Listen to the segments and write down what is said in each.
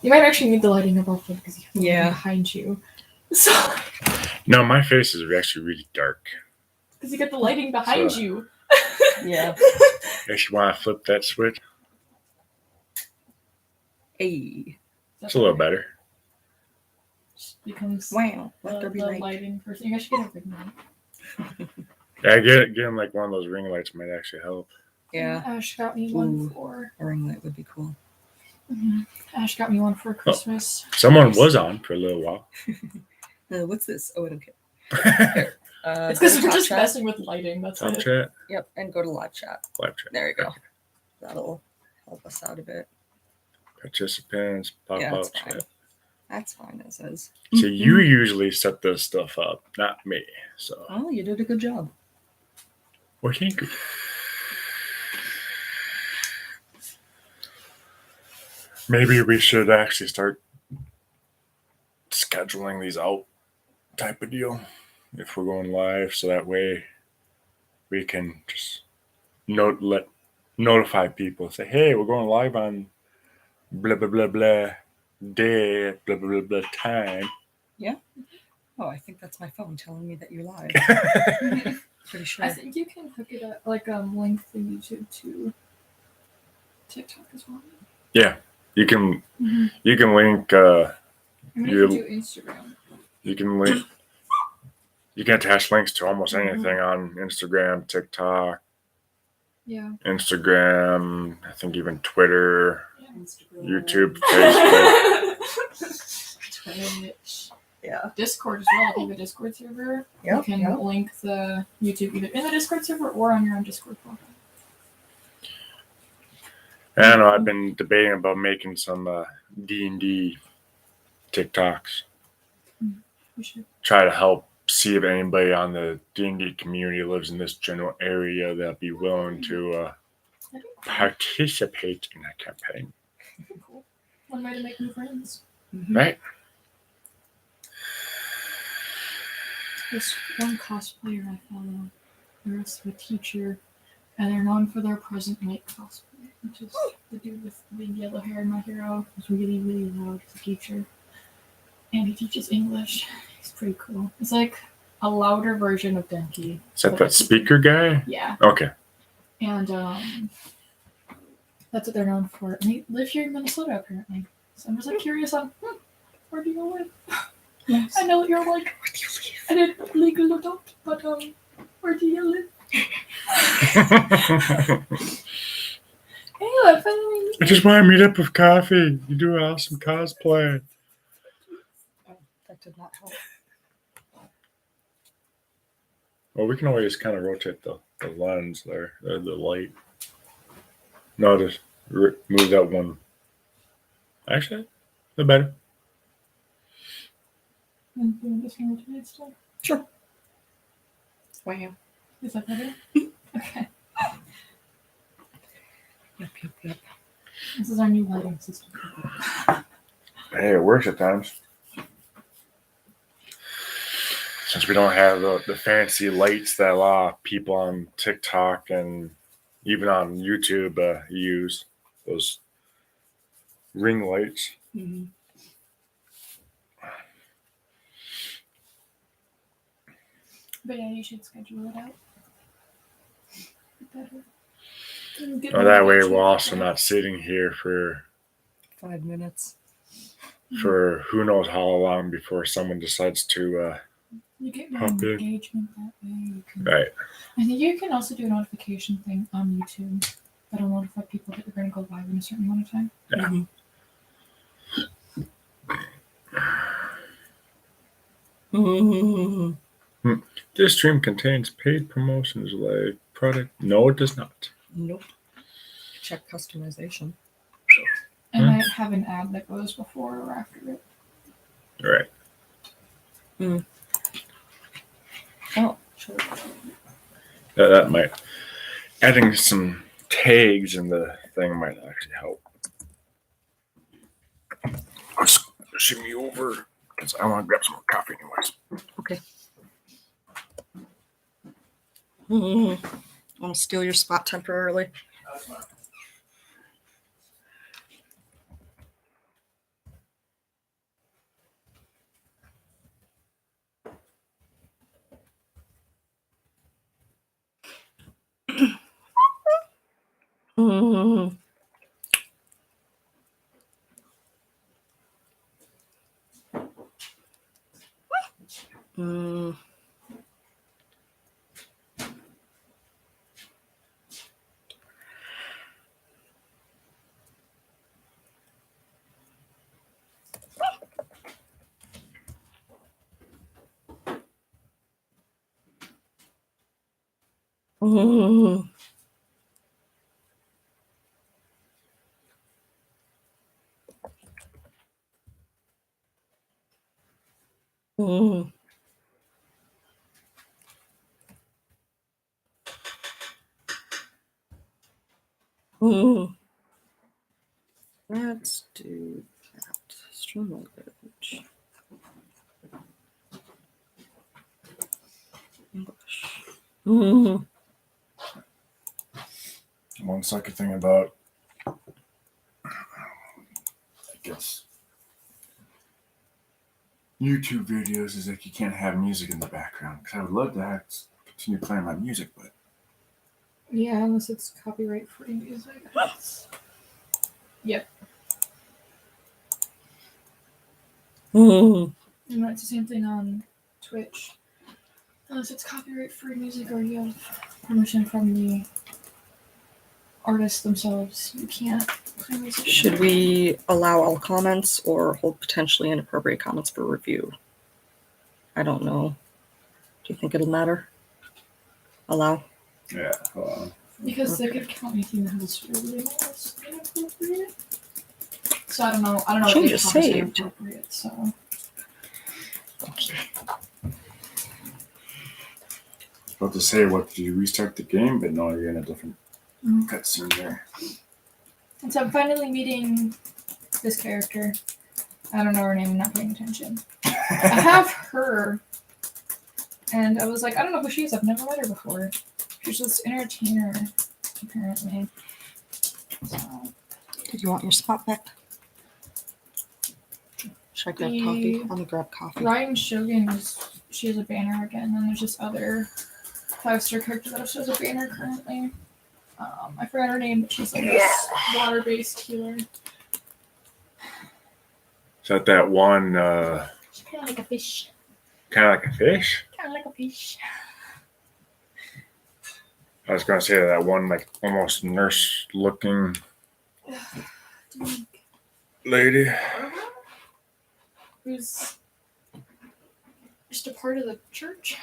You might actually need the lighting above them because you have the Yeah. lighting behind you. So, No, my face is actually really dark. because you get the lighting behind So- you. Yeah. Actually, want to flip that switch? Hey. It's a little better. Just becomes Wow. Let there the be light. lighting person. You guys should get a ring light. Yeah, getting like one of those ring lights might actually help. Yeah. Ash got me one Ooh. for. A ring light would be cool. Ash got me one for Christmas. Someone was on for a little while. What's this? Oh, I don't care. It's Go because to we're top just chat. messing with lighting. That's Top it. chat, Yep, and go to live chat. live chat. There you go. Okay. That'll help us out a bit. Participants, pop Yeah, up that's fine. chat. That's fine as is. So you usually set this stuff up, not me. So Oh, you did a good job. well, thank you. Maybe we should actually start scheduling these out type of deal if we're going live, so that way we can just notify people. Say, hey, we're going live on blah blah blah blah day, blah blah blah blah time. Oh, I think that's my phone telling me that you're live. Pretty sure. I think you can hook it up, like link the YouTube to TikTok as well. Yeah, you can link. I mean, you can do Instagram. You can link. You can attach links to almost anything on Instagram, TikTok, Yeah. Instagram. I think even Twitter, Instagram. YouTube, Facebook. Twitch. Yeah. Discord as well. If you have a Discord server, Yep, you can yep. link the YouTube either in the Discord server or on your own Discord profile. I don't know. I've been debating about making some D&D TikToks. We should. Try to help see if anybody on the D&D community lives in this general area that'd be willing to That'd be cool. participate in that campaign. That'd be cool. One way to make new friends. Right? This one cosplayer I follow, they're also a teacher, and they're known for their present night cosplay, which is the dude with the big yellow hair in My Hero. He's really, really loud as a teacher. And he teaches English. He's pretty cool. It's like a louder version of Denki. Is that speaker guy? Yeah. Okay. And that's what they're known for. And they live here in Minnesota, apparently. So I'm just like curious on, where do you live? Yes. I know you're like, Where do you live? I didn't legal adopt, but where do you live? Hey, I finally. I just want to meet up with coffee. You do awesome cosplay. Oh, that did not help. Well, we can always kind of rotate the lens there, the light. No, just move that one. Actually, the better. I'm doing this one rotate still. Sure. Wow. Is that better? Okay. Yep. This is our new lighting system. Hey, it works at times. Since we don't have the fancy lights that a lot of people on TikTok and even on YouTube use, those ring lights. Mm-hmm. But yeah, you should schedule it out. Better. Oh, that way we're also not sitting here for 5 minutes. who knows how long before someone decides to You get more pop in. engagement that way. You can, Right. I think you can also do a notification thing on YouTube that'll notify people that you're going to go live in a certain amount of time. Yeah. Mm-hmm. This stream contains paid promotions like product. No, it does not. Nope. Check customization. I might have an ad that goes before or after it. Right. Oh, sure. That might. Adding some tags in the thing might actually help. Let's shimmy me over because I want to grab some more coffee anyways. Okay. Mm-hmm. Want to steal your spot temporarily? Let's do that. Stream language. English. One sucky thing about, I guess, YouTube videos is like you can't have music in the background. Because I would love to continue playing my music, but Yeah, unless it's copyright free music. Yep. You know, it's the same thing on Twitch. Unless it's copyright free music or you have permission from the artists themselves, you can't play music. Should we allow all comments or hold potentially inappropriate comments for review? I don't know. Do you think it'll matter? Allow? yeah. Because they could count anything that has really most inappropriate. So I don't know. I don't know Change what is they count as saved. inappropriate. So About to say, what, did you restart the game? But no, you're in a different cutscene there. and so I'm finally meeting this character. I don't know her name. I'm not paying attention. I have her, and I was like, I don't know who she is. I've never met her before. She's this entertainer, apparently. So Did you want your spot back? Should I grab coffee? Let me grab coffee. Ryan Shogun she has a banner again, and there's this other 5-star character that also has a banner currently. I forgot her name, but she's like this water-based healer. Is that one? She's kind of like a fish. Kind of like a fish. Kind of like a fish. I was gonna say that one, like almost nurse-looking lady. Who's just a part of the church.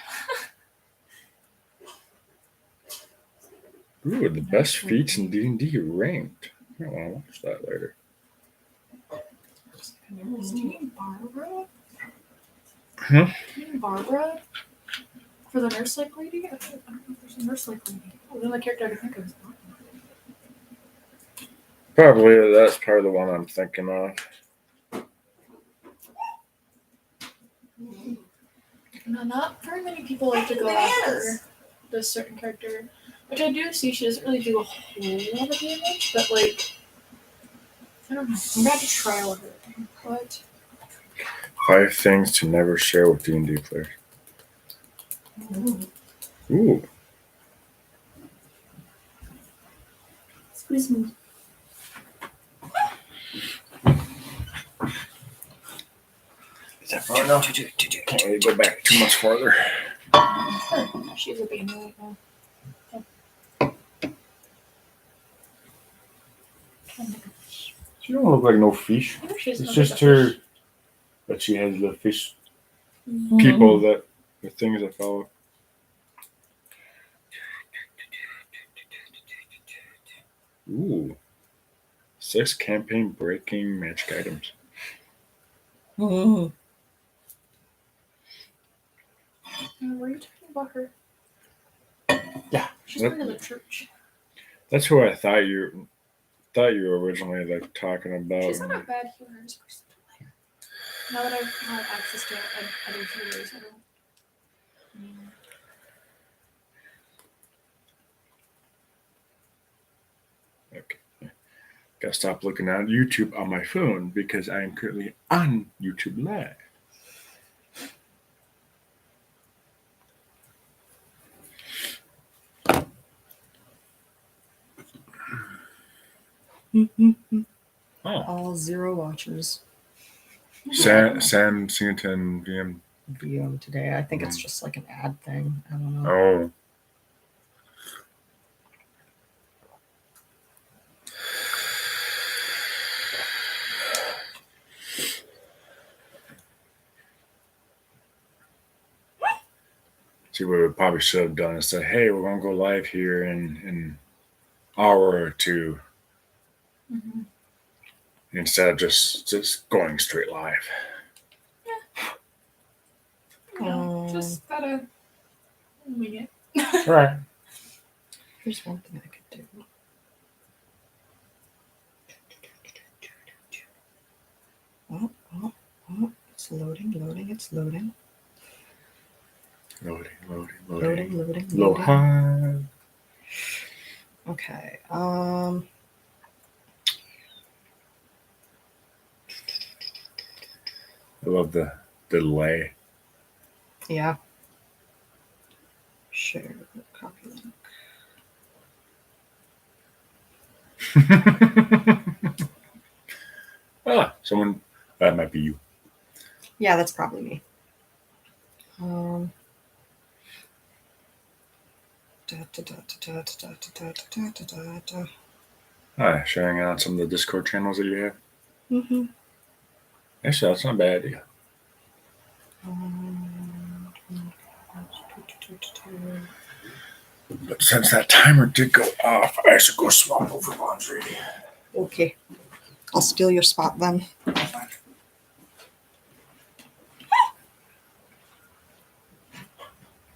Ooh, the best feats in D&D ranked. I want to watch that later. Is her name Barbara? Hmm? Her name Barbara? For the nurse-like lady? I don't know if there's a nurse-like lady. Oh, the only character I could think of is Barbara. Probably that's part of the one I'm thinking of. No, not very many people like to go after this certain character. Which I do see she doesn't really do a whole lot of damage, but like, I don't know. I'm about to trial her. What? 5 things to never share with D&D players. Ooh. Excuse me. Is that far enough? Can't really go back too much farther. She's a baby right now. She don't look like no fish. I know she doesn't It's look just like a her, fish. but she has the fish people that the things that follow. Ooh. 6 campaign breaking magic items. Were you talking about her? Yeah. She's part of the church. That's who I thought you were originally like talking about. She's not a bad healer as a person to play. Now that I've had access to other healers, I don't. Okay. Gotta stop looking at YouTube on my phone because I am currently on YouTube Live. Oh, All 0 watchers. Sam Singleton VM. View them today. I think it's just like an ad thing. I don't know. Oh. See, what we probably should have done is say, "Hey, we're gonna go live here in an hour or two," Mm-hmm. instead of just going straight live. Just gotta wing it. Right. Here's one thing I could do. Oh, it's loading, it's loading. Loading. Aloha. Okay. I love the delay. Yeah. Share, copy link. Someone, that might be you. Yeah, that's probably me. Sharing out some of the Discord channels that you have. Mm-hmm. Actually, that's not a bad idea. But since that timer did go off, I should go swap over laundry. Okay. I'll steal your spot then.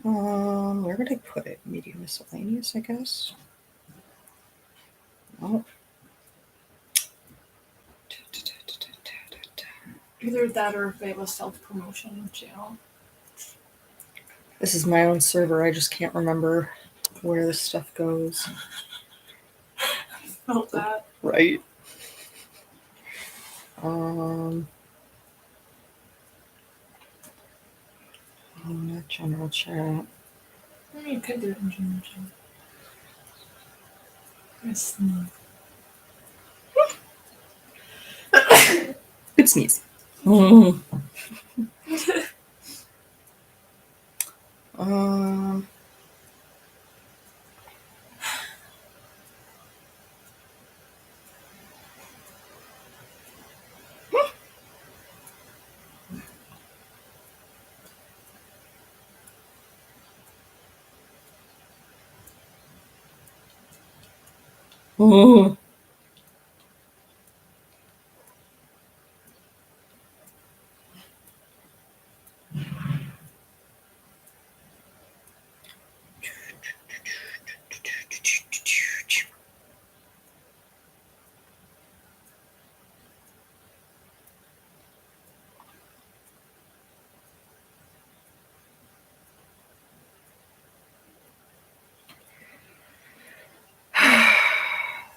Where would I put it? Media miscellaneous, I guess. Oh. Either that or if they have a self-promotion channel. This is my own server. I just can't remember where this stuff goes. Felt that. Right. General chat. You could do it in general chat. Yes. Good sneeze.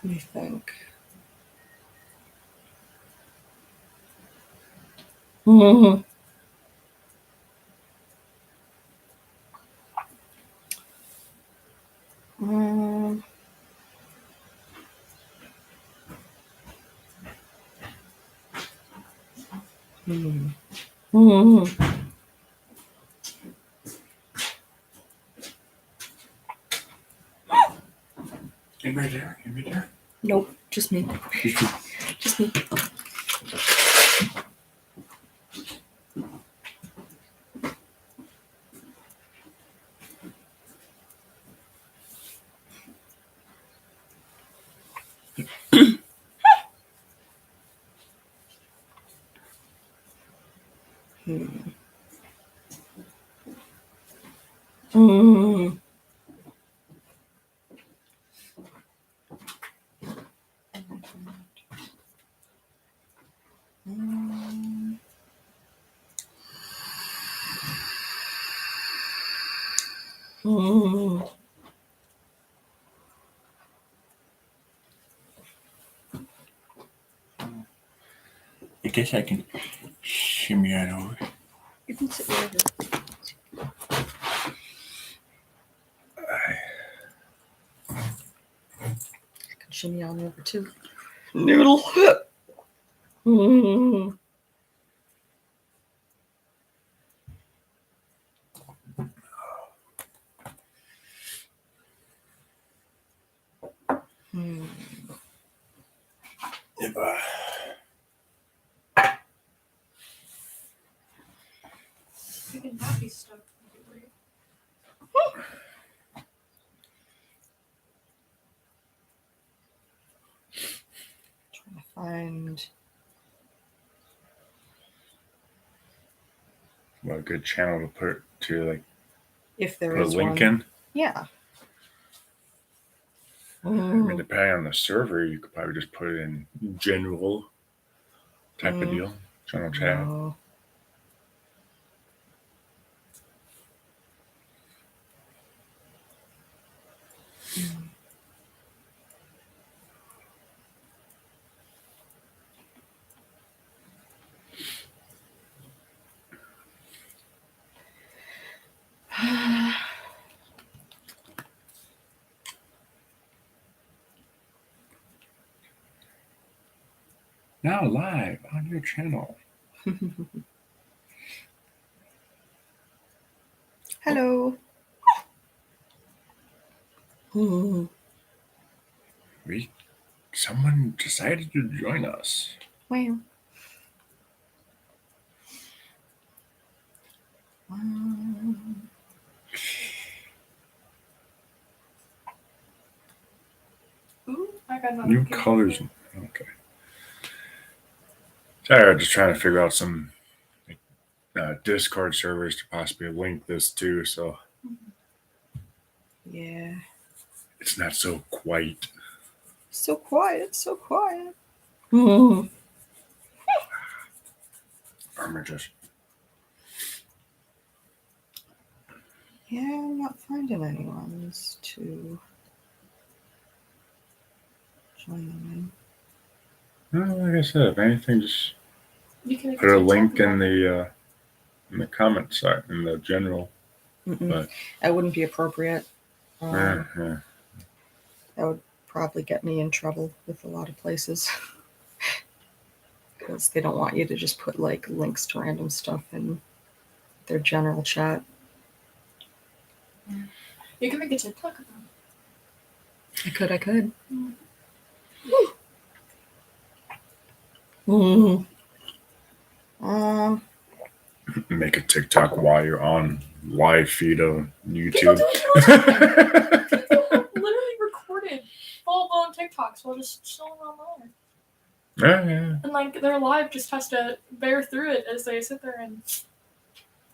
Let me think. Anybody there? Nope, just me. Just me. I guess I can shimmy on over. You can sit wherever. I can shimmy on over too. Noodle. Mm. Hmm. If, I can not be stuck. Trying to find. what a good channel to put to like If there put a is link one. in. Yeah. I mean, Mm. depending on the server, you could probably just put it in general type of deal, general chat. Oh. Mm. Now live on your channel. Hello. Mm. Someone decided to join us. Wow. Ooh, I got New notification. colors. Okay. Sorry, I'm just trying to figure out some Discord servers to possibly link this to, so Yeah. it's not so quiet. So quiet, so quiet. Mm. Armor just. Yeah, I'm not finding anyone's to join them Well, like I said, if anything, just You can put a link in the comments side in the general. in. But That wouldn't be appropriate. yeah. That would probably get me in trouble with a lot of places. Because they don't want you to just put like links to random stuff in their general chat. You can make a TikTok about it. I could. Mm. Make a TikTok while you're on live feed of People YouTube. do it all the time. People have literally recorded full-blown TikToks while just chilling online. Yeah. And like their live just has to bear through it as they sit there and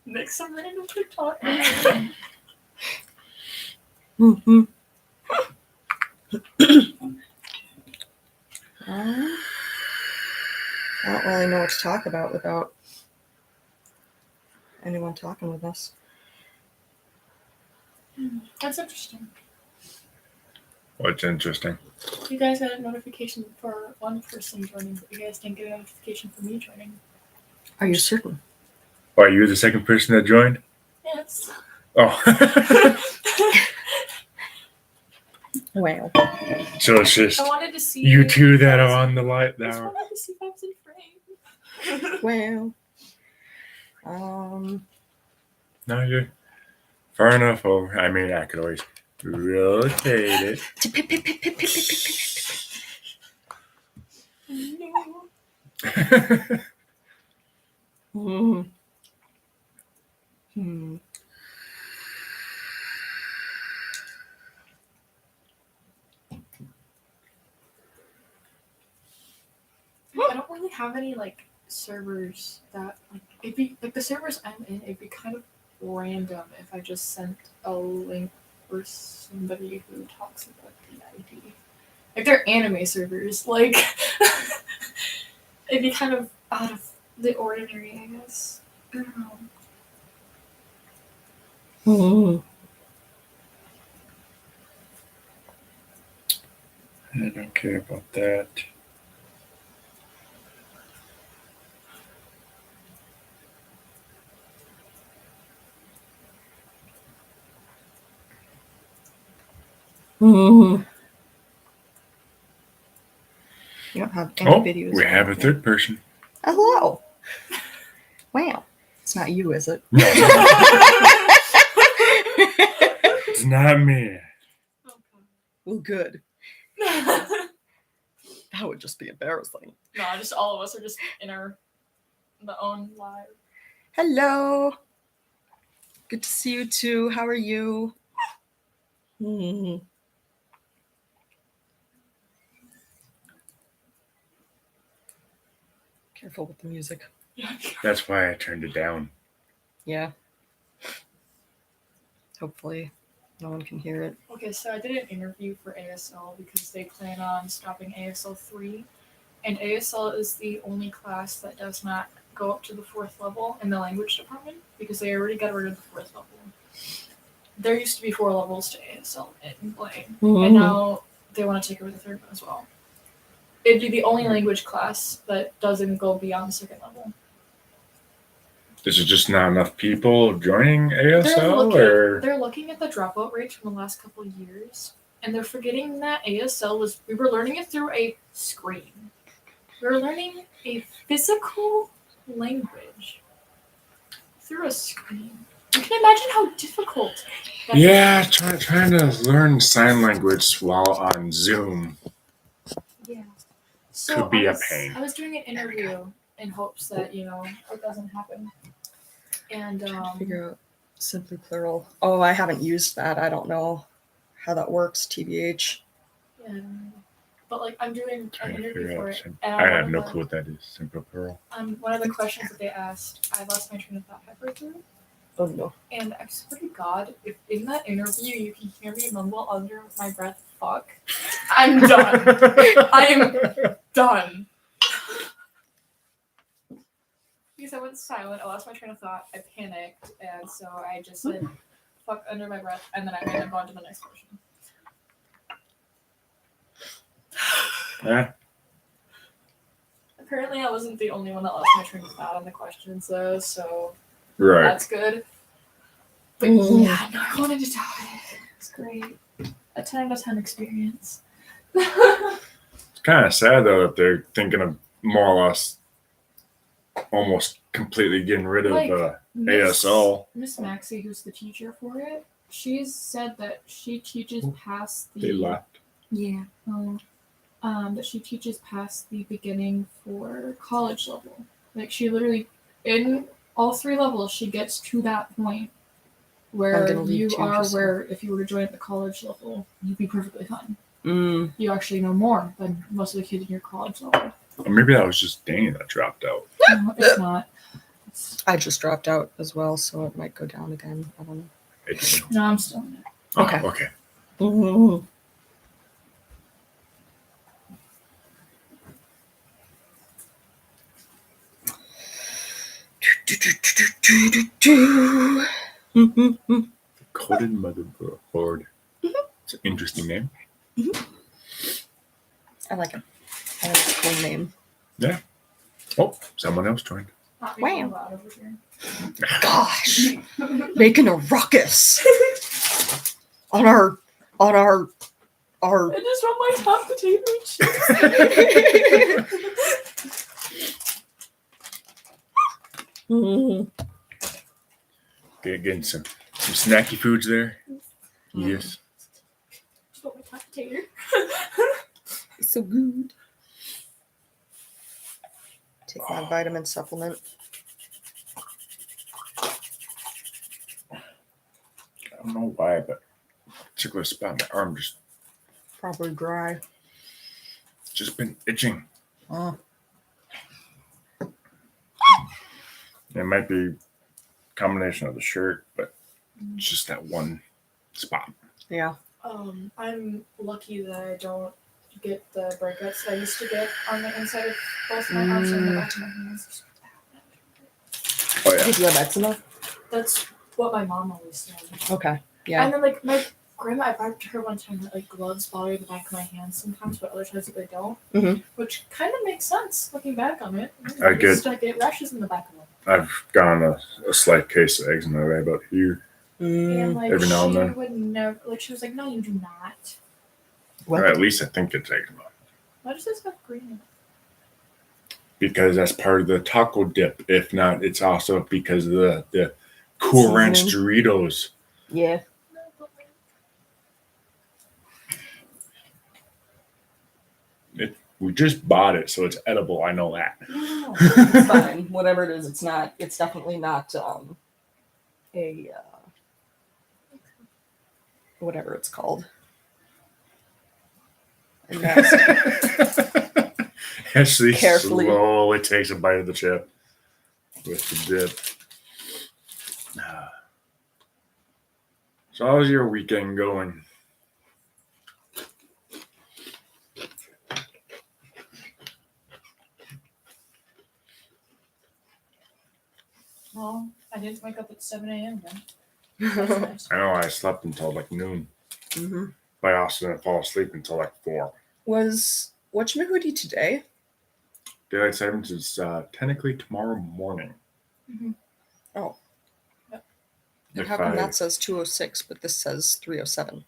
make some random TikTok. Mm-hmm. I don't really know what to talk about without anyone talking with us. That's interesting. What's interesting? You guys got a notification for one person joining, but you guys didn't get a notification for me joining. Are you certain? Are you the second person that joined? Yes. Oh. Well. So it's just I wanted to see you two that are I on the light just now. wanted to see if I was in frame. Well. No, you're far enough over. I mean, I could always rotate No. it. Mm. I don't really have any like servers that like it'd be like the servers I'm in, it'd be kind of random if I just sent a link for somebody who talks about D.I.D. Like they're anime servers, like it'd be kind of out of the ordinary, I guess. I don't know. Mm. I don't care about that. Mm. You don't have any Oh, videos. we have a available. third person. Hello. Wow. It's not you, is it? No, it's not me. Well, good. No, That would just be embarrassing. just all of us are just in our own live. Hello. Good to see you too. How are you? Careful with the music. That's why I turned it down. Yeah. Hopefully, no one can hear it. Okay, so I did an interview for ASL because they plan on stopping ASL 3, and ASL is the only class that does not go up to the 4th level in the language department because they already got rid of the 4th level. There used to be 4 levels to ASL in Blaine, and now they want to take over the 3rd one as well. It'd be the only language class that doesn't go beyond the 2nd level. Is it just not enough people joining ASL, or They're looking at the dropout rates from the last couple of years, and they're forgetting that ASL we were learning it through a screen. We were learning a physical language through a screen. You can imagine how difficult that yeah, trying to learn sign language while on Zoom Yeah. So could be I a was, pain. I was doing an interview in hopes that, it doesn't happen. And Figure out simply plural. Oh, I haven't used that. I don't know how that works. TBH. yeah, I don't know. But like I'm doing an Trying to interview figure for out. it. And I have no clue what that is. Simple Pearl. One of the questions that they asked, I lost my train of thought halfway through. Oh no. And I swear to God, if in that interview you can hear me mumble under my breath, fuck, I'm done. I am done. Because I went silent, I lost my train of thought, I panicked, and so I just said fuck under my breath, and then I made them go on to the next question. Yeah. Apparently I wasn't the only one that lost my train of thought on the questions though, so Right. that's good. But yeah, no, I wanted to die. It's great. A 10 out of 10 experience. It's kind of sad though that they're thinking of more or less almost completely getting rid of ASL. Miss Maxie, who's the teacher for it, she's said that she teaches past the They left. Yeah. That she teaches past the beginning for college level. Like she literally, in all 3 levels, she gets to that point where you are where if you were to join at the college level, you'd be perfectly fine. You actually know more than most of the kids in your college level. Or maybe that was just Danny that dropped out. No, it's not. I just dropped out as well, so it might go down again. I don't know. No, I'm still in it. Oh, Okay. Okay. Coded motherboard. It's an interesting name. I like it. I like the cool name. Yeah. Oh, someone else joined. Not Wow. being loud over here. Gosh, making a ruckus on our. I just want my top potato chips. Getting some snacky foods there. Yes. Just want my top potato. It's so good. Take my vitamin supplement. I don't know why, but particular spot in my arm Probably dry. just been itching. Oh. It might be a combination of the shirt, but it's just that one spot. Yeah. I'm lucky that I don't get the breakouts that I used to get on the inside of both my arms and the back of my hands. Oh yeah. Did you have eczema? That's what my mom always said. Okay. Yeah. And then like my grandma, I brought to her one time that like gloves bother the back of my hands sometimes, but other times they don't. Mhm. Which kind of makes sense looking back on it. I get- I get rashes in the back of them. I've gotten a slight case of eczema right about here. And like Every now and she then. would never, like she was like, no, you do not. What? Or at least I think it's eczema. Why does this have green in it? because that's part of the taco dip. If not, it's also because of the Cool Ranch Seasoning. Doritos. Yeah. We just bought it, so it's edible. I know that. No, it's fine. Whatever it is, it's not. It's definitely not a whatever it's called. A nasty. Ashley Carefully. slowly takes a bite of the chip with the dip. So how's your weekend going? Well, I didn't wake up at 7 a.m. then. That's nice. I know I slept until like noon, Mm-hmm. but I also didn't fall asleep until like 4. Was whatchamahooty today? Daylight savings is technically tomorrow morning. Mm-hmm. Oh. Yep. And If how come I- that says 2:06, but this says 3:07?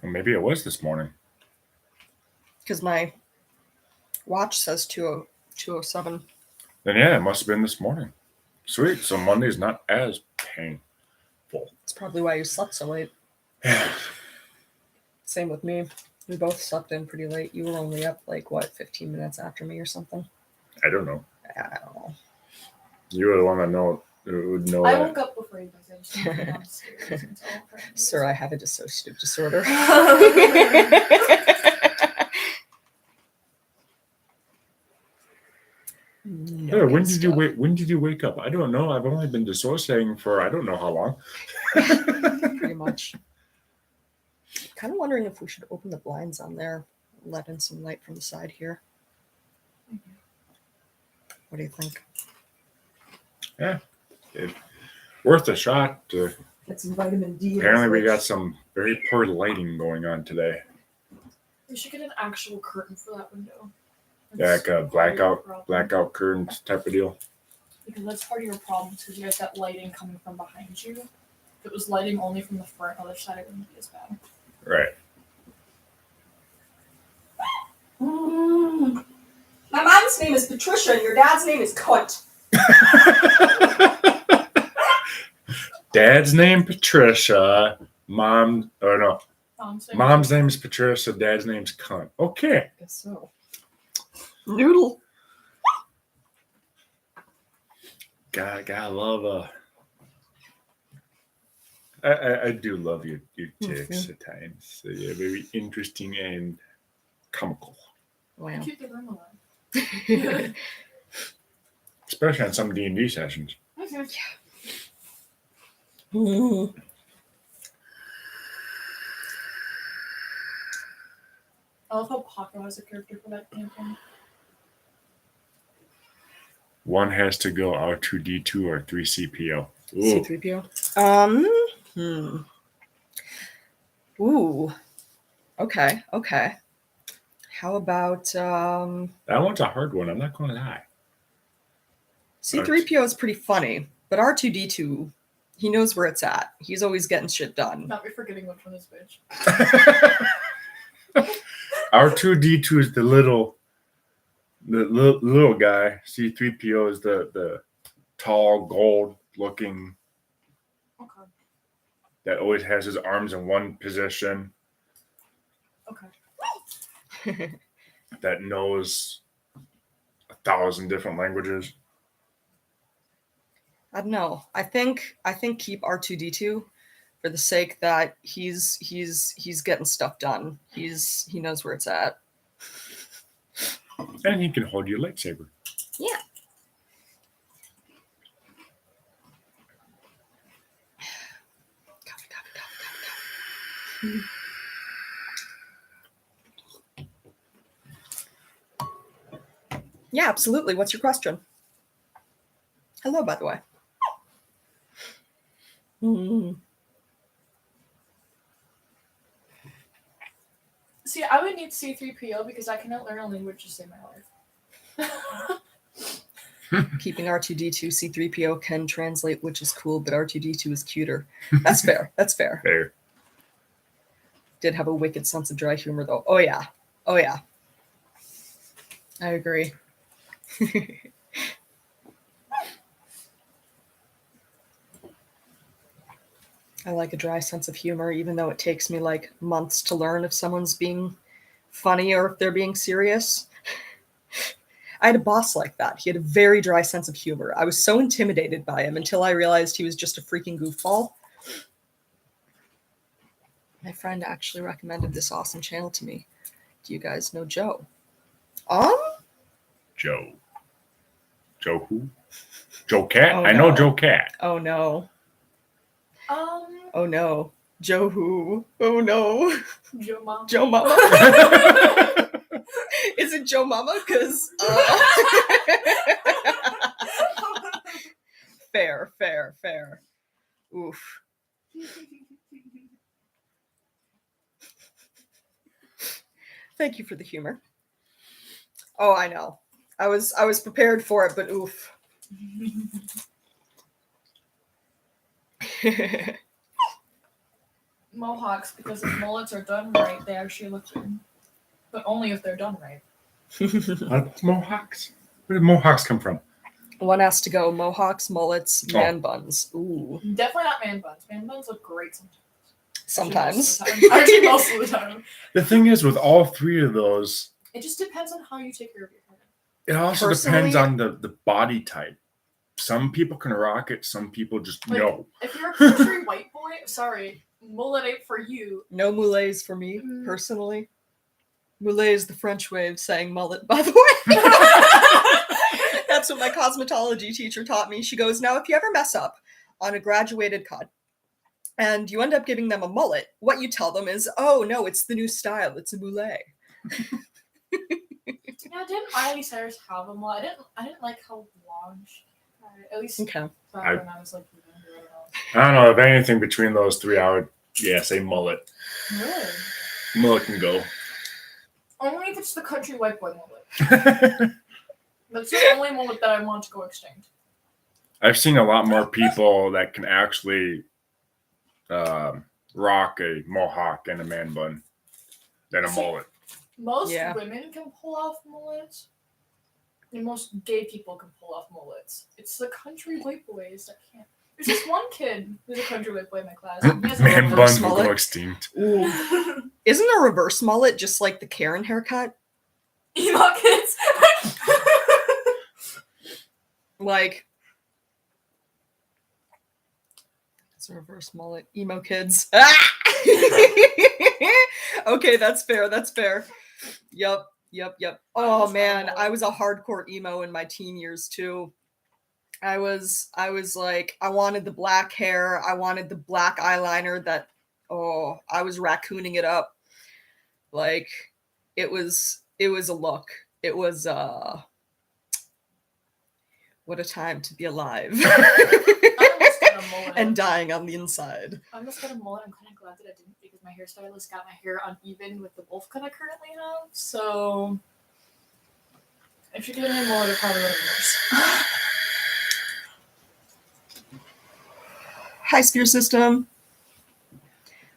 Well, maybe it was this morning. Because my watch says 2:07. Then yeah, it must have been this morning. Sweet. So Monday's not as painful. It's probably why you slept so late. Yeah. Same with me. We both slept in pretty late. You were only up like what, 15 minutes after me or something? I don't know. I don't know. You were the one that would know I that. woke up before you guys. I just didn't go downstairs until Sir, I have a dissociative disorder. No Yeah, when good did you stuff. wake? When did you wake up? I don't know. I've only been dissociating for I don't know how long. Pretty much. Kind of wondering if we should open the blinds on there, let in some light from the side here. What do you think? Worth a shot. Get some vitamin D. Apparently, we got some very poor lighting going on today. We should get an actual curtain for that window. Yeah, like a part of your problem. blackout curtains type of deal. Because that's part of your problem, because you guys got lighting coming from behind you. If it was lighting only from the front other side, it wouldn't be as bad. Right. My mom's name is Patricia and your dad's name is Cunt. Dad's name Patricia. Mom's Mom's name is Patricia. Dad's name's Cunt. Okay. I guess so. Noodle. Gotta love I do love your ticks at times. So, yeah, very interesting and comical. Wow. Keep the room alive. Especially on some D&D sessions. Okay. I love how Paco has a character for that campaign. One has to go R2D2 or 3CPO. Ooh. C3PO. Ooh. Okay. How about That one's a hard one. I'm not going to lie. C3PO is pretty funny, but R2D2, he knows where it's at. He's always getting shit done. Not be forgetting which one is which. R2D2 is the little guy. C3PO is the tall, gold-looking Okay. that always has his arms in one position. Okay. That knows 1,000 different languages. I don't know. I think keep R2D2 for the sake that he's getting stuff done. He knows where it's at. And he can hold your lightsaber. Yeah. Copy. Yeah, absolutely. What's your question? Hello, by the way. See, I would need C3PO because I cannot learn a language to save my life. Keeping R2D2, C3PO can translate, which is cool, but R2D2 is cuter. That's fair. That's fair. Fair. Did have a wicked sense of dry humor, though. Oh, yeah. I agree. I like a dry sense of humor, even though it takes me like months to learn if someone's being funny or if they're being serious. I had a boss like that. He had a very dry sense of humor. I was so intimidated by him until I realized he was just a freaking goofball. My friend actually recommended this awesome channel to me. Do you guys know Joe? Joe. Joe who? Joe Cat? Oh, I know no. Joe Cat. Oh no. Oh no. Joe who? Oh no. Joe Mama. Joe Mama? Is it Joe Mama? Because fair. Oof. Thank you for the humor. Oh, I know. I was prepared for it, but oof. Mohawks, because if mullets are done right, they actually look good. But only if they're done right. What? Mohawks? Where did Mohawks come from? One has to go mohawks, mullets, man buns. Ooh. Definitely not man buns. Man buns look great Sometimes. sometimes. Actually, most of the time. The thing is, with all three of those, It just depends on how you take care of your hair. it also Personally- depends on the body type. Some people can rock it, some people just Like, no. If you're a country white boy, sorry, mullet ain't for you. No moulets for me, Mm. personally. Moulet is the French way of saying mullet, by the way. That's what my cosmetology teacher taught me. She goes, now if you ever mess up on a graduated cut and you end up giving them a mullet, what you tell them is, oh no, it's the new style. It's a moulet. Yeah, didn't Miley Cyrus have a mullet? I didn't like how long she had it. At least Okay. back I- when I was like younger, I don't know. I don't know if anything between those three, I would say mullet. Really? Mullet can go. Only if it's the country white boy mullet. That's the only mullet that I want to go extinct. I've seen a lot more people that can actually rock a mohawk and a man bun than a See, mullet. Most Yeah. women can pull off mullets, and most gay people can pull off mullets. It's the country white boys that can't. There's this one kid who's a country white boy in my class. And he has a Man reverse buns will mullet. go extinct. Ooh. Isn't a reverse mullet just like the Karen haircut? emo kids. Like, it's a reverse mullet. Emo kids. Ah! Okay, that's fair. Yep. Oh man, I was a hardcore emo in my teen years too. I was like, I wanted the black hair, I wanted the black eyeliner that, oh, I was raccooning it up. Like, it was a look. It was what a time to be alive. I almost got a mullet. And dying on the inside. I almost got a mullet. I'm kind of glad that I didn't because my hairstylist got my hair uneven with the wolf cut I currently have. So if you're getting a mullet, it probably would have been worse. Hi, Spear System.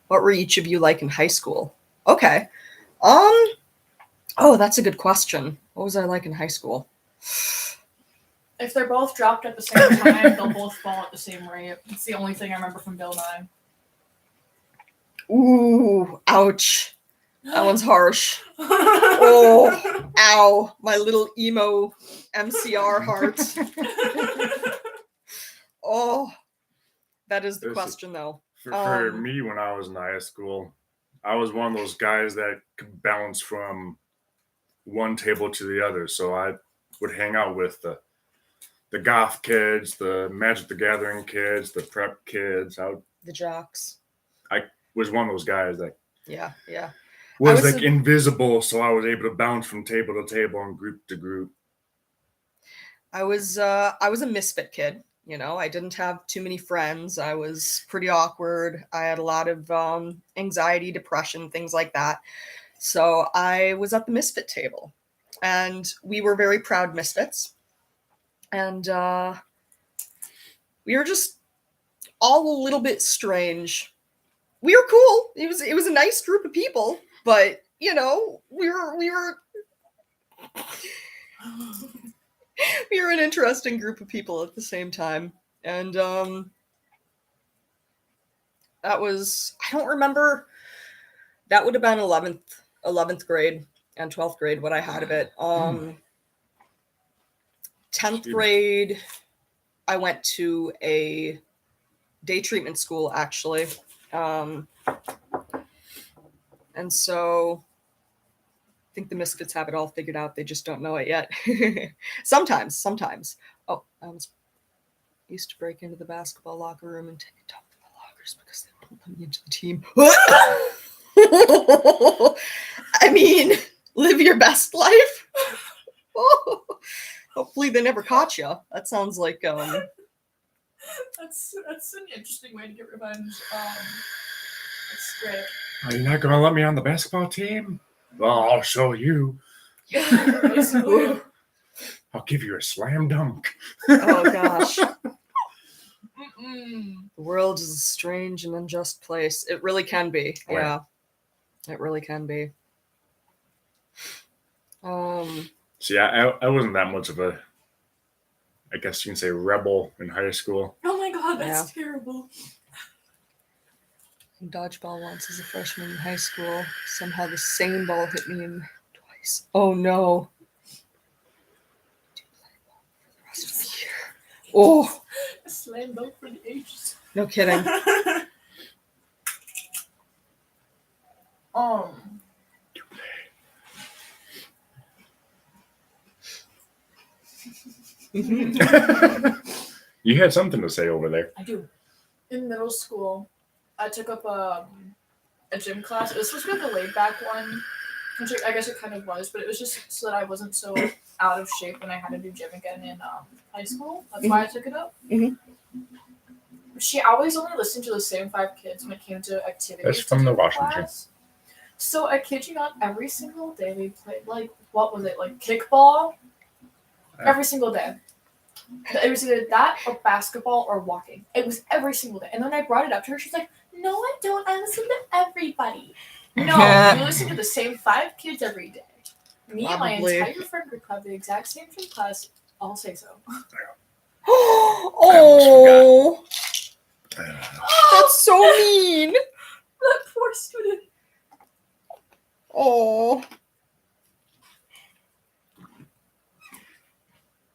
What were each of you like in high school? Okay. Oh, that's a good question. What was I like in high school? If they're both dropped at the same time, they'll both fall at the same rate. It's the only thing I remember from Bill Nye. Ooh, ouch. That one's harsh. Oh, ow. My little emo MCR heart. Oh, that is the This is- question, though. For me, when I was in high school, I was one of those guys that could bounce from one table to the other. So I would hang out with the goth kids, the Magic the Gathering kids, the prep kids. The jocks. Was one of those guys that Yeah. was was like a- invisible, so I was able to bounce from table to table and group to group. I was a misfit kid. You know, I didn't have too many friends. I was pretty awkward. I had a lot of anxiety, depression, things like that. So I was at the misfit table, and we were very proud misfits. And we were just all a little bit strange. We were cool. It was a nice group of people, but you know, we were We were an interesting group of people at the same time. And that was, I don't remember, that would have been 11th grade and 12th grade, what I had of it. 10th grade, I went to a day treatment school, actually. And so I think the Misfits have it all figured out. They just don't know it yet. Sometimes. Oh, I used to break into the basketball locker room and take a dump in the lockers because they won't let me into the team. I mean, live your best life. Hopefully they never caught you. That sounds like That's an interesting way to get revenge. That's great. Are you not gonna let me on the basketball team? Well, I'll show you. Basically. I'll give you a slam dunk. oh gosh. Mm-mm. The world is a strange and unjust place. It really can be. Oh, yeah. Yeah. It really can be. See, I wasn't that much of a, I guess you can say, rebel in high school. Oh my god, that's terrible. Dodgeball once as a freshman in high school. Somehow the same ball hit me in twice. Oh no. Do play ball for the rest of the year. Oh, A slam dunk for the ages. no kidding. You had something to say over there. I do. In middle school, I took up a gym class. It was supposed to be like a laid back one, which I guess it kind of was, but it was just so that I wasn't so out of shape when I had to do gym again in high school. That's why I took it up. Mhm. She always only listened to the same 5 kids when it came to activities. That's from the washing machine. class. So I kid you not, every single day we played like what was it, like kickball? Every single day. It was either that or basketball or walking. It was every single day. And then I brought it up to her. She's like, "No, I don't. I listen to everybody." No, you listen to the same 5 kids every day. Me and my Probably. entire friend group have the exact same gym class. I'll say so. Oh, that's so mean. That poor student. Oh,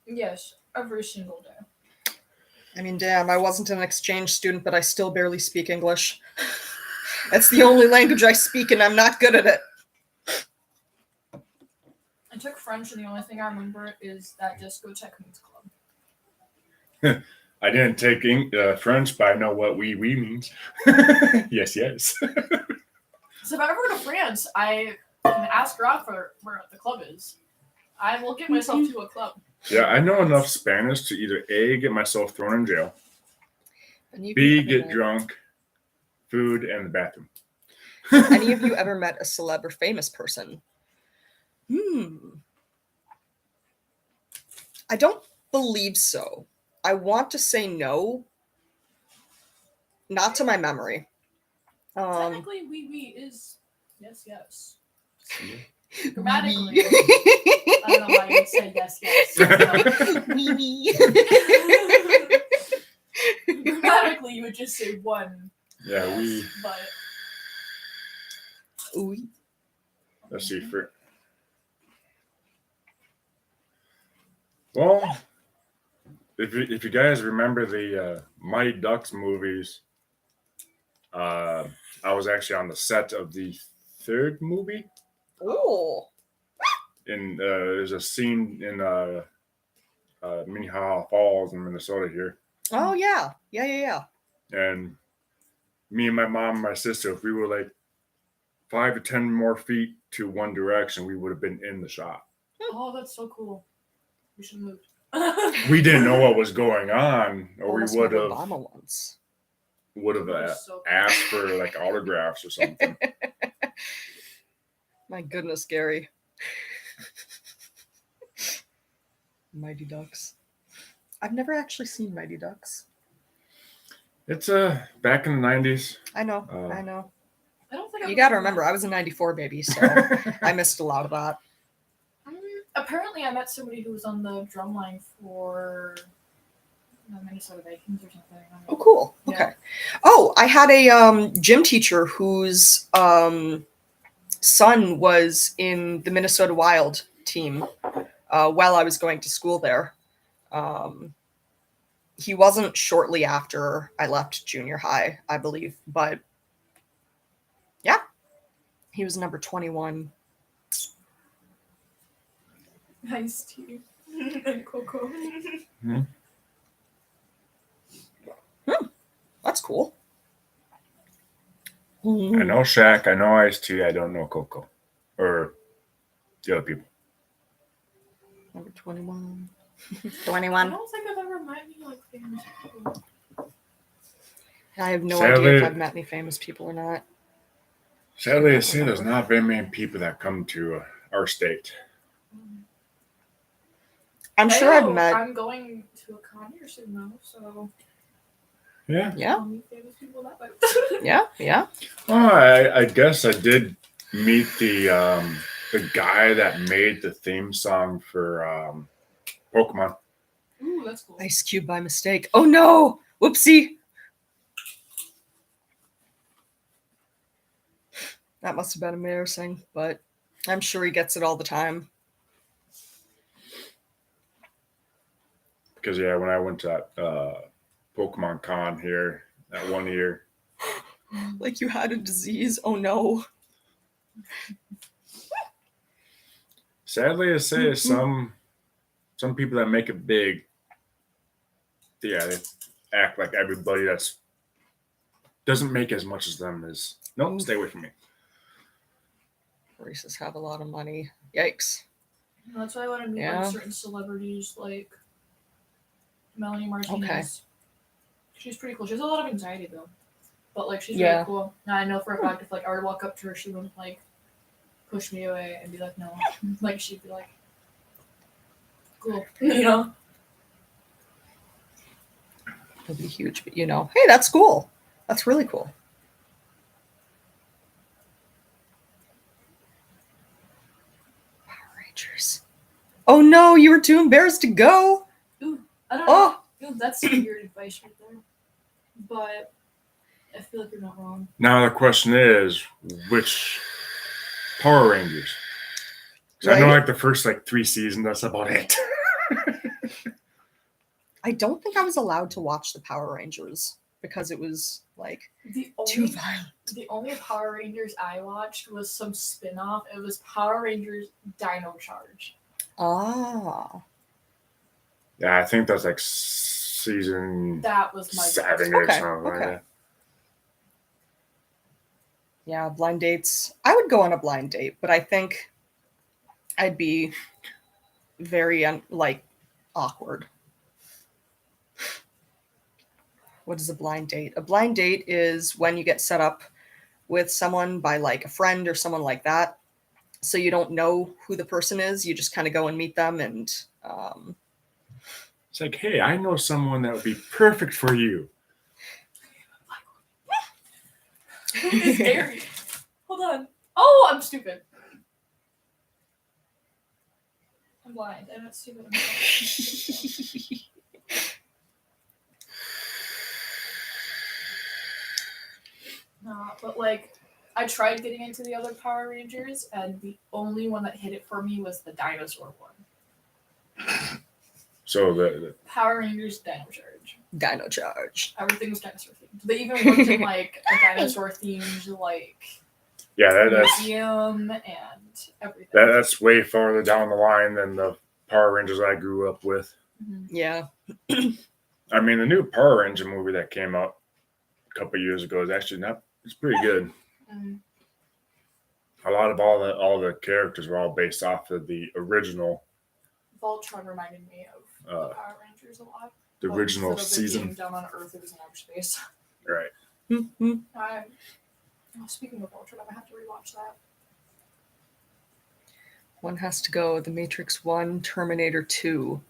Yes, every single day. I mean, damn, I wasn't an exchange student, but I still barely speak English. That's the only language I speak, and I'm not good at it. I took French, and the only thing I remember is that discotheque means club. I didn't take French, but I know what oui means. Yes. So if I ever go to France, I can ask her out for where the club is. I will get myself to a club. Yeah, I know enough Spanish to either A, get myself thrown in jail, Any of B, you ever get met- drunk, food, and the bathroom. Any of you ever met a celeb or famous person? I don't believe so. I want to say no. Not to my memory. Technically, oui is yes. Grammatically, Oui. I don't know why you would say yes. Grammatically, you would just say one. Yeah, yes, we. But Oui. Let's see. Well, if you guys remember the Mighty Ducks movies, I was actually on the set of the 3rd movie. Oh. And there's a scene in Minnehaha Falls in Minnesota here. Oh yeah. Yeah. And me and my mom and my sister, if we were like 5 to 10 more feet to one direction, we would have been in the shot. oh, that's so cool. We should move. We didn't know what was going on, or Almost we would met have Obama once. So cool. asked for like autographs or something. My goodness, Gary. Mighty Ducks. I've never actually seen Mighty Ducks. It's back in the 90s. I know. I don't think You got to remember, I was a '94 baby, so I missed a lot of that. Apparently, I met somebody who was on the drum line for the Minnesota Vikings or something. I don't Oh, know. cool. Yeah. Okay. Oh, I had a gym teacher whose son was in the Minnesota Wild team while I was going to school there. He wasn't shortly after I left junior high, I believe, but yeah, he was number 21. Iced tea and cocoa. That's cool. I know Shaq. I know Ice T. I don't know Coco or the other people. Number 21. I 21. don't think I've ever met any like famous people. I have no Sadly- idea if I've met any famous people or not. Sadly, I say there's not very many people that come to our state. I'm sure I've Hey, met. I'm going to a concert soon though, so Yeah. Yeah, I'll meet famous people that way. yeah. Well, I guess I did meet the guy that made the theme song for Pokemon. Ooh, that's cool. Ice Cube by mistake. Oh no! Whoopsie! That must have been embarrassing, but I'm sure he gets it all the time. Because yeah, when I went to that Pokemon Con here that one year, Like you had a disease. Oh no. sadly I say some people that make it big, yeah, they act like everybody that's doesn't make as much as them is. Nope, stay away from me. Races have a lot of money. Yikes. That's why I want to meet Yeah. like certain celebrities like Melanie Martinez. Okay. She's pretty cool. She has a lot of anxiety though. But like she's Yeah. really cool. And I know for a fact if like I were to walk up to her, she wouldn't like push me away and be like, no. Like she'd be like, cool. You know? It'll be huge, but hey, that's cool. That's really cool. Power Rangers. Oh no, you were too embarrassed to go. I don't Oh, know. Ooh, that's some weird advice right there. But I feel like you're not wrong. Now the question is, which Power Rangers? Because I know Right. like the first like 3 seasons, that's about it. I don't think I was allowed to watch the Power Rangers because it was like The too only violent. the only Power Rangers I watched was some spin-off. It was Power Rangers Dino Charge. Ah. Yeah, I think that's like season That was my 7 or Okay, something. okay. Like that. Yeah, blind dates. I would go on a blind date, but I think I'd be very awkward. What is a blind date? A blind date is when you get set up with someone by like a friend or someone like that. So you don't know who the person is. You just kind of go and meet them and It's like, hey, I know someone that would be perfect for you. It's scary. Hold on. Oh, I'm stupid. I'm blind. I'm not stupid. I'm blind. No, but like, I tried getting into the other Power Rangers, and the only one that hit it for me was the dinosaur one. So the Power Rangers Dino Charge. Dino Charge. Everything was dinosaur themed. They even worked in like a dinosaur themed like yeah, that's museum and everything. that's way farther down the line than the Power Rangers I grew up with. Mhm. Yeah. I mean, the new Power Ranger movie that came out a couple years ago is actually not. It's pretty good. Mm. A lot of all the characters were all based off of the original Voltron reminded me of the Power Rangers a lot. the But original instead of it being season. down on Earth, it was in outer space. Right. Speaking of Voltron, I have to rewatch that. One has to go. The Matrix 1, Terminator 2.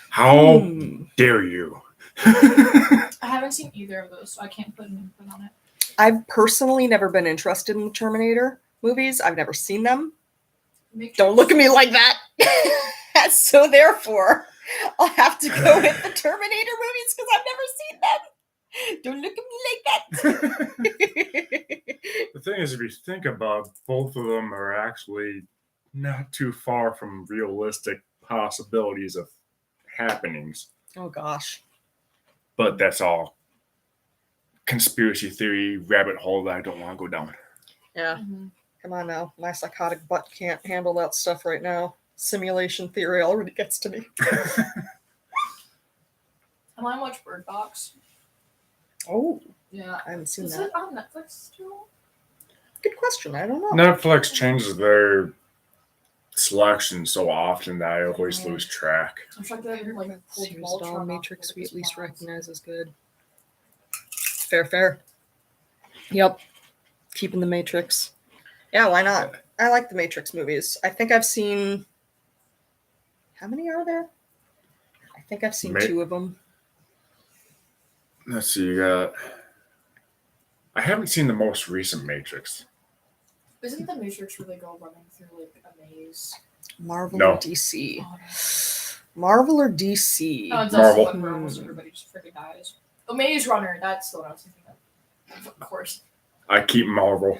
How Hmm. dare you? I haven't seen either of those, so I can't put an input on it. I've personally never been interested in the Terminator movies. I've never seen them. Don't look at me like that. So therefore, I'll have to go with the Terminator movies because I've never seen them. Don't look at me like that. The thing is, if you think about it, both of them are actually not too far from realistic possibilities of happenings. Oh gosh. But that's all conspiracy theory rabbit hole that I don't want to go down. Yeah. Come on now. My psychotic butt can't handle that stuff right now. Simulation theory already gets to me. I want to watch Bird Box. Oh, Yeah. I haven't seen Is that. it on Netflix still? Good question. I don't know. Netflix changes their selection so often that I always lose track. I'm sure they haven't like pulled Series Voltron Dawn off Matrix of we its at least plans. recognize as good. Fair. Yep. Keeping the Matrix. Yeah, why not? I like the Matrix movies. I think I've seen. How many are there? I think I've seen 2 of them. Let's see. You got. I haven't seen the most recent Matrix. Isn't the Matrix where they go running through like a maze? Marvel No. or DC? Oh, Marvel or DC? no. It's also Marvel. one where almost everybody just freaking dies. The Maze Runner, that's the one I was thinking of. Of course. I keep Marvel.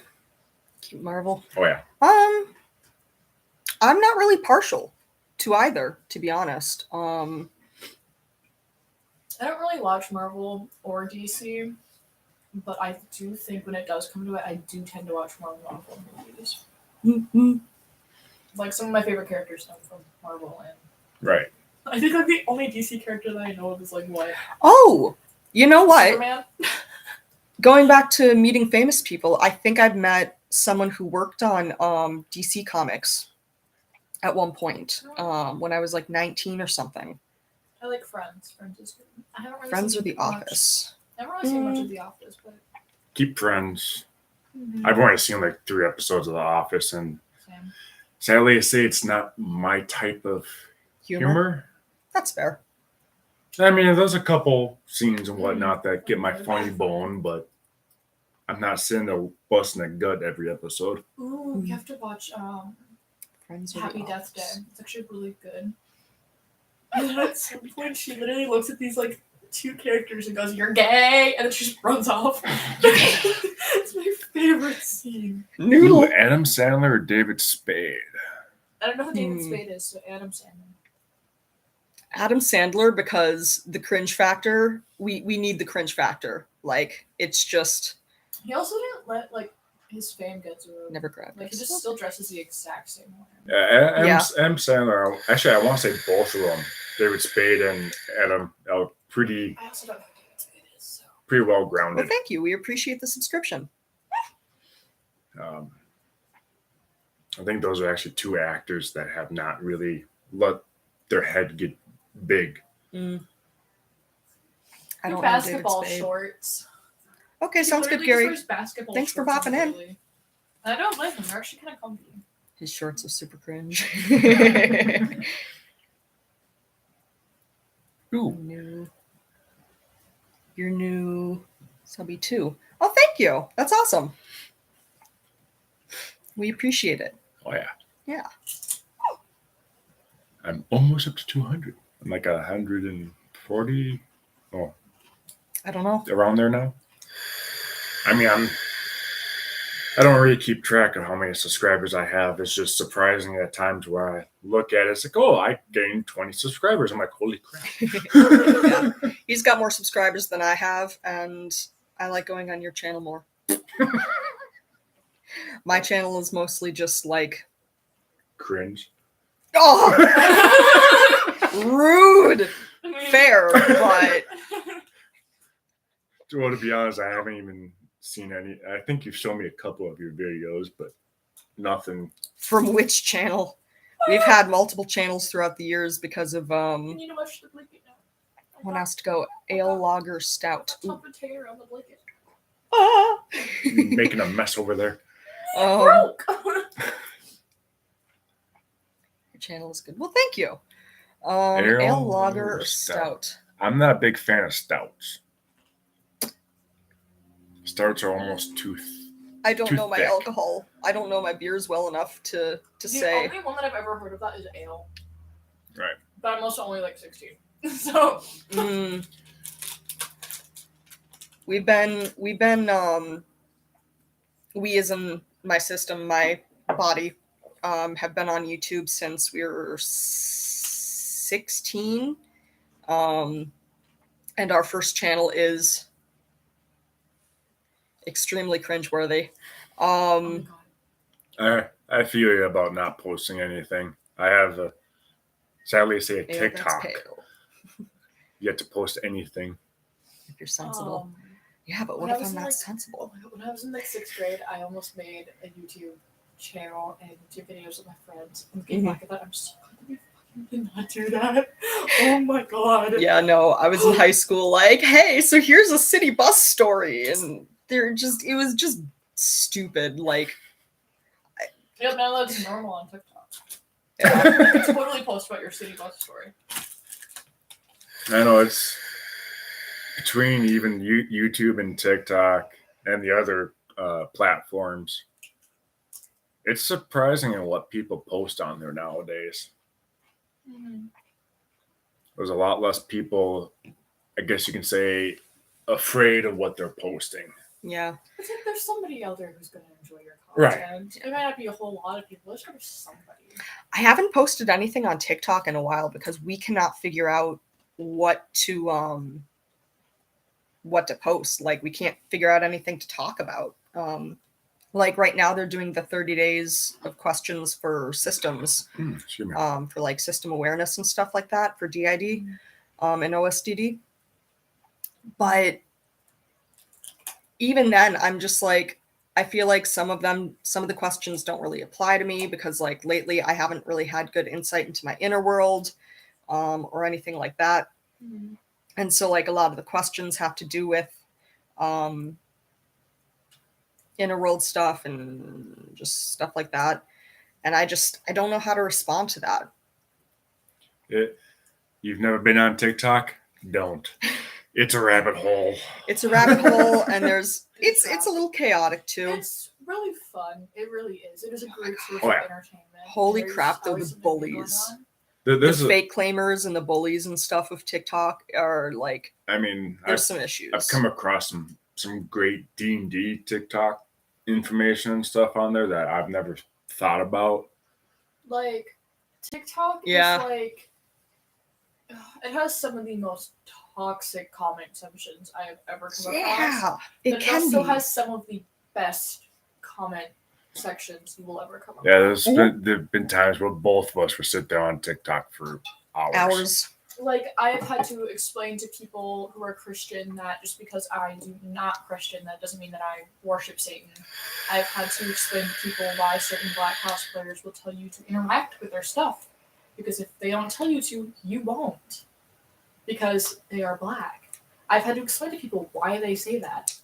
Keep Marvel. Oh yeah. I'm not really partial to either, to be honest. I don't really watch Marvel or DC, but I do think when it does come to it, I do tend to watch more Marvel movies. Mhm. Like some of my favorite characters come from Marvel, and Right. I think like the only DC character that I know of is like what? Oh, you know what? Superman. Going back to meeting famous people, I think I've met someone who worked on DC Comics at one point when I was like 19 or something. I like Friends. Friends is good. I haven't really Friends seen or The much. Office? I haven't really seen much of The Office, but Keep Friends. I've only seen like 3 episodes of The Office, and same. sadly, I say it's not my type of humor. That's fair. I mean, there's a couple scenes and whatnot that get my funny bone, but I'm not sitting there busting a gut every episode. Ooh, you have to watch Friends or Happy The Death Day. Office? It's actually really good. And then at some point, she literally looks at these like 2 characters and goes, "You're gay," and then she just runs off. It's my favorite scene. Noodle. Adam Sandler or David Spade? I don't know who David Spade is, so Adam Sandler. Adam Sandler, because the cringe factor, we need the cringe factor. Like, it's just He also didn't let like his fame get to him. never grabbed Like he us. just still dresses the exact same way. Yeah, Yeah. Adam Sandler. Actually, I want to say both of them, David Spade and Adam, are pretty I also don't know who David Spade is, so. well Well, grounded. thank you. We appreciate the subscription. I think those are actually 2 actors that have not really let their head get big. I Your don't know David basketball Spade. shorts. Okay, He sounds good, literally Gary. just wears basketball Thanks for shorts bopping in. completely. And I don't blame him. They're actually kind of comfy. His shorts are super cringe. Ooh. Your new subby too. Oh, thank you. That's awesome. We appreciate it. Oh yeah. Yeah. I'm almost up to 200. I'm like 140. Oh, I don't know. around there now. I mean, I don't really keep track of how many subscribers I have. It's just surprising at times where I look at it. It's like, oh, I gained 20 subscribers. I'm like, holy crap. Yeah. He's got more subscribers than I have, and I like going on your channel more. My channel is mostly just like Cringe. oh rude. Fair, but Well, to be honest, I haven't even seen any. I think you've shown me a couple of your videos, but nothing. from which channel? We've had multiple channels throughout the years because of You need to watch the blanket now. one has to go ale lager stout. Top of tear on the blanket. Ah. Making a mess over there. Broke. Your channel is good. Well, thank you. Ale Ale lager lager or stout. stout? I'm not a big fan of stouts. Stouts are almost too. I don't Too know my thick. alcohol. don't know my beers well enough to The say. only one that I've ever heard of that is ale. Right. But I'm also only like 16. So We've been we as in my system, my body, have been on YouTube since we were 16. And our first channel is extremely cringeworthy. oh my god. I feel you about not posting anything. I have sadly say a Ale, that's TikTok. pale, Yet to post anything. if you're sensible. Yeah, but when what I if was I'm in, not like- sensible? When I was in like 6th grade, I almost made a YouTube channel and YouTube videos with my friends. And looking back at that, I'm so glad that we fucking did not do that. Oh my god. Yeah, no, I was in high school like, hey, so here's a city bus story. And it was just stupid. Like, Yeah, now that's normal on TikTok. yeah. You can totally post about your city bus story. I know it's between even YouTube and TikTok and the other platforms. It's surprising at what people post on there nowadays. Mm-hmm. There's a lot less people, I guess you can say, afraid of what they're posting. Yeah. It's like there's somebody out there who's going to enjoy your Right. content. It might not be a whole lot of people. There's going to be somebody. I haven't posted anything on TikTok in a while because we cannot figure out what to post. Like, we can't figure out anything to talk about. Like right now they're doing the 30 days of questions for systems, Excuse me. for like system awareness and stuff like that for D.I.D, and OSDD. But even then, I'm just like, I feel like some of the questions don't really apply to me because like lately I haven't really had good insight into my inner world, or anything like that. Mm-hmm. And so like a lot of the questions have to do with inner world stuff and just stuff like that. And I don't know how to respond to that. You've never been on TikTok? Don't. It's a rabbit hole. It's a rabbit hole, and it's a little chaotic too. It's really fun. It really is. It is a great source Oh, of yeah. entertainment. Holy There's crap, though, always the something new bullies. going on. The There's fake claimers and the bullies and stuff of TikTok are like, I mean, there's some issues. I've come across some great D&D TikTok information and stuff on there that I've never thought about. Like, TikTok Yeah. is like, it has some of the most toxic comment sections I have ever come across. Yeah, it But can also be. has some of the best comment sections you will ever come across. Yeah, there've been times where both of us would sit there on TikTok for hours. Like, I have had to explain to people who are Christian that just because I do not Christian, that doesn't mean that I worship Satan. I've had to explain to people why certain Black cosplayers will tell you to interact with their stuff. Because if they don't tell you to, you won't. Because they are Black. I've had to explain to people why they say that.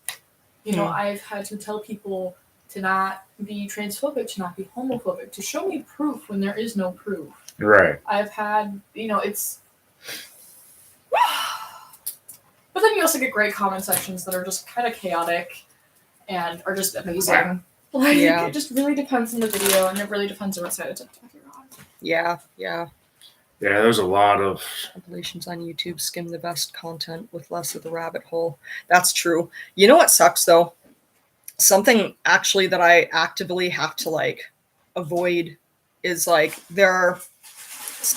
You know, I've had to tell people to not be transphobic, to not be homophobic, to show me proof when there is no proof. Right. I've had, it's... But then you also get great comment sections that are just kind of chaotic and are just amazing. Like, Yeah. It just really depends on the video, and it really depends on what side of TikTok you're on. Yeah. Yeah, there's a lot of Compilations on YouTube skim the best content with less of the rabbit hole. That's true. You know what sucks though? Something actually that I actively have to like avoid is like this is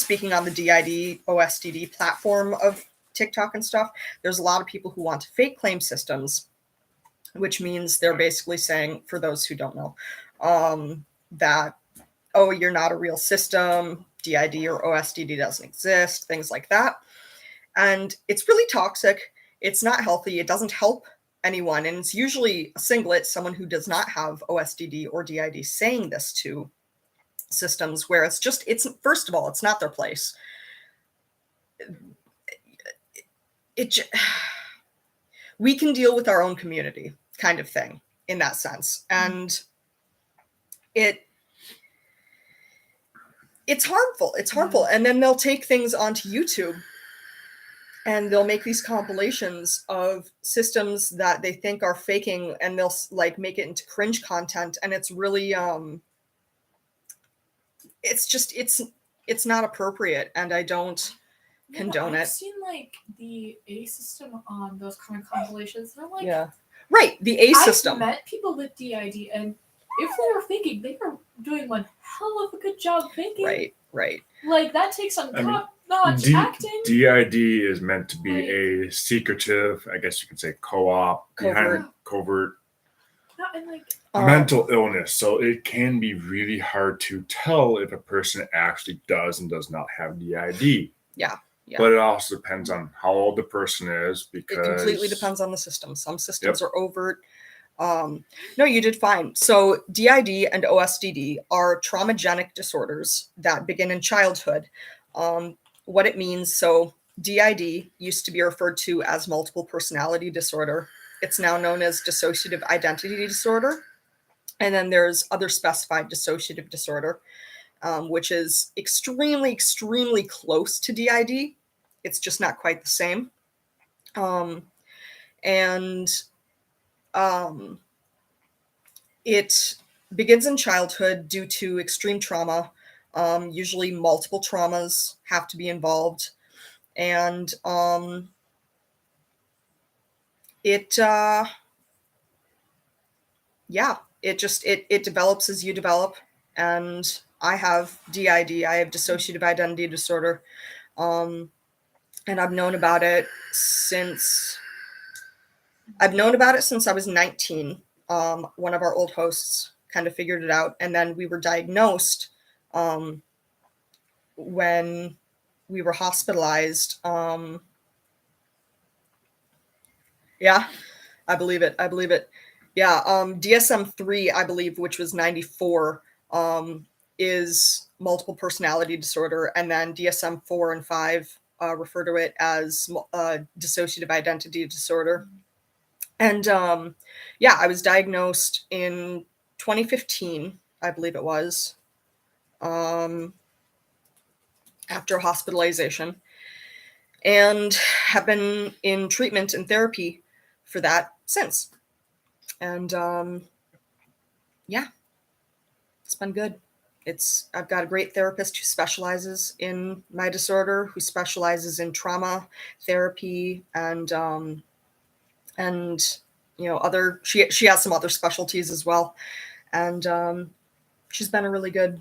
speaking on the D.I.D OSDD platform of TikTok and stuff. There's a lot of people who want to fake claim systems, which means they're basically saying, for those who don't know, that, oh, you're not a real system, D.I.D or OSDD doesn't exist, things like that. And it's really toxic. It's not healthy. It doesn't help anyone. And it's usually a singlet, someone who does not have OSDD or D.I.D saying this to systems, where it's first of all, it's not their place. We can deal with our own community kind of thing in that sense. And it's harmful. It's harmful. And then they'll take things onto YouTube and they'll make these compilations of systems that they think are faking, and they'll like make it into cringe content, and it's really it's just it's not appropriate, and I don't condone I've it. seen like the A system on those kind of compilations. They're like, Yeah, right, the A I've system. met people with D.I.D. and if they were faking, they were doing one hell of a good job faking. Right. Like that takes some I mean, top-notch acting. D.I.D. is meant to be Like- a secretive, I guess you could say, co-op, covert Not in like mental illness. So it can be really hard to tell if a person actually does and does not have D.I.D. Yeah. But it also depends on how old the person is, because it completely depends on the system. Some systems are overt. No, you did fine. So DID and OSDD are traumagenic disorders that begin in childhood. What it means, so DID used to be referred to as multiple personality disorder. It's now known as dissociative identity disorder. And then there's other specified dissociative disorder, which is extremely, extremely close to DID. It's just not quite the same. It begins in childhood due to extreme trauma. Usually multiple traumas have to be involved. And it develops as you develop. And I have DID, I have dissociative identity disorder. And I've known about it since I was 19. One of our old hosts kind of figured it out, and then we were diagnosed when we were hospitalized. Yeah, I believe it. Yeah, DSM-3, I believe, which was 94, is multiple personality disorder, and then DSM-4 and 5 refer to it as dissociative identity disorder. And I was diagnosed in 2015, I believe it was, after hospitalization, and have been in treatment and therapy for that since. And it's been good. I've got a great therapist who specializes in my disorder, who specializes in trauma therapy, and she has some other specialties as well, and she's been a really good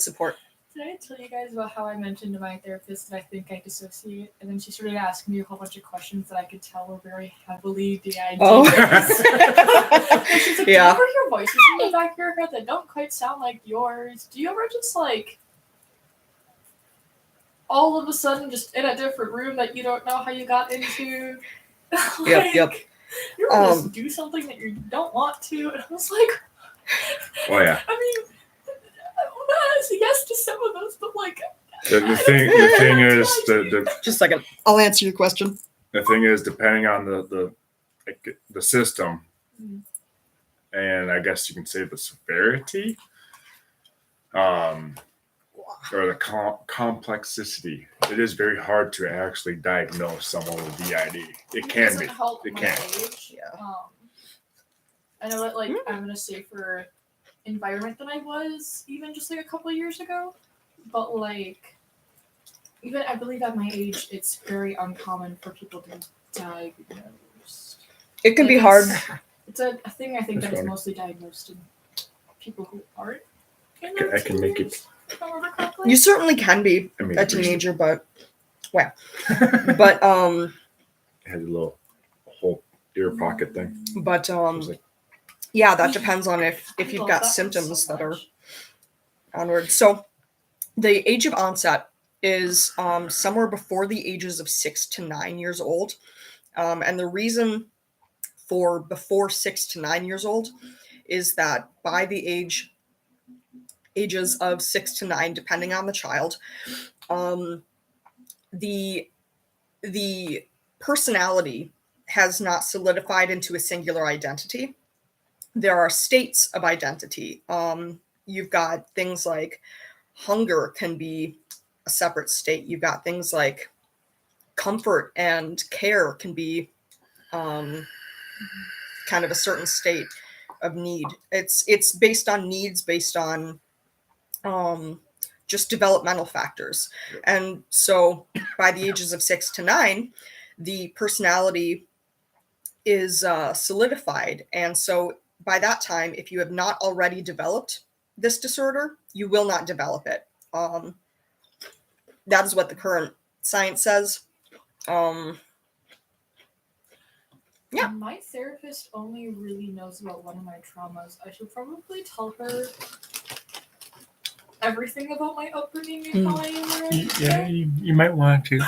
support. Did I tell you guys about how I mentioned to my therapist that I think I dissociate? And then she started asking me a whole bunch of questions that I could tell were very heavily DID. Oh. She's like, Yeah. do you ever hear voices in the back of your head that don't quite sound like yours? Do you ever just like all of a sudden just in a different room that you don't know how you got into? Yep. You ever just do something that you don't want to? And I was like, Oh yeah. I mean, I want to say yes to some of those, but like The thing is Just a second. I'll answer your question. the thing is, depending on the system, and I guess you can say the severity, or the complexity, it is very hard to actually diagnose someone with DID. It can be. It can. Age. I know that I'm in a safer environment than I was even just like a couple of years ago, but like even I believe at my age it's very uncommon for people to diagnose. It can be hard. It's a thing I think That's that is funny. mostly diagnosed in people who aren't in I their can make it. teens, if I remember correctly. You certainly can be I mean, a teenager, but it but has a little whole ear pocket thing. but So it's like, yeah, that depends on if I you've love got that symptoms so that are much. onward. So the age of onset is somewhere before the ages of 6 to 9 years old. And the reason for before 6 to 9 years old is that by the ages of 6 to 9, depending on the child, the personality has not solidified into a singular identity. There are states of identity. You've got things like hunger can be a separate state. You've got things like comfort and care can be kind of a certain state of need. It's based on needs, based on just developmental factors. Yep. And so by the ages of 6 to 9, the personality is solidified. And so by that time, if you have not already developed this disorder, you will not develop it. That is what the current science says. Yeah. My therapist only really knows about one of my traumas. I should probably tell her everything about my upbringing and how I am where I am Yeah, today. you might want to.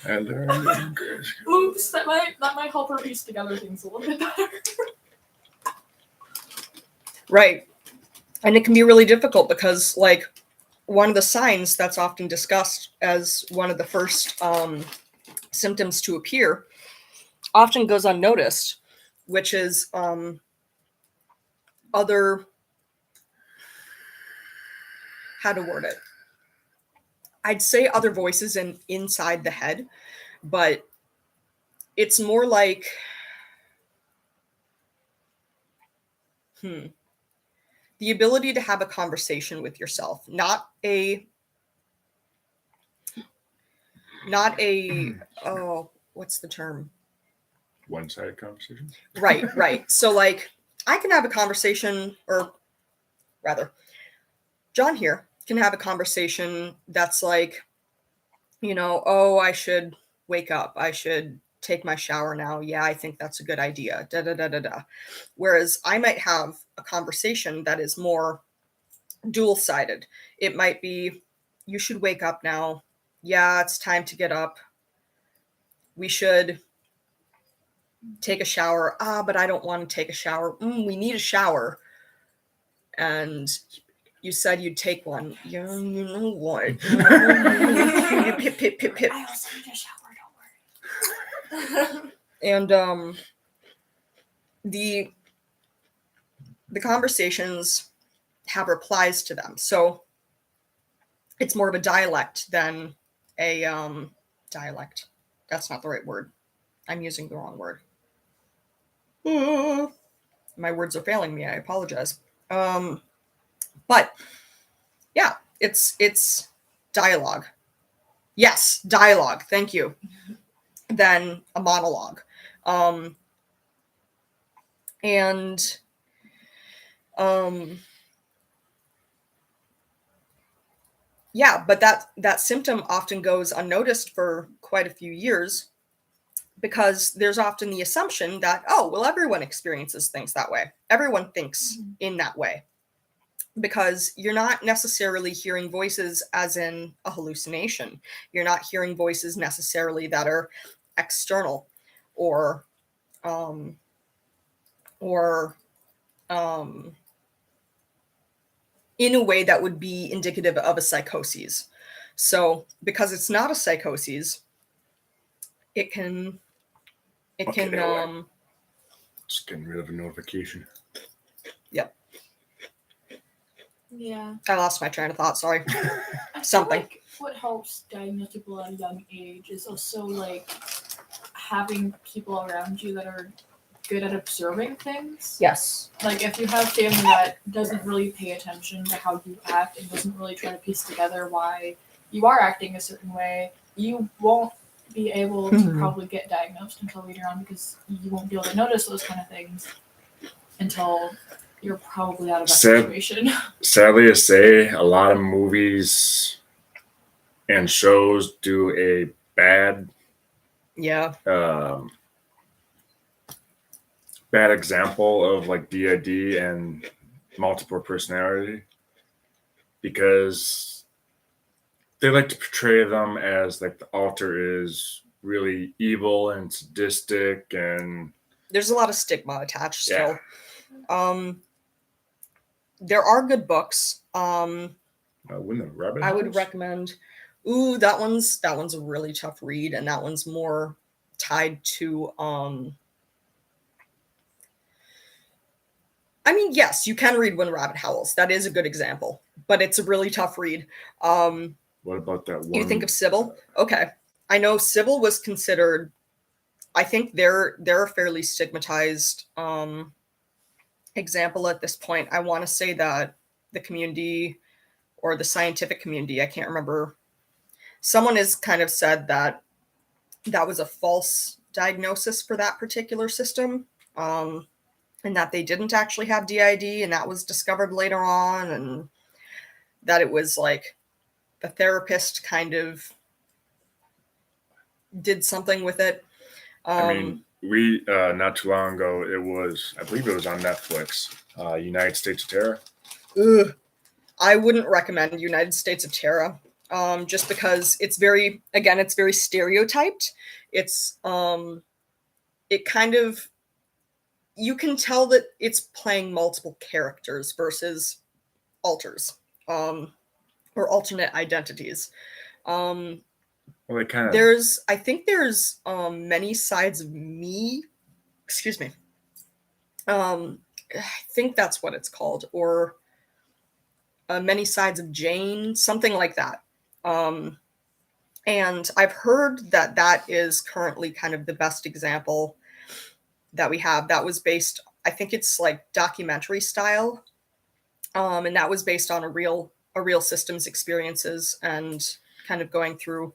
I learned in grade school. Oops, that might help her piece together things a little bit better. Right. And it can be really difficult because, like, one of the signs that's often discussed as one of the first symptoms to appear often goes unnoticed, which is other, how to word it? I'd say other voices inside the head, but it's more like, the ability to have a conversation with yourself, not a oh, what's the term? One-sided conversation. Right. So, like, I can have a conversation, or rather, John here can have a conversation that's like, oh, I should wake up. I should take my shower now. Yeah, I think that's a good idea. Da da da da da. Whereas I might have a conversation that is more dual-sided. It might be, you should wake up now. Yeah, it's time to get up. We should take a shower. But I don't want to take a shower. We need a shower. And you said you'd take one. Yeah, you know what? Pip, pip, pip, pip. I also need a shower, don't worry. And the conversations have replies to them. So it's more of a dialect than a dialect. That's not the right word. I'm using the wrong word. My words are failing me. I apologize. But yeah, it's dialogue. Yes, dialogue. Thank you. Than a monologue. Yeah, but that symptom often goes unnoticed for quite a few years because there's often the assumption that, oh, well, everyone experiences things that way. Everyone thinks in that way. Because you're not necessarily hearing voices as in a hallucination. You're not hearing voices necessarily that are external or in a way that would be indicative of a psychosis. So because it's not a psychosis, it can Just getting rid of a notification. Yep. Yeah. I lost my train of thought, sorry. I Something. feel like what helps diagnose people at a young age is also like having people around you that are good at observing things. Yes. Like if you have family that doesn't really pay attention to how you act and doesn't really try to piece together why you are acting a certain way, you won't be able to probably get diagnosed until later on because you won't be able to notice those kind of things until you're probably out of that situation. Sadly to say, a lot of movies and shows do a bad bad example of like D.I.D and multiple personality because they like to portray them as like the alter is really evil and sadistic, and there's a lot of stigma attached still. There are good books. When the Rabbit I would House? recommend. Ooh, that one's a really tough read, and that one's more tied to. I mean, yes, you can read When the Rabbit Howls. That is a good example, but it's a really tough read. What about that one? You think of civil? Okay. I know civil was considered, I think they're a fairly stigmatized example at this point. I want to say that the community or the scientific community, I can't remember, someone has kind of said that that was a false diagnosis for that particular system, and that they didn't actually have DID, and that was discovered later on, and that it was like the therapist kind of did something with it. I mean, we not too long ago, I believe it was on Netflix, United States of Terror. Ugh, I wouldn't recommend United States of Terror, just because it's very stereotyped. It's it kind of, you can tell that it's playing multiple characters versus alters, or alternate identities. Well, they kind of. I think there's many sides of me. Excuse me. I think that's what it's called, or many sides of Jane, something like that. And I've heard that that is currently kind of the best example that we have. That was based, I think it's like documentary style, and that was based on a real system's experiences, and kind of going through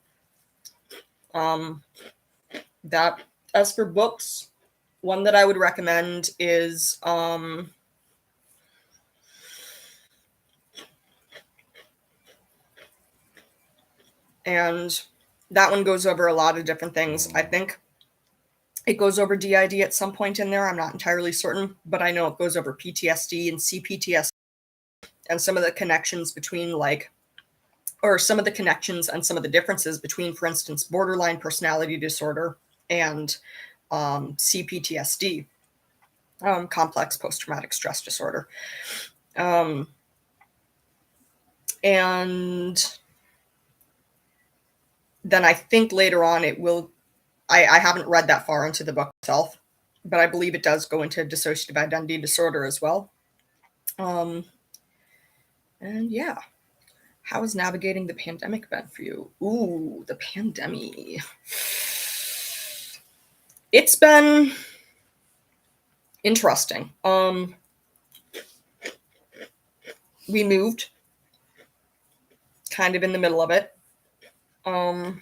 that. As for books, one that I would recommend is and that one goes over a lot of different things. I think it goes over DID at some point in there. I'm not entirely certain, but I know it goes over PTSD and CPTSD, and some of the connections between some of the connections and some of the differences between, for instance, borderline personality disorder and CPTSD, complex post-traumatic stress disorder. And then I think later on it will, I haven't read that far into the book itself, but I believe it does go into dissociative identity disorder as well. And yeah, how has navigating the pandemic been for you? Ooh, the pandemic. It's been interesting. We moved kind of in the middle of it. And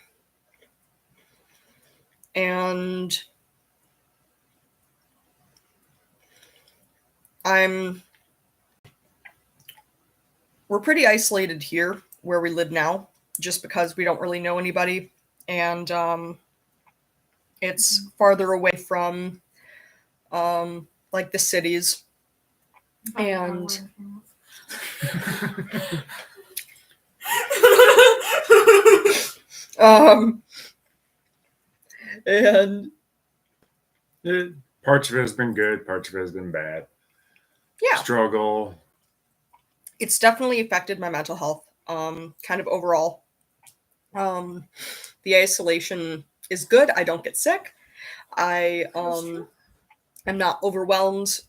we're pretty isolated here where we live now, just because we don't really know anybody, and it's farther away from like the cities, and and Parts of it has been good, parts of it has been bad. yeah, Struggle. it's definitely affected my mental health, kind of overall. The isolation is good. I don't get sick. I am not overwhelmed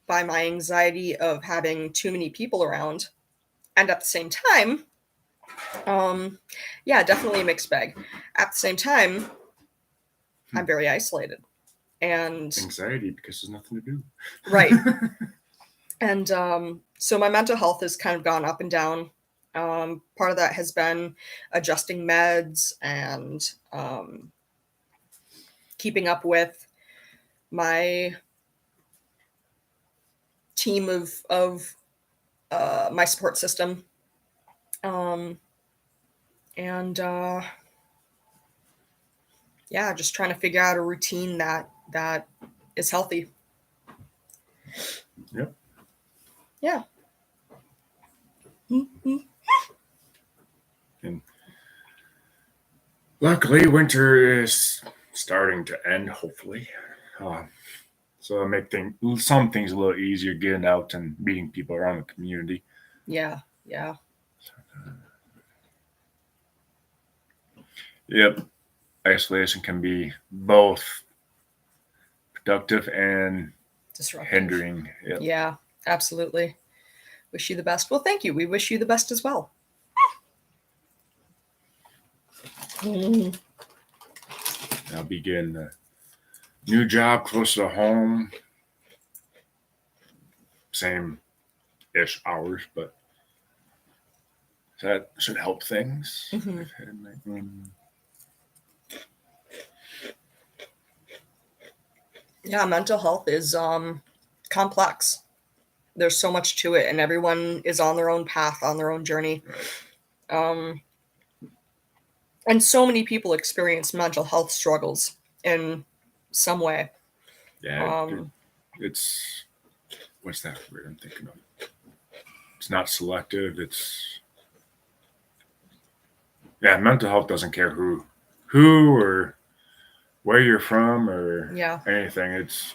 by my anxiety of having too many people around. And at the same time, yeah, definitely a mixed bag. At the same time, I'm very isolated. And Anxiety because there's nothing to do. right. And so my mental health has kind of gone up and down. Part of that has been adjusting meds and keeping up with my team of my support system. And yeah, just trying to figure out a routine that is healthy. Yep. Yeah. Mm-hmm. And luckily, winter is starting to end, hopefully. So it'll make some things a little easier, getting out and meeting people around the community. Yeah. Yep. Isolation can be both productive and Disruptive. hindering. Yep. Yeah, absolutely. Wish you the best. Well, thank you. We wish you the best as well. Mm. I'll be getting a new job close to home. Same-ish hours, but that should help things. Mhm. Yeah, mental health is complex. There's so much to it, and everyone is on their own path, on their own journey. And so many people experience mental health struggles in some way. Yeah, it's what's that word I'm thinking of? It's not selective. It's mental health doesn't care who or where you're from or Yeah. anything. It's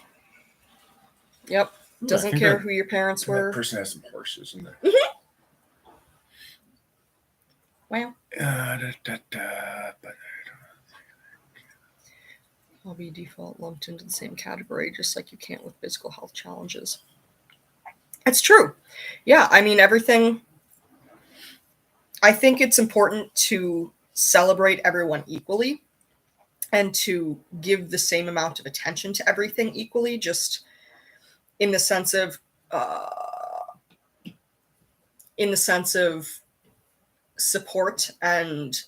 Yep. I Doesn't think care that- who your parents that were. person has some horses in there. Well, But I'll be default lumped into the same category, just like you can't with physical health challenges. It's true. Yeah, I mean, everything. I think it's important to celebrate everyone equally and to give the same amount of attention to everything equally, just in the sense of support and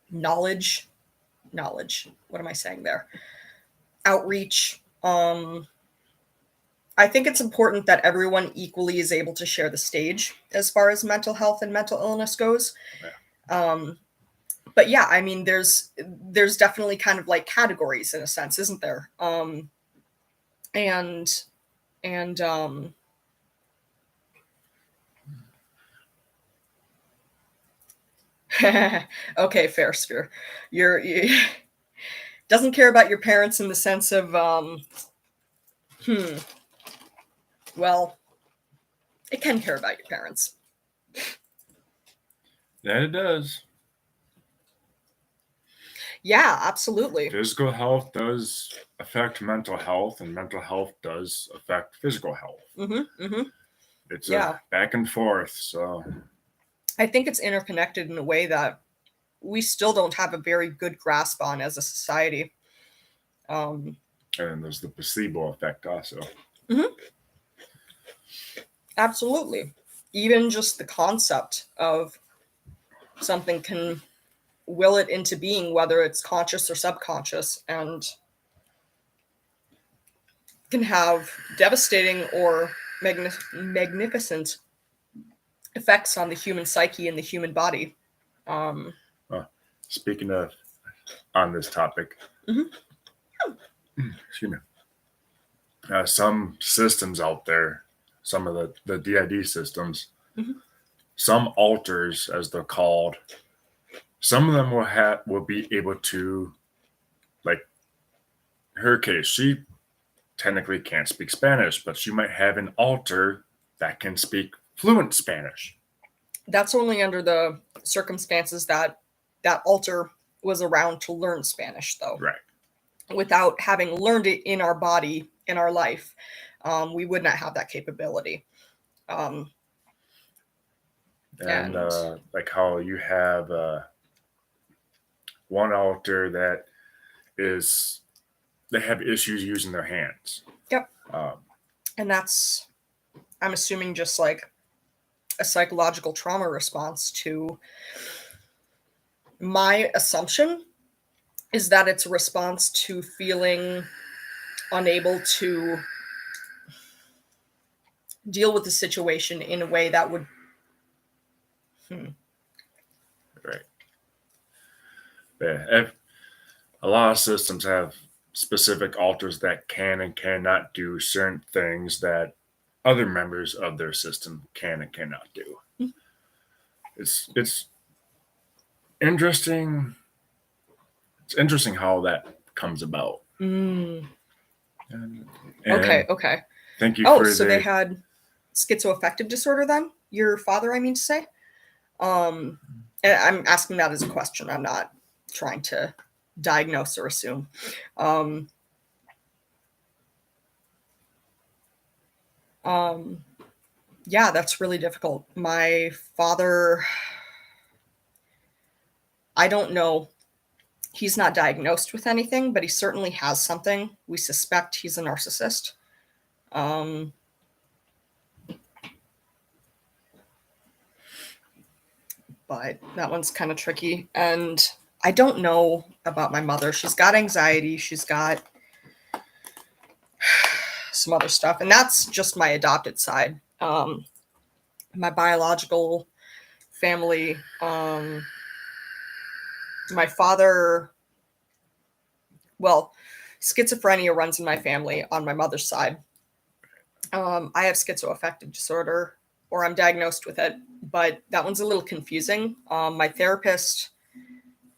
knowledge. What am I saying there? Outreach. I think it's important that everyone equally is able to share the stage as far as mental health and mental illness goes. But yeah, I mean, there's definitely kind of like categories in a sense, isn't there? And okay, fair sphere. You doesn't care about your parents in the sense of well, it can care about your parents. yeah, it does. Yeah, absolutely. Physical health does affect mental health, and mental health does affect physical health. It's a back and forth. So I think it's interconnected in a way that we still don't have a very good grasp on as a society. And there's the placebo effect also. Absolutely. Even just the concept of something can will it into being, whether it's conscious or subconscious, and can have devastating or magnificent effects on the human psyche and the human body. Speaking of on this topic, excuse me, some systems out there, some of the D.I.D systems, some alters as they're called, some of them will be able to, like her case, she technically can't speak Spanish, but she might have an alter that can speak fluent Spanish. That's only under the circumstances that alter was around to learn Spanish, though. Right. Without having learned it in our body, in our life, we would not have that capability. And like how you have one alter that is, they have issues using their hands. Yep. And that's, I'm assuming, just like a psychological trauma response to, my assumption is that it's a response to feeling unable to deal with the situation in a way that would Right. Yeah. A lot of systems have specific alters that can and cannot do certain things that other members of their system can and cannot do. It's interesting. It's interesting how that comes about. And okay. Thank you So they had schizoaffective disorder then? Your father, I mean to say? And I'm asking that as a question. I'm not trying to diagnose or assume. Yeah, that's really difficult. My father, I don't know. He's not diagnosed with anything, but he certainly has something. We suspect he's a narcissist. But that one's kind of tricky. And I don't know about my mother. She's got anxiety. She's got some other stuff. And that's just my adopted side. My biological family, my father, well, schizophrenia runs in my family on my mother's side. I have schizoaffective disorder, or I'm diagnosed with it, but that one's a little confusing. My therapist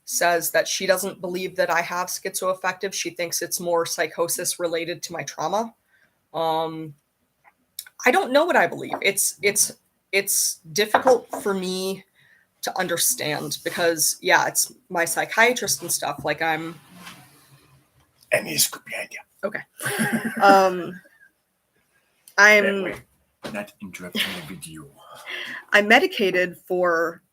says that she doesn't believe that I have schizoaffective. She thinks it's more psychosis related to my trauma. I don't know what I believe. It's difficult for me to understand because, yeah, it's my psychiatrist and stuff. Like I'm. And he's behind you. Okay. I'm. Wait, not interrupting the video. I'm medicated for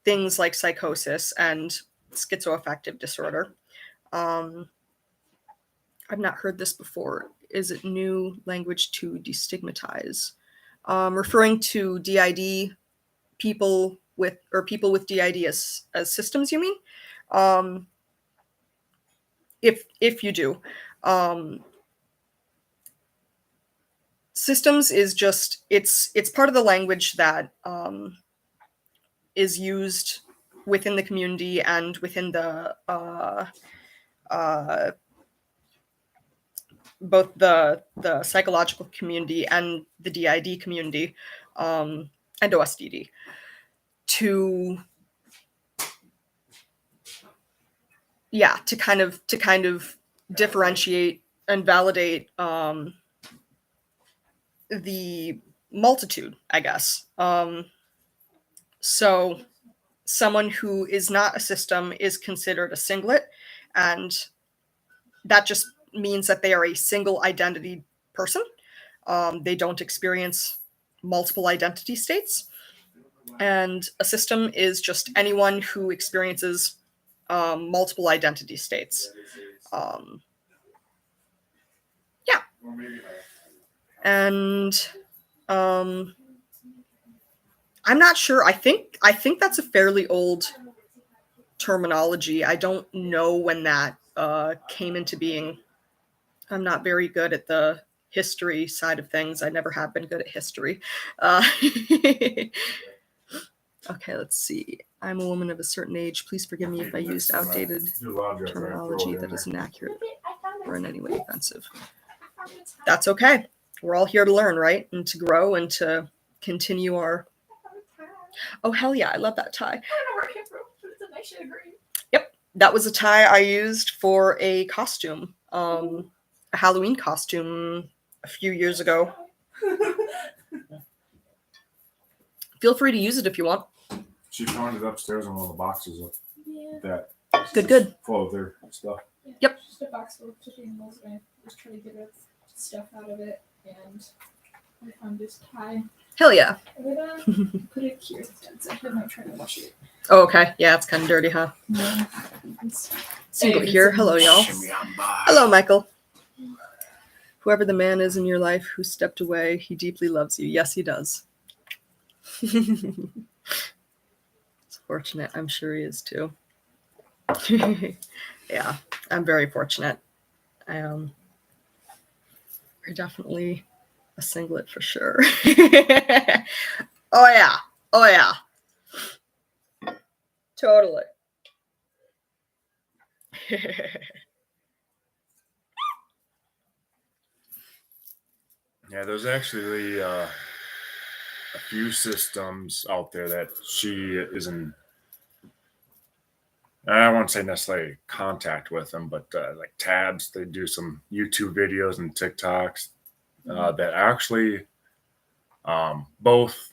things like psychosis and schizoaffective disorder. I've not heard this before. Is it new language to destigmatize? Referring to D.I.D. people with D.I.D. as systems, you mean? If you do. Systems is just it's part of the language that is used within the community and within the both the psychological community and the D.I.D. community, and OSDD, to kind of differentiate and validate the multitude, I guess. So someone who is not a system is considered a singlet, and that just means that they are a single identity person. They don't experience multiple identity states. And a system is just anyone who experiences multiple identity states. Yeah. And I'm not sure. I think that's a fairly old terminology. I don't know when that came into being. I'm not very good at the history side of things. I never have been good at history. Okay, let's see. I'm a woman of a certain age. Please forgive me if I used outdated terminology that is inaccurate or in any way offensive. That's okay. We're all here to learn, right? And to grow and to continue our... Oh, hell yeah. I love that tie. I don't know where it came from, but it's a nice shade of green. Yep. That was a tie I used for a costume. A Halloween costume a few years ago. Feel free to use it if you want. She found it upstairs in one of the boxes of that. Good. Full of their stuff. Yeah, Yep. Just a box full of chicken animals, and I was trying to get stuff out of it, and I found this tie. Hell yeah. I'm gonna put it here instead, so I might try to wash it. Oh, okay. Yeah, it's kind of dirty, huh? No. Single here. Hello, y'all. Hello, Michael. Whoever the man is in your life who stepped away, he deeply loves you. Yes, he does. It's fortunate. I'm sure he is too. Yeah, I'm very fortunate. We're definitely a singlet for sure. Oh yeah. Totally. Yeah, there's actually a few systems out there that she is in. I won't say necessarily contact with them, but like tabs, they do some YouTube videos and TikToks that actually both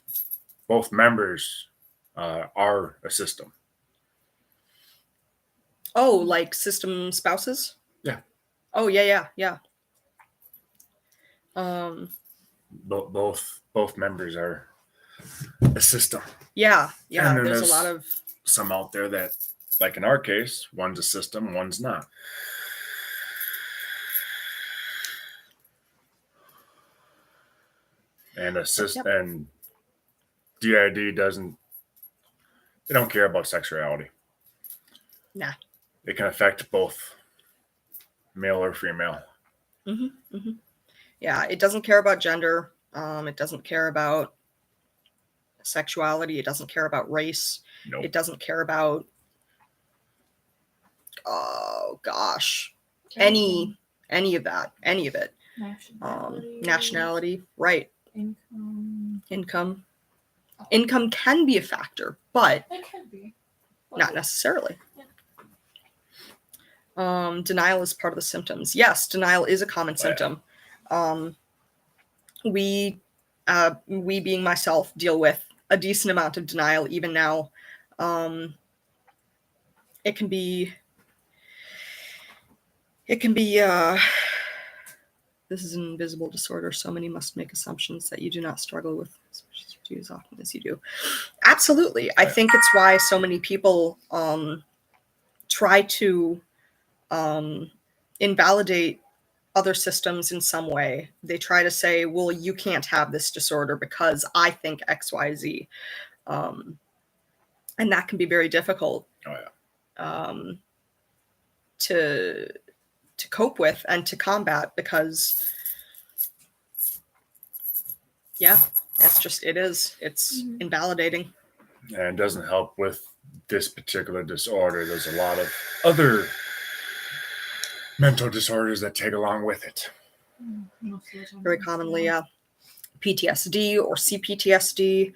members are a system. Oh, like system spouses? Yeah. Oh yeah. Both members are a system. Yeah. And then There's a lot of some out there that Like in our case, one's a system, one's not. And and D.I.D doesn't. They don't care about sexuality. Nah. It can affect both male or female. Yeah, it doesn't care about gender. It doesn't care about sexuality. It doesn't care about race. Nope. It doesn't care about, oh gosh, any of that, any of it. Nationality, right? Income can be a factor, but It can be. not necessarily. Denial is part of the symptoms. Yes, denial is a common symptom. We being myself, deal with a decent amount of denial even now. It can be this is an invisible disorder, so many must make assumptions that you do not struggle with as often as you do. Absolutely. I think it's why so many people try to invalidate other systems in some way. They try to say, well, you can't have this disorder because I think XYZ. And that can be very difficult to cope with and to combat, because it's invalidating. And it doesn't help with this particular disorder. There's a lot of other mental disorders that take along with it. Very commonly, PTSD or CPTSD.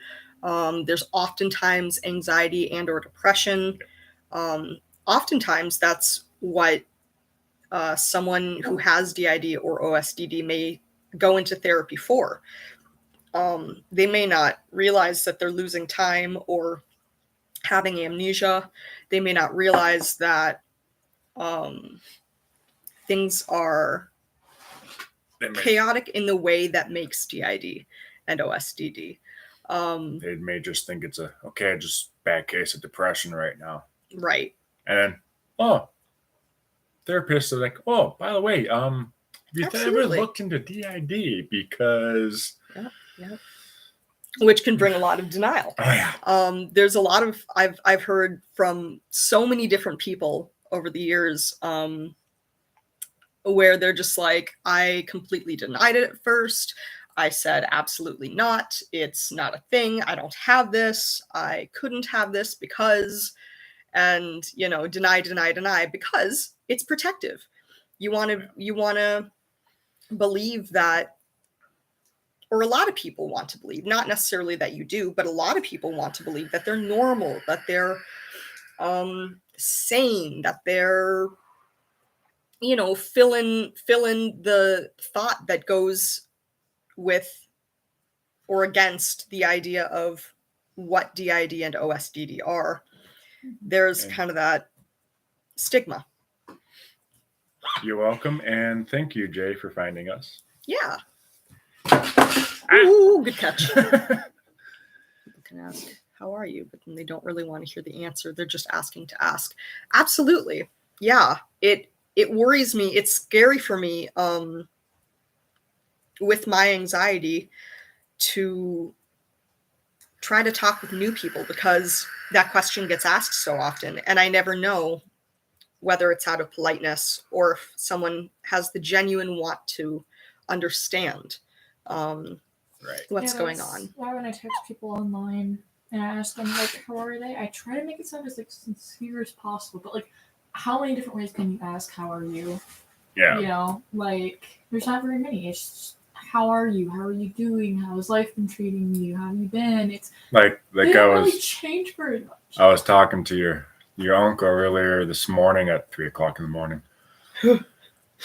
There's oftentimes anxiety and or depression. Oftentimes that's what someone who has DID or OSDD may go into therapy for. They may not realize that they're losing time or having amnesia. They may not realize that things are chaotic in the way that makes DID and OSDD. They may just think it's just bad case of depression right now. Right. And then, therapists are like, oh, by the way, have you ever looked into DID? Because which can bring a lot of denial. Oh yeah. There's a lot of I've heard from so many different people over the years where they're just like, I completely denied it at first. I said, absolutely not. It's not a thing. I don't have this. I couldn't have this because, and deny because it's protective. You want to believe that, or a lot of people want to believe, not necessarily that you do, but a lot of people want to believe that they're normal, that they're sane, that they're fill in the thought that goes with or against the idea of what DID and OSDD are. There's kind of that stigma. You're welcome, and thank you, Jay, for finding us. Yeah. Ooh, good catch. People can ask, how are you? But then they don't really want to hear the answer. They're just asking to ask. Absolutely. Yeah. It worries me. It's scary for me with my anxiety to try to talk with new people, because that question gets asked so often, and I never know whether it's out of politeness or if someone has the genuine want to understand what's going on. Why when I text people online and I ask them like, how are they? I try to make it sound as like sincere as possible, but like, how many different ways can you ask how are you? Yeah. There's not very many. It's just, how are you? How are you doing? How's life been treating you? How have you been? It's like they don't really change very much. I was talking to your uncle earlier this morning at 3:00 in the morning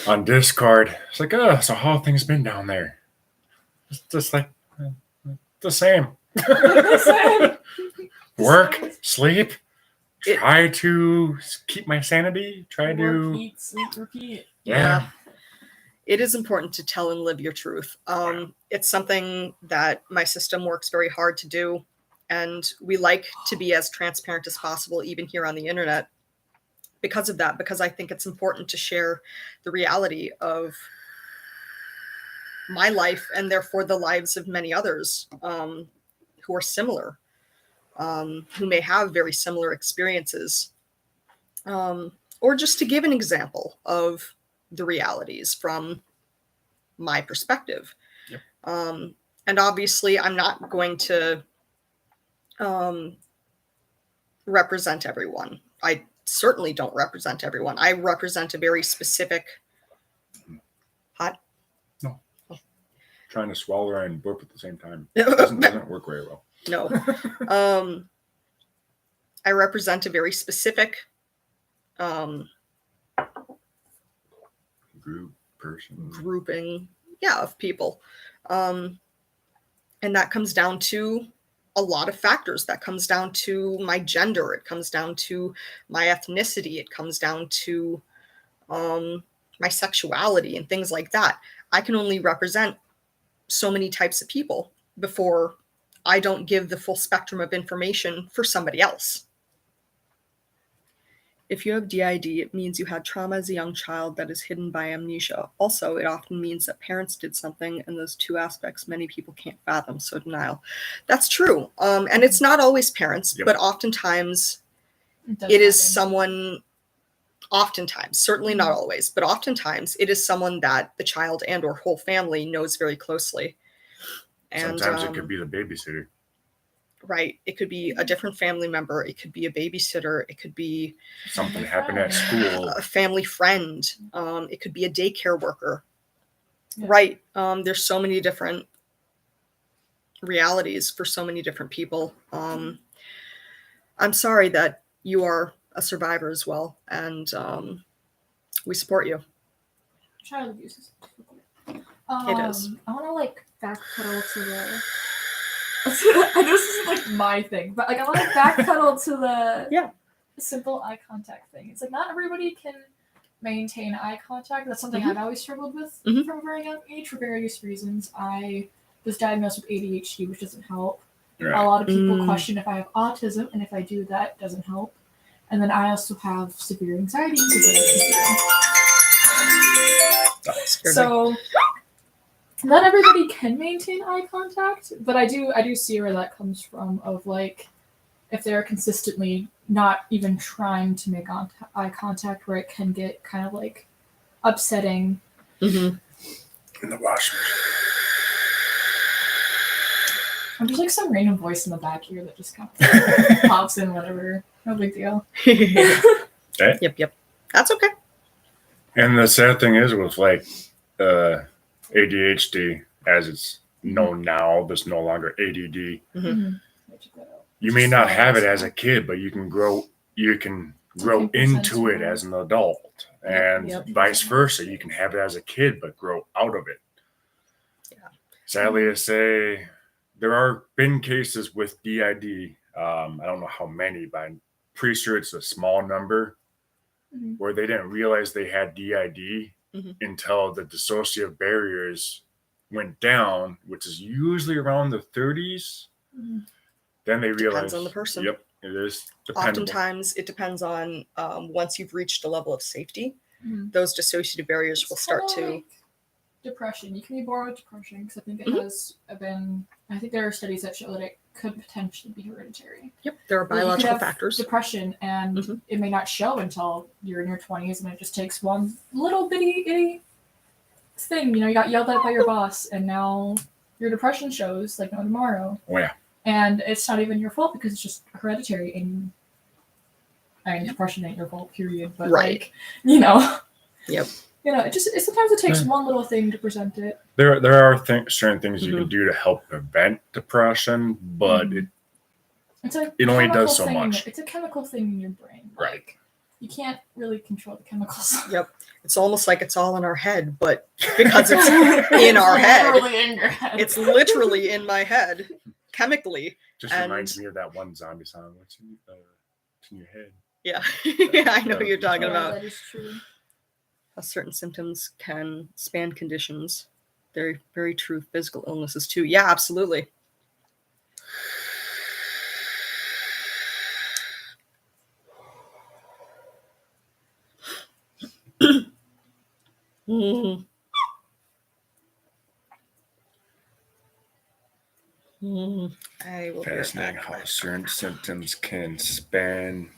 on Discord. It's like, so how have things been down there? It's just like the same. Work, sleep, try to keep my sanity, Work, eat, sleep, repeat. Yeah. It is important to tell and live your truth. It's something that my system works very hard to do, and we like to be as transparent as possible, even here on the internet. because of that, because I think it's important to share the reality of my life and therefore the lives of many others who are similar, who may have very similar experiences. Or just to give an example of the realities from my perspective. Yep. And obviously, I'm not going to represent everyone. I certainly don't represent everyone. I represent a very specific. Hot. No. Trying to swallow and burp at the same time doesn't work very well. No. I represent a very specific grouping, of people. And that comes down to a lot of factors. That comes down to my gender. It comes down to my ethnicity. It comes down to my sexuality and things like that. I can only represent so many types of people before I don't give the full spectrum of information for somebody else. If you have D.I.D, it means you had trauma as a young child that is hidden by amnesia. Also, it often means that parents did something, and those two aspects many people can't fathom, so denial. That's true. And it's not always parents, Yep. but oftentimes It is happen. someone, oftentimes, certainly not always, but oftentimes it is someone that the child and or whole family knows very closely. And sometimes it could be the babysitter. Right. It could be a different family member. It could be a babysitter. It could be Something happened at school. a family friend. It could be a daycare worker. Yeah. Right. There's so many different realities for so many different people. I'm sorry that you are a survivor as well, and we support you. Child abuse is It is. I want to like backpedal to the. I know this isn't like my thing, but like I want to backpedal to the simple eye contact thing. It's like not everybody can maintain eye contact. That's something I've always struggled with from a very young age for various reasons. I was diagnosed with ADHD, which doesn't help. Right. A lot of people question if I have autism, and if I do, that doesn't help. And then I also have severe anxiety because of autism. So not everybody can maintain eye contact, but I do see where that comes from. Of like, if they're consistently not even trying to make eye contact, where it can get kind of like upsetting. In the washroom. I'm just like some random voice in the back here that just kind of pops in, whatever. No big deal. Okay. Yep. That's okay. And the sad thing is with like ADHD, as it's known now, there's no longer ADD. You may not have it as a kid, but you can grow into it as an adult, and vice versa. You can have it as a kid, but grow out of it. Yeah. Sadly to say, there are been cases with D.I.D. I don't know how many, but I'm pretty sure it's a small number where they didn't realize they had D.I.D. until the dissociative barriers went down, which is usually around the 30s. Then they realize. Depends on the person. Yep, it is dependable. Oftentimes, it depends on once you've reached a level of safety, those dissociative barriers will start to. Like depression. You can be born with depression because I think it has been. I think there are studies that show that it could potentially be hereditary. Yep, there are biological factors. Depression, and it may not show until you're in your 20s, and it just takes one little bitty thing. You know, you got yelled at by your boss, and now your depression shows like no tomorrow. Oh yeah. And it's not even your fault because it's just hereditary. And I mean, depression ain't your fault, period. But like, you know. Yep. You know, sometimes it takes one little thing to present it. There are certain things you can do to help prevent depression, but it only does so much. It's a chemical thing in your brain. Right. Like, you can't really control the chemicals. Yep. It's almost like it's all in our head, but because it's in our head, in your head. It's literally in my head, chemically. Just reminds me of that one zombie song. What's in your head? Yeah. I know what you're talking about. That is true. Certain symptoms can span conditions. Very, very true. Physical illnesses too. Yeah, absolutely. Mm. Mm. I will be right Fascinating back. how certain symptoms can span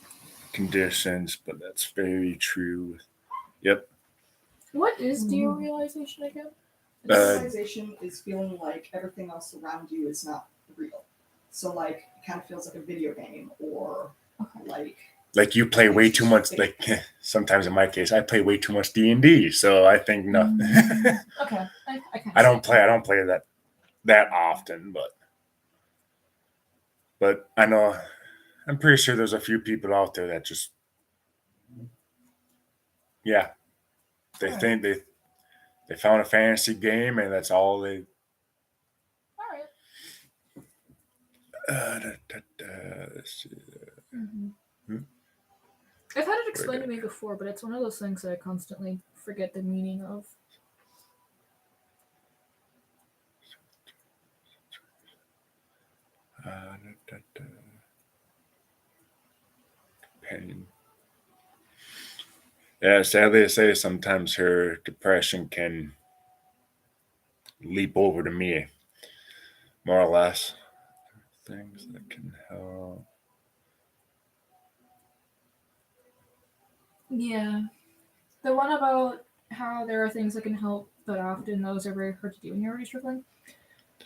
conditions, but that's very true. Yep. What is derealization again? Realization is feeling like everything else around you is not real. So like it kind of feels like a video game or like you play way too much. Like sometimes in my case, I play way too much D&D. So I think no. Okay. I don't play that often, but I know I'm pretty sure there's a few people out there that just they Alright. think they found a fantasy game and that's all they. Alright. Let's see. I've had it explained to me before, but it's one of those things that I constantly forget the meaning of. Pain. Yeah, sadly to say, sometimes her depression can leap over to me, more or less. Things that can help. Yeah. The one about how there are things that can help, but often those are very hard to do when you're already struggling.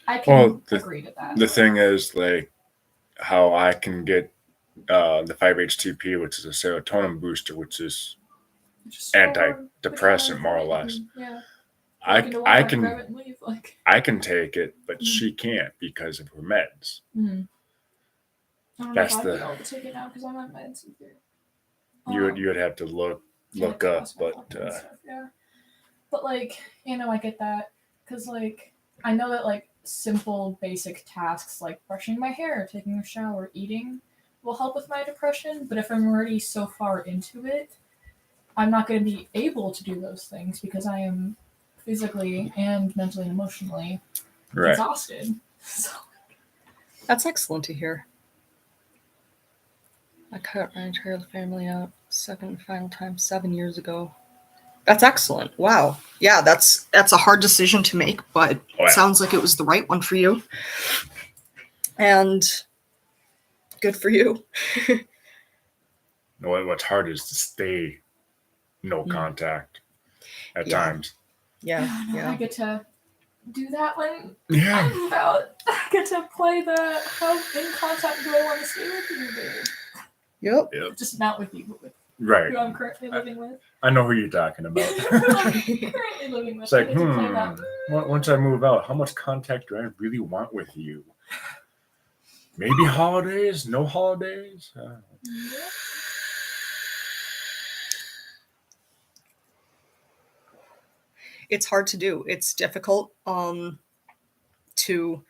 I can agree to that. The thing is, like, how I can get the 5-HTP, which is a serotonin booster, which is antidepressant, more or less. Yeah. I Grab can it and leave, like. I can take it, but she can't because of her meds. I don't That's know if I'd the be able to take it now because I'm on meds either. you would have to look up, but yeah. But like, I get that because like I know that like simple basic tasks like brushing my hair, taking a shower, eating will help with my depression. But if I'm already so far into it, I'm not going to be able to do those things because I am physically and mentally and emotionally exhausted. So. That's excellent to hear. I cut my entire family out second and final time 7 years ago. That's excellent. Wow. Yeah, that's a hard decision to make, but it sounds like it was the right one for you. And good for you. What's hard is to stay no contact at times. Yeah. I get to do that when Yeah. I get to play the how in contact do I want to stay with you, babe? Yep. Just not with you, but with Right. who I'm currently living with. I know who you're talking about. Currently living with. It's like, once I move out, how much contact do I really want with you? Maybe holidays? No holidays? It's hard to do. It's difficult to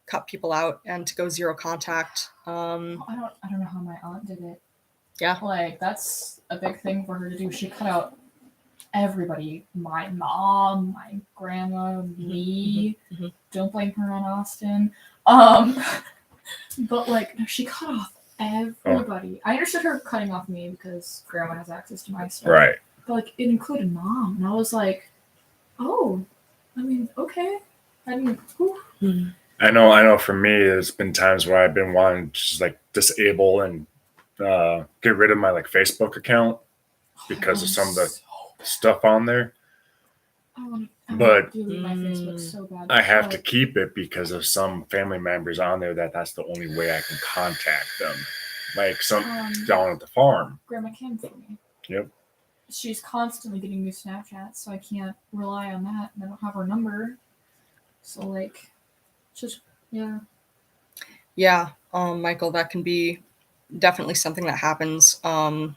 cut people out and to go zero contact. I don't know how my aunt did it. Yeah. Like that's a big thing for her to do. She cut out everybody. My mom, my grandma, me. Don't blame her on Austin. But like no, she cut off everybody. I understood her cutting off me because grandma has access to my stuff. Right. But like it included mom, and I was like, oh, I mean, okay. I mean, I know. For me, there's been times where I've been wanting to just like disable and get rid of my like Facebook account because of some of the stuff on there. But delete my Facebook so bad. I have to keep it because of some family members on there that's the only way I can contact them. Like some down at the farm. Grandma Kim for me. Yep. She's constantly getting new Snapchats, so I can't rely on that. And I don't have her number. So like, just yeah. Yeah, Michael, that can be definitely something that happens. I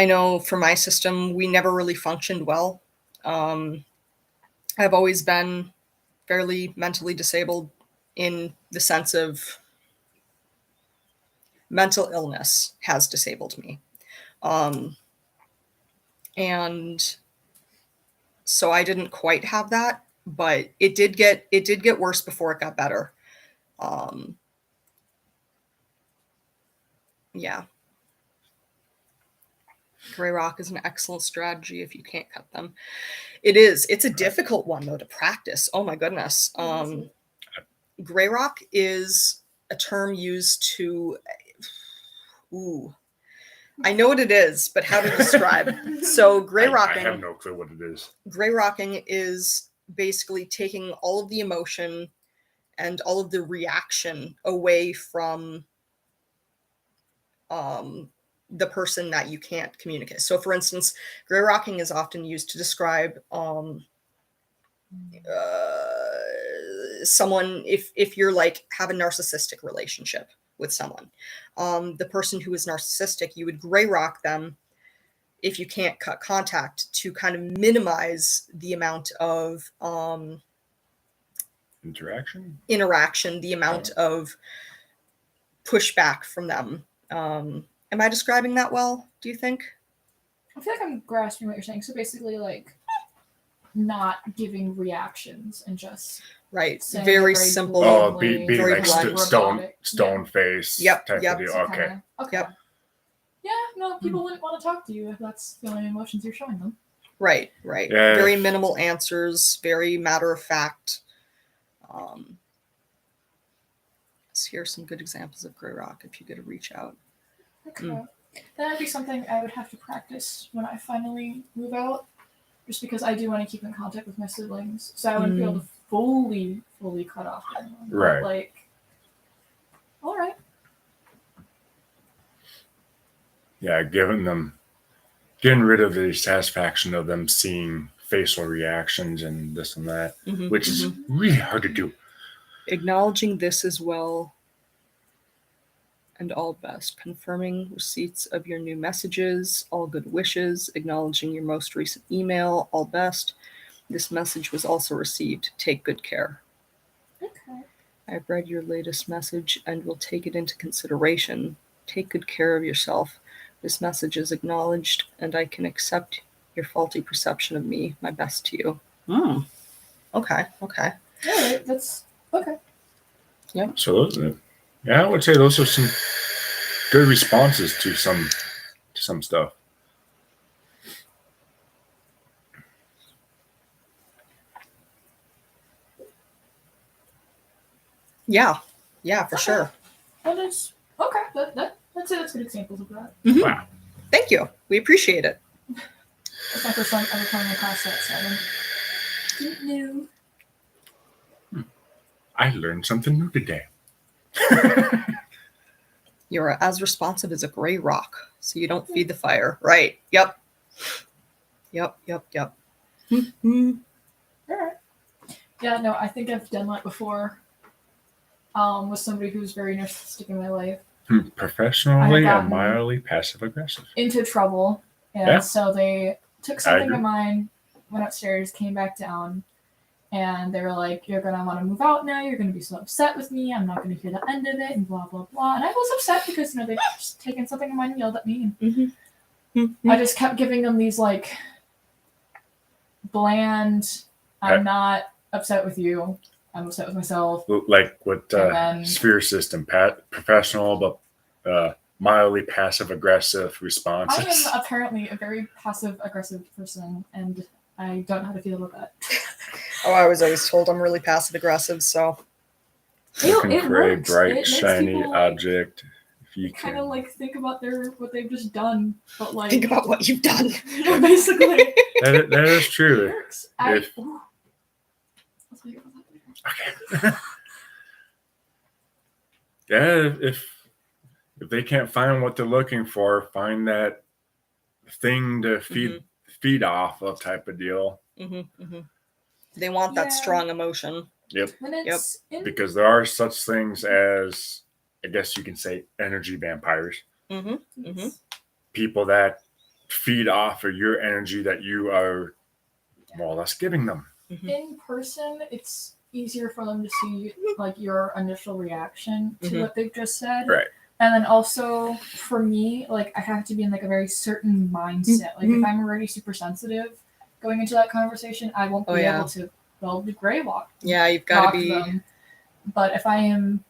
know for my system, we never really functioned well. I've always been fairly mentally disabled in the sense of mental illness has disabled me. And so I didn't quite have that, but it did get worse before it got better. Yeah. Gray rock is an excellent strategy if you can't cut them. It is. It's a difficult one though to practice. Oh my goodness. Gray rock is a term used to. Ooh, I know what it is, but how to describe? So gray I rocking. have no clue what it is. Gray rocking is basically taking all of the emotion and all of the reaction away from the person that you can't communicate. So for instance, gray rocking is often used to describe someone, if you're like have a narcissistic relationship with someone, the person who is narcissistic, you would gray rock them if you can't cut contact to kind of minimize the amount of Interaction, the amount of pushback from them. Am I describing that well, do you think? I feel like I'm grasping what you're saying. So basically, like, not giving reactions and just Right. saying Very it very simple. oh, blatantly, being very like blunt. stone face Yep, type yep. of deal. to Okay. kinda- okay. Yep. Yeah, no, people wouldn't want to talk to you if that's the only emotions you're showing them. Right. Yeah. Very minimal answers, very matter of fact. So here's some good examples of gray rock if you get to reach out. Okay. That would be something I would have to practice when I finally move out, just because I do want to keep in contact with my siblings. So I wouldn't be able to fully cut off anyone. Right. But, like, all right. Yeah, getting rid of the satisfaction of them seeing facial reactions and this and that, which is really hard to do. Acknowledging this as well. And all best. Confirming receipts of your new messages. All good wishes. Acknowledging your most recent email. All best. This message was also received. Take good care. Okay. I've read your latest message and will take it into consideration. Take good care of yourself. This message is acknowledged and I can accept your faulty perception of me. My best to you. Okay. All right. That's okay. So those, yeah, I would say those are some good responses to some stuff. Yeah, for sure. That is okay. I'd say that's good examples of that. Wow. Thank you. We appreciate it. That's my first time ever coming across that, so I didn't know. I learned something new today. You're as responsive as a gray rock, so you don't feed the fire. Right. Yep. All right. Yeah, no, I think I've done that before. With somebody who's very narcissistic in my life. Professionally I and mildly passive aggressive. Into trouble, and Yeah. so they took something agree. of mine, went upstairs, came back down, and they were like, "You're gonna want to move out now. You're gonna be so upset with me. I'm not gonna hear the end of it," and blah blah blah. And I was upset because they just taken something of mine and yelled at me. I just kept giving them these like bland. I'm not upset with you. I'm upset with myself. Like with then- sphere system, professional but mildly passive aggressive responses. I am apparently a very passive aggressive person, and I don't know how to feel about that. Oh, I was always told I'm really passive aggressive, so. Looking it for a works. bright, It makes shiny people, like, object. If you kind can. of like think about what they've just done, but like Think about what you've done. basically. That is It true. works. If- Let's think about that later. Okay. Yeah, if they can't find what they're looking for, find that thing to feed off of type of deal. They want that Yeah. strong emotion. When it's in, Because there are such things as, I guess you can say, energy vampires. it's- People that feed off of your energy that you are more or less giving them. in person, it's easier for them to see like your initial reaction to what they've just said. Right. And then also for me, like I have to be in like a very certain mindset. Like if I'm already super sensitive going into that conversation, I won't be able to build the gray walk. Yeah, you've got to rock be them. But if I am,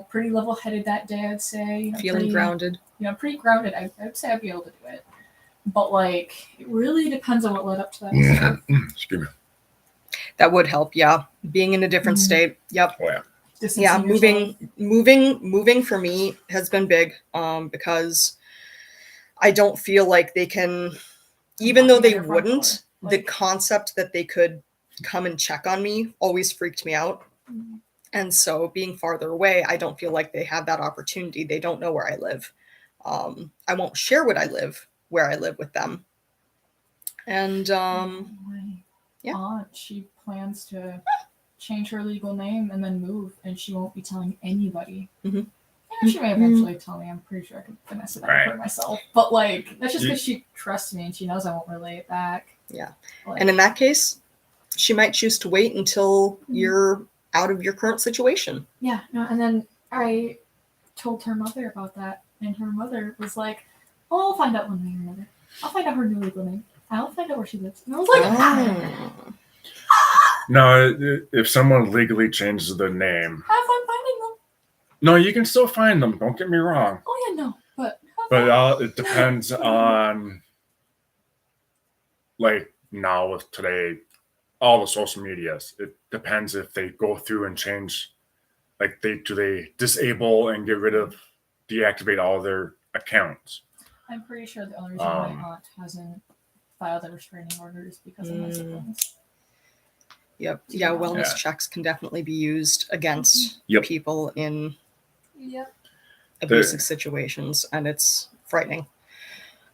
pretty level-headed that day, I'd say, feeling pretty, grounded. pretty grounded, I would say I'd be able to do it. But like, it really depends on what led up to that. stuff. Excuse me. That would help. Yeah. Being in a different Mhm. state. Yep. Oh yeah. Distancing Yeah. yourself. Moving for me has been big. Because I don't feel like they can, even though Knocking on they your front door, wouldn't, the like- concept that they could come and check on me always freaked me out. Mhm. And so being farther away, I don't feel like they have that opportunity. They don't know where I live. I won't share where I live with them. And My yeah. aunt, she plans to change her legal name and then move, and she won't be telling anybody. Mhm. Yeah, she may eventually tell me. I'm pretty sure I could finesse it out Right. for myself. But like, that's just You- because she trusts me and she knows I won't relay it back. Yeah. Like, And in that case, she might choose to wait until Mhm. you're out of your current situation. yeah, no. And then I told her mother about that, and her mother was like, "Oh, I'll find out one way or another. I'll find out her new legal name. I'll find out where she lives." And I was like, Oh. No, if someone legally changes their name, "Have fun finding them." no, you can still find them. Don't get me wrong. Oh yeah, no, but have But fun. it depends on, like now with today, all the social medias. It depends if they go through and change, like they disable and get rid of, deactivate all their accounts. I'm pretty sure the only reason my Um, aunt hasn't filed a restraining order is because of my siblings. Yep. To Yeah, be wellness honest. checks can definitely be used against Yep. people in Yep. abusive situations, and it's frightening.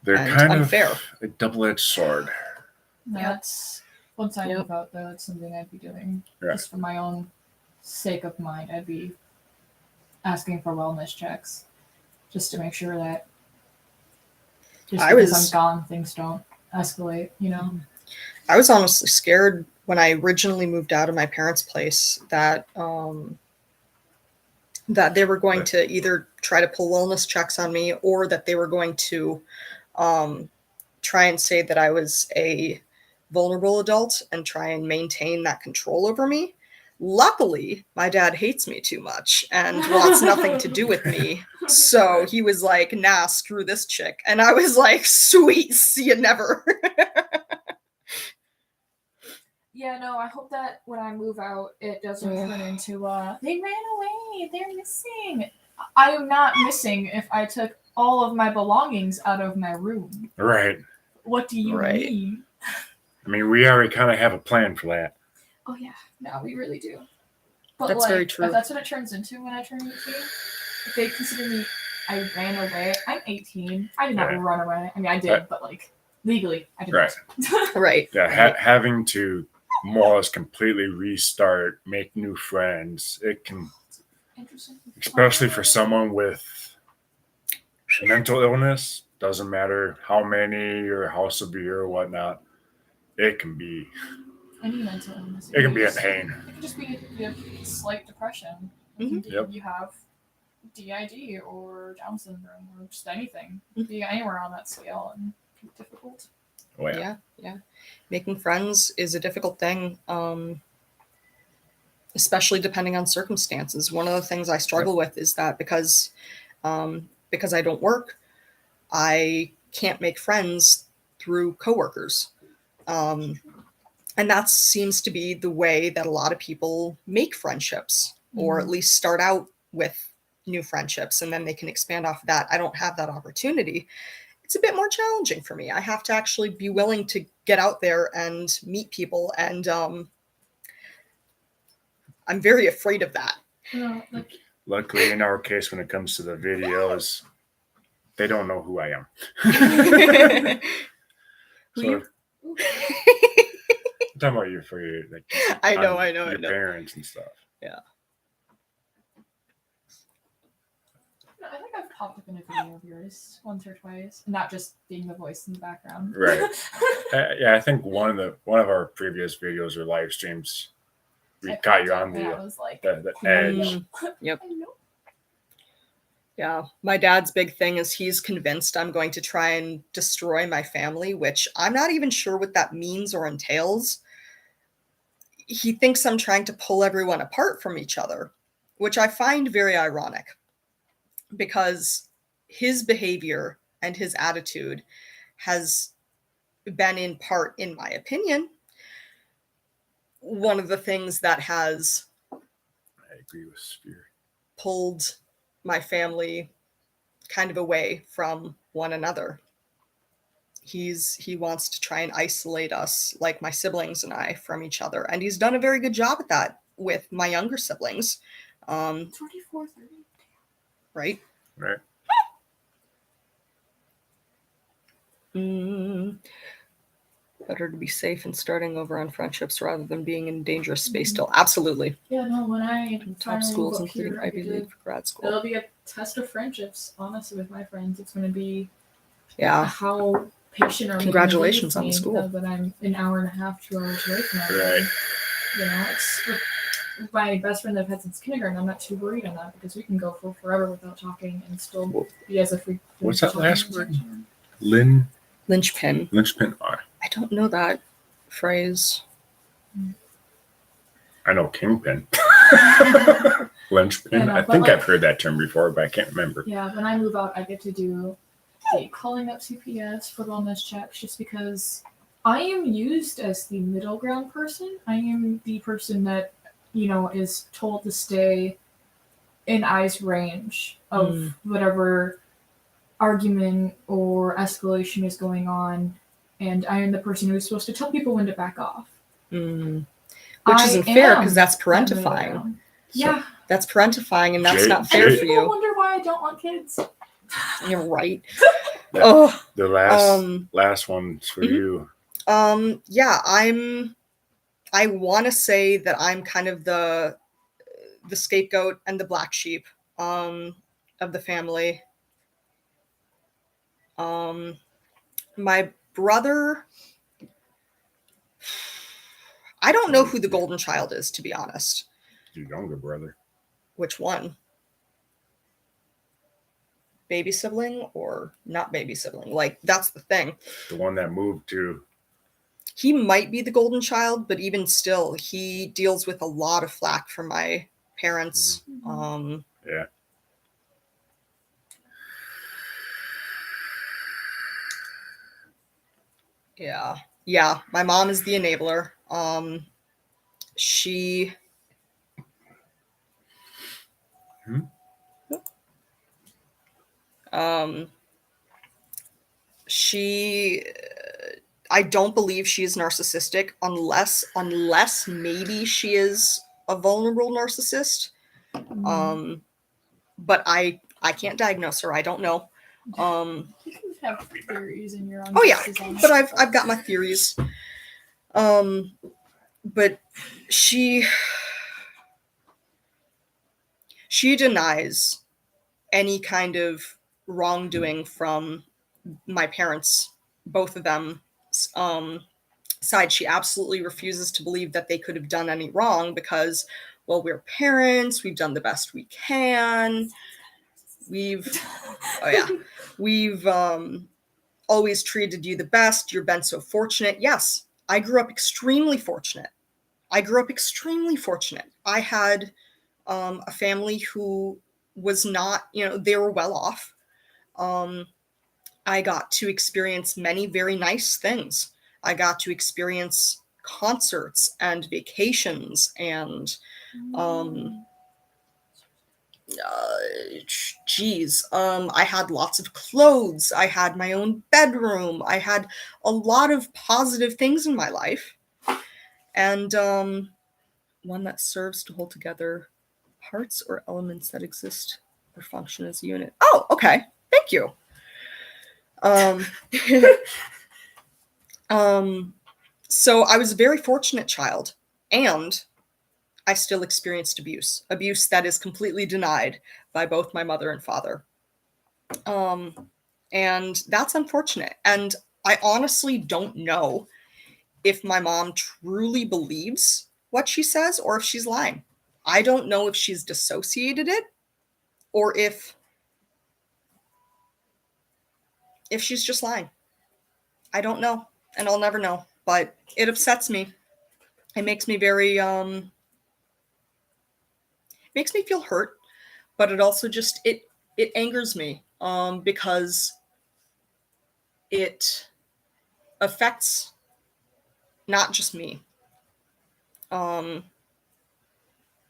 They're And kind unfair. of a double-edged sword. That's once I Yep. move out, though, it's something I'd be doing Yeah. just for my own sake of mind. I'd be asking for wellness checks just to make sure that just I because was- I'm gone, things don't escalate. You know. I was honestly scared when I originally moved out of my parents' place that that they were going to either try to pull wellness checks on me or that they were going to try and say that I was a vulnerable adult and try and maintain that control over me. Luckily, my dad hates me too much and wants nothing to do with me. So he was like, nah, screw this chick. And I was like, sweet, see you never. Yeah, no, I hope that when I move out, it doesn't Yeah. turn into, they ran away, they're missing. I am not missing if I took all of my belongings out of my room. Right. What do you Right. mean? I mean, we already kind of have a plan for that. Oh, yeah, no, we really do. But That's like, very true. if that's what it turns into when I turn 18, if they consider me, I ran away, I'm 18. I did not Yeah. run away. I mean, I did, Right. but like, legally, I did Right. not. Right. Yeah, right. having to more or less completely restart, make new friends. It can, Interesting. especially for someone with mental illness, doesn't matter how many or how severe or whatnot, it can be Any mental illness. it can be a just- pain. It could just be you have slight depression. Mhm. It Yep. You have D.I.D. or Down syndrome or just anything. Mhm. Be anywhere on that scale and it can be difficult. Oh yeah. Yeah. Making friends is a difficult thing, especially depending on circumstances. One of the things I struggle with is that because I don't work, I can't make friends through coworkers. And that seems to be the way that a lot of people make friendships, or at least start out with new friendships, and then they can expand off of that. I don't have that opportunity. It's a bit more challenging for me. I have to actually be willing to get out there and meet people, and I'm very afraid of that. Like, Luckily, in our case, when it comes to the videos, they don't know who I am. Who So, you? I'm talking about you for your, like, I know, on I know, I your know. parents and stuff. I think I've popped up in a video of yours once or twice, not just being the voice in the background. Right. Yeah, I think one of our previous videos or live streams, we I got you popped on up and I was like, the edge. Yep. I know. Yeah, my dad's big thing is he's convinced I'm going to try and destroy my family, which I'm not even sure what that means or entails. He thinks I'm trying to pull everyone apart from each other, which I find very ironic because his behavior and his attitude has been in part, in my opinion, one of the things that has I agree with Spear. pulled my family kind of away from one another. He wants to try and isolate us, like my siblings and I, from each other, and he's done a very good job at that with my younger siblings. 24, 30. Right? Right. Better to be safe and starting over on friendships rather than being in dangerous space Mhm. still. Absolutely. Yeah, no, when I Top finally move schools, up including here, I Ivy get League to, for grad school. it'll be a test of friendships, honestly, with my friends. It's going to be Yeah. how patient are we Congratulations gonna on be the with me, school. that I'm an hour and a half, 2 hours away from them. Right. You know, it's with my best friend that I've had since kindergarten. I'm not too worried on that because we can go for forever without talking and still Well, be as if we. what's been that last talking word? each other. Lynchpin. Lynchpin. I don't know that phrase. I know kingpin. Lynchpin. I know, I but think like- I've heard that term before, but I can't remember. Yeah, when I move out, I get to do the calling up CPS for wellness checks just because I am used as the middle ground person. I am the person that, is told to stay in eyes range of whatever argument or escalation is going on. And I am the person who is supposed to tell people when to back off. Which isn't fair because that's that middle parentifying. ground. So- Yeah. That's parentifying, and that's Jay- not fair Jay- for People you. wonder why I don't want kids. You're right. That- Oh, The last one's for Mhm. you. yeah, I want to say that I'm kind of the scapegoat and the black sheep of the family. My brother, I don't know who the golden child is, to be honest. Your younger brother. Which one? Baby sibling or not baby sibling? Like, that's the thing. The one that moved to. He might be the golden child, but even still, he deals with a lot of flack from my parents. Yeah. Yeah. My mom is the enabler. She. She. I don't believe she is narcissistic unless maybe she is a vulnerable narcissist. But I can't diagnose her. I don't know. You can have theories in your own. Oh yeah, guesses on but it. I've got my theories. But she denies any kind of wrongdoing from my parents, both of them, side. She absolutely refuses to believe that they could have done any wrong because, well, we're parents. We've done the best we can. We've always treated you the best. You've been so fortunate. Yes, I grew up extremely fortunate. I had a family who was not, they were well off. I got to experience many very nice things. I got to experience concerts and vacations and I had lots of clothes. I had my own bedroom. I had a lot of positive things in my life. And one that serves to hold together parts or elements that exist or function as a unit. Oh, okay. Thank you. So I was a very fortunate child, and I still experienced abuse that is completely denied by both my mother and father. And that's unfortunate. And I honestly don't know if my mom truly believes what she says or if she's lying. I don't know if she's dissociated it or if she's just lying. I don't know, and I'll never know, but it upsets me. It makes me very makes me feel hurt, but it also just it angers me because it affects not just me.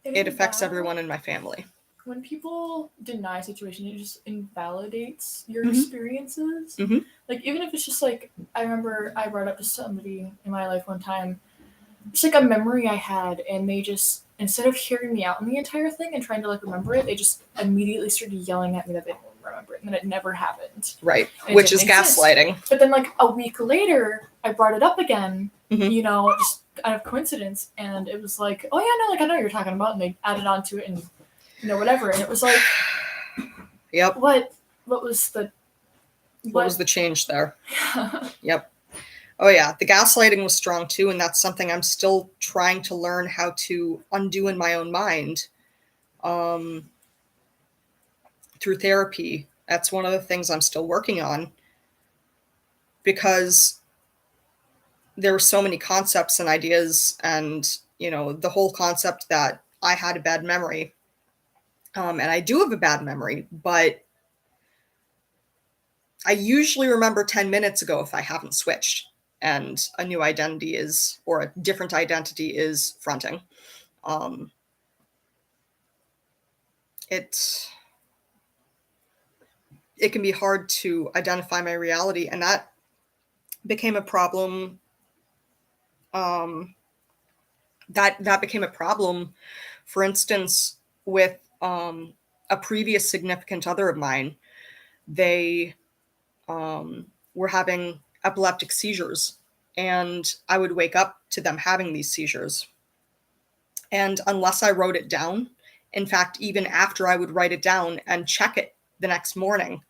It affects everyone in my family. When people deny situation, it just invalidates your Mhm. experiences. Mhm. Like, even if it's just like, I remember I brought up to somebody in my life one time, it's like a memory I had, and they just, instead of hearing me out in the entire thing and trying to like remember it, they just immediately started yelling at me that they don't remember it and that it never happened. Right. It Which is didn't exist. gaslighting. But then, like, a week later, I brought it up again, Mhm. you know, just out of coincidence, and it was like, oh yeah, no, like, I know what you're talking about, and they added on to it and, you know, whatever, and it was like, Yep. what was the, What was the change there? Yep. Oh yeah, the gaslighting was strong too, and that's something I'm still trying to learn how to undo in my own mind. Through therapy. That's one of the things I'm still working on, because there were so many concepts and ideas, and you know, the whole concept that I had a bad memory, and I do have a bad memory, but I usually remember 10 minutes ago if I haven't switched and a new identity is, or a different identity is fronting. It can be hard to identify my reality, and that became a problem. That became a problem, for instance, with a previous significant other of mine. They were having epileptic seizures, and I would wake up to them having these seizures. And unless I wrote it down, in fact, even after I would write it down and check it the next morning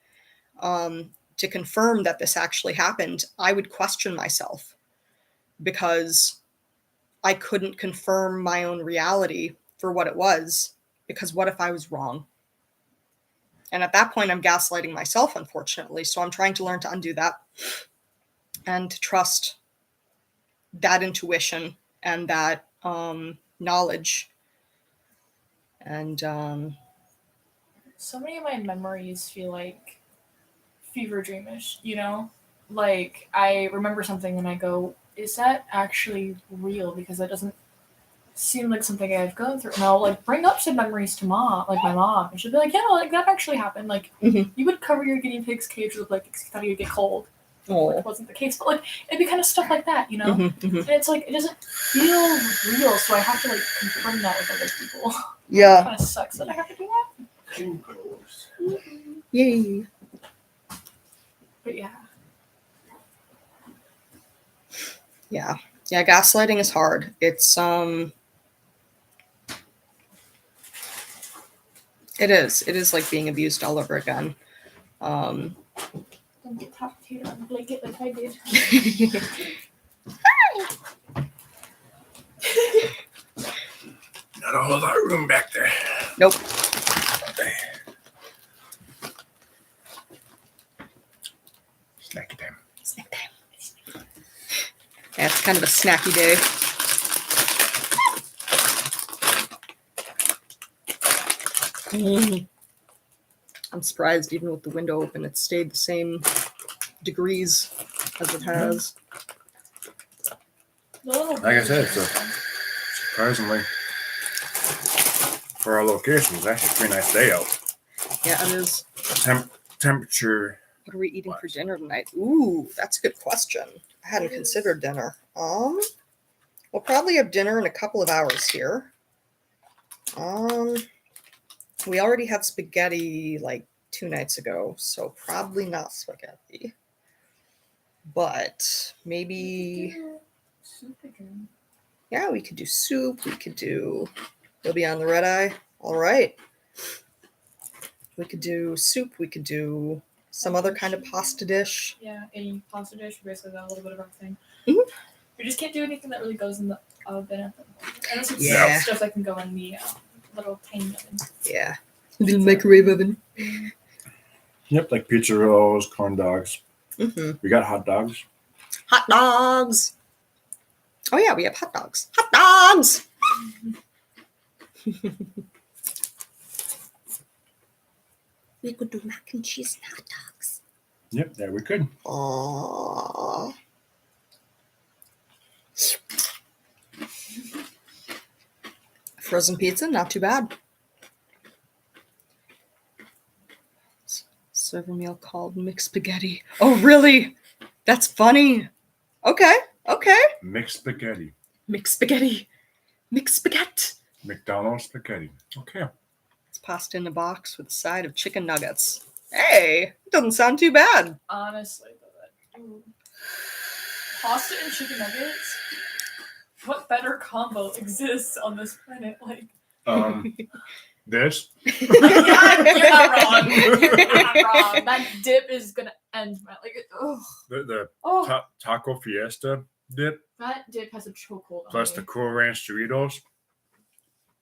to confirm that this actually happened, I would question myself, because I couldn't confirm my own reality for what it was, because what if I was wrong? And at that point, I'm gaslighting myself, unfortunately. So I'm trying to learn to undo that and to trust that intuition and that knowledge. And so many of my memories feel like fever dreamish, you know? Like, I remember something and I go, is that actually real? Because that doesn't seem like something I've gone through. And I'll like bring up some memories to mom, like my mom, and she'll be like, yeah, no, like that actually happened. Like, Mhm. you would cover your guinea pig's cage with like, because you thought you'd get cold. Oh. Which wasn't the case, but like, it'd be kind of stuff like that, you know? Mhm. And it's like, it doesn't feel real, so I have to like confirm that with other people. Yeah. It kind of sucks that I have to do that. Yay. But yeah. Yeah. Yeah, gaslighting is hard. It's it is like being abused all over again. Don't get top potato on the blanket like I did. Not a whole lot of room back there. Nope. Snacky time. Snack time. Yeah, it's kind of a snacky day. I'm surprised, even with the window open, it stayed the same degrees as it has. Like I said, it's surprisingly, for our location, it's actually a pretty nice day out. Yeah, it is. Temperature. What are we eating for dinner tonight? Ooh, that's a good question. I hadn't considered dinner. We'll probably have dinner in a couple of hours here. We already had spaghetti like 2 nights ago, so probably not spaghetti. But maybe, yeah, we could do soup. We could do, we'll be on the red eye. All right. We could do soup. We could do some other kind of pasta dish. Yeah, any pasta dish, basically got a little bit of everything. Mhm. We just can't do anything that really goes in the oven at the moment. Unless it's Yeah. stuff that can go in the little tiny oven. Yeah. Little microwave oven. Yep, like pizza rolls, corn dogs. Mm-hmm. We got hot dogs. Hot dogs. Oh yeah, we have hot dogs. Hot dogs. We could do mac and cheese and hot dogs. Yep, there we could. Aww. Frozen pizza, not too bad. Serve a meal called mixed spaghetti. Oh, really? That's funny. Okay. Mixed spaghetti. Mixed spaghetti. Mixed spaghetti. McDonald's spaghetti. Okay. It's pasta in a box with a side of chicken nuggets. Hey, doesn't sound too bad. Honestly, though, pasta and chicken nuggets. What better combo exists on this planet? Like, This. you're not wrong. You're not wrong. That dip is gonna end my ugh. The Oh, Taco Fiesta dip that dip has a chokehold on plus me. the Cool Ranch Doritos.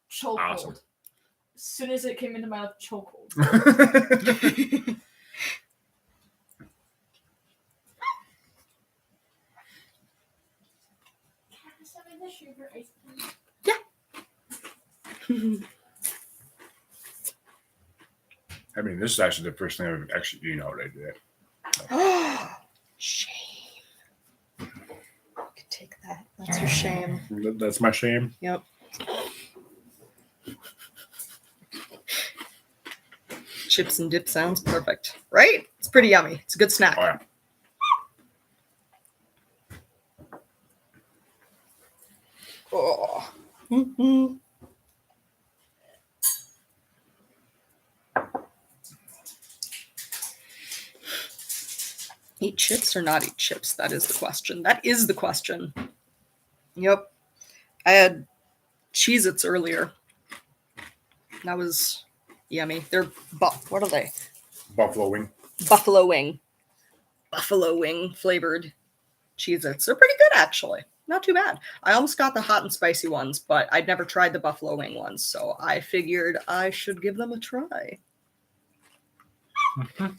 Chokehold. Awesome. As soon as it came into my mouth, chokehold. I mean, this is actually the first thing I've actually eaten all day today. Shame. You can take that. That's your shame. That's my shame. Yep. Chips and dip sounds perfect, right? It's pretty yummy. It's a good snack. Oh, yeah. Oh. Mm-hmm. Eat chips or not eat chips? That is the question. That is the question. Yep. I had Cheez-Its earlier. That was yummy. They're what are they? Buffalo wing. Buffalo wing. Buffalo wing flavored Cheez-Its. They're pretty good, actually. Not too bad. I almost got the hot and spicy ones, but I'd never tried the buffalo wing ones, so I figured I should give them a try. I have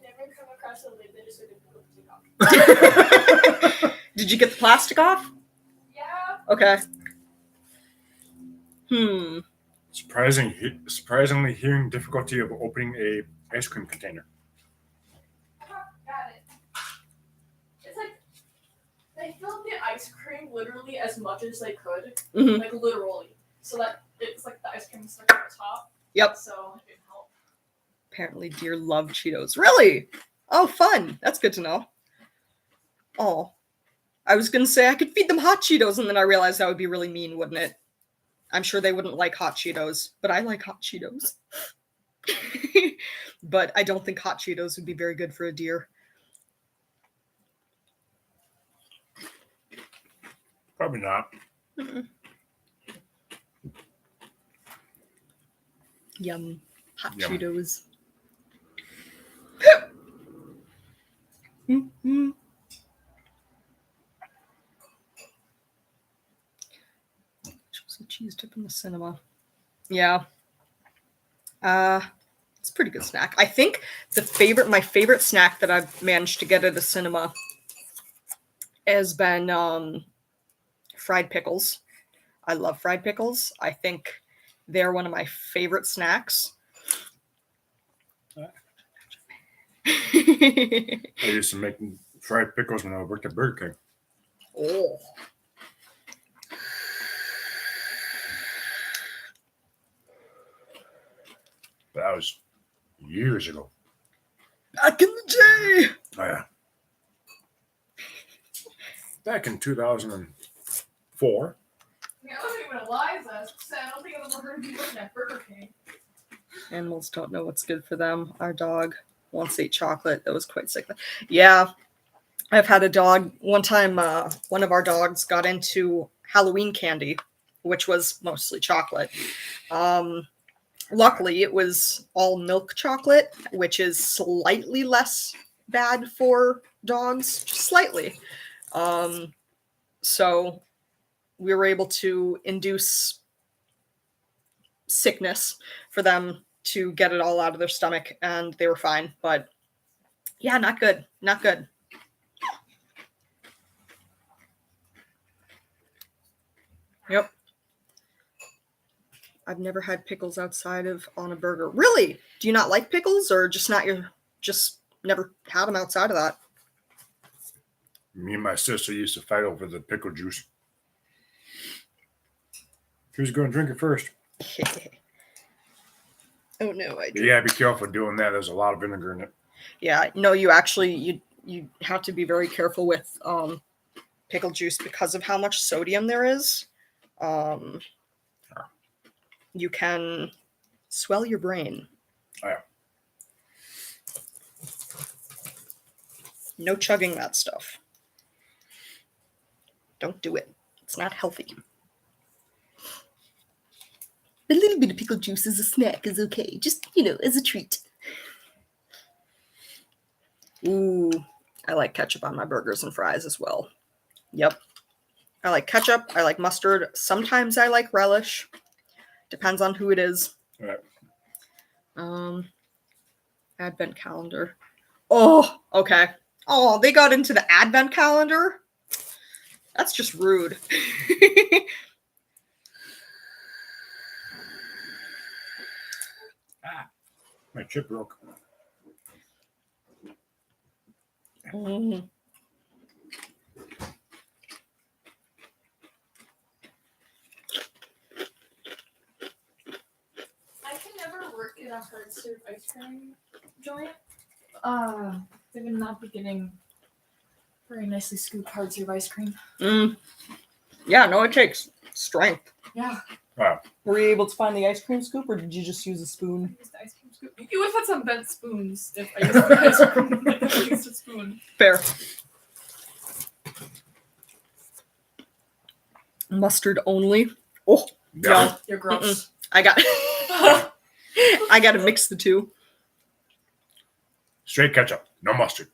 never come across a lid that is so difficult to take off. Did you get the plastic off? Yeah. Okay. Surprisingly hearing difficulty of opening a ice cream container. Got it. It's like they filled the ice cream literally as much as they could, Mm-hmm. like literally, so that it's like the ice cream stuck at the top. Yep. So it didn't help. Apparently, deer love Cheetos. Really? Oh, fun. That's good to know. Oh, I was gonna say I could feed them hot Cheetos, and then I realized that would be really mean, wouldn't it? I'm sure they wouldn't like hot Cheetos, but I like hot Cheetos. But I don't think hot Cheetos would be very good for a deer. Probably not. Mm-mm. Yum. Hot Yum. Cheetos. Mm-hmm. Choose a cheese dip in the cinema. Yeah. It's a pretty good snack. I think my favorite snack that I've managed to get at a cinema has been fried pickles. I love fried pickles. I think they're one of my favorite snacks. I used to make fried pickles when I worked at Burger King. Oh. But that was years ago. Back in the day. Oh, yeah. Back in 2004. I wasn't even alive last, so I don't think I've ever heard of you working at Burger King. Animals don't know what's good for them. Our dog once ate chocolate. That was quite sick. Yeah. I've had a dog. One time, one of our dogs got into Halloween candy, which was mostly chocolate. Luckily, it was all milk chocolate, which is slightly less bad for dogs, just slightly. So we were able to induce sickness for them to get it all out of their stomach, and they were fine. But yeah, not good. Not good. Yep. I've never had pickles outside of on a burger. Really? Do you not like pickles, or just never had them outside of that? Me and my sister used to fight over the pickle juice. Who's going to drink it first? Oh no, I But yeah, be careful doing that. There's a lot of vinegar in it. Yeah, no, you actually you have to be very careful with pickle juice because of how much sodium there is. You can swell your brain. Oh, yeah. No chugging that stuff. Don't do it. It's not healthy. A little bit of pickle juice as a snack is okay. Just, as a treat. Ooh, I like ketchup on my burgers and fries as well. Yep. I like ketchup. I like mustard. Sometimes I like relish. Depends on who it is. Right. Advent calendar. Oh, okay. Oh, they got into the advent calendar? That's just rude. My chip broke. Mm. I can never work in a hard serve ice cream joint. They would not be getting very nicely scooped hard serve ice cream. Yeah, no, it takes strength. Yeah. Wow. Were you able to find the ice cream scoop, or did you just use a spoon? I used the ice cream scoop. You would have had some bent spoons if I used the ice cream. Like, if I used a spoon. Fair. Mustard only. Oh, no. You're gross. I got to mix the two. Straight ketchup. No mustard.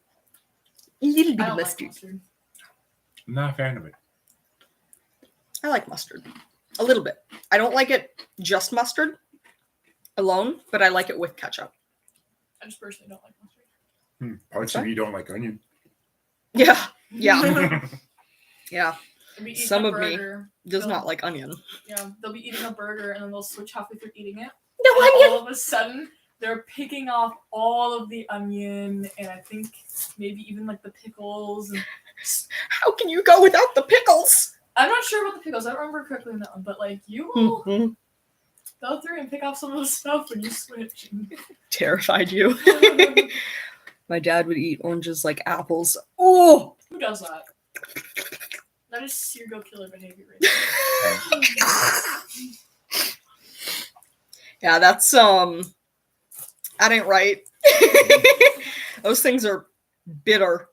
A little bit I of don't like mustard. mustard. I'm not a fan of it. I like mustard. A little bit. I don't like it just mustard alone, but I like it with ketchup. I just personally don't like mustard. Parts of you don't like onion. Yeah. Yeah. Yeah. They'll be eating Some a of me burger. does They'll- not like onion. Yeah, they'll be eating a burger and then they'll switch halfway through eating it. No And onion! all of a sudden, they're picking off all of the onion and I think maybe even like the pickles. And How can you go without the pickles? I'm not sure about the pickles. I don't remember correctly on that one, but like you will Mhm. go through and pick off some of the stuff when you switch. Terrified you. My dad would eat oranges like apples. Oh! Who does that? That is serial killer behavior right there. Yeah, that's that ain't right. Those things are bitter.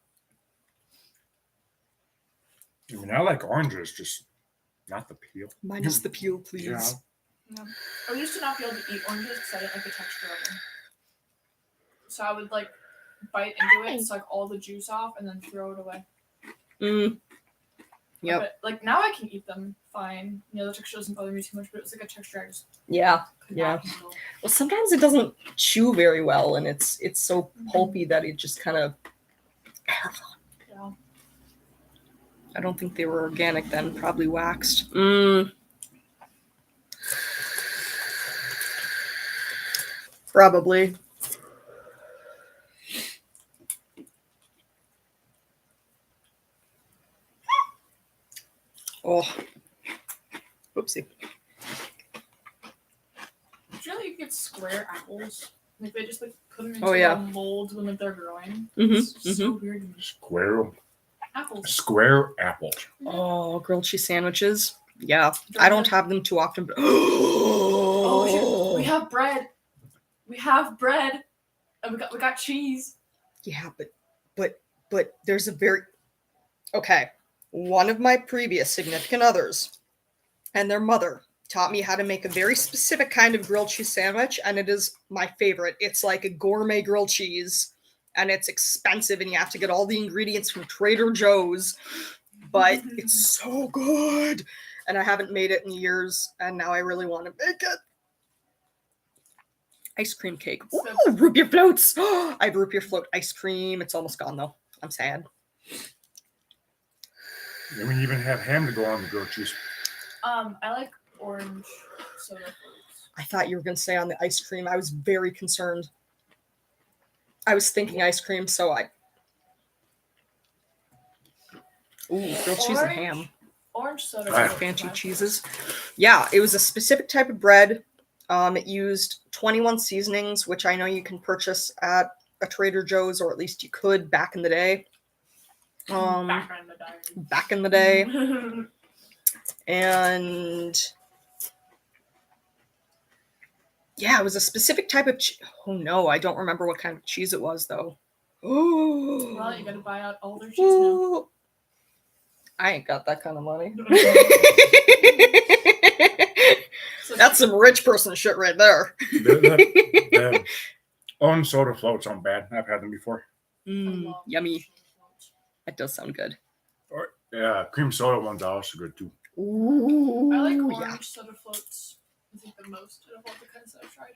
I mean, I like oranges, just not the peel. Minus the peel, please. Yeah. Yeah. I used to not be able to eat oranges because I didn't like the texture of them. So I would like bite into it, suck all the juice off, and then throw it away. Yep. But, like now I can eat them fine. The texture doesn't bother me too much, but it was like a texture I just Yeah. could Yeah. not handle. Well, sometimes it doesn't chew very well, and it's so pulpy that it just kind of. Yeah. I don't think they were organic then. Probably waxed. Probably. Oh. Oopsie. Did you know you can get square apples? Like they just like put them into Oh, yeah. a mold when like, they're growing. Mhm, It's so weird to me. Square Apples. apples. Oh, grilled cheese sandwiches. Yeah. I don't have them too often, but. Oh, we have bread. We have bread. And we got cheese. Yeah, but there's a very okay. One of my previous significant others and their mother taught me how to make a very specific kind of grilled cheese sandwich, and it is my favorite. It's like a gourmet grilled cheese, and it's expensive, and you have to get all the ingredients from Trader Joe's, but it's so good. And I haven't made it in years, and now I really want to make it. Ice cream cake. Ooh, root beer floats. I have root beer float ice cream. It's almost gone though. I'm sad. And we even have ham to go on the grilled cheese. I like orange soda floats. I thought you were going to say on the ice cream. I was very concerned. I was thinking ice cream, so I. Ooh, grilled cheese and ham. Orange soda. Right. float Fancy for my cheeses. Yeah, it was a specific type of bread. It used 21 seasonings, which I know you can purchase at a Trader Joe's, or at least you could back in the day. Back Back in the in day. the And yeah, it was a specific type of oh no, I don't remember what kind of cheese it was though. Oh, Well, you gotta buy out all their cheese now. I ain't got that kind of money. So That's some rich person shit right there. The orange soda floats aren't bad. I've had them before. Yummy. That does sound good. Or, yeah, cream soda ones are also good too. Ooh, I like orange yeah. soda floats. I think the most out of all the kinds that I've tried.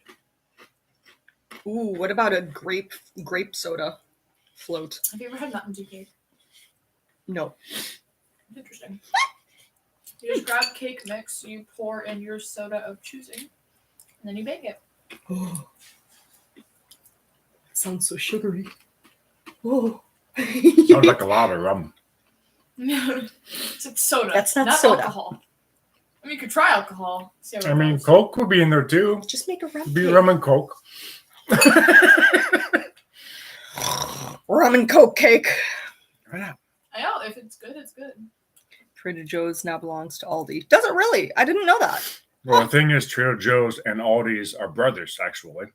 Ooh, what about a grape soda float? Have you ever had that in DK? No. Interesting. You just grab cake mix, you pour in your soda of choosing, and then you bake it. Oh. Sounds so sugary. Oh. Sounds like a lot of rum. It's like soda. That's not soda. Alcohol. I mean, you could try alcohol. See how it I mean, goes. Coke would be in there too. Just make a rum Be cake. rum and Coke. Rum and Coke cake. Yeah. I know, if it's good, it's good. Trader Joe's now belongs to Aldi. Does it really? I didn't know that. Well, the thing is, Trader Joe's and Aldi's are brothers, actually.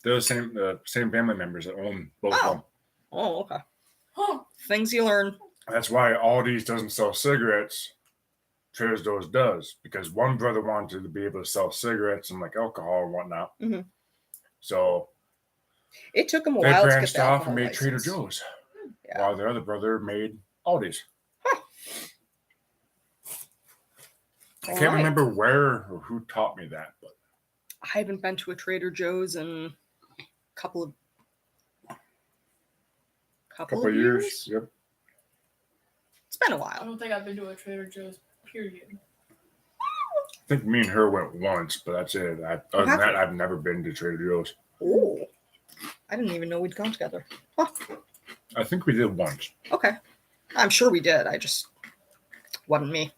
They're the same family members that own both of them. Oh, okay. Huh. Things you learn. That's why Aldi's doesn't sell cigarettes. Trader Joe's does, because one brother wanted to be able to sell cigarettes and like alcohol and whatnot. Mhm. So It took them a they while to get branched the off alcohol and made Trader license. Joe's, Yeah. while their other brother made Aldi's. I can't Alright. remember where or who taught me that, but I haven't been to a Trader Joe's in a couple of couple of years. Yep. It's been a I while. don't think I've been to a Trader Joe's, period. I think me and her went once, but that's it. Other than that, I've never been to Trader Joe's. Oh, I didn't even know we'd gone together. Huh. I think we did once. Okay. I'm sure we did. I just wasn't me.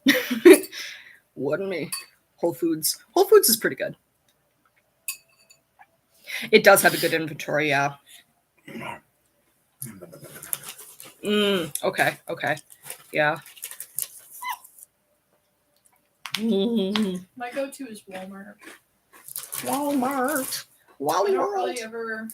Wasn't me. Whole Foods. Whole Foods is pretty good. It does have a good inventory, yeah. Okay. Yeah. My go-to is Walmart. Walmart. I Wally don't World. really ever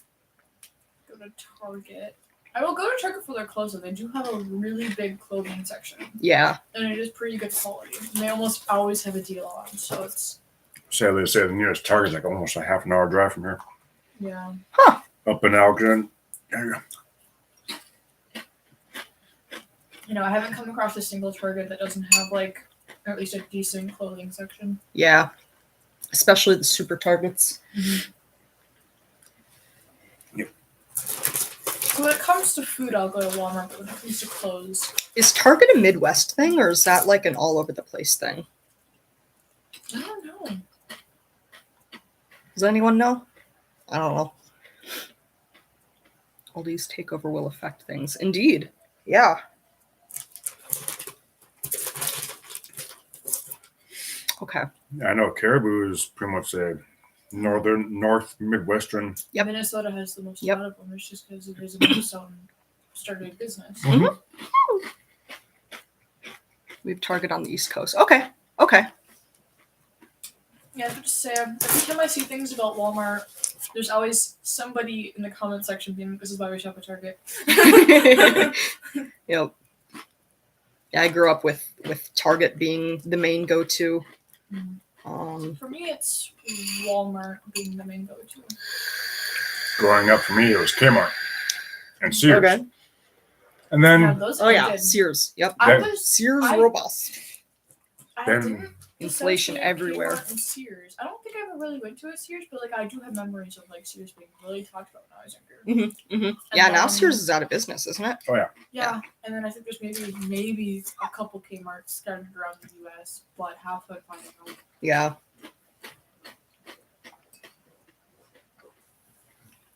go to Target. I will go to Target for their clothes, though. They do have a really big clothing section, Yeah. and it is pretty good quality. And they almost always have a deal on, so it's Sadly to say, the nearest Target's like almost a half an hour drive from here. yeah. Up in Alexandria. You know, I haven't come across a single Target that doesn't have like or at least a decent clothing section. Yeah. Especially the super Targets. When it comes to food, I'll go to Walmart, but when it comes to clothes, Is Target a Midwest thing, or is that like an all over the place thing? I don't know. Does anyone know? I don't know. All these takeover will affect things. Indeed. Yeah. Okay. I know Caribou is pretty much a north Midwestern. Yep. Minnesota has the most Yep. out of them. It's just because it is a Minnesotan started business. Mhm. We have Target on the East Coast. Okay. Okay. Yeah, I have to say, every time I see things about Walmart, there's always somebody in the comment section being, "This is why we shop at Target." Yep. Yeah, I grew up with Target being the main go-to. For me, it's Walmart being the main go-to. Growing up for me, it was Kmart and Sears. Okay. And then Yeah, those Oh yeah, ended. Sears. Yep. Sears I- robust. I Then didn't Inflation associate everywhere. Kmart and Sears. I don't think I ever really went to a Sears, but like I do have memories of like Sears being really talked about when I was younger. Yeah, now then- Sears is out of business, isn't it? Yeah, and then I think there's maybe a couple Kmart's scattered around the U.S., but half of it I don't know. Yeah.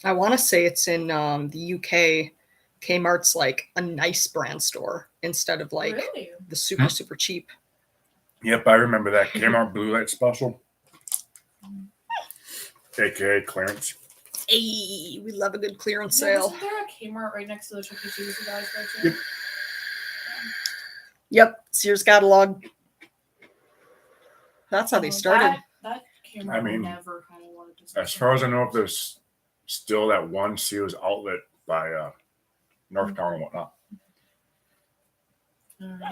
I want to say it's in the UK. Kmart's like a nice brand store. instead of like Really? the super cheap. Yep, I remember that Kmart blue light special, aka clearance. Hey, we love a good clearance Yeah, sale. wasn't there a Kmart right next to the Chuck E. Cheese you guys go to? Yep. Yep, Sears catalog. That's how they Oh, started. That Kmart I mean, never had a lot of As discussion. far as I know, if there's still that one Sears outlet by Northtown and whatnot.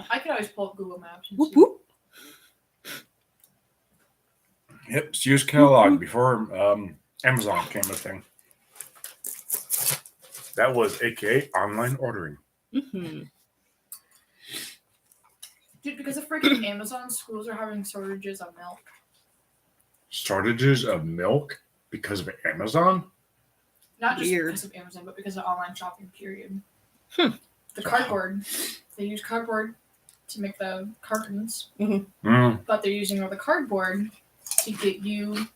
I could always pull up Google Maps and Whoop see. whoop. Yep, Sears catalog before Amazon came a thing. That was aka online ordering. Mm-hmm. Dude, because of freaking Amazon, schools are having shortages of milk. Shortages of milk because of Amazon? Not just Weird. because of Amazon, but because of online shopping, period. Hmm. The cardboard. They use cardboard to make the cartons, Mm. but they're using all the cardboard to get you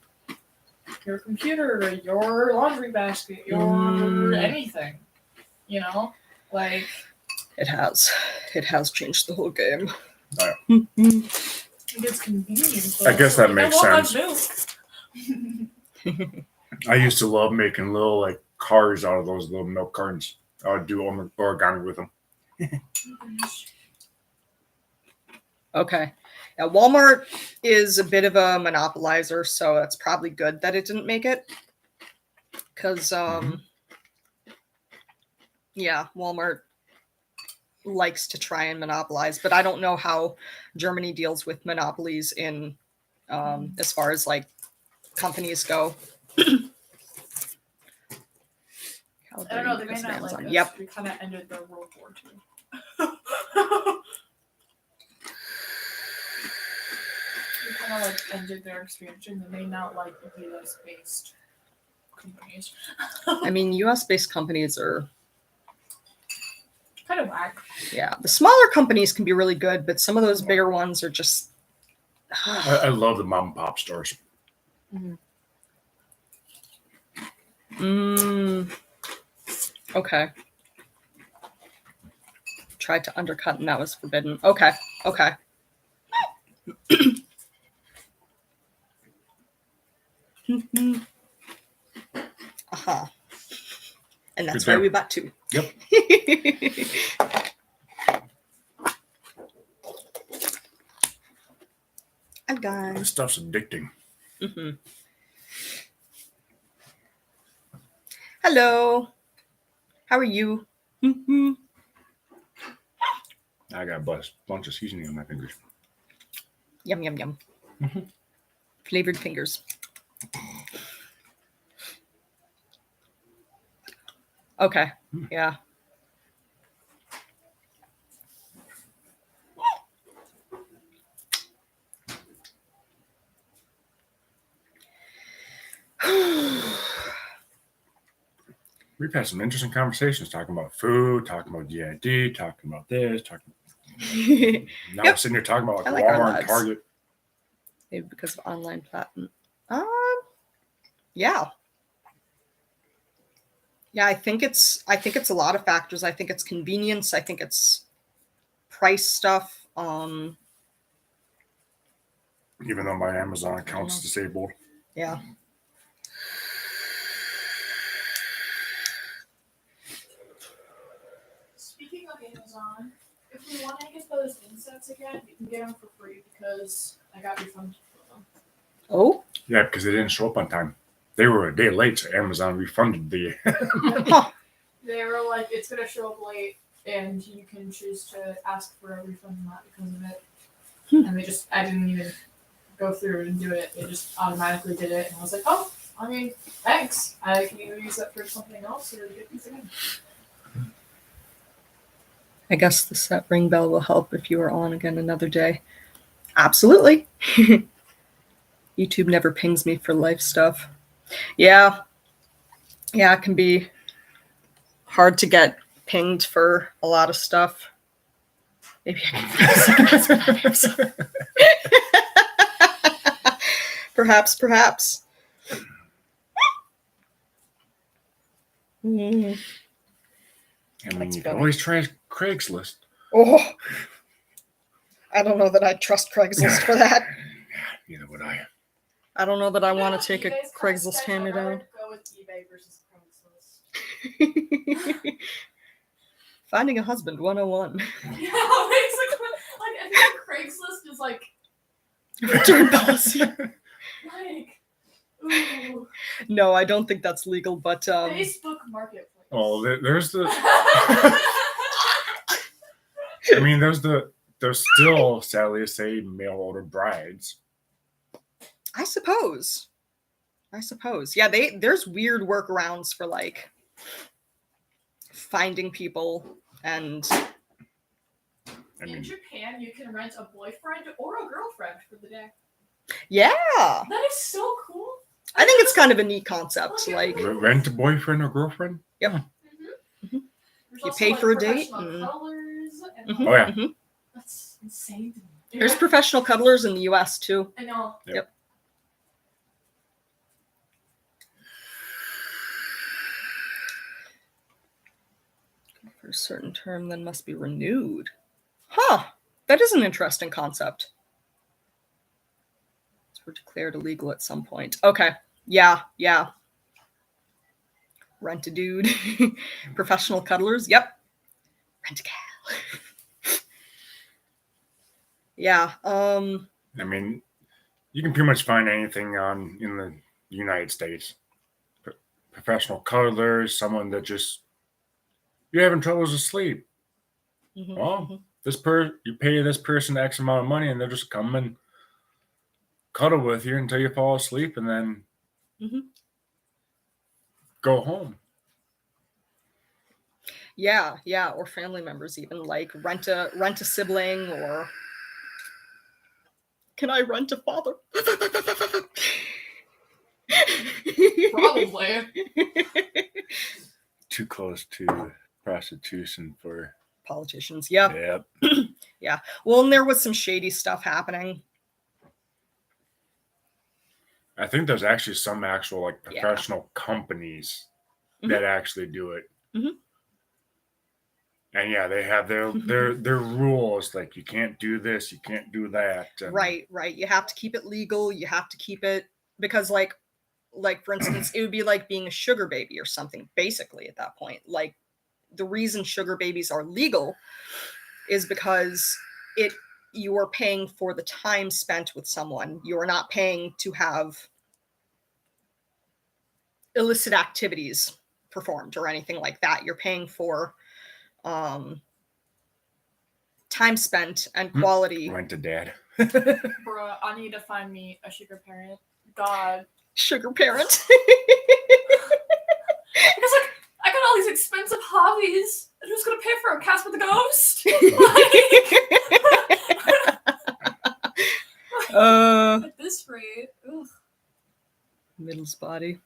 your computer, your laundry basket, your anything. You know? Like, It has changed the whole game. it's convenient. I guess that makes want sense. milk. I used to love making little like cars out of those little milk cartons. I would do origami with them. Okay. Yeah, Walmart is a bit of a monopolizer, so that's probably good that it didn't make it. Because, yeah, Walmart likes to try and monopolize, but I don't know how Germany deals with monopolies in, as far as like companies go. I don't know, they may not like us. Yep. We kind of ended their World War II. We kind of like ended their expansion. They may not like US based companies. I mean, US based companies are, Kind of whack. yeah, the smaller companies can be really good, but some of those bigger ones are just. I love the mom and pop stores. Okay. Tried to undercut and that was forbidden. Okay. Uh-huh. And that's Good why there. we bought two. Yep. And This guys. stuff's addicting. Hello. How are you? I got a bunch of seasoning on my fingers. Yum, yum, yum. Flavored fingers. Okay. Yeah. We've had some interesting conversations talking about food, talking about D.I.D, talking about this, talking. Now we're sitting here talking about I like like our Walmart and lives. Target. Maybe because of online platform. Yeah. Yeah, I think it's a lot of factors. I think it's convenience. I think it's price stuff. Even though my Amazon account's disabled. Yeah. Speaking of Amazon, if we want to get those insets again, you can get them for free because I got refunded for them. Oh? Yeah, because they didn't show up on time. They were a day late, so Amazon refunded the. Huh. They were like, it's going to show up late, and you can choose to ask for a refund not because of it. And I didn't even go through and do it. They just automatically did it, and I was like, oh, I mean, thanks. I can either use that for something else or get these again. I guess the set ring bell will help if you are on again another day. Absolutely. YouTube never pings me for life stuff. Yeah. Yeah, it can be hard to get pinged for a lot of stuff. Maybe I can perhaps. I mean, That's you can funny. always try Craigslist. Oh, I don't know that I'd trust Craigslist for that. Neither would I. I don't know that I want to take a eBay's Craigslist sketch. I'd hand-me-down. rather go with eBay versus Craigslist. Finding a husband 101. Yeah, basically. Like, I think Craigslist is like, Return policy. like, ooh, No, I don't think that's legal, but Facebook Marketplace. Oh, there's the. I mean, there's still, sadly to say, mail order brides. I suppose. Yeah, there's weird workarounds for like finding people and I In mean, Japan, you can rent a boyfriend or a girlfriend for the day. yeah. That is so cool. I think it's kind of a neat concept. Like rent a boyfriend or girlfriend? Yep. There's You also, pay for a date professional and- cuddlers and Mhm, Oh, yeah. mhm. that's insane to me. There's professional cuddlers in the US too. I know. Yep. For a certain term, then must be renewed. Huh. That is an interesting concept. Were declared illegal at some point. Okay. Yeah. Rent a dude. Professional cuddlers. Yep. Rent a gal. Yeah. I mean, you can pretty much find anything in the United States. Professional cuddlers, someone that just you're having troubles with sleep. mhm, Well, you pay this person X amount of money, and they'll just come and cuddle with you until you fall asleep, and then mhm. go home. Yeah, or family members even like rent a sibling or can I rent a father? Probably. Too close to prostitution for Politicians. Yeah. yeah. Well, and there was some shady stuff happening. I think there's actually some actual like Yeah. professional companies Mhm. that actually do it. Mhm. And yeah, they have their rules, like you can't do this, you can't do that. And Right. You have to keep it legal. You have to keep it because like for instance, it would be like being a sugar baby or something, basically at that point. Like the reason sugar babies are legal is because you are paying for the time spent with someone. You are not paying to have illicit activities performed or anything like that. You're paying for time spent and quality. Rent a dad. Bruh, I need to find me a sugar parent. God. Sugar parent. Because, like, I got all these expensive hobbies. And who's gonna pay for a Casper the Ghost? Like, at this rate, ugh. Middle's body.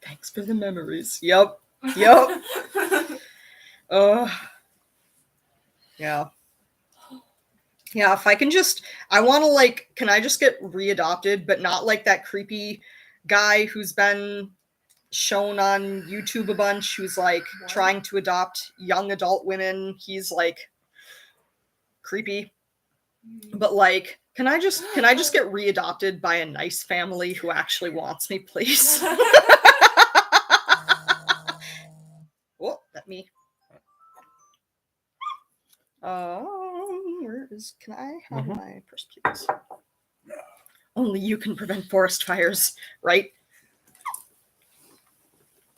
Thanks for the memories. Yep. Yeah. If I can I want to like, can I just get readopted, but not like that creepy guy who's been shown on YouTube a bunch, who's like What? trying to adopt young adult women. He's like creepy, but like, can I just get readopted by a nice family who actually wants me, please? Oh, let me. Can I have my purse, please? Only you can prevent forest fires, right?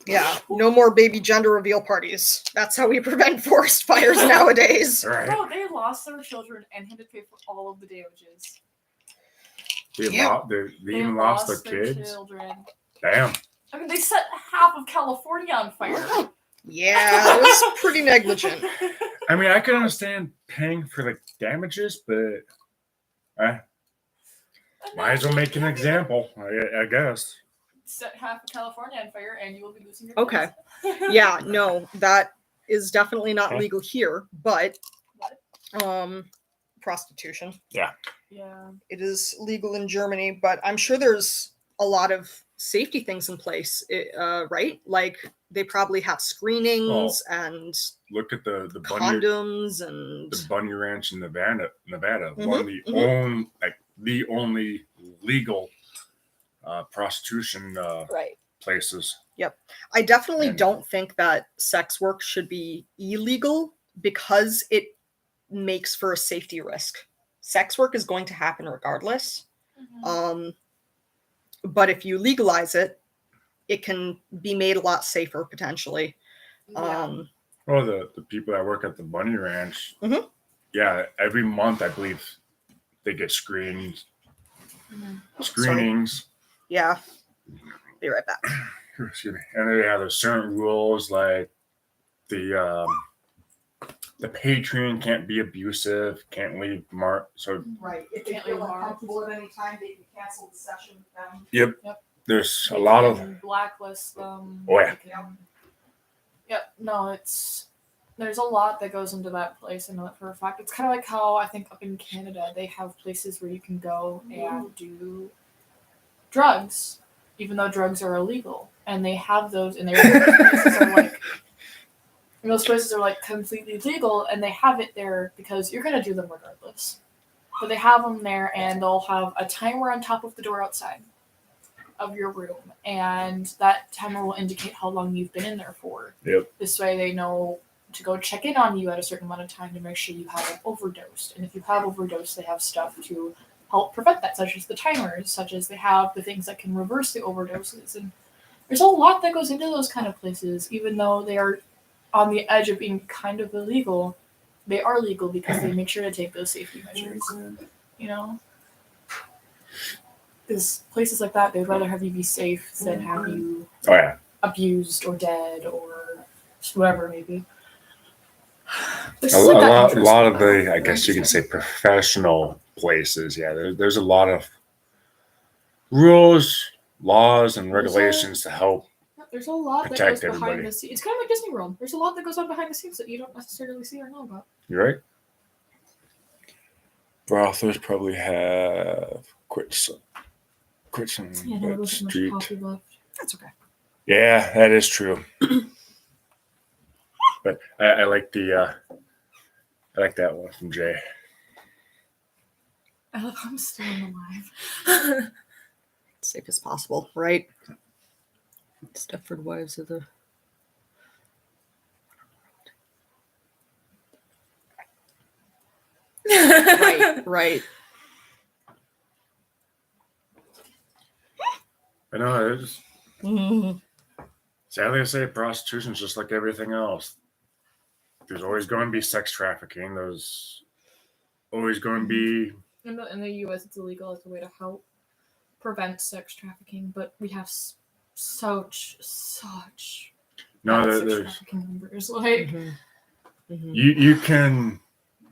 Yeah, no more baby gender reveal parties. That's how we prevent forest fires nowadays. All right. Bro, they lost their children and had to pay for all of the damages. They Yeah. even lost their kids. Children. Damn. I mean, they set half of California on fire. Yeah, that was pretty negligent. I mean, I can understand paying for the damages, but might as well make an example, I guess. Set half of California on fire, and you will be losing your Okay. kids. Yeah, no, that is definitely not Okay. legal here, but What? prostitution. Yeah. It is legal in Germany, but I'm sure there's a lot of safety things in place, right? Like they probably have screenings and Look at the bunny condoms and the Bunny Ranch in Nevada, Mhm, one of the the only legal prostitution right. places. I definitely And- don't think that sex work should be illegal because it makes for a safety risk. Sex work is going to happen regardless. But if you legalize it, it can be made a lot safer potentially. Yeah. Well, the people that work at the Bunny Ranch, Mhm. yeah, every month I believe they get screenings. Sorry. Screenings. Yeah. Be right back. Excuse me. And they have certain rules like the patron can't be abusive, can't leave mark. So Right. If they feel uncomfortable at any time, they can cancel the session with them. yep. There's a lot of blacklist them. Oh, yeah. Yep. No, there's a lot that goes into that place. I know that for a fact. It's kind of like how I think up in Canada they have places where you can go and do drugs, even though drugs are illegal, and they have those, and those places are like completely legal, and they have it there because you're gonna do them regardless. But they have them there, and they'll have a timer on top of the door outside of your room, and that timer will indicate how long you've been in there for. Yep. This way they know to go check in on you at a certain amount of time to make sure you haven't overdosed. And if you have overdosed, they have stuff to help prevent that, such as the timers, such as they have the things that can reverse the overdoses. And there's a lot that goes into those kind of places, even though they are on the edge of being kind of illegal. They are legal because they make sure to take those safety measures. You know? Because places like that, they'd rather have you be safe than have you abused or dead or just whatever it may be. A lot of the, I guess you can say, professional places. Yeah, there's a lot of rules, laws, and regulations to help. There's a lot that protect goes behind everybody. the scenes. It's kind of like Disney World. There's a lot that goes on behind the scenes that you don't necessarily see or know about. You're right. Brothels probably have quit some Yeah, there wasn't much street. coffee left. That's okay. Yeah, that is true. But I like the I like that one from Jay. I love I'm still alive. Safe as possible, right? Stepford Wives of the right. I know it's Mhm. sadly I say prostitution is just like everything else. There's always going to be sex trafficking. There's always going to be. In the U.S., it's illegal as a way to help prevent sex trafficking, but we have such No, bad sex there's trafficking numbers. Like, you can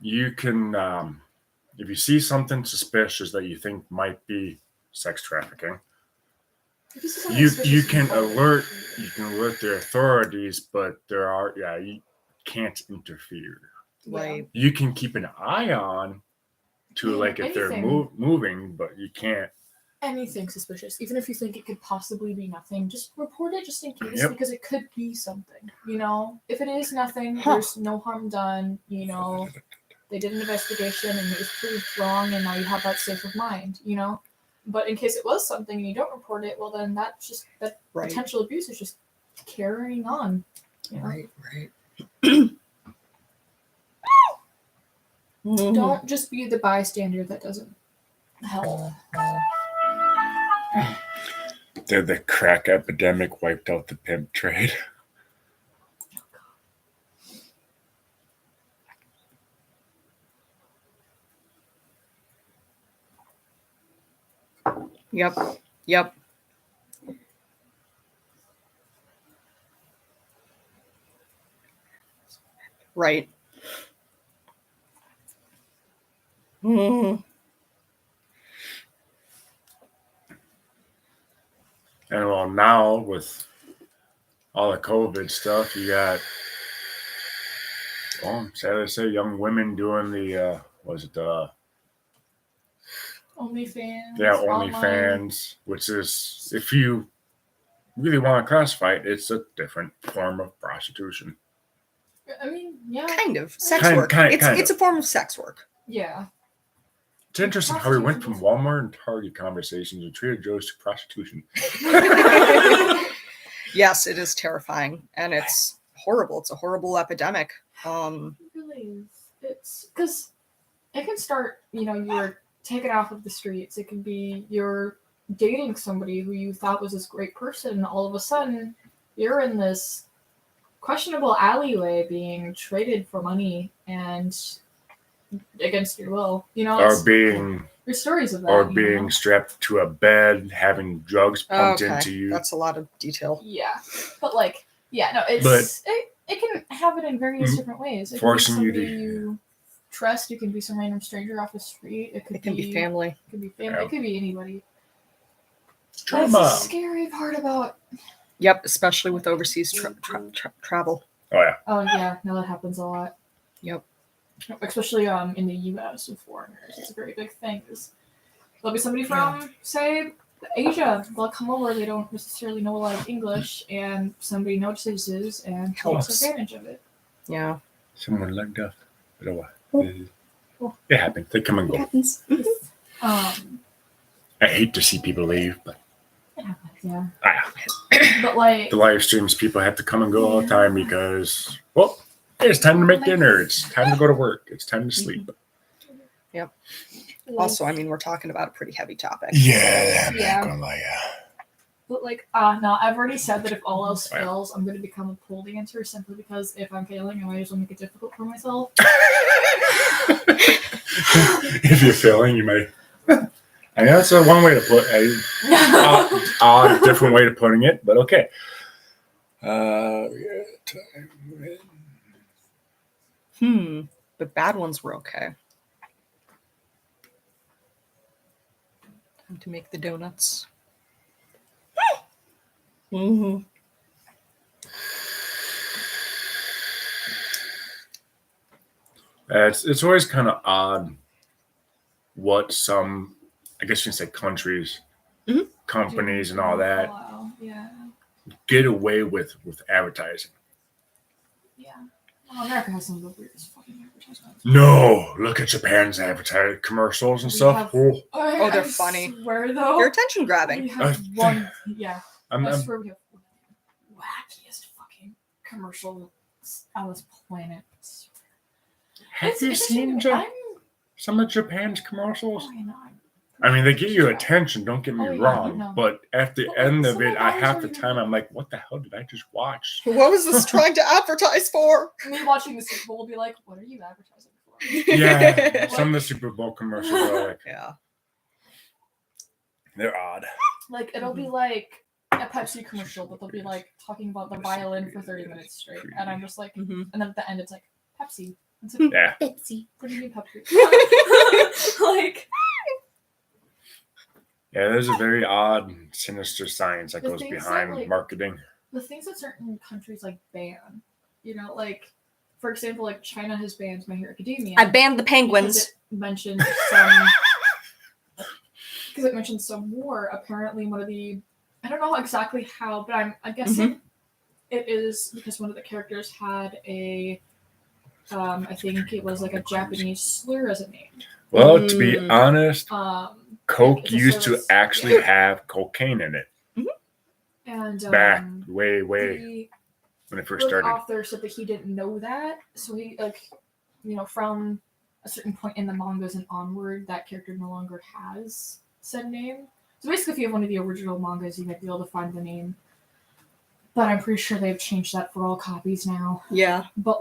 if you see something suspicious that you think might be sex trafficking, you can alert the authorities, but you can't interfere. Right. You can keep an eye on to Yeah, like if they're anything. moving, but you can't. Anything suspicious, even if you think it could possibly be nothing, just report it just in case, Yep. because it could be something. You know, if it is nothing, there's no harm done. You know, they did an investigation and it was proved wrong, and now you have that safe of mind. You know, but in case it was something and you don't report it, well, then that's just that Right. potential abuse is just carrying on. You know? Right. Don't just be the bystander that doesn't help. The crack epidemic wiped out the pimp trade. Yep. Right. Mhm. And well, now with all the COVID stuff, you got, sadly to say, young women doing the OnlyFans. yeah, online. OnlyFans, which is if you really want to classify it, it's a different form of prostitution. I mean, yeah. Kind of sex Kind- work. kind- it's kind it's a form of sex work. Yeah. It's interesting how we went from Walmart and Target conversations to Trader Joe's to prostitution. Yes, it is terrifying, and it's horrible. It's a horrible epidemic. It really is. It's because it can start, you're taken off of the streets. It can be you're dating somebody who you thought was this great person, and all of a sudden you're in this questionable alleyway being traded for money and against your will. Or being there's stories of that. or being strapped to a bed, having drugs pumped Okay, into you. that's a lot of detail. Yeah, but it can happen in various different ways. It Forcing can you be to- somebody you trust. It can be some random stranger off the street. It It can be family. It could be family. Yeah. It could be anybody. That's Trauma. the scary part about. Yep, especially with overseas travel. Oh yeah. Oh yeah, no, that happens a lot. Yep. Especially in the U.S. with foreigners, it's a very big thing. There'll be somebody from say Asia. They'll come over. They don't necessarily know a lot of English, and somebody notices and takes Helps. advantage of it. Yeah. Someone legged up. But Oh. it happens. They come and go. Happens. I hate to see people leave, but It happens, yeah. ah, But like, the live streams, people have to come and go all the time because, well, it's time to make dinner. It's time to go to work. It's time to sleep. Also, I mean, we're talking about a pretty heavy topic. Yeah, I'm Yeah. not gonna lie. Yeah. but like, no, I've already said that if all else Yeah. fails, I'm going to become a pole dancer simply because if I'm failing, I might as well make it difficult for myself. If you're failing, you might. I know that's one way to put a different way of putting it, but okay. But bad ones were okay. Time to make the donuts. Mm-hmm. It's always kind of odd what some, I guess you can say, countries, Mhm. companies, and all that Wow. Yeah. get away with advertising. Yeah. Well, America has some of the weirdest fucking advertisements. No, look at Japan's advertising commercials and We stuff. have- Oh, Oh, they're I funny. Swear though. They're attention grabbing. We have one. Yeah. I I'm, swear we have one of the wackiest fucking commercials on this planet. have you seen I'm some of Japan's commercials? oh, you know, I mean, they get your attention. Don't get me Oh, yeah, wrong, no. but at the But, end of some of it, half those the are time really- I'm like, "What the hell did I just watch?" What was this trying to advertise for? Me watching the Super Bowl will be like, what are you advertising for? Yeah, some of the Super Bowl commercials are like, Yeah. they're odd. Like it'll be like a Pepsi commercial, but they'll be like talking about the violin for 30 minutes straight, and I'm just like, Mm-hmm. and then at the end it's like Pepsi. It's like, Yeah. Pepsi. What do you mean Pepsi? Like Yeah, there's a very odd, sinister science that The goes things that, behind like- marketing. the things that certain countries like ban, like for example, like China has banned My Hero Academia. I banned the because penguins. it mentioned some war. Apparently, one of the I don't know exactly how, but I'm guessing it is because one of the characters had a I think it was like a Japanese slur as a name. Well, to be honest, Coke it's a used to service, actually yeah. have cocaine in it And back way the when it first started. author said that he didn't know that, so he from a certain point in the mangas and onward, that character no longer has said name. So basically, if you have one of the original mangas, you might be able to find the name. But I'm pretty sure they've changed that for all copies now. Yeah. But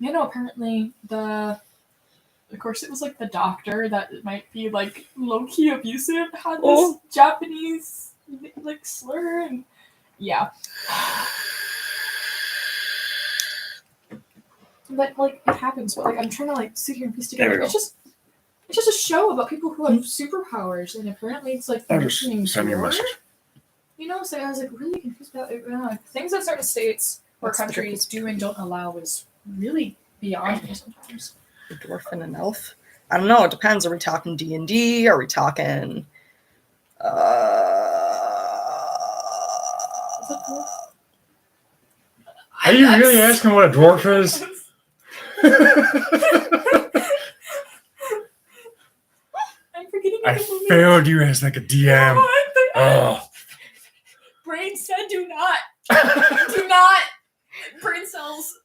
apparently of course it was like the doctor that might be like low key abusive had this Japanese like slur and yeah. But like it happens. But like I'm trying to like sit here and piece There we together. It's just a show about people who have superpowers, and apparently it's like I'll just mentioning send you a war. message. So I was like really confused about it. Things that certain states or What's the countries do and don't allow is really beyond me sometimes. A dwarf and an elf. I don't know. It depends. Are we talking D&D? Are we talking What's a dwarf? Are you really asking what a dwarf is? I'm forgetting. I failed you as like a DM. Oh. Brain said do not. Do not. Brain cells.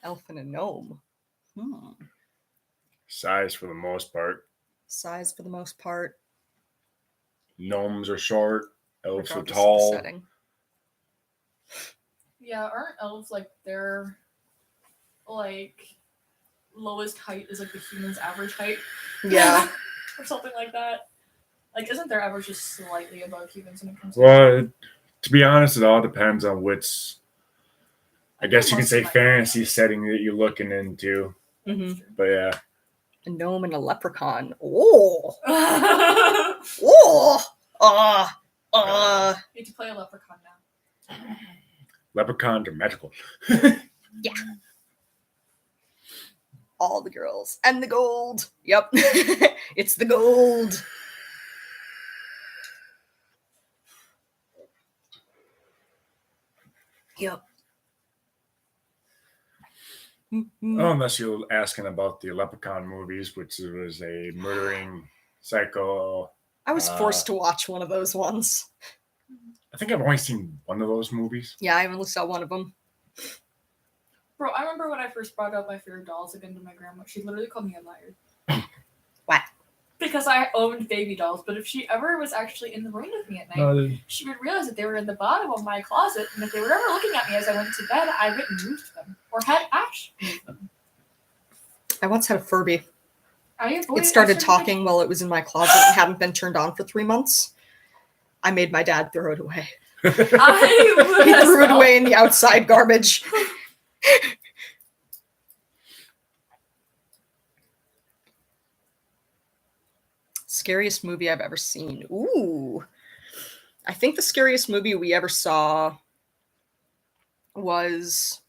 Elf and a gnome. Size for the most part. Size for the most part. Gnomes are short. Elves are regardless of the tall. setting. Yeah, aren't elves like their like lowest height is like the human's average height? Yeah. Or something like that. Like, isn't their average just slightly above humans when it comes to? Well, to be honest, it all depends on which, I guess you can say, fantasy setting that you're looking into. Mm-hmm. But yeah. A gnome and a leprechaun. Oh. Oh. You need to play a leprechaun now. Leprechauns are magical. Yeah. All the girls. And the gold. Yep. It's the gold. Yep. Oh, unless you're asking about the Leprechaun movies, which was a murdering psycho. I was forced to watch one of those ones. I think I've only seen one of those movies. Yeah, I only saw one of them. Bro, I remember when I first brought up my favorite dolls again to my grandma, she literally called me a liar. What? Because I owned baby dolls, but if she ever was actually in the room with me at night, she would realize that they were in the bottom of my closet, and if they were ever looking at me as I went to bed, I wouldn't move them, or had Ash move them. I once had a Furby. It started talking while it was in my closet and hadn't been turned on for 3 months. I made my dad throw it away. He threw it away in the outside garbage. Scariest movie I've ever seen. Ooh. I think the scariest movie we ever saw was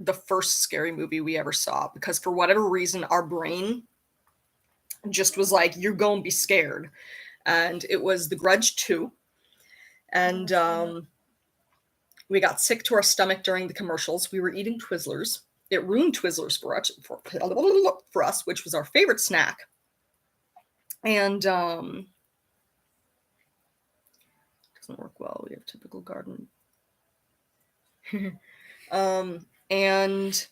the first scary movie we ever saw, because for whatever reason our brain just was like, you're gonna be scared. And it was The Grudge 2. And we got sick to our stomach during the commercials. We were eating Twizzlers. It ruined Twizzlers for us, which was our favorite snack. And doesn't work well. We have typical garden. And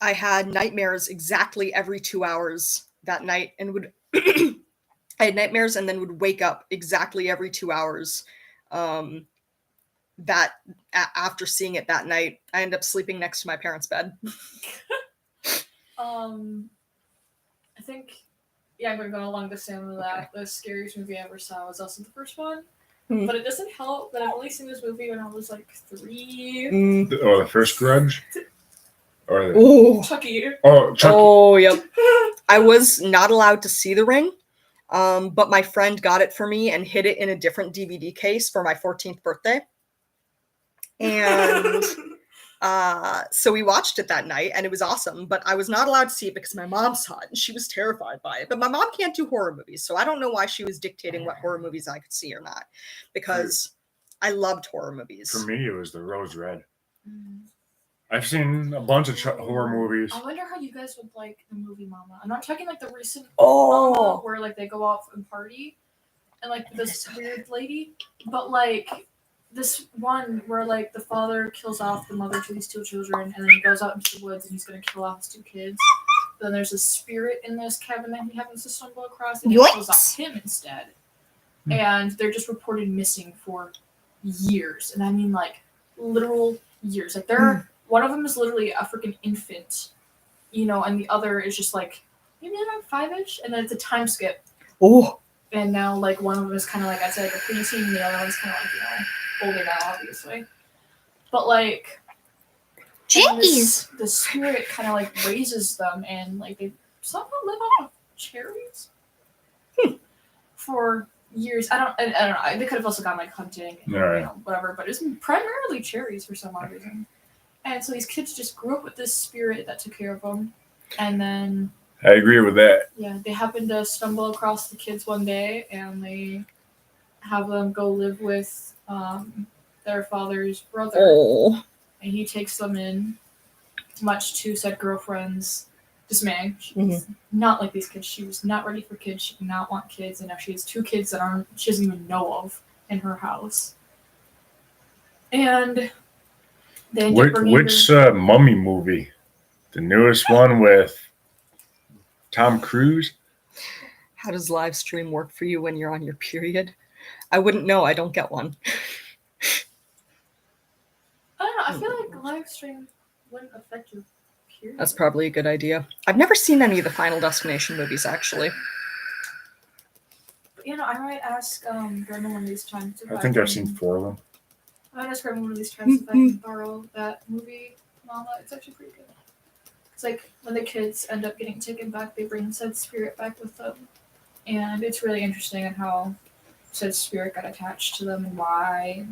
I had nightmares exactly every 2 hours that night, and would I had nightmares and then would wake up exactly every 2 hours. After seeing it that night, I ended up sleeping next to my parents' bed. I think, yeah, I'm going to go along the same with that. The scariest movie I ever saw was also the first one. But it doesn't help that I've only seen this movie when I was like 3. Oh, the first Grudge? Or Chucky. Oh, Chucky. Oh, yep. I was not allowed to see The Ring, but my friend got it for me and hid it in a different DVD case for my 14th birthday. And so we watched it that night, and it was awesome, but I was not allowed to see it because my mom saw it, and she was terrified by it. But my mom can't do horror movies, so I don't know why she was dictating what horror movies I could see or not, because I loved horror movies. For me, it was The Rose Red. I've seen a bunch of horror movies. I wonder how you guys would like the movie Mama. I'm not talking like the recent Oh. Mama where like they go off and party and like this weird lady, but like this one where like the father kills off the mother to these 2 children, and then he goes out into the woods and he's gonna kill off his 2 kids. But then there's a spirit in this cabin that he happens to stumble across, and he kills off him instead. And they're just reported missing for years, and I mean like literal years. Like they're one of them is literally a freaking infant, you know, and the other is just like maybe around 5-ish, and then it's a time skip. Oh. And now like one of them is kind of like I'd say like a preteen, and the other one's kind of like, you know, older now, obviously. But like, the spirit kind of like raises them, and like they somehow live off of cherries for years. I don't know. They could have also gone like hunting, and, you know, whatever. But it's primarily cherries for some odd reason. And so these kids just grew up with this spirit that took care of them, and then I agree with that. yeah, they happened to stumble across the kids one day, and they have them go live with their father's brother, Oh. and he takes them in, much to said girlfriend's dismay. She's not like these kids. She was not ready for kids. She did not want kids, and now she has 2 kids that she doesn't even know of in her house. And they end up bringing Which her. mummy movie? The newest one with Tom Cruise? How does live stream work for you when you're on your period? I wouldn't know. I don't get one. I don't know. I feel like live stream wouldn't affect your period. That's probably a good idea. I've never seen any of the Final Destination movies, actually. But, I might ask Grandma one of these times. If I think I've seen 4 of them. I might ask Grandma one of these times if I can borrow that movie, Mama. It's actually pretty good. It's like when the kids end up getting taken back, they bring said spirit back with them. And it's really interesting in how said spirit got attached to them and why.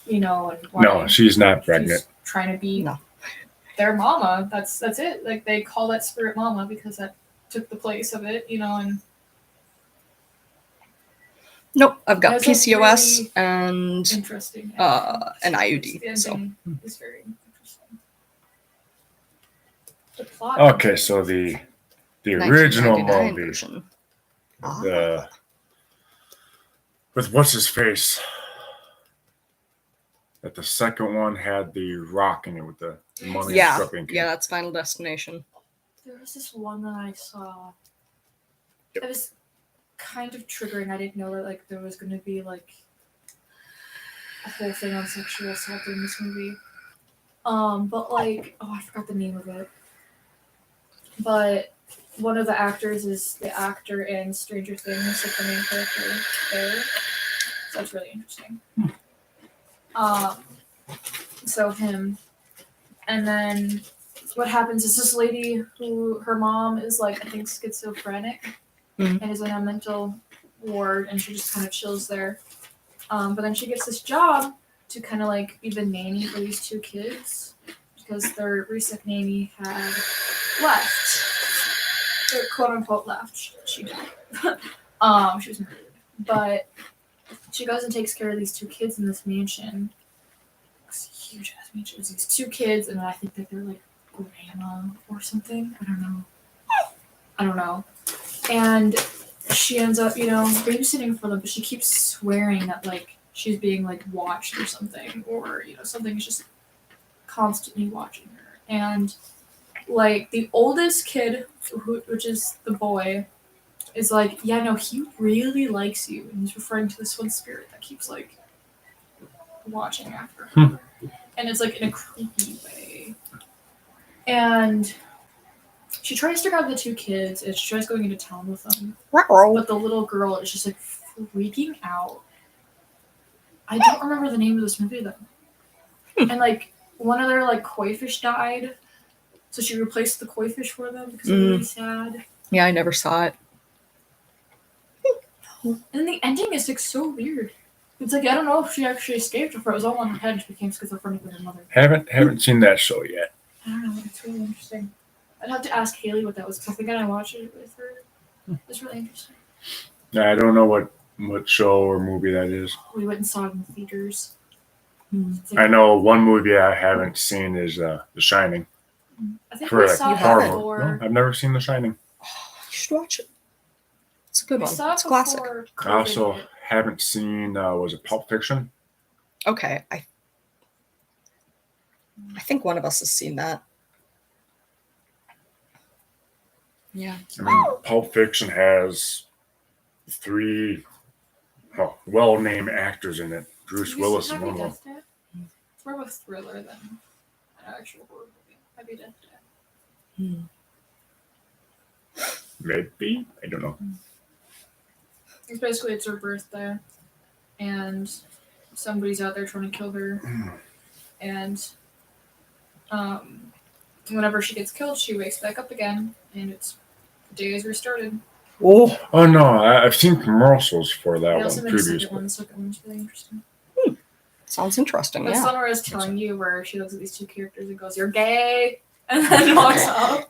And why No, she's not pregnant. she's trying to be No. their mama. That's it. Like they call that spirit mama because that took the place of it, and Nope, I've got That's a PCOS really and interesting. an IUD. The So ending is very interesting. The plot. Okay, so the original 1999 movie, version. the with what's his face. That the second one had the rock in it with the money Yeah, stripping. yeah, that's Final Destination. There was this one that I saw. Yep. It was kind of triggering. I didn't know that there was going to be a whole thing on sexual assault in this movie. But I forgot the name of it. But one of the actors is the actor in Stranger Things, like the main character there. So that's really interesting. So him, and then what happens is this lady who her mom is I think schizophrenic, and is in a mental ward, and she just kind of chills there. But then she gets this job to kind of be the nanny for these 2 kids because their recent nanny had left, or quote unquote left. She died. She was murdered, but she goes and takes care of these 2 kids in this mansion. It's a huge ass mansion. There's these 2 kids, and I think that they're grandma or something. I don't know. And she ends up, babysitting for them, but she keeps swearing that she's being watched or something, or something is just constantly watching her. And the oldest kid, which is the boy, is yeah, no, he really likes you, and he's referring to this one spirit that keeps watching after her, and it's in a creepy way. And she tries to grab the 2 kids, and she tries going into town with them. But the little girl is just freaking out. I don't remember the name of this movie though. And one of their koi fish died, so she replaced the koi fish for them because they're really sad. Yeah, I never saw it. And the ending is so weird. It's I don't know if she actually escaped or if it was all in her head and she became schizophrenic with her mother. Haven't seen that show yet. I don't know. It's really interesting. I'd have to ask Haley what that was because I think I watched it with her. It's really interesting. I don't know what show or movie that is. We went and saw it in the theaters. I know one movie I haven't seen is The Shining. I think For we saw horror. it before. No, I've never seen The Shining. You should watch it. It's a good We one. saw it It's classic. before I also COVID hit. haven't seen was it Pulp Fiction? Okay, I think one of us has seen that. Yeah. I mean, Pulp Fiction has 3 well-named actors in it. Bruce Have you Willis is seen one of Happy them. Death Day? It's more of a thriller than an actual horror movie. Happy Death Day. Maybe? I don't know. It's basically it's her birthday, and somebody's out there trying to kill her, and whenever she gets killed, she wakes back up again, and the day is restarted. Oh no, I've seen commercials for that They one also made a second previously. one. The second one's really interesting. Sounds interesting. That's the Yeah. one where I was telling you where she looks at these 2 characters and goes, "You're gay," and then walks off.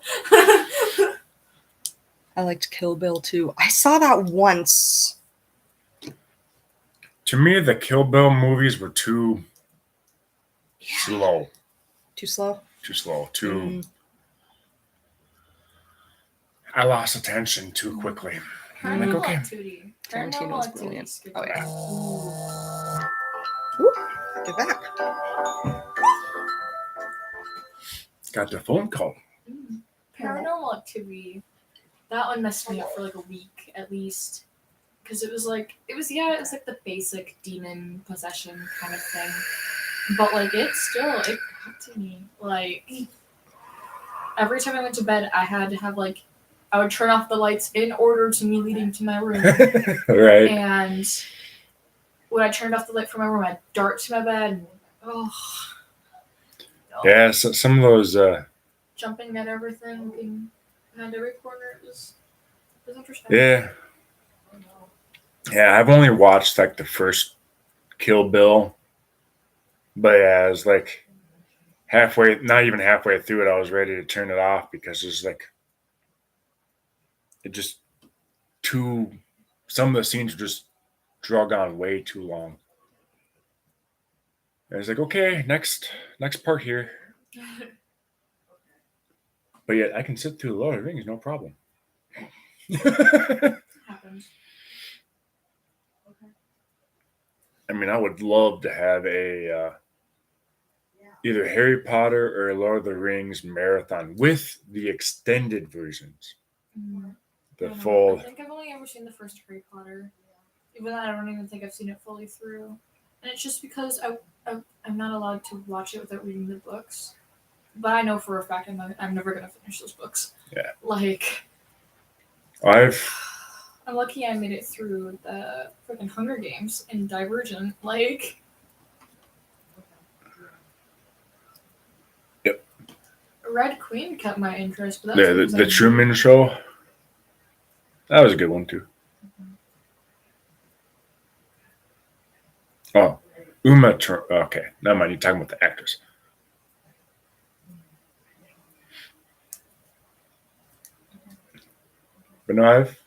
I liked Kill Bill too. I saw that once. To me, the Kill Bill movies were too slow. Too slow. Too slow. Mm. I lost attention too quickly. I'm like, Paranormal okay. Activity. Paranormal Tarantino's Activity. brilliant. Skip Oh, it. yeah. Ooh. Get back. Got the phone call. Paranormal Activity. That one messed me up for like a week at least. Because it was like it was like the basic demon possession kind of thing. But like it got to me. Like every time I went to bed I had to have like I would turn off the lights in order to me leading to my room. Right. And when I turned off the light from my room, I'd dart to my bed and no. Yeah, so some of those Jumping at everything, looking behind every corner, it was interesting. yeah. Yeah, I've only watched like the first Kill Bill. But yeah, I was like halfway, not even halfway through it, I was ready to turn it off because it's like it just too. Some of the scenes were just drug on way too long. And it's like, okay, next part here. But yet I can sit through the Lord of the Rings, no problem. Happens. I mean, I would love to have a either Harry Potter or Lord of the Rings marathon with the extended versions. The full. I think I've only ever seen the first Harry Potter. Even though I don't even think I've seen it fully through. And it's just because I'm not allowed to watch it without reading the books. But I know for a fact I'm never going to finish those books. Yeah. Like, I'm lucky I made it through the freaking Hunger Games in Divergent. Like, Yep. Red Queen kept my interest. But that's The Truman Show. That was a good one too. Oh, okay, never mind. You're talking about the actress. But no, I've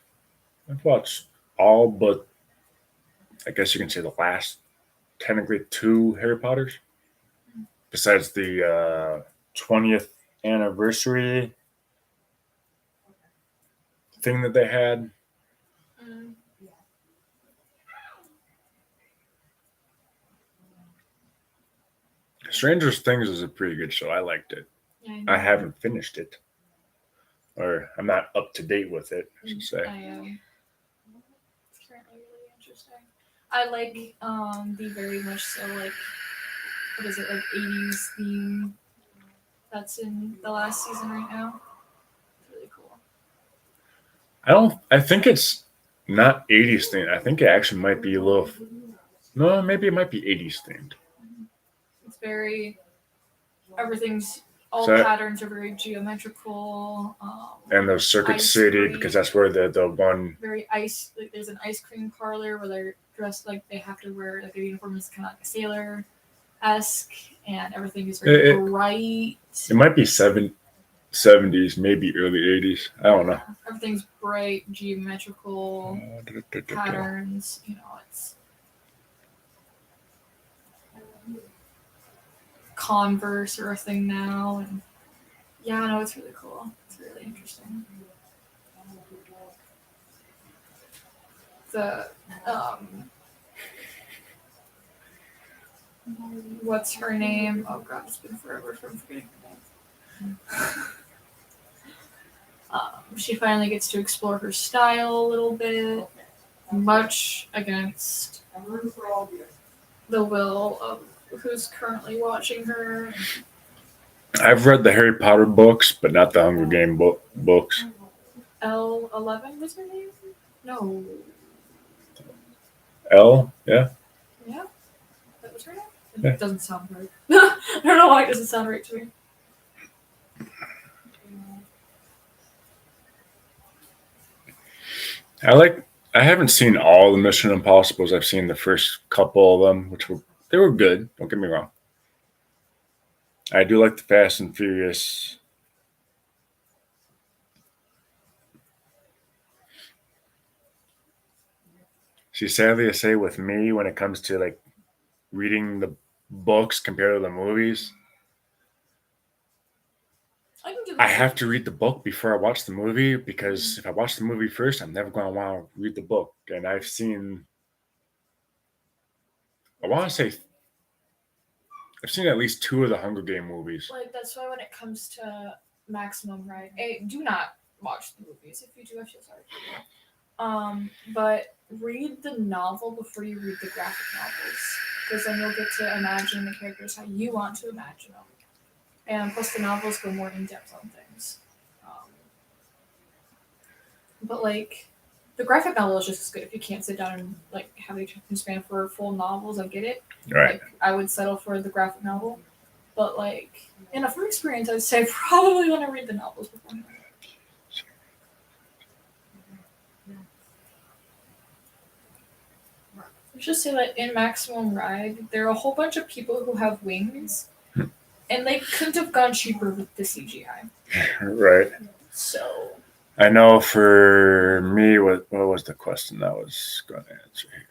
watched all but I guess you can say the last technically 2 Harry Potters. Besides the 20th anniversary thing that they had. Stranger Things is a pretty good show. I liked it. Yeah, I haven't finished it. Or I'm not up to date with it, I should say. I am. It's currently really interesting. I like the very much so like what is it, like 80s theme that's in the last season right now. It's really cool. I think it's not 80s themed. I think it actually might be a little. No, maybe it might be 80s themed. It's very. Everything's. All So, patterns are very geometrical. And the Circuit ice City, cream. because that's where the one. Very ice. Like there's an ice cream parlor where they're dressed like they have to wear like their uniform is kind of like a sailor-esque, and everything is very bright. It might be 70s, maybe early 80s. I don't know. Everything's bright, geometrical patterns. You know, it's Converse are a thing now, and yeah, no, it's really cool. It's really interesting. The what's her name? Oh god, it's been forever from forgetting her name. She finally gets to explore her style a little bit, much against the will of who's currently watching her. I've read the Harry Potter books, but not the Hunger Game books. L11 was her name? No. L? Yeah. Yeah? That was her name? Yeah. It doesn't sound right. I don't know why it doesn't sound right to me. I haven't seen all the Mission Impossibles. I've seen the first couple of them, they were good. Don't get me wrong. I do like the Fast and Furious. See, sadly to say, with me, when it comes to like reading the books compared to the movies, I can do I have to read the book before I watch the movie because if I watch the movie first, I'm never going to want to read the book. And I've seen, I want to say, I've seen at least 2 of the Hunger Game movies. Like, that's why when it comes to Maximum Ride, do not watch the movies. If you do, I feel sorry for you. But read the novel before you read the graphic novels, because then you'll get to imagine the characters how you want to imagine them. And plus, the novels go more in depth on things. But like, the graphic novel is just as good if you can't sit down and like have the attention span for full novels. I get it. Right. Like, I would settle for the graphic novel, but like, from experience, I'd say probably want to read the novels beforehand. Let's just say that in Maximum Ride, there are a whole bunch of people who have wings, and they couldn't have gone cheaper with the CGI. Right. So I know for me, what was the question I was going to answer here?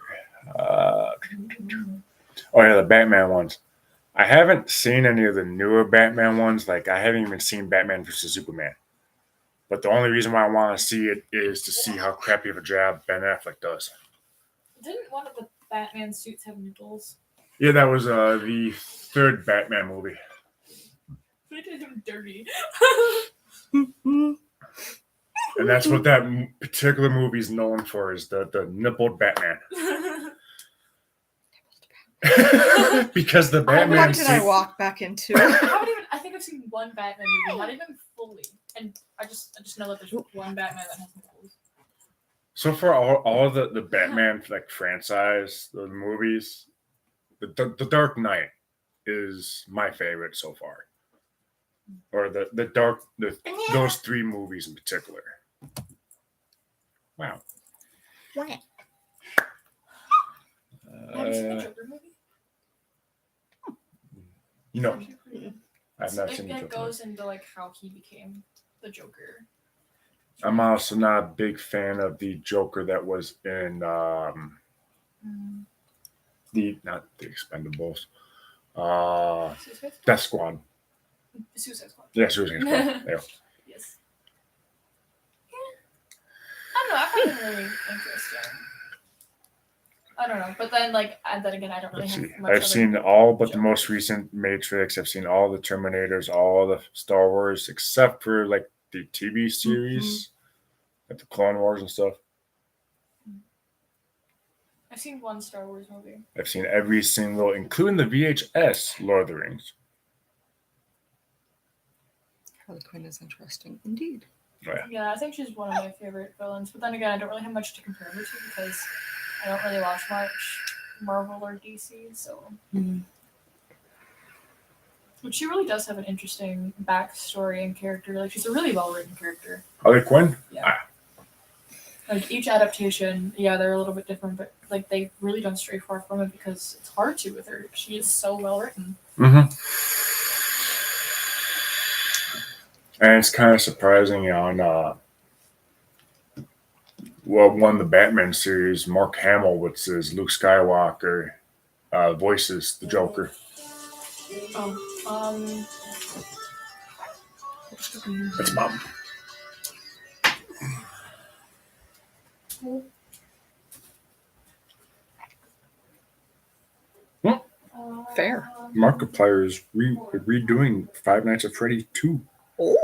Oh, yeah, the Batman ones. I haven't seen any of the newer Batman ones. Like, I haven't even seen Batman vs. Superman. But the only reason why I want to see it is to see how crappy of a job Ben Affleck does. didn't one of the Batman suits have nipples? Yeah, that was the 3rd Batman movie. They did him dirty. And that's what that particular movie is known for, is the nippled Batman. Because the Batman What did I suit- walk back into? I think I've seen one Batman movie, not even fully, and I just know that there's one Batman that has nipples. So for all of the Batman like franchise, the movies, the Dark Knight is my favorite so far, or those 3 movies in particular. Wow. Have you seen the Joker movie? No, It's actually pretty good. I've not seen It it. goes into like how he became the Joker. I'm also not a big fan of the Joker that was in not the Expendables, Suicide Squad? Death Squad. Suicide Squad. Yeah, Suicide Squad. Yeah. Yes. I don't know. I find him really interesting. I don't know, but then then again, I don't really Let's have see. much. I've other seen all but the most Jokers. recent Matrix. I've seen all the Terminators, all the Star Wars, except for like the TV series, like the Clone Wars and stuff. I've seen one Star Wars movie. I've seen every single, including the VHS Lord of the Rings. Harley Quinn is interesting indeed. Oh, yeah. Yeah, I think she's one of my favorite villains. But then again, I don't really have much to compare her to because I don't really watch much Marvel or DC. So, but she really does have an interesting backstory and character. Like, she's a really well-written character. Harley Quinn? Yeah. Like, each adaptation, they're a little bit different, but like they really don't stray far from it because it's hard to with her. She is so well written. Mm-hmm. And it's kind of surprising on one of the Batman series, Mark Hamill, which is Luke Skywalker, voices the Joker. That's Mom. Fair. Markiplier is redoing Five Nights at Freddy 2. Oh.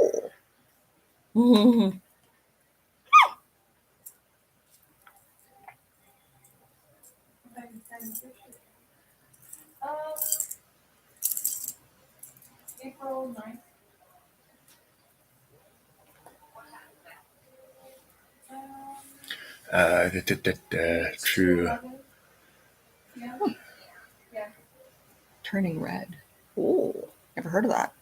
April 9th. True. Yeah. Turning Red. Oh, never heard of that.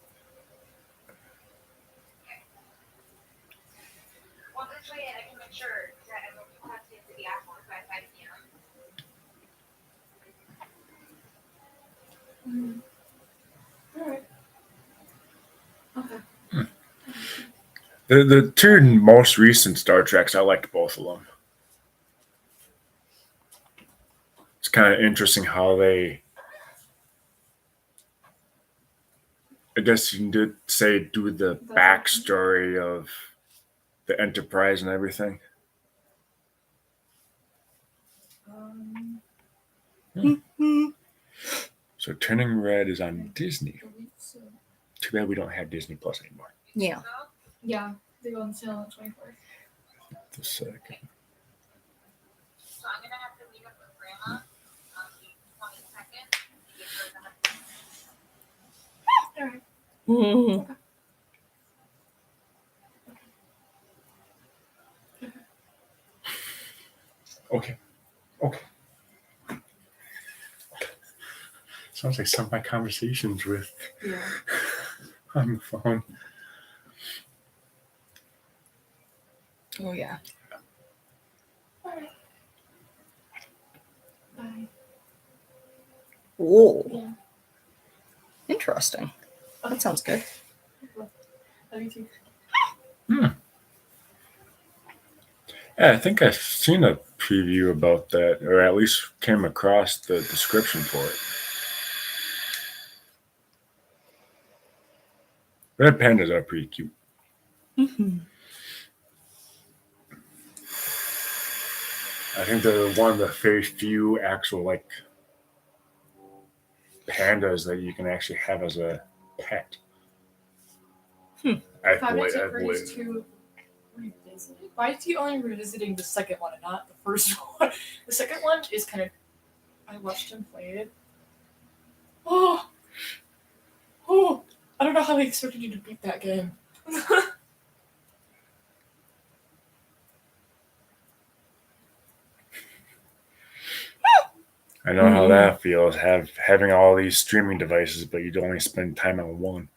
Well, this way I can make sure that everyone has to get to the airport by 5 p.m. Alright. Okay. The 2 most recent Star Treks, I liked both of them. kind of interesting how they, I guess you did say, do the That's backstory of the Enterprise and everything. So Turning Red is on Disney. I believe so. Too bad we don't have Disney Plus anymore. Yeah. Yeah, they go on sale on the 24th. The second. So I'm gonna have to meet up with grandma on the 22nd to give her that. All right. Mhm. Okay. Okay. Sounds like some of my conversations with Yeah. on the phone. Oh yeah. All right. Bye. Oh, Yeah. interesting. That sounds good. Love you too. Yeah, I think I've seen a preview about that, or at least came across the description for it. Red pandas are pretty cute. Mm-hmm. I think they're one of the very few actual like pandas that you can actually have as a pet. Hmm. I Five Nights at believe. Freddy's 2 revisited. Why is he only revisiting the second one and not the first one? The second one is kind of. I watched him play it. Oh, I don't know how they expected you to beat that game. I know how that feels. Having all these streaming devices, but you'd only spend time on one.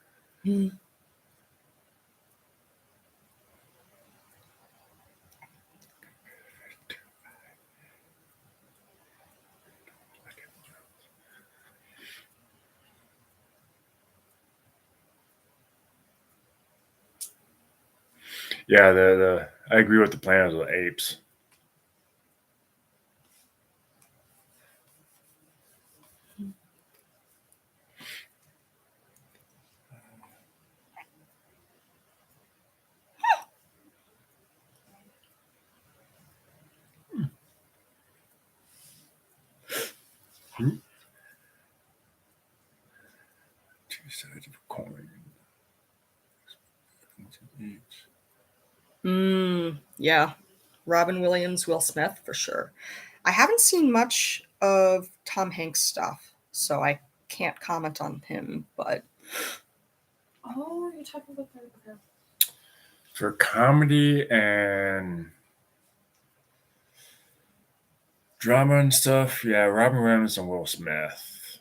Yeah, the I agree with the Planet of the Apes. Two sides of a coin. Yeah. Robin Williams, Will Smith for sure. I haven't seen much of Tom Hanks stuff, so I can't comment on him, but Oh, you're talking about that. Okay. For comedy and drama and stuff, yeah, Robin Williams and Will Smith.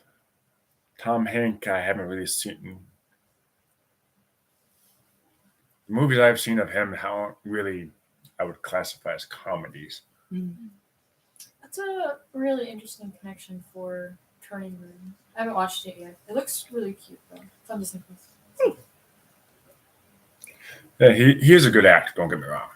Tom Hanks, I haven't really seen. The movies I've seen of him, how really I would classify as comedies. That's a really interesting connection for Turning Red. I haven't watched it yet. It looks really cute though. It's on Disney Plus. Yeah, he is a good actor, don't get me wrong.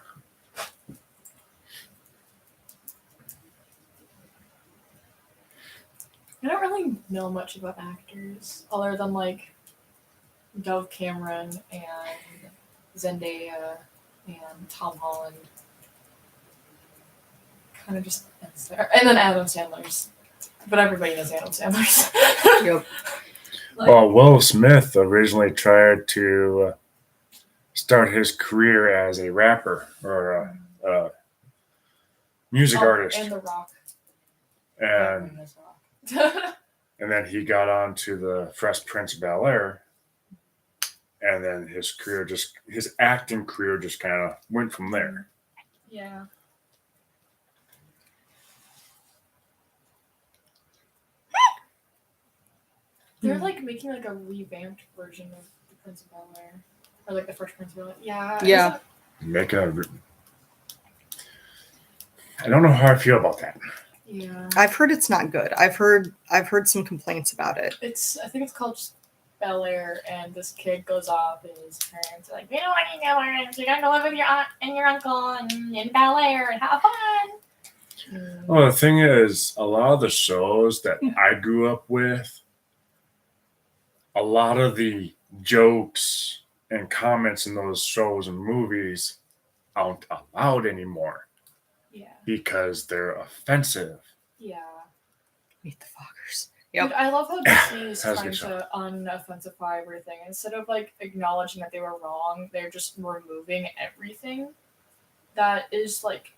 I don't really know much about actors other than like Dove Cameron and Zendaya and Tom Holland. Kind of just ends there. And then Adam Sandler's. But everybody knows Adam Sandler's. Yep. Like, Well, Will Smith originally tried to start his career as a rapper or a music artist, And The Rock. and Everybody knows The Rock. and then he got on to the Fresh Prince of Bel Air, and then his acting career just kind of went from there. Yeah. They're like making like a revamped version of the Prince of Bel Air, or like the first Prince of Bel Air. Yeah. Yeah. Making a, I don't know how I feel about that. Yeah. I've heard it's not good. I've heard some complaints about it. I think it's called just Bel Air, and this kid goes off, and his parents are like, "You know what you know, you're gonna go live with your aunt and your uncle and in Bel Air and have fun." Well, the thing is, a lot of the shows that I grew up with, a lot of the jokes and comments in those shows and movies aren't allowed anymore Yeah. because they're offensive. Yeah. Meet the Fockers. Dude, Yep. I love how Disney is That's a trying good show. to unoffensify everything. Instead of like acknowledging that they were wrong, they're just removing everything that is like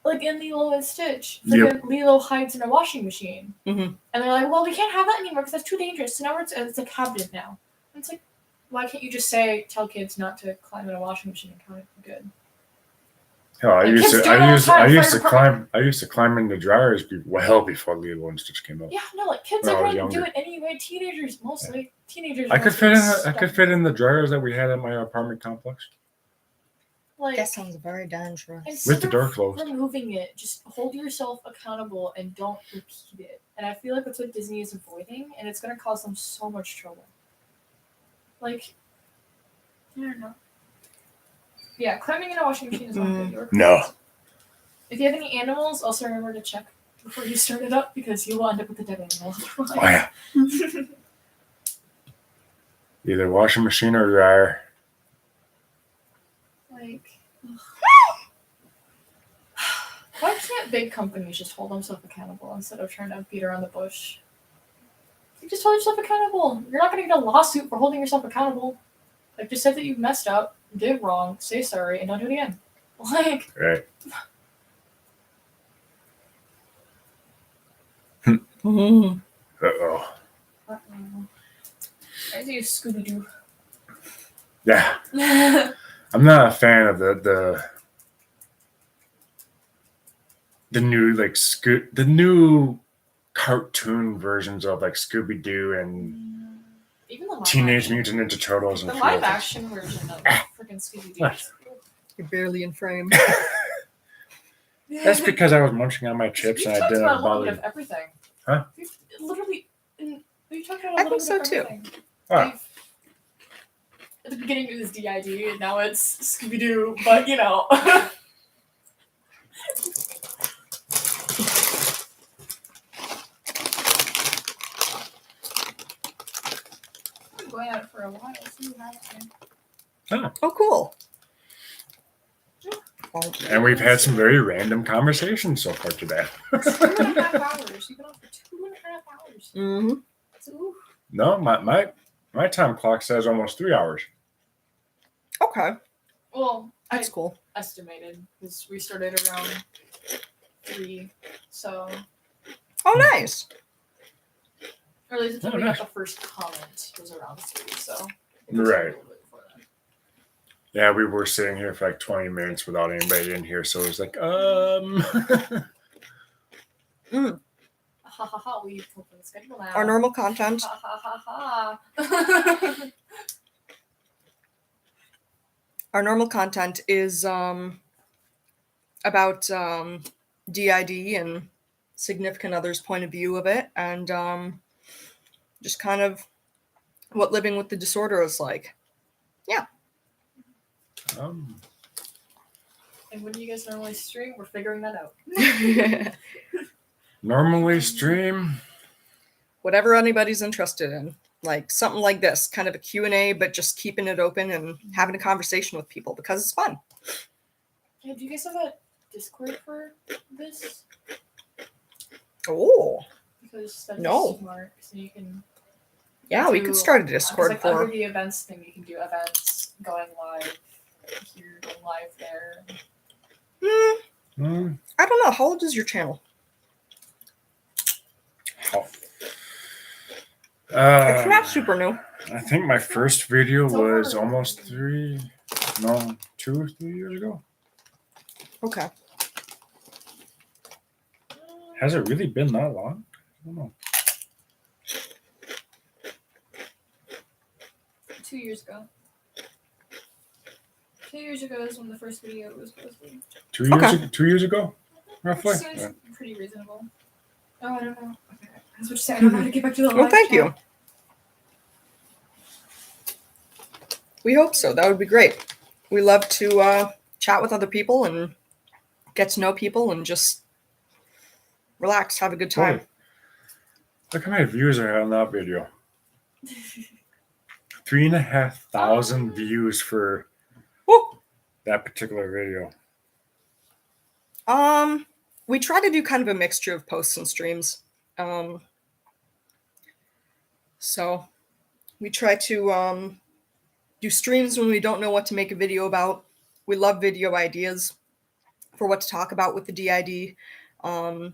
in Lilo and Stitch. Yep. Freaking Lilo hides in a washing machine. Mhm. And they're like, well, we can't have that anymore because that's too dangerous. So now it's a cabinet now. And it's like, why can't you just tell kids not to climb in a washing machine and count it for good? Hell, I Like, used kids to, do it all the time, I used to climb in the dryers well before Lilo and Stitch came out. Yeah, no, like kids When I are was going to do younger. it anyway. Teenagers mostly. Teenagers. I are could mostly fit in the dryers that we had at my apartment complex. Like, That sounds very dangerous. instead With the door of closed. removing it, just hold yourself accountable and don't repeat it. And I feel like that's what Disney is avoiding, and it's going to cause them so much trouble. Like, I don't know. Yeah, climbing in a washing machine is not good. You're No. correct. If you have any animals, also remember to check before you start it up because you will end up with a dead animal. Oh yeah. Either washing machine or dryer. Like, ugh. Why can't big companies just hold themselves accountable instead of trying to beat around the bush? You just hold yourself accountable. You're not going to get a lawsuit for holding yourself accountable. Like, just say that you messed up, did it wrong, say sorry, and don't do it again. Like, Right. Mhm. Uh-oh. I do Scooby Doo. Yeah. Yeah, I'm not a fan of the new the new cartoon versions of like Scooby Doo and even the live Teenage action. Mutant Ninja Turtles and The a few live others. action version of freaking Scooby Doo. What? You're barely in frame. That's because I was munching on my chips and I talked didn't about have a little bit bother. of everything. Huh? Literally, we talked about I a little think bit so, of too. everything. Ah. At the beginning it was D.I.D. and now it's Scooby Doo, but you know. I'm going at it for a while. See what happens. Oh, cool. And we've had some very random conversations so far today. 2.5 hours. You've been on for 2.5 hours. Mm-hmm. Ooh. No, my time clock says almost 3 hours. Okay, Well, that's I cool. estimated because we started around 3, so Oh, nice. or at least until Oh, we nice. got the first comment was around 3, so Right. a little bit before that. Yeah, we were sitting here for like 20 minutes without anybody in here, so it was like, Ha ha ha! We put the schedule now. Our normal content. Ha ha ha ha! Our normal content is about D.I.D. and significant other's point of view of it, and just kind of what living with the disorder is like. And when do you guys normally stream? We're figuring that out. normally stream. Whatever anybody's interested in, like something like this, kind of a Q&A, but just keeping it open and having a conversation with people because it's fun. Hey, do you guys have a Discord for this? Oh, Because that's No. smart. So you can. yeah, we could start a 'cause, Discord like, for. under the events thing, you can do events going live here, going live there. I don't know. How old is your channel? It's not super new. I think my first video It's over- was almost 2 or 3 years ago. Okay. Has it really been that long? I don't know. 2 years ago. 2 years ago is when the first video was posted. 2 years, Okay. 2 years ago, roughly. Seems Yeah. pretty reasonable. Oh, I don't know. Okay. I was about to say I don't know how to get back to the Well, live thank chat. you. We hope so. That would be great. We love to chat with other people and get to know people and just relax, have a good time. Totally. Look how many views I had on that video. 3,500 views for Woo! that particular video. We try to do kind of a mixture of posts and streams. So we try to do streams when we don't know what to make a video about. We love video ideas for what to talk about with the D.I.D. And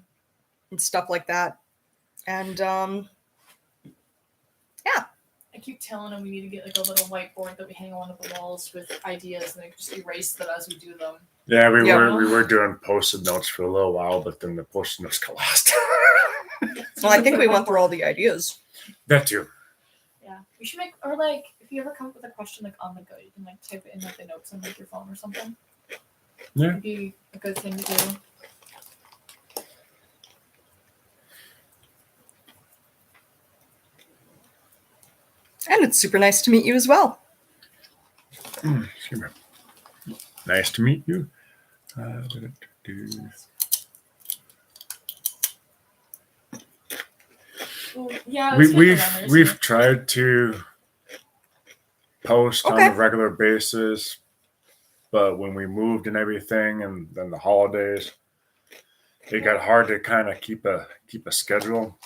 stuff like that. And yeah. I keep telling him we need to get like a little whiteboard that we hang on the walls with ideas, and I just erase them as we do them. Yeah, we Yeah. were doing post-it notes for a little while, but then the post-it notes got lost. Well, I think we went through all the ideas. That too. Yeah, we should make, or like if you ever come up with a question like on the go, you can like type it in like the notes on like your phone or something. Yeah. It'd be a good thing to do. And it's super nice to meet you as well. Excuse me. Nice to meet you. Well, yeah, let's get the runners, We've yeah. tried to post on Okay. a regular basis, but when we moved and everything, and then the holidays, it got hard to kind of keep a schedule.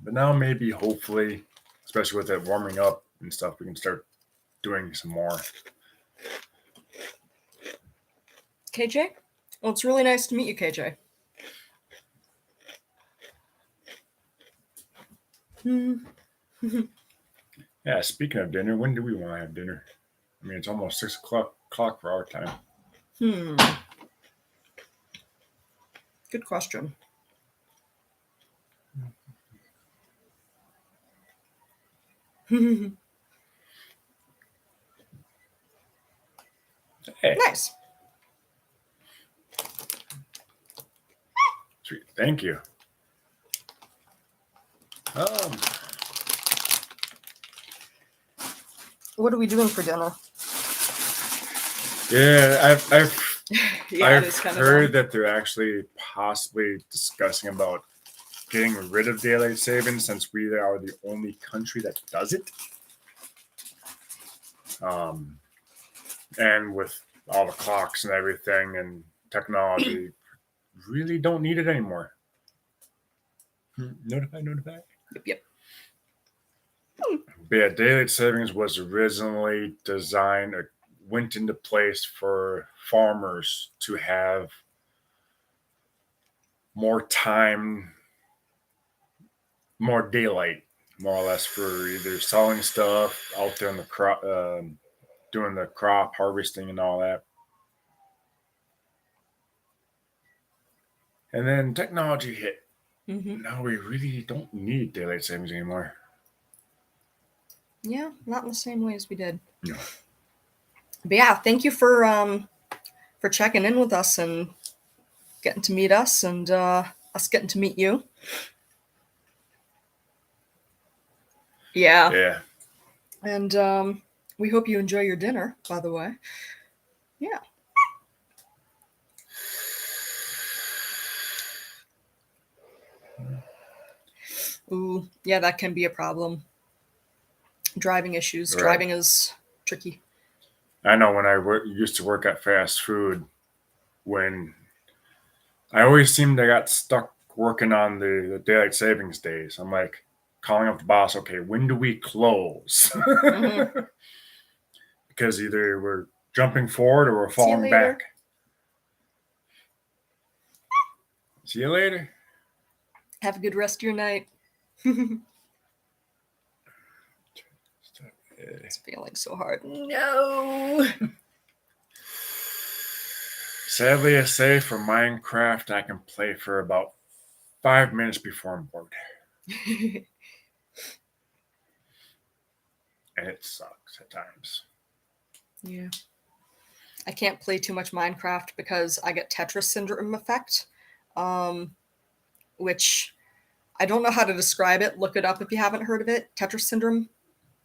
But now maybe, hopefully, especially with it warming up and stuff, we can start doing some more. KJ? Well, it's really nice to meet you, KJ. Yeah, speaking of dinner, when do we want to have dinner? I mean, it's almost 6 o'clock for our time. Good question. Hey, Nice. sweet. Thank you. What are we doing for dinner? Yeah, Yeah, it I've is kind heard of that they're actually possibly discussing about getting rid of daylight savings since we are the only country that does it. And with all the clocks and everything and technology, really don't need it anymore. Notify. Yep. But yeah, daylight savings was originally designed or went into place for farmers to have more time, more daylight, more or less, for either selling stuff out there in the crop, doing the crop harvesting and all that. And then technology hit. Mm-hmm. Now we really don't need daylight savings anymore. Yeah, not in the same way as we did. No. But yeah, thank you for checking in with us and getting to meet us and us getting to meet you. Yeah. Yeah. And we hope you enjoy your dinner, by the way. Yeah. Ooh, yeah, that can be a problem. Driving issues. Right. Driving is tricky. I know when I used to work at fast food, when I always seemed I got stuck working on the daylight savings days. I'm like calling up the boss, okay, when do we close? Mm-hmm. Because either we're jumping forward or we're See you falling later. back. See you later. Have a good rest of your night. It's feeling so hard. No. Sadly, I say for Minecraft, I can play for about 5 minutes before I'm bored. And it sucks at times. Yeah. I can't play too much Minecraft because I get Tetris syndrome effect, which I don't know how to describe it. Look it up if you haven't heard of it. Tetris syndrome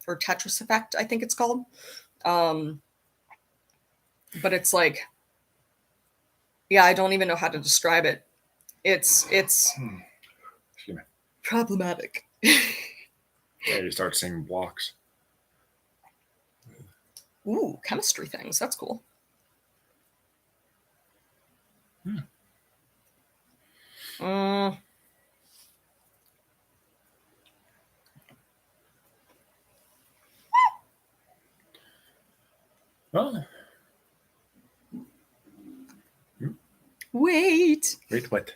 or Tetris effect, I think it's called. But it's like, yeah, I don't even know how to describe it. It's Excuse me. problematic. Yeah, you start seeing blocks. Ooh, chemistry things. That's cool. Hmm. Well, Wait. wait, what?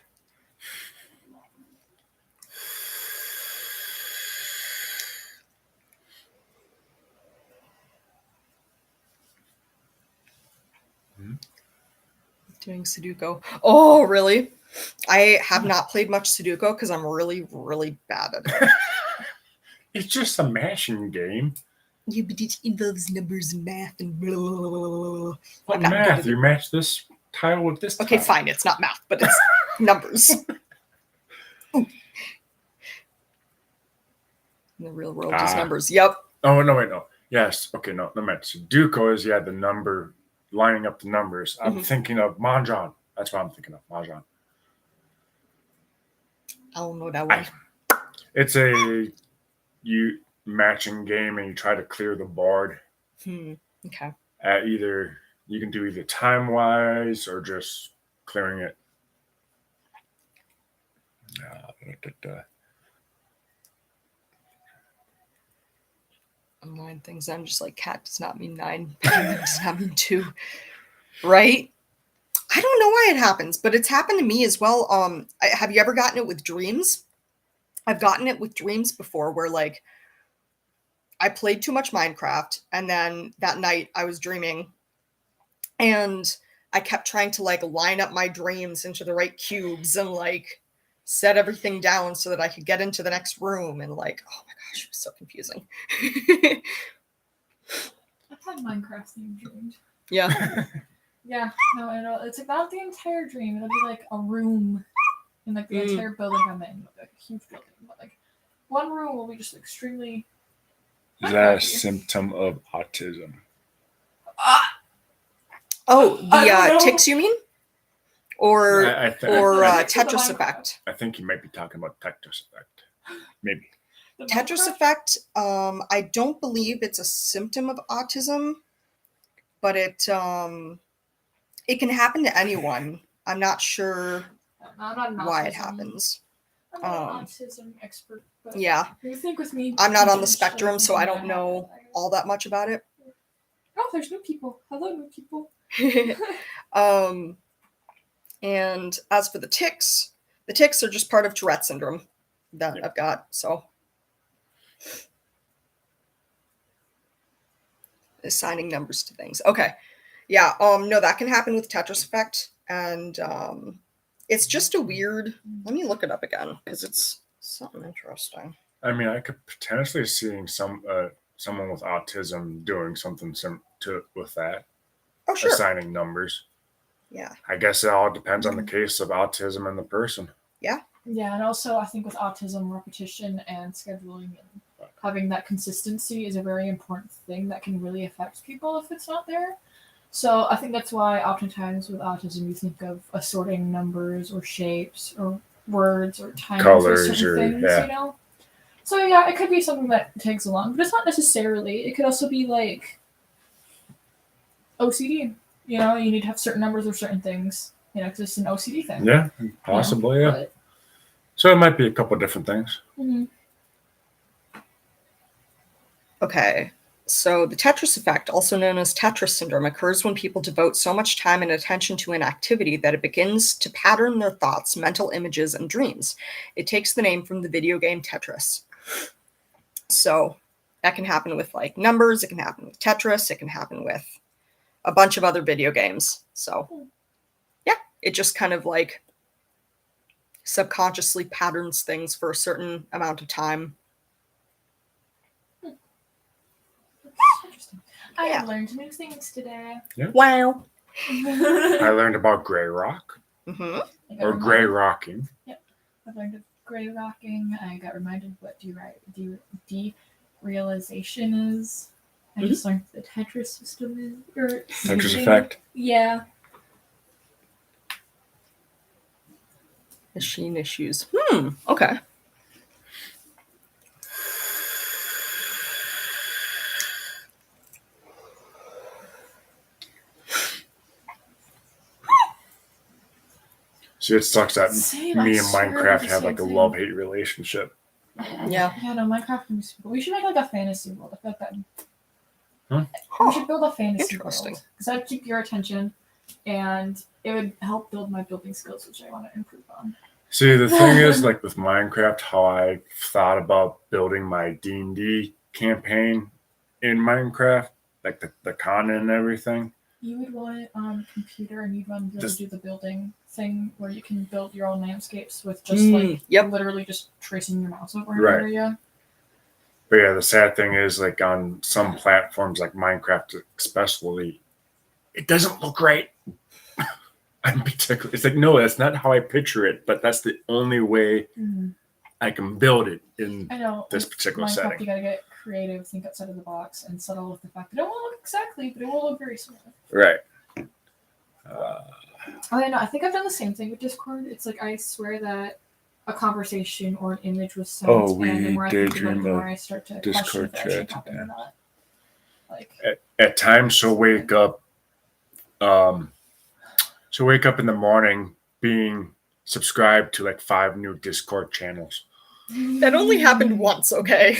Doing Sudoku. Oh, really? I have not played much Sudoku because I'm really, really bad at it. It's just a mashing game. Yeah, but it involves numbers and math and blah, blah, blah, blah, blah. What I'm not good math? at You it. match this tile with this Okay, tile. fine. It's not math, but it's numbers. Ooh. In the real world, just numbers. Yep. Oh, no, wait, no. Yes, okay, no, no, man. Sudoku is, the number, lining up the numbers. I'm thinking of Mahjong. That's what I'm thinking of, Mahjong. I don't know that one. It's a matching game, and you try to clear the board. Okay. You can do either time-wise or just clearing it. Nine things. I'm just like, cat does not mean 9. Penguin does not mean 2. Right? I don't know why it happens, but it's happened to me as well. Have you ever gotten it with dreams? I've gotten it with dreams before where like I played too much Minecraft and then that night I was dreaming and I kept trying to like line up my dreams into the right cubes and like set everything down so that I could get into the next room and like, oh my gosh, it was so confusing. I've had Minecraft themed dreams. Yeah. Yeah, no, I know. It's like not the entire dream. It'll be like a room in like the entire building I'm in, like a huge building. But like one room will be just extremely. Is that a symptom of autism? Oh, I don't the know. tics you mean? Or I Tetris effect. I think you might be talking about Tetris effect. Maybe. The Tetris Minecraft? effect, I don't believe it's a symptom of autism, but it can happen to anyone. I'm not sure I'm not an why it autism- happens. I'm not an autism expert, but Yeah, you think with me. I'm not on the potentially spectrum, so I thinking don't that know happened. all that much about it. Oh, there's new people. Hello, new people. And as for the tics are just part of Tourette syndrome that Yep. I've got. So assigning numbers to things. Okay. Yeah, no, that can happen with Tetris effect. And it's just a weird, let me look it up again because it's something interesting. I mean, I could potentially seeing someone with autism doing something with that. Oh, sure. Assigning numbers. Yeah. I guess it all depends on the case of autism and the person. Yeah, and also I think with autism, repetition and scheduling and having that consistency is a very important thing that can really affect people if it's not there. So I think that's why oftentimes with autism you think of assorting numbers or shapes or words or timing for Colors certain or- things, yeah. you know? So yeah, it could be something that tags along, but it's not necessarily. It could also be like OCD. You know, you need to have certain numbers or certain things. You know, because it's an OCD thing. Yeah, possibly, yeah. But, So it might be a couple different things. Okay. So the Tetris effect, also known as Tetris syndrome, occurs when people devote so much time and attention to an activity that it begins to pattern their thoughts, mental images, and dreams. It takes the name from the video game Tetris. So that can happen with like numbers, it can happen with Tetris, it can happen with a bunch of other video games. So yeah, it just kind of like subconsciously patterns things for a certain amount of time. Interesting. I Yeah. have learned new things today. Wow. I learned about gray rock Mm-hmm. I got or gray reminded- rocking. I learned of gray rocking. I got reminded what derealization is. I just learned the Tetris system is. Or Tetris something. effect. Yeah. Machine issues. Okay. See, it sucks that Same, I me and swear Minecraft the have same like a thing. love-hate relationship. Yeah. Yeah, no, Minecraft can be super. We should make like a fantasy world. I feel like that. Huh? We should build a fantasy Interesting. world because that'd keep your attention, and it would help build my building skills, which I want to improve on. See, the thing is, like with Minecraft, how I thought about building my D&D campaign in Minecraft, like the con and everything. You would want it on computer, and you'd want to be able Just- to do the building thing where you can build your own landscapes with just like Yep. literally just tracing your mouse over an Right. area. But yeah, the sad thing is, like on some platforms, like Minecraft especially, it doesn't look right. I'm particular. It's like, no, that's not how I picture it, but that's the only way I can build it in. I know This with particular Minecraft, setting. you gotta get creative, think outside of the box, and settle with the fact that it won't look exactly, but it will look very similar. Right. Oh, yeah, no, I think I've done the same thing with Discord. It's like I swear that a conversation or an image was sent, Oh, we and the more I think about it, daydream the more of I start to Discord question if it actually chat, happened yeah. or not. Like, At times, she'll wake up. She'll wake up in the morning being subscribed to like 5 new Discord channels. That only happened once, okay?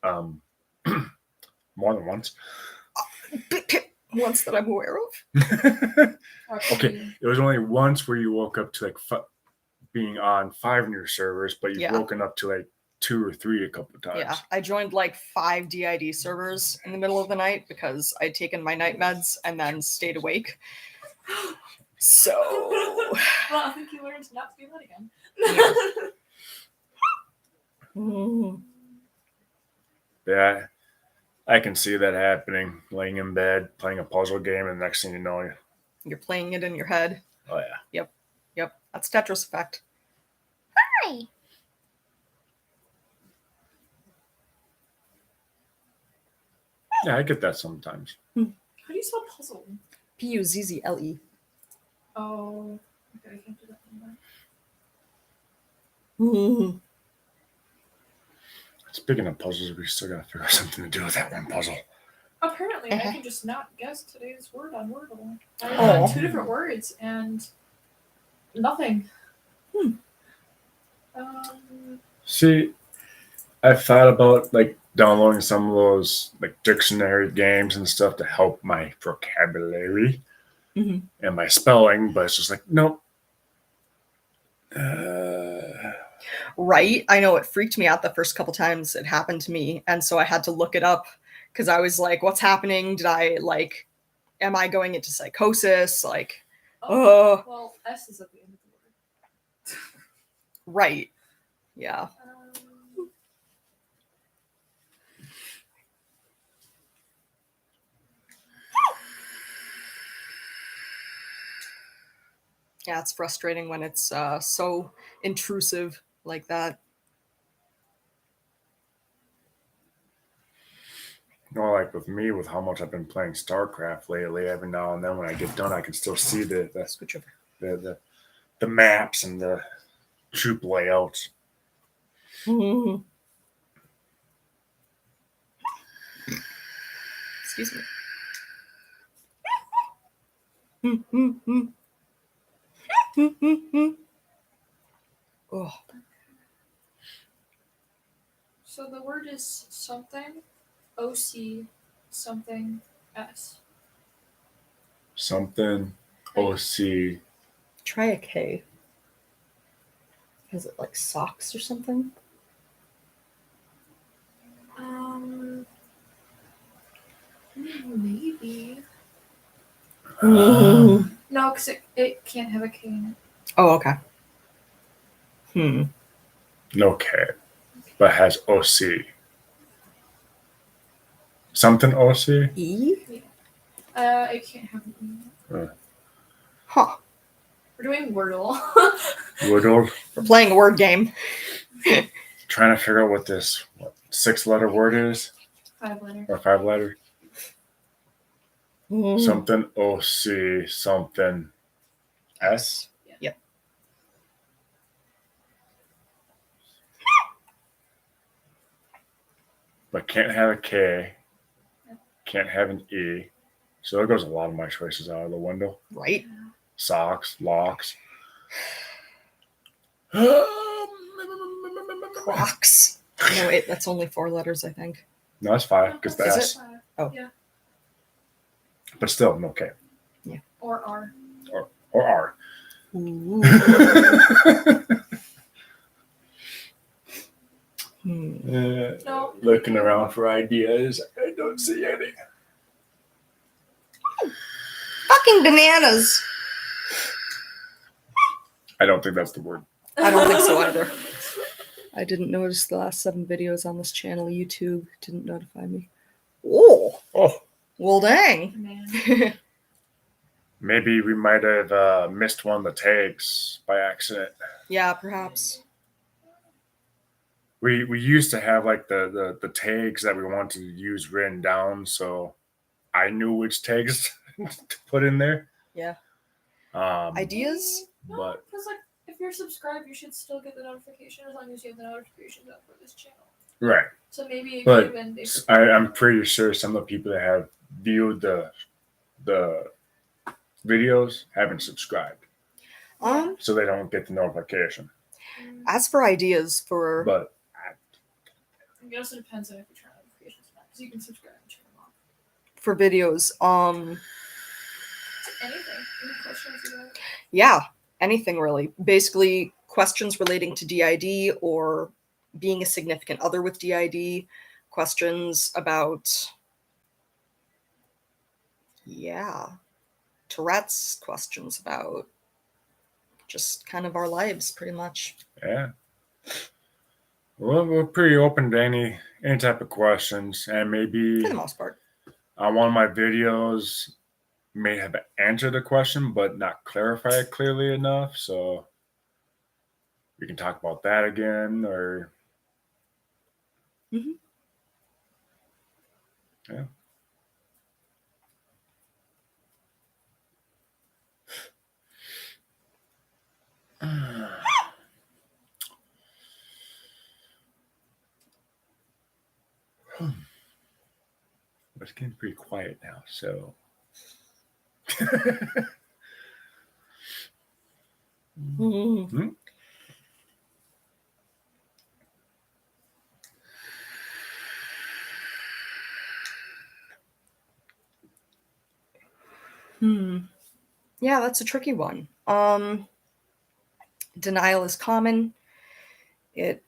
More than once. Once that I'm aware of. Okay, it was only once where you woke up to like being on 5 new servers, but you've Yeah. woken up to like 2 or 3 a couple of times. Yeah, I joined like 5 D.I.D servers in the middle of the night because I'd taken my night meds and then stayed awake. So, well, I think you learned not to do that again. Yeah, I can see that happening. Laying in bed, playing a puzzle game, and the next thing you know, you're playing it in your head. oh yeah. Yep, that's Tetris effect. Hi. Yeah, I get that sometimes. How do you spell puzzle? Puzzle. Oh, okay, I can't do that anymore. Speaking of puzzles, we still gotta figure out something to do with that one puzzle. Apparently, I can just not guess today's word on Wordle. I Oh. had 2 different words and nothing. See, I've thought about like downloading some of those like dictionary games and stuff to help my vocabulary Mhm. and my spelling, but it's just like, nope. Right? I know it freaked me out the first couple times it happened to me. And so I had to look it up because I was like, what's happening? Am I going into psychosis? Like, Well, S is at the end of the right. Yeah. word. Yeah, it's frustrating when it's so intrusive like that. You know, like with me, with how much I've been playing StarCraft lately, every now and then when I get done, I can still see Scooch over. the maps and the troop layouts. Excuse me. Oh, So the word is something, OC, something, S. Something OC. try a K. Is it like socks or something? Maybe. Oh, No, because it can't have a K in it. okay. No K, but has OC. Something OC? E? It can't have an E in it. Huh. We're doing Wordle. Wordle. We're playing a word game. Trying to figure out what this 6-letter word is, 5-letter. or 5-letter. Something OC, something S. Yep. but can't have a K, can't have an E. So there goes a lot of my choices out of the window. Right? Socks, locks. Crocs. No, wait, that's only 4 letters, I think. No, that's 5 because the Is S. Oh. Yeah. But still, no K Or R. or R. Ooh. No. Looking around for ideas, I don't see any. Fucking bananas. I don't think that's the word. I don't think so either. I didn't notice the last 7 videos on this channel. YouTube didn't notify me. Oh, Oh, well, dang. Man. maybe we might have missed one of the tags by accident. Yeah, perhaps. We used to have like the tags that we wanted to use written down, so I knew which tags to put in there. Yeah. But Ideas? No, because like if you're subscribed, you should still get the notification as long as you have the notifications up for this channel. right, So maybe But even they I'm pretty sure some of the people that have viewed the videos haven't subscribed, so they don't get the notification. As for ideas for But It also depends on if you turn notifications on because you can subscribe and turn them off. for videos, Anything. Any questions you have? yeah, anything really. Basically, questions relating to DID or being a significant other with DID, questions about, Tourette's, questions about just kind of our lives, pretty much. yeah, we're pretty open to any type of questions, and maybe For the most part. on one of my videos may have answered a question but not clarify it clearly enough, so we can talk about that again, or Mhm. yeah. It's getting pretty quiet now, so Mhm. Yeah, that's a tricky one. Denial is common. It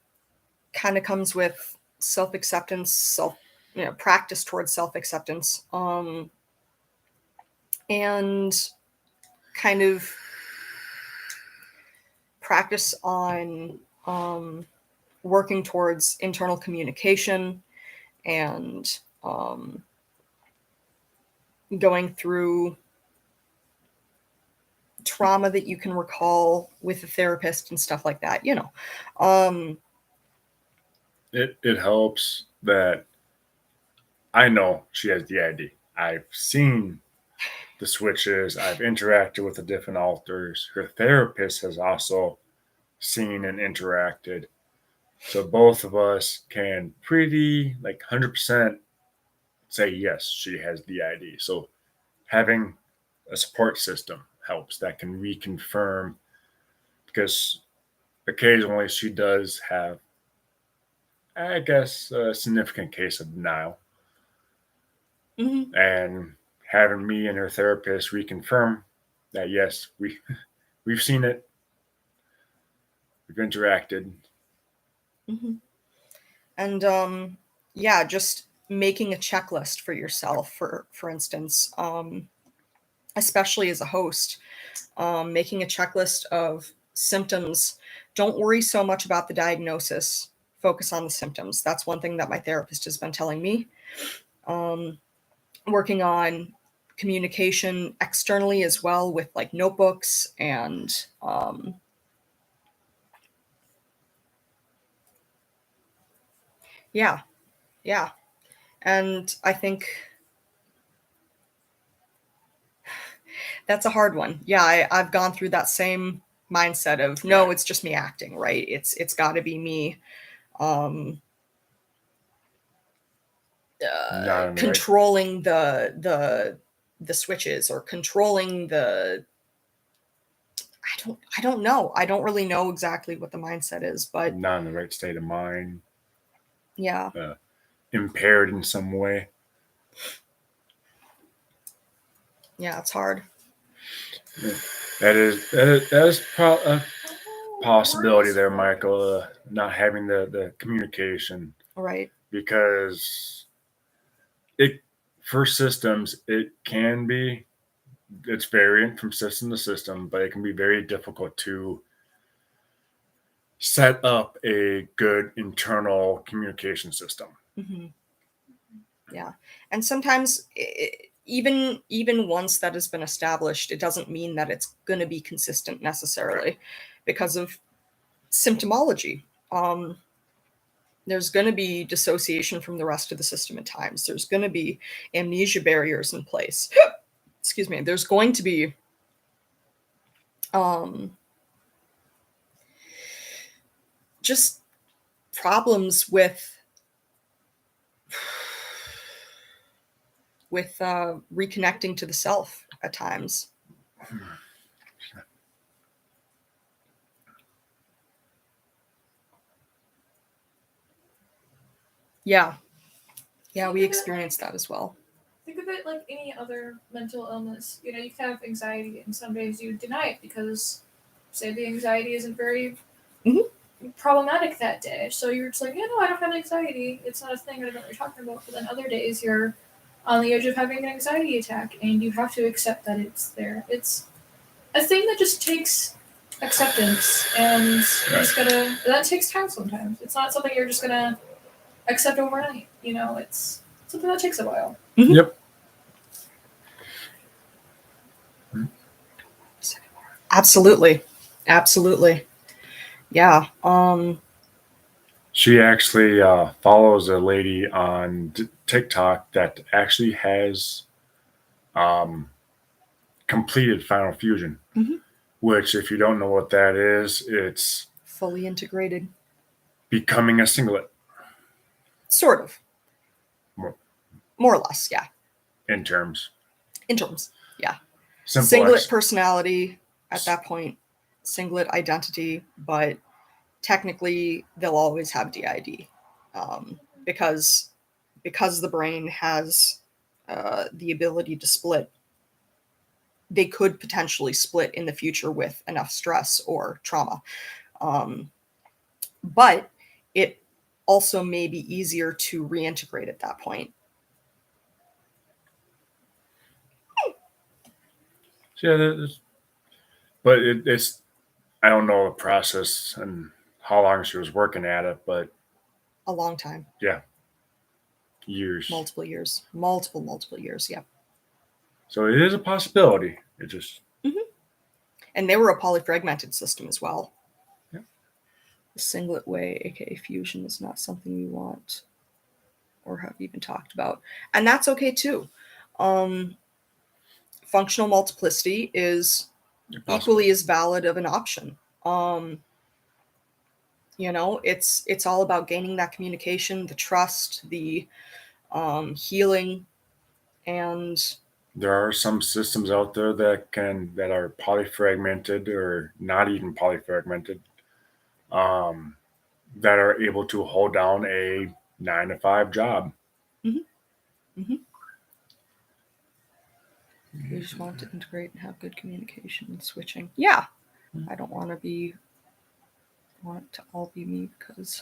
kind of comes with self-acceptance, practice towards self-acceptance, and kind of practice on working towards internal communication and going through trauma that you can recall with a therapist and stuff like that, it helps that I know she has D.I.D. I've seen the switches. I've interacted with the different alters. Her therapist has also seen and interacted. So both of us can pretty 100% say yes, she has D.I.D. So having a support system helps that can reconfirm, because occasionally she does have, I guess, a significant case of denial. Mhm. And having me and her therapist reconfirm that yes, we've seen it, we've interacted. Mhm. And just making a checklist for yourself, for instance, especially as a host, making a checklist of symptoms. Don't worry so much about the diagnosis. Focus on the symptoms. That's one thing that my therapist has been telling me. Working on communication externally as well with notebooks and yeah. And I think that's a hard one. Yeah, I've gone through that same mindset of no, it's just me acting, right? It's got to be me. Not in the right- controlling the switches or controlling the. I don't know. I don't really know exactly what the mindset is, but not in the right state of mind, yeah. impaired in some way. Yeah, it's hard. That is a possibility there, Michael. Not having the communication, Right. because it for systems it can be, it's variant from system to system, but it can be very difficult to set up a good internal communication system. Hmm. Yeah, and sometimes even once that has been established, it doesn't mean that it's going to be consistent necessarily, because of symptomology. There's going to be dissociation from the rest of the system at times. There's going to be amnesia barriers in place. Excuse me. There's going to be just problems with reconnecting to the self at times. Yeah, we experienced that as well. Think of it like any other mental illness. You know, you can have anxiety, and some days you deny it because, say, the anxiety isn't very problematic that day. So you're just like, yeah, no, I don't have anxiety. It's not a thing. I don't know what you're talking about. But then other days you're on the edge of having an anxiety attack, and you have to accept that it's there. It's a thing that just takes acceptance, and you just gotta. That takes time sometimes. It's not something you're just gonna accept overnight. You know, it's something that takes a while. Yep. Absolutely. Yeah. She actually follows a lady on TikTok that actually has completed Final Fusion, which, if you don't know what that is, it's Fully integrated. becoming a singlet. Sort of. More or less, yeah. In terms. Yeah. Simple Singlet personality at that point, singlet identity, but technically they'll always have D.I.D. Because the brain has the ability to split. They could potentially split in the future with enough stress or trauma. But it also may be easier to reintegrate at that point. Yeah, but it's, I don't know the process and how long she was working at it, but A long time. yeah, years. Multiple years. Yeah. So it is a possibility. It just. And they were a polyfragmented system as well. Yeah. The singlet way, aka fusion, is not something you want or have even talked about. And that's okay too. Functional multiplicity is equally as valid of an option. It's all about gaining that communication, the trust, the healing, and there are some systems out there that are polyfragmented or not even polyfragmented, that are able to hold down a 9-to-5 job. We just want to integrate and have good communication and switching. Yeah. I don't want it to all be me because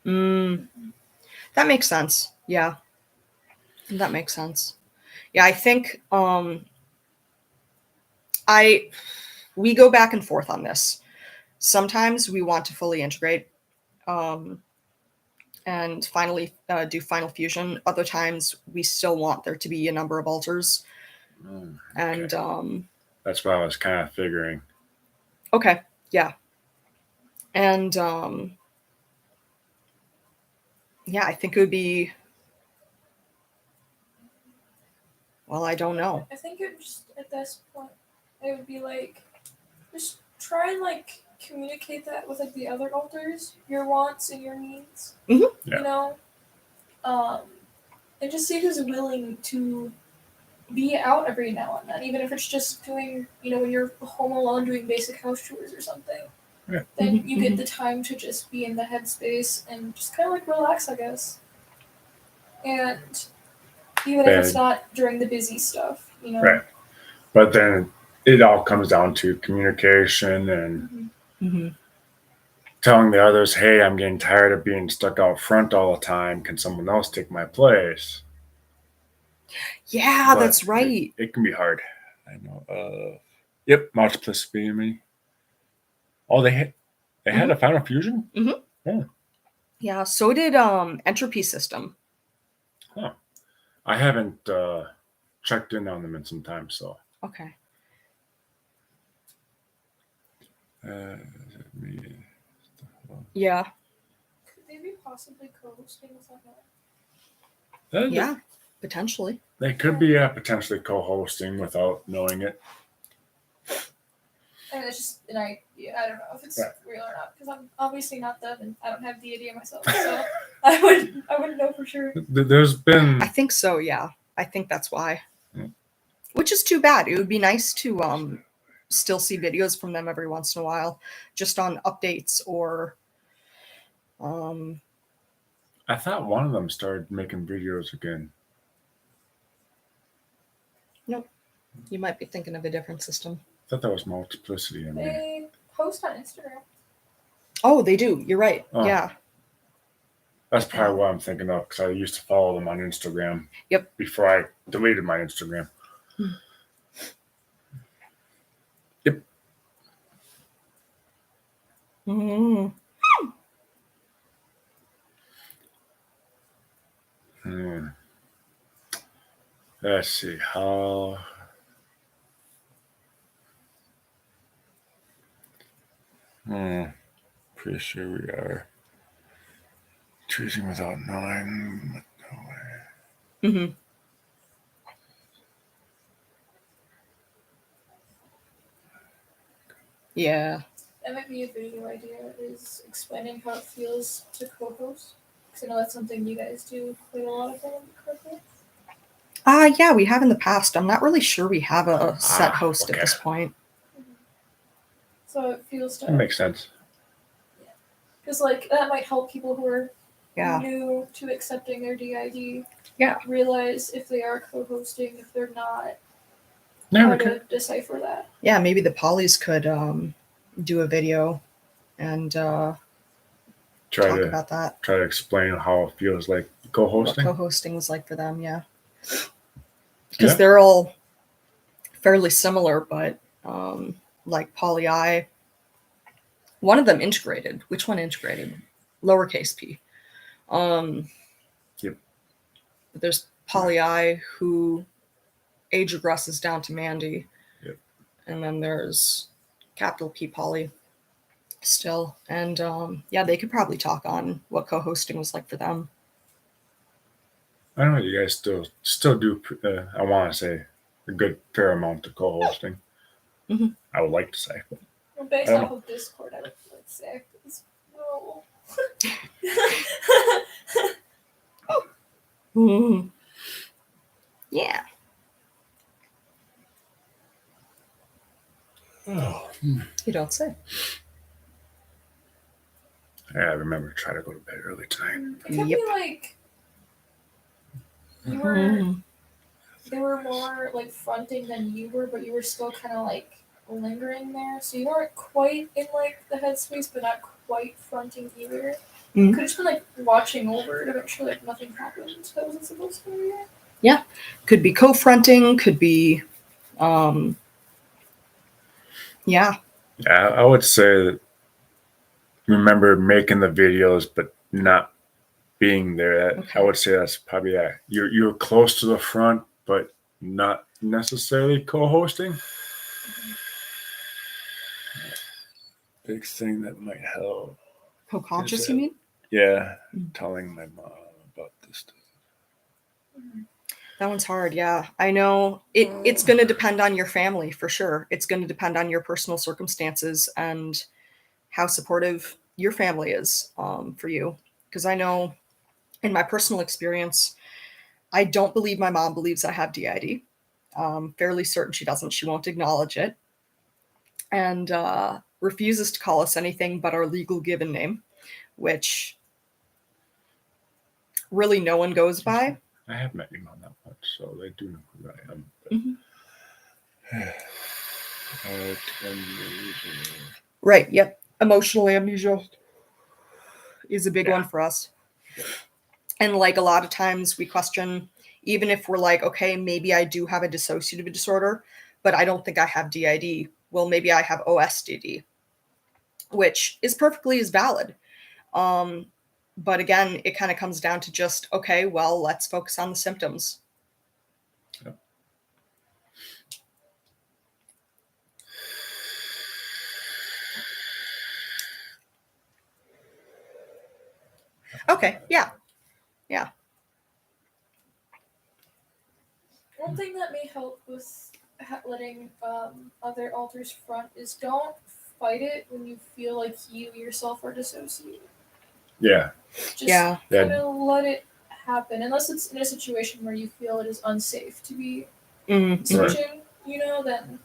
that makes sense. Yeah. That makes sense. Yeah, I think we go back and forth on this. Sometimes we want to fully integrate and finally do final fusion. Other times we still want there to be a number of alters. And that's what I was kind of figuring. Okay, yeah. And yeah, I think it would be, well, I don't know. I think it just, at this point, it would be like, just try and communicate that with the other alters, your wants and your needs. Yeah. You know, and just see who's willing to be out every now and then, even if it's just doing, when you're home alone doing basic house chores or something. Yeah. Then Mhm, you get the time to just be in the headspace and just kind of like relax, I guess. And even if it's And- not during the busy stuff, Right. But then it all comes down to communication and Mhm. Mm-hmm. telling the others, hey, I'm getting tired of being stuck out front all the time. Can someone else take my place? Yeah, But that's right. It can be hard. I know. Yep, multiplicity in me. Oh, they had a final fusion? Yeah, so did entropy system. I haven't checked in on them in some time, so. Okay. Yeah. Could they be possibly co-hosting with someone? Yeah. Potentially. They could be potentially co-hosting without knowing it. And it's just an idea. I don't know if it's Right. real or not because I'm obviously not them and I don't have D.I.D myself, so I wouldn't know for sure. There's been I think so, yeah. I think that's why. Mm. Which is too bad. It would be nice to still see videos from them every once in a while, just on updates or I thought one of them started making videos again. you might be thinking of a different system. I thought that was multiplicity in me. They post on Instagram. Oh, they do. You're right. Oh. Yeah. That's probably what I'm thinking of because I used to follow them on Instagram. Yep. Before I deleted my Instagram. Yep. Mm. Let's see how. Pretty sure we are choosing without knowing. But no way. Mm-hmm. Yeah. That might be a video idea, is explaining how it feels to co-host. Because I know that's something you guys do quite a lot of them, correctly? Yeah, we have in the past. I'm not really sure we have a set host okay. at this point. So it feels That to, makes sense. because like that might help people who are Yeah. new to accepting their D.I.D. Yeah. realize if they are co-hosting, if they're not, Yeah, how we to could. decipher that. Yeah, maybe the polys could do a video and Try talk to about that. try to explain how it feels like What co-hosting. co-hosting was like for them, yeah. Because Yeah. they're all fairly similar, but like poly I, one of them integrated. Which one integrated? Lowercase p. Yep. But there's poly I who age regresses down to Mandy. Yep. And then there's capital P poly still. And yeah, they could probably talk on what co-hosting was like for them. I know you guys still do. I want to say a good fair amount of co-hosting. Mhm. I would like to say. But Well, based I don't off of Discord, I would say it's no. Mm. Yeah. oh, You don't say. yeah, I remember to try to go to bed early tonight. It could Yep. be like you were. Mm. They were more like fronting than you were, but you were still kind of like lingering there. So you weren't quite in like the headspace, but not quite fronting either. Mhm. Could have just been like watching over it. Eventually, like nothing happened that wasn't supposed to be there. Could be co-fronting, could be yeah. Yeah, I would say that remember making the videos, but not being there. Okay. I would say that's probably that. You're close to the front, but not necessarily co-hosting. Big thing that might help. Co-conscious, Is you it- mean? Yeah, Mm. telling my mom about this stuff. That one's hard, yeah. I know it's going to depend on your family for sure. It's going to depend on your personal circumstances and how supportive your family is for you. Because I know in my personal experience, I don't believe my mom believes I have DID. Fairly certain she doesn't. She won't acknowledge it. And refuses to call us anything but our legal given name, which really no one goes by. I have met your mom that much, so they do know who I am. Mhm. Amnesia. Right, yep. Emotional amnesia is a big one Yeah. for us. And like a lot of times we question, even if we're like, okay, maybe I do have a dissociative disorder, but I don't think I have DID. Well, maybe I have OSDD, which is perfectly as valid. But again, it kind of comes down to just, okay, well, let's focus on the symptoms. Yep. Okay, yeah. One thing that may help with letting other alters front is don't fight it when you feel like you yourself are dissociated. Yeah. Just Yeah. kind of let it happen, unless it's in a situation where you feel it is unsafe to be Mhm. switching. You know, then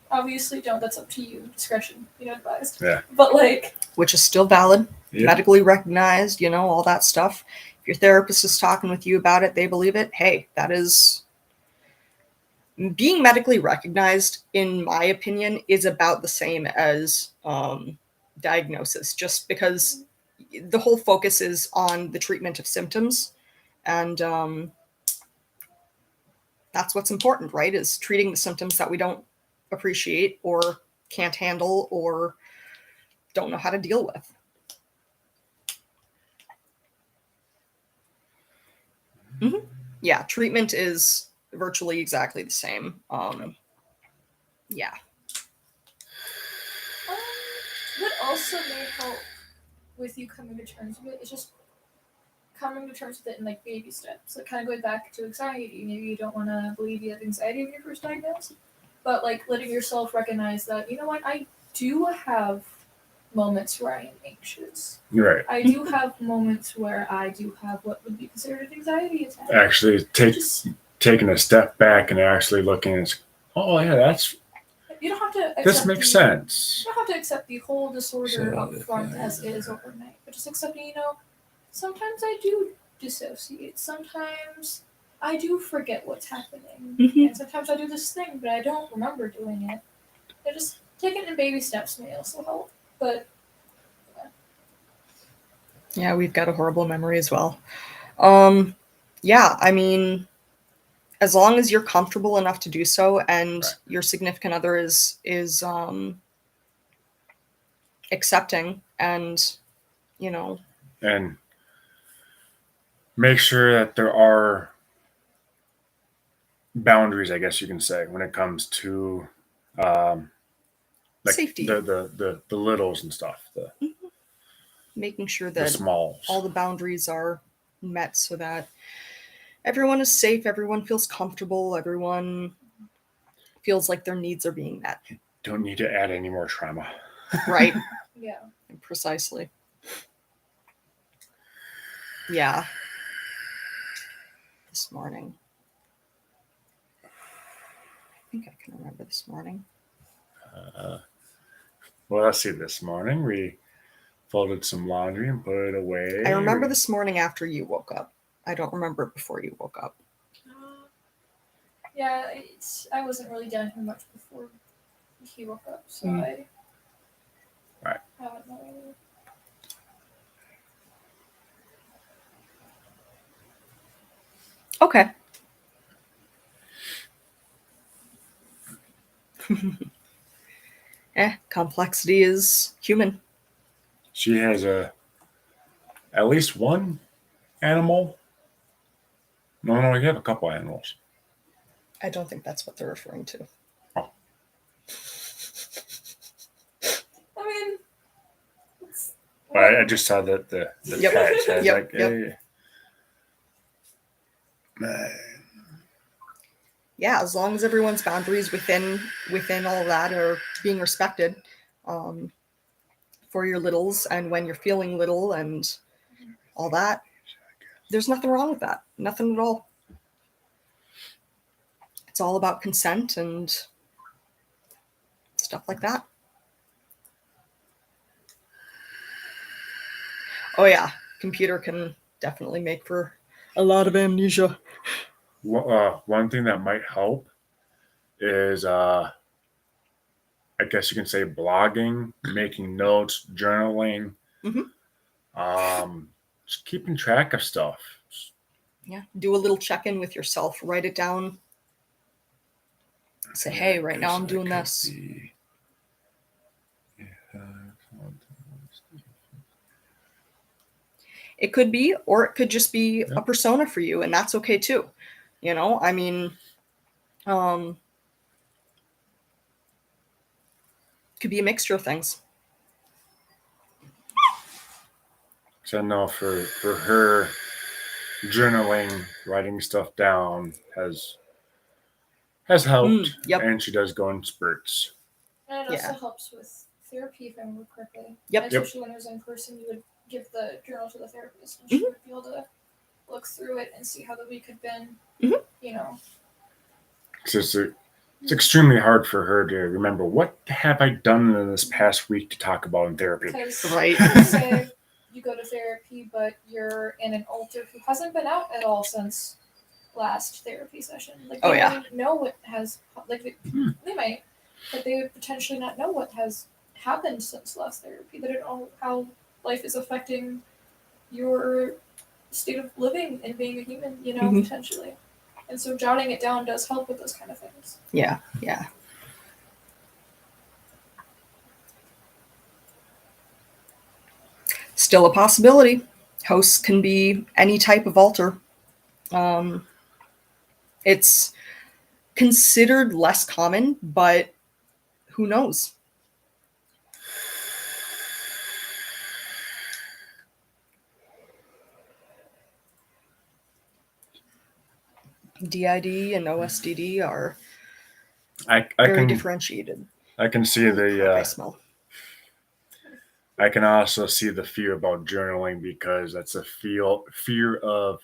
obviously don't. That's up to you. Discretion, advised. Yeah. But like, Which is still valid, Yeah. medically recognized, all that stuff. If your therapist is talking with you about it, they believe it. Hey, that is being medically recognized, in my opinion, is about the same as diagnosis, just because the whole focus is on the treatment of symptoms. And that's what's important, right? Is treating the symptoms that we don't appreciate or can't handle or don't know how to deal with. Yeah, treatment is virtually exactly the same. Yeah. what also may help with you coming to terms with it is just coming to terms with it in like baby steps. Like kind of going back to anxiety. Maybe you don't want to believe you have anxiety when you're first diagnosed, but like letting yourself recognize that I do have moments where I am anxious. Right. I do have moments where I do have what would be considered an anxiety attack. Actually, Just taking a step back and actually looking and oh yeah, you don't have to accept this makes sense. You don't have to accept the whole disorder So, up front as is overnight, but just accepting, sometimes I do dissociate. Sometimes I do forget what's happening. Mhm. And sometimes I do this thing, but I don't remember doing it. And just taking it in baby steps may also help. But Yeah, we've got a horrible memory as well. Yeah, I mean, as long as you're comfortable enough to do so and Right. your significant other is accepting and And make sure that there are boundaries, I guess you can say, when it comes to like safety, the littles and stuff, making sure the that smalls. all the boundaries are met so that everyone is safe, everyone feels comfortable, everyone feels like their needs are being met. Don't need to add any more trauma. Right? yeah. Precisely. Yeah. This morning. I think I can remember this morning. Well, let's see. This morning we folded some laundry and put it away. I remember this morning after you woke up. I don't remember it before you woke up. Yeah, I wasn't really down here much before he woke up, so I Right. haven't really. Okay. Complexity is human. She has at least one animal. No, you have a couple animals. I don't think that's what they're referring to. Oh. I mean, I just saw that the Yep. cat. So I was Yep, like, yep. hey. Man. Yeah, as long as everyone's boundaries within all of that are being respected, for your littles and when you're feeling little and all that, there's nothing wrong with that. Nothing at all. It's all about consent and stuff like that. Oh yeah, computer can definitely make for a lot of amnesia. One thing that might help is, I guess you can say, blogging, making notes, journaling, Mhm. just keeping track of stuff. Yeah, do a little check-in with yourself. Write it down. Say, hey, right now I'm doing this. It could be, or it could just be a persona for you, and that's okay too. You know, I mean, could be a mixture of things. So I know for her, journaling, writing stuff down has helped, Yep. and she does go in spurts. And it Yeah. also helps with therapy, if I remember correctly. Yep. And Yep. especially when it was in person, you would give the journal to the therapist, and Mm-hmm. she would be able to look through it and see how the week had been. Mhm. You know. It's extremely hard for her to remember what have I done in this past week to talk about in therapy. Because Right. say you go to therapy, but you're in an alter who hasn't been out at all since last therapy session. Like they Oh, yeah. wouldn't know what has they might, but they would potentially not know what has happened since last therapy. They don't know how life is affecting your state of living and being a human. You know, Mhm. potentially. And so jotting it down does help with those kind of things. Yeah. Still a possibility. Hosts can be any type of alter. It's considered less common, but who knows? D.I.D and OSDD are I very can differentiated. I can see Holy crap, I the smell. I can also see the fear about journaling because that's a fear of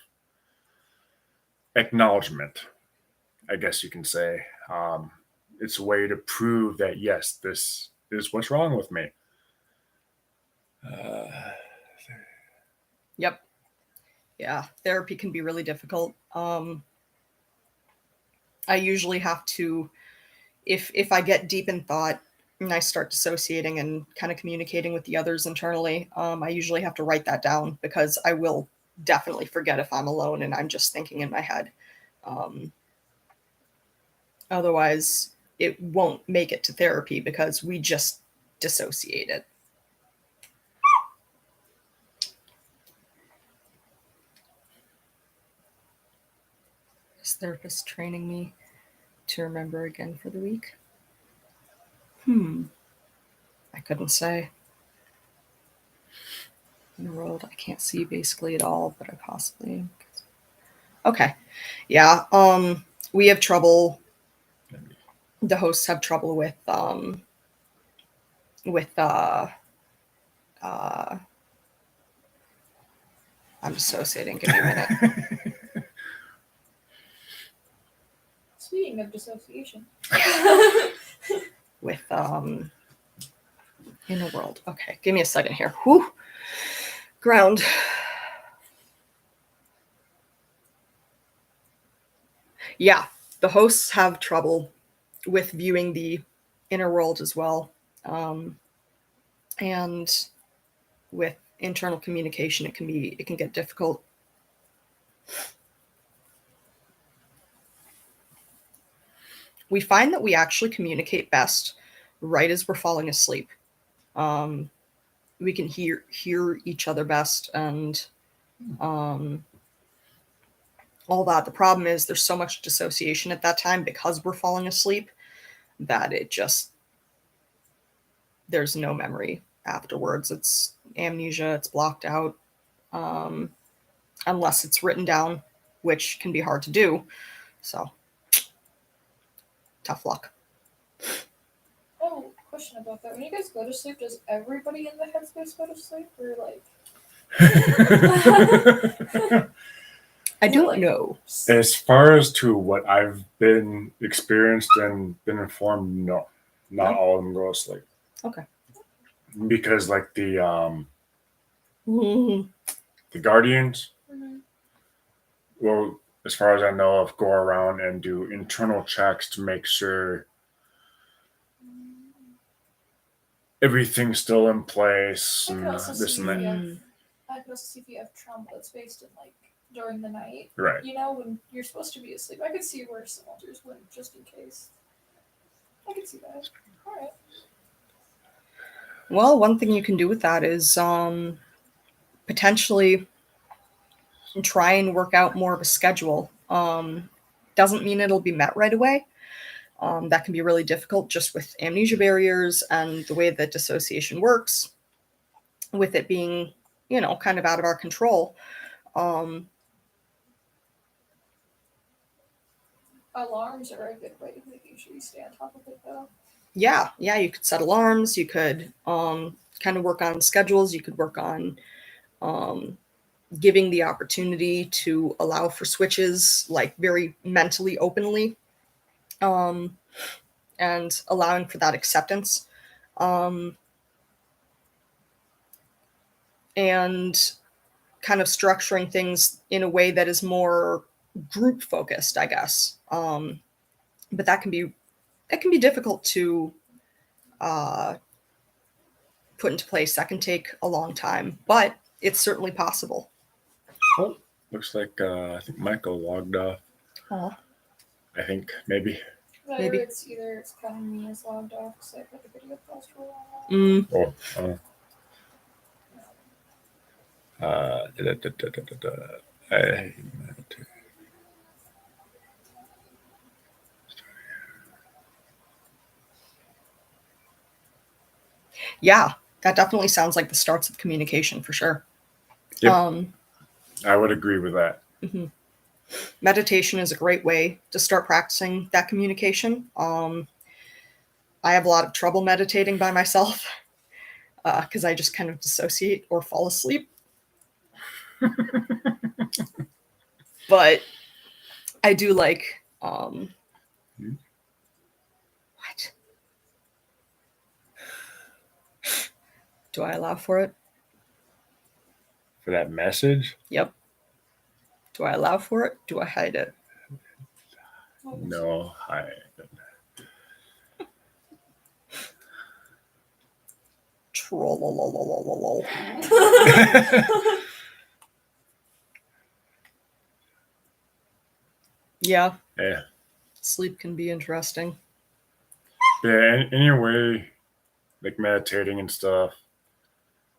acknowledgement, I guess you can say. It's a way to prove that yes, this is what's wrong with me. Yep. Yeah, therapy can be really difficult. I usually have to, if I get deep in thought and I start dissociating and kind of communicating with the others internally, I usually have to write that down because I will definitely forget if I'm alone and I'm just thinking in my head. Otherwise, it won't make it to therapy because we just dissociated. This therapist training me to remember again for the week. I couldn't say. In the world, I can't see basically at all, but I possibly. Okay, yeah. We have trouble. The hosts have trouble with I'm dissociating. Give me a minute. Speaking of dissociation. With inner world. Okay, give me a second here. Whew. Ground. Yeah, the hosts have trouble with viewing the inner world as well, and with internal communication, it can get difficult. We find that we actually communicate best right as we're falling asleep. We can hear each other best and all that. The problem is there's so much dissociation at that time because we're falling asleep that there's no memory afterwards. It's amnesia. It's blocked out, unless it's written down, which can be hard to do. So tough luck. Oh, question about that. When you guys go to sleep, does everybody in the headspace go to sleep, or like? I Or, don't like, know. As far as to what I've been experienced and been informed, no, not No? all of them go to sleep. Okay. Because like Mhm. the Guardians, Mhm. well, as far as I know of, go around and do internal checks to make sure everything's still in place I could and also this see and if that. you have. Mm. I could also see if you have trauma that's based in like during the night. Right. You know, when you're supposed to be asleep. I could see where some alters went just in case. I could see that. All right. Well, one thing you can do with that is potentially try and work out more of a schedule. Doesn't mean it'll be met right away. That can be really difficult just with amnesia barriers and the way that dissociation works, with it being, kind of out of our control. Um, Alarms are a good way to making sure you stay on top of it, though. yeah, you could set alarms. You could kind of work on schedules. You could work on um, giving the opportunity to allow for switches, like very mentally openly, um, and allowing for that acceptance. Um, and kind of structuring things in a way that is more group focused, I guess. But that can be difficult to uh, put into place. That can take a long time, but it's certainly possible. Oh, looks like I think Michael logged off. Aw. I think maybe. Maybe. It's counting me as logged off because I put the video pause for a while. Mm, Oh. Da, da, da, da, da, da. I, yeah, that definitely sounds like the starts of communication for sure. Yep. Um, I would agree with that. mhm. Meditation is a great way to start practicing that communication. I have a lot of trouble meditating by myself because I just kind of dissociate or fall asleep. But I do like Hmm? what? Do I allow for it? For that message? Yep. Do I allow for it? Do I hide it? No, I. Trollololololol. Yeah, Yeah. sleep can be interesting. Yeah, anyway, like meditating and stuff,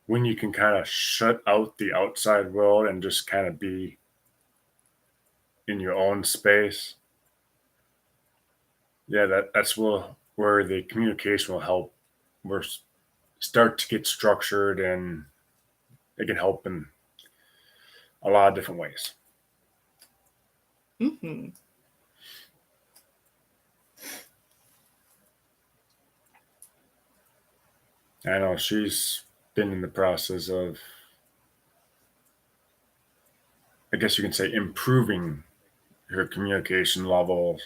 when you can kind of shut out the outside world and just kind of be in your own space, yeah, that's where the communication will help. Where start to get structured and it can help in a lot of different ways. Hmm. I know she's been in the process of, I guess you can say, improving her communication levels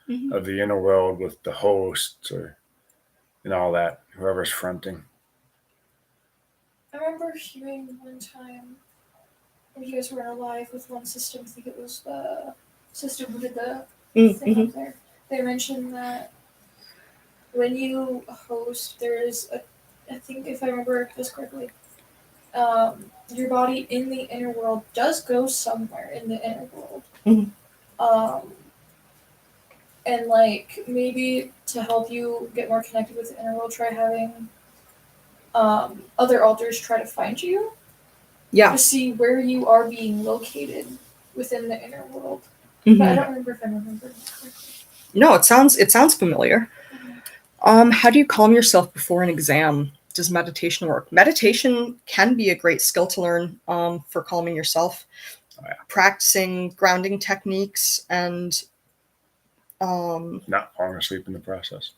Hmm. of the inner world with the host or and all that, whoever's fronting. I remember hearing one time when you guys were in a live with one system, I think it was the system who did the thing Mm-hmm. up there. They mentioned that when you host, there's a, I think if I remember this correctly, your body in the inner world does go somewhere in the inner world. Mhm. And like maybe to help you get more connected with the inner world, try having other alters try to find you Yeah. to see where you are being located within the inner world. Mhm. But I don't remember if I'm remembering that correctly. No, it sounds familiar. How do you calm yourself before an exam? Does meditation work? Meditation can be a great skill to learn for calming yourself. Oh, yeah. Practicing grounding techniques and Not falling asleep in the process.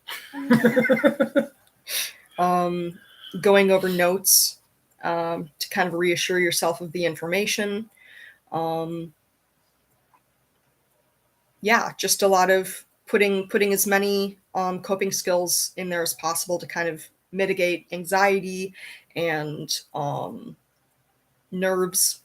going over notes to kind of reassure yourself of the information. yeah, just a lot of putting as many coping skills in there as possible to kind of mitigate anxiety and nerves.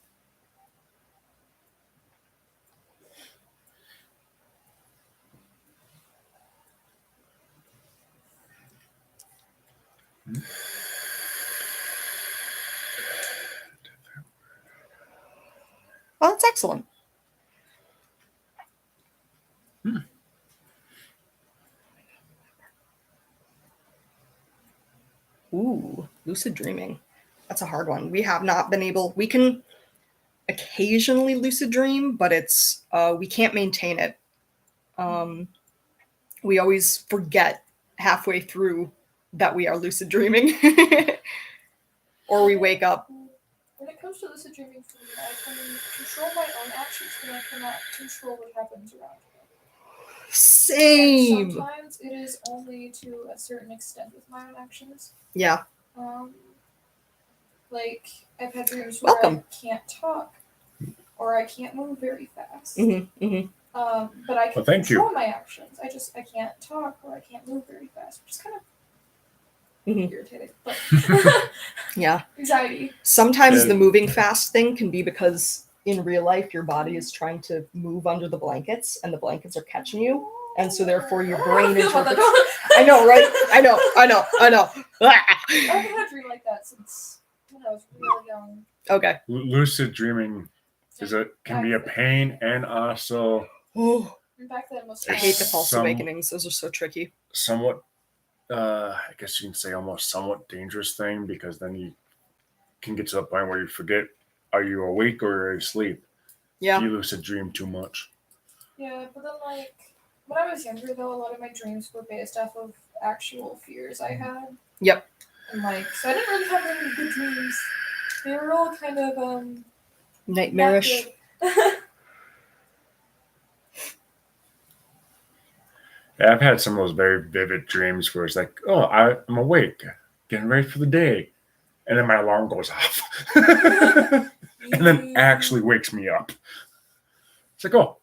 Well, that's excellent. Ooh, lucid dreaming. That's a hard one. We have not been able. We can occasionally lucid dream, but it's we can't maintain it. We always forget halfway through that we are lucid dreaming, or we wake up. When it comes to lucid dreaming, for me, I can control my own actions, but I cannot control what happens around me. Same. And sometimes it is only to a certain extent with my own actions. Yeah. Like I've had dreams where Welcome. I can't talk or I can't move very fast. But I can Well, thank you. control my actions. I can't talk or I can't move very fast, which is kind of irritating. But Yeah. anxiety. Sometimes Yeah. the moving fast thing can be because in real life your body is trying to move under the blankets and the blankets are catching you, and so therefore your brain interprets. I know, right? I know. I haven't had a dream like that since when I was really young. Okay. Lucid dreaming can be a pain and also Oh, And back then was I hate the false Some- awakenings. Those are so tricky. somewhat, I guess you can say almost somewhat dangerous thing, because then you can get to the point where you forget, are you awake or are you asleep? Yeah. If you lucid dream too much. Yeah, but then like when I was younger though, a lot of my dreams were based off of actual fears I had. Yep. And like so I didn't really have any good dreams. They were all kind of Nightmarish. not good. Yeah, I've had some of those very vivid dreams where it's like, oh, I'm awake, getting ready for the day. And then my alarm goes off. And then actually wakes me up. It's like, oh.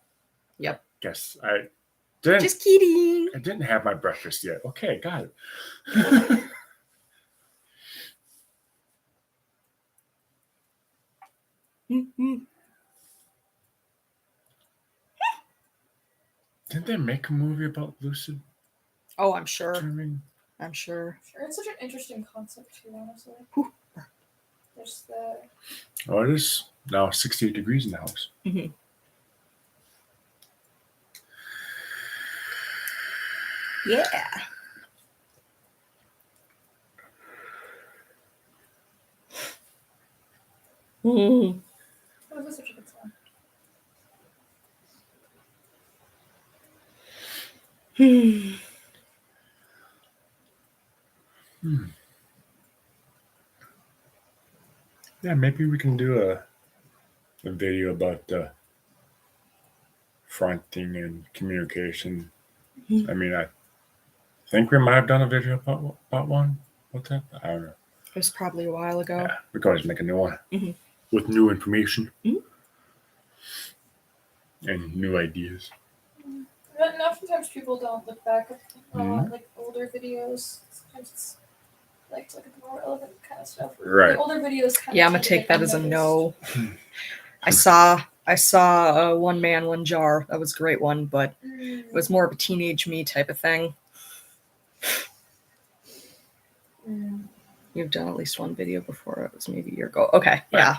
Yep. Guess I didn't. Just kidding. I didn't have my breakfast yet. Okay, got it. Didn't they make a movie about lucid Oh, I'm sure. dreaming? I'm sure. Sure, it's such an interesting concept too, honestly. Whew. There's the Oh, it is now 68 degrees in the house. Yeah. That was such a good song. Yeah, maybe we can do a video about fronting and communication. I mean, I think we might have done a video about one. What's that? I don't know. It was probably a while ago. Yeah, we can always make a new one with new information and new ideas. But oftentimes people don't look back at like older videos. Sometimes it's like to look at the more relevant kind of stuff. Right. The older videos kind Yeah, of I'm gonna tend to take get that as a unnoticed. no. I saw One Man, One Jar. That was a great one, but it was more of a teenage me type of thing. You've done at least one video before. It was maybe a year ago. Okay, yeah.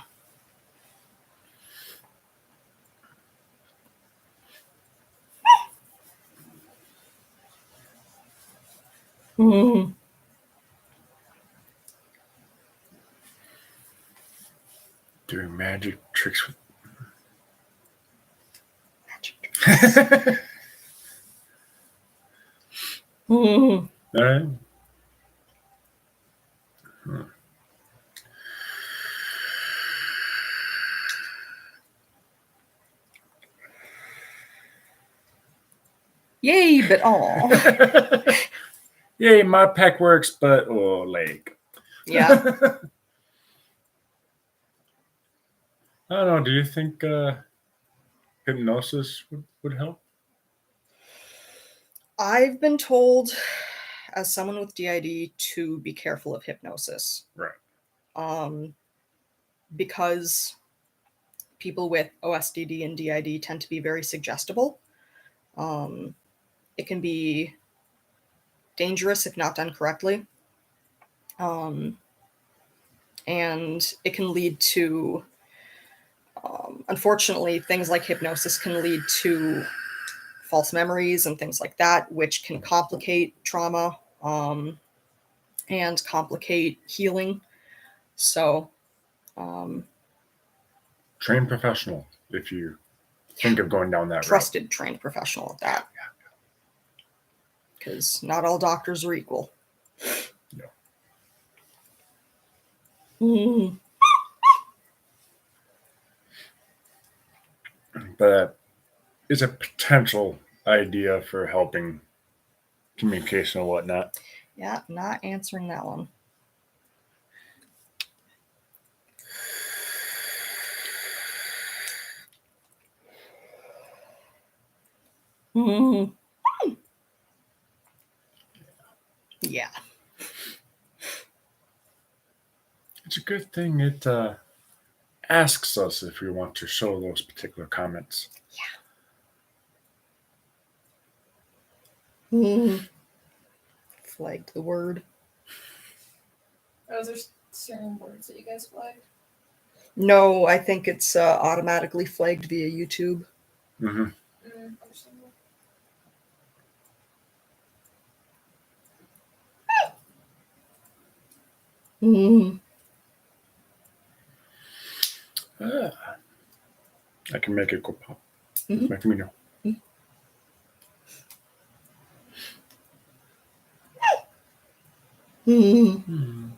Doing magic tricks with All right. Yay, but oh. Yay, my pack works, but leg. Yeah. I don't know. Do you think hypnosis would help? I've been told, as someone with DID, to be careful of hypnosis. Right. Because people with OSDD and DID tend to be very suggestible. It can be dangerous if not done correctly. And it can lead to, unfortunately, things like hypnosis can lead to false memories and things like that, which can complicate trauma and complicate healing. So, Trained professional if you think of going down that route. trusted, trained professional at that. Because not all doctors are equal. No. Mm. But it's a potential idea for helping communication and whatnot. Yeah, not answering that one. Mm. Yeah. It's a good thing it asks us if we want to show those particular comments. Mm. Flagged the word. Oh, there's certain words that you guys flag. No, I think it's automatically flagged via YouTube. Mm-hmm. Understandable. Mm. I can make it go pop. Mhm. Let me know. Mm.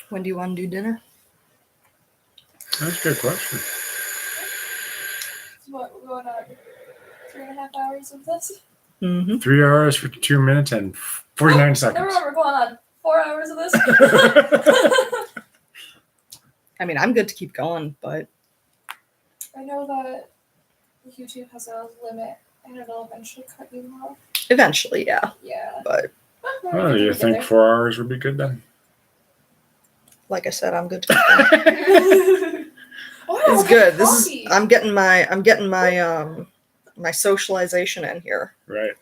When do you want to do dinner? That's a good question. So what, we're going on 3.5 hours of this? Mm-hmm. 3 hours, 52 minutes, and 49 Never seconds. mind, we're going on 4 hours of this. I mean, I'm good to keep going, but I know that YouTube has a limit and it'll eventually cut you off. eventually, yeah. Yeah. But Well, do you think 4 hours would be good then? like I said, I'm good to keep going. It's good. This is I'm getting my my socialization in here. Right.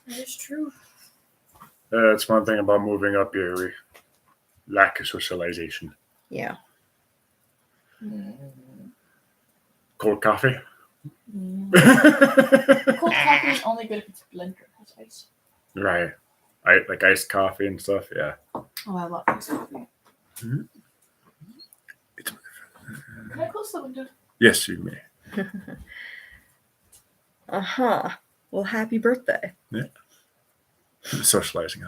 That is true. That's one thing about moving up here. We lack of socialization. Yeah. Cold coffee? Cold coffee is only good if it's blender has ice. Right. Like iced coffee and stuff. Yeah. Oh, I love iced coffee. Mhm. Can I close the window? Yes, you may. Uh-huh. Well, happy birthday. Socializing,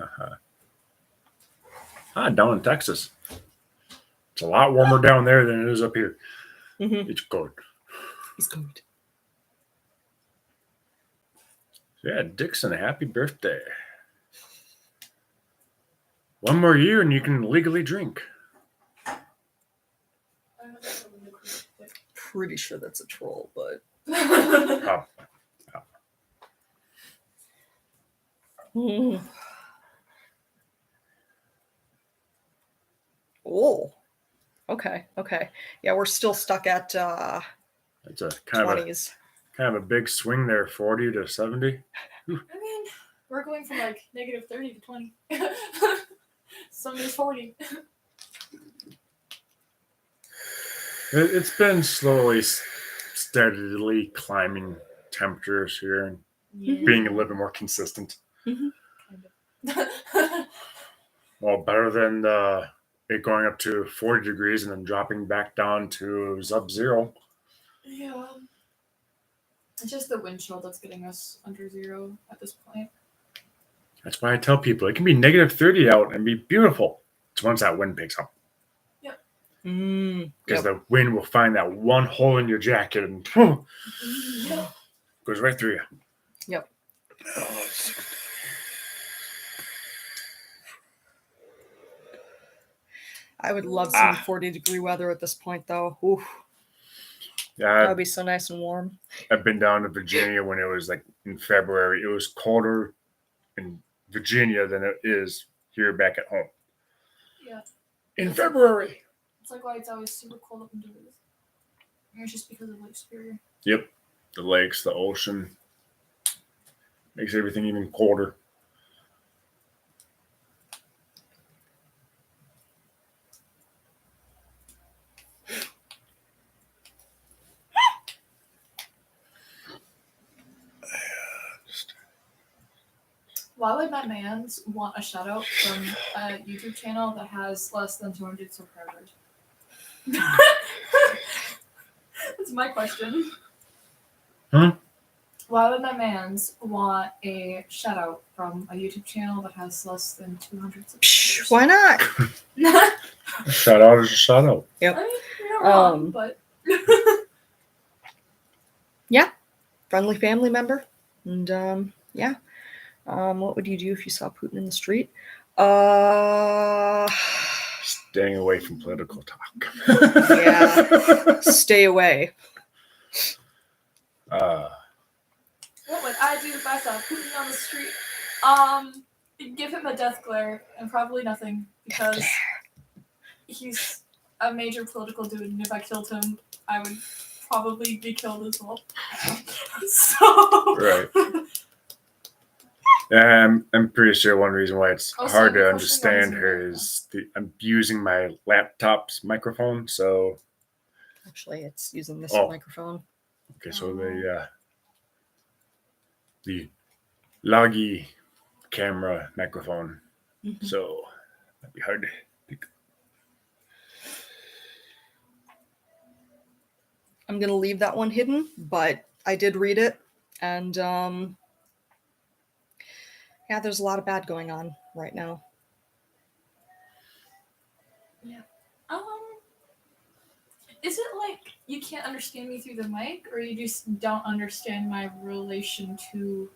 huh? Down in Texas. It's a lot warmer down there than it is up here. Mm-hmm. It's cold. It's good. Yeah, Dixon, happy birthday. One more year and you can legally drink. Pretty sure that's a troll, but Oh, oh. Okay. Yeah, we're still stuck at it's a kind 20s. of a big swing there, 40 to 70. I mean, we're going from like negative 30 to 20. Some days 40. It's been slowly, steadily climbing temperatures here and being a little bit more consistent. Well, better than it going up to 40 degrees and then dropping back down to sub-zero. Yeah. It's just the wind chill that's getting us under zero at this point. That's why I tell people it can be negative 30 out and be beautiful. It's once that wind picks up. Because the wind will find that one hole in your jacket and goes right through you. Yep. I would love some 40-degree weather at this point, though. Oof. Yeah, That would be so nice and warm. I've been down to Virginia when it was like in February. It was colder in Virginia than it is here back at home. Yeah. In February. It's like why it's always super cold up in Duluth. And it's just because of Lake Superior. Yep. The lakes, the ocean. Makes everything even colder. Why would my mans want a shout out from a YouTube channel that has less than 200 subscribers? That's my question. Hmm? Why would my mans want a shout out from a YouTube channel that has less than 200 Psh, subscribers? why not? I Shout out is a shout out. mean, you're not wrong, but Friendly family member. And yeah. What would you do if you saw Putin in the street? Staying away from political talk. Yeah. Stay away. what would I do if I saw Putin on the street? Give him a death glare and probably nothing because he's a major political dude, and if I killed him, I would probably be killed as well. So Right. I'm pretty sure one reason why it's Also, hard to the question understand was- her is I'm using my laptop's microphone. So Actually, it's using this Oh. microphone. okay, so the loggy camera microphone. Mhm. So that'd be hard to think. I'm gonna leave that one hidden, but I did read it, and yeah, there's a lot of bad going on right now. Is it like you can't understand me through the mic, or you just don't understand my relation to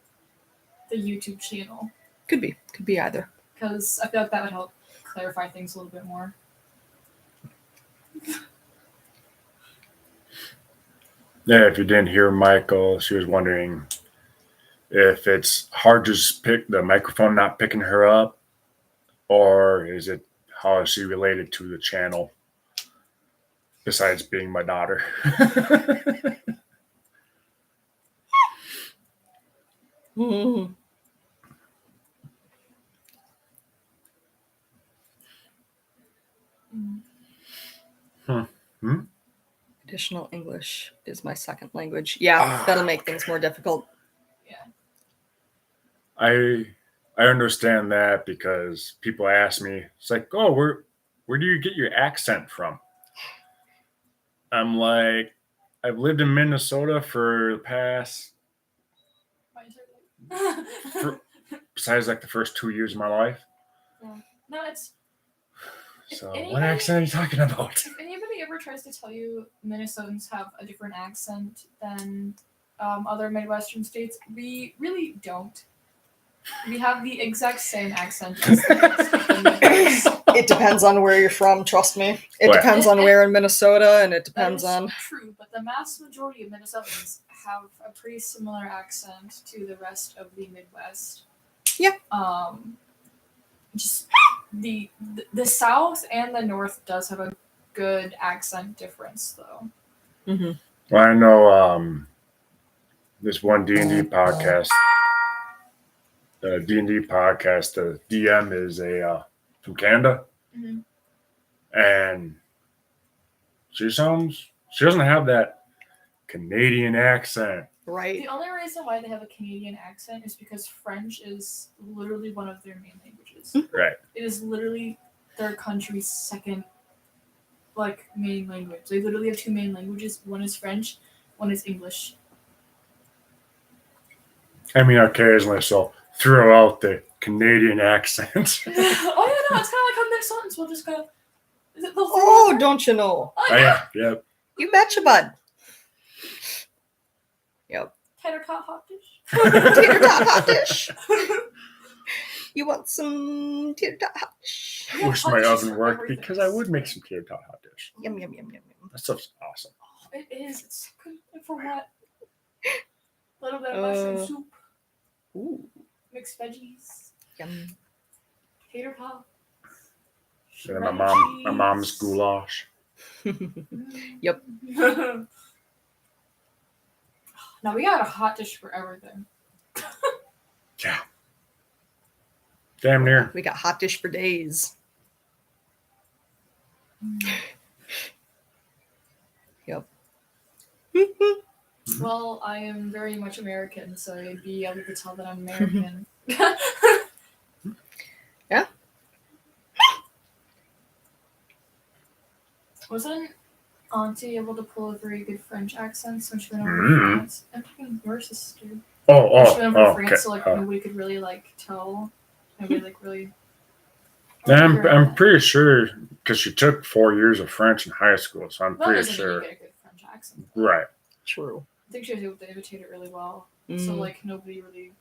the YouTube channel? Could be either. Because I feel like that would help clarify things a little bit more. Yeah, if you didn't hear Michael, she was wondering if it's hard to just pick the microphone not picking her up, or is it how is she related to the channel besides being my daughter? Mhm. Additional English is my second language. Yeah, that'll make things more difficult. I understand that because people ask me, it's like, oh, where do you get your accent from? I'm like, I've lived in Minnesota for the past, besides like the first 2 years of my life. No, it's So Anybody- what accent are you talking about? if anybody ever tries to tell you Minnesotans have a different accent than other Midwestern states, we really don't. We have the exact same accent as the rest of the Midwest. It depends on where you're from, trust me. It What? depends on where in Minnesota, and it That depends is on. true, but the mass majority of Minnesotans have a pretty similar accent to the rest of the Midwest. Yeah. Just the South and the North does have a good accent difference, though. Mhm. Well, I know this one D&D podcast. The D&D podcast, the DM is from Canada, Mhm. and she doesn't have that Canadian accent. Right. The only reason why they have a Canadian accent is because French is literally one of their main languages. Right. It is literally their country's second, main language. They literally have two main languages. One is French, one is English. I mean, occasionally, so throw out the Canadian accent. Oh yeah, no, it's kind of like how Minnesotans will just go. Is it the Oh, don't you know? Oh Oh, yeah, yeah, yeah. You betcha, bud. Yep. tater tot hot dish. Tater tot hot dish. You want some tater tot hot dish? Yeah, Wish hot my dishes oven for worked everything. because I would make some tater tot hot dish. Yum yum yum yum yum. That stuff's awesome. It is. It's so good. And for what? A little bit of mushroom soup, Ooh. mixed veggies, Yum. tater tot. And my mom's goulash. Yep. Now we got a hot dish for everything. Yeah. Damn near. We got hot dish for days. Yep. Well, I am very much American, so you'd be able to tell that I'm American. Yeah. Wasn't Auntie able to pull a very good French accent when she went over Mhm. to France? I'm talking your sister. Oh, When she went over to okay. France, so like nobody could really like tell. Nobody like really. Yeah, Hearing I'm that. pretty sure because she took 4 years of French in high school, so I'm That pretty doesn't mean you sure. get a good French accent. though. Right. True. I think she was able to imitate it really well. So Mm. like nobody really.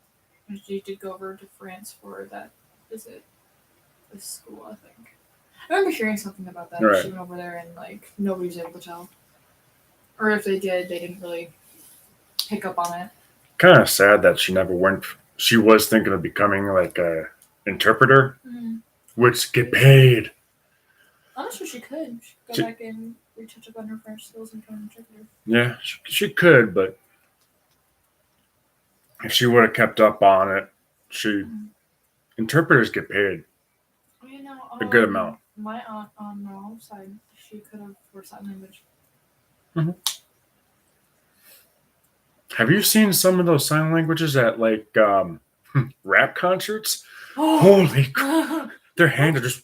She did go over to France for that visit. This school, I think. I remember hearing something about that. Right. She went over there and like nobody was able to tell, or if they did, they didn't really pick up on it. Kind of sad that she never went. She was thinking of becoming like a interpreter, which get paid. I'm not sure she could. She could She- go back and retouch up on her French skills and become an interpreter. Yeah, she could, but if she would have kept up on it, interpreters get paid You know, a good amount. My aunt on my mom's side, she could have for sign language. Have you seen some of those sign languages at like rap concerts? Holy crap! Their hands are just.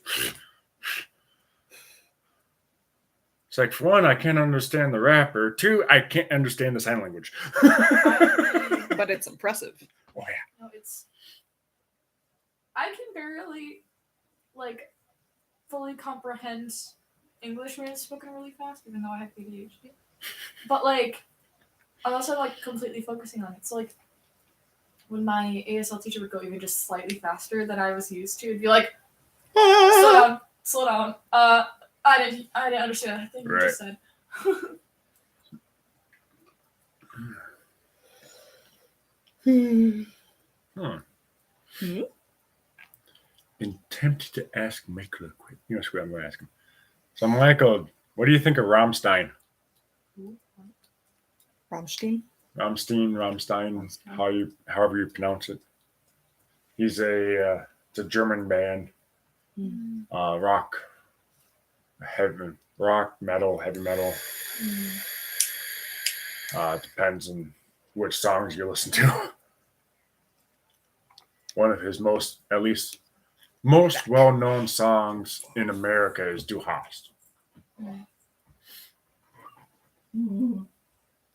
It's like, for one, I can't understand the rapper. Two, I can't understand the sign language. But it's impressive. Oh yeah. No, it's. I can barely, like, fully comprehend English when it's spoken really fast, even though I have ADHD. But like, I'm also like completely focusing on it. So like, when my ASL teacher would go even just slightly faster than I was used to, it'd be like, slow down. I didn't understand a thing you just said. Hmm. Hmm? Been tempted to ask Michael a quick. You know what I'm going to ask him. So, Michael, what do you think of Rammstein? Rammstein? Rammstein, however you pronounce it. He's it's a German band, rock metal, heavy metal. Depends on which songs you listen to. One of his most well-known songs in America is Du Hast.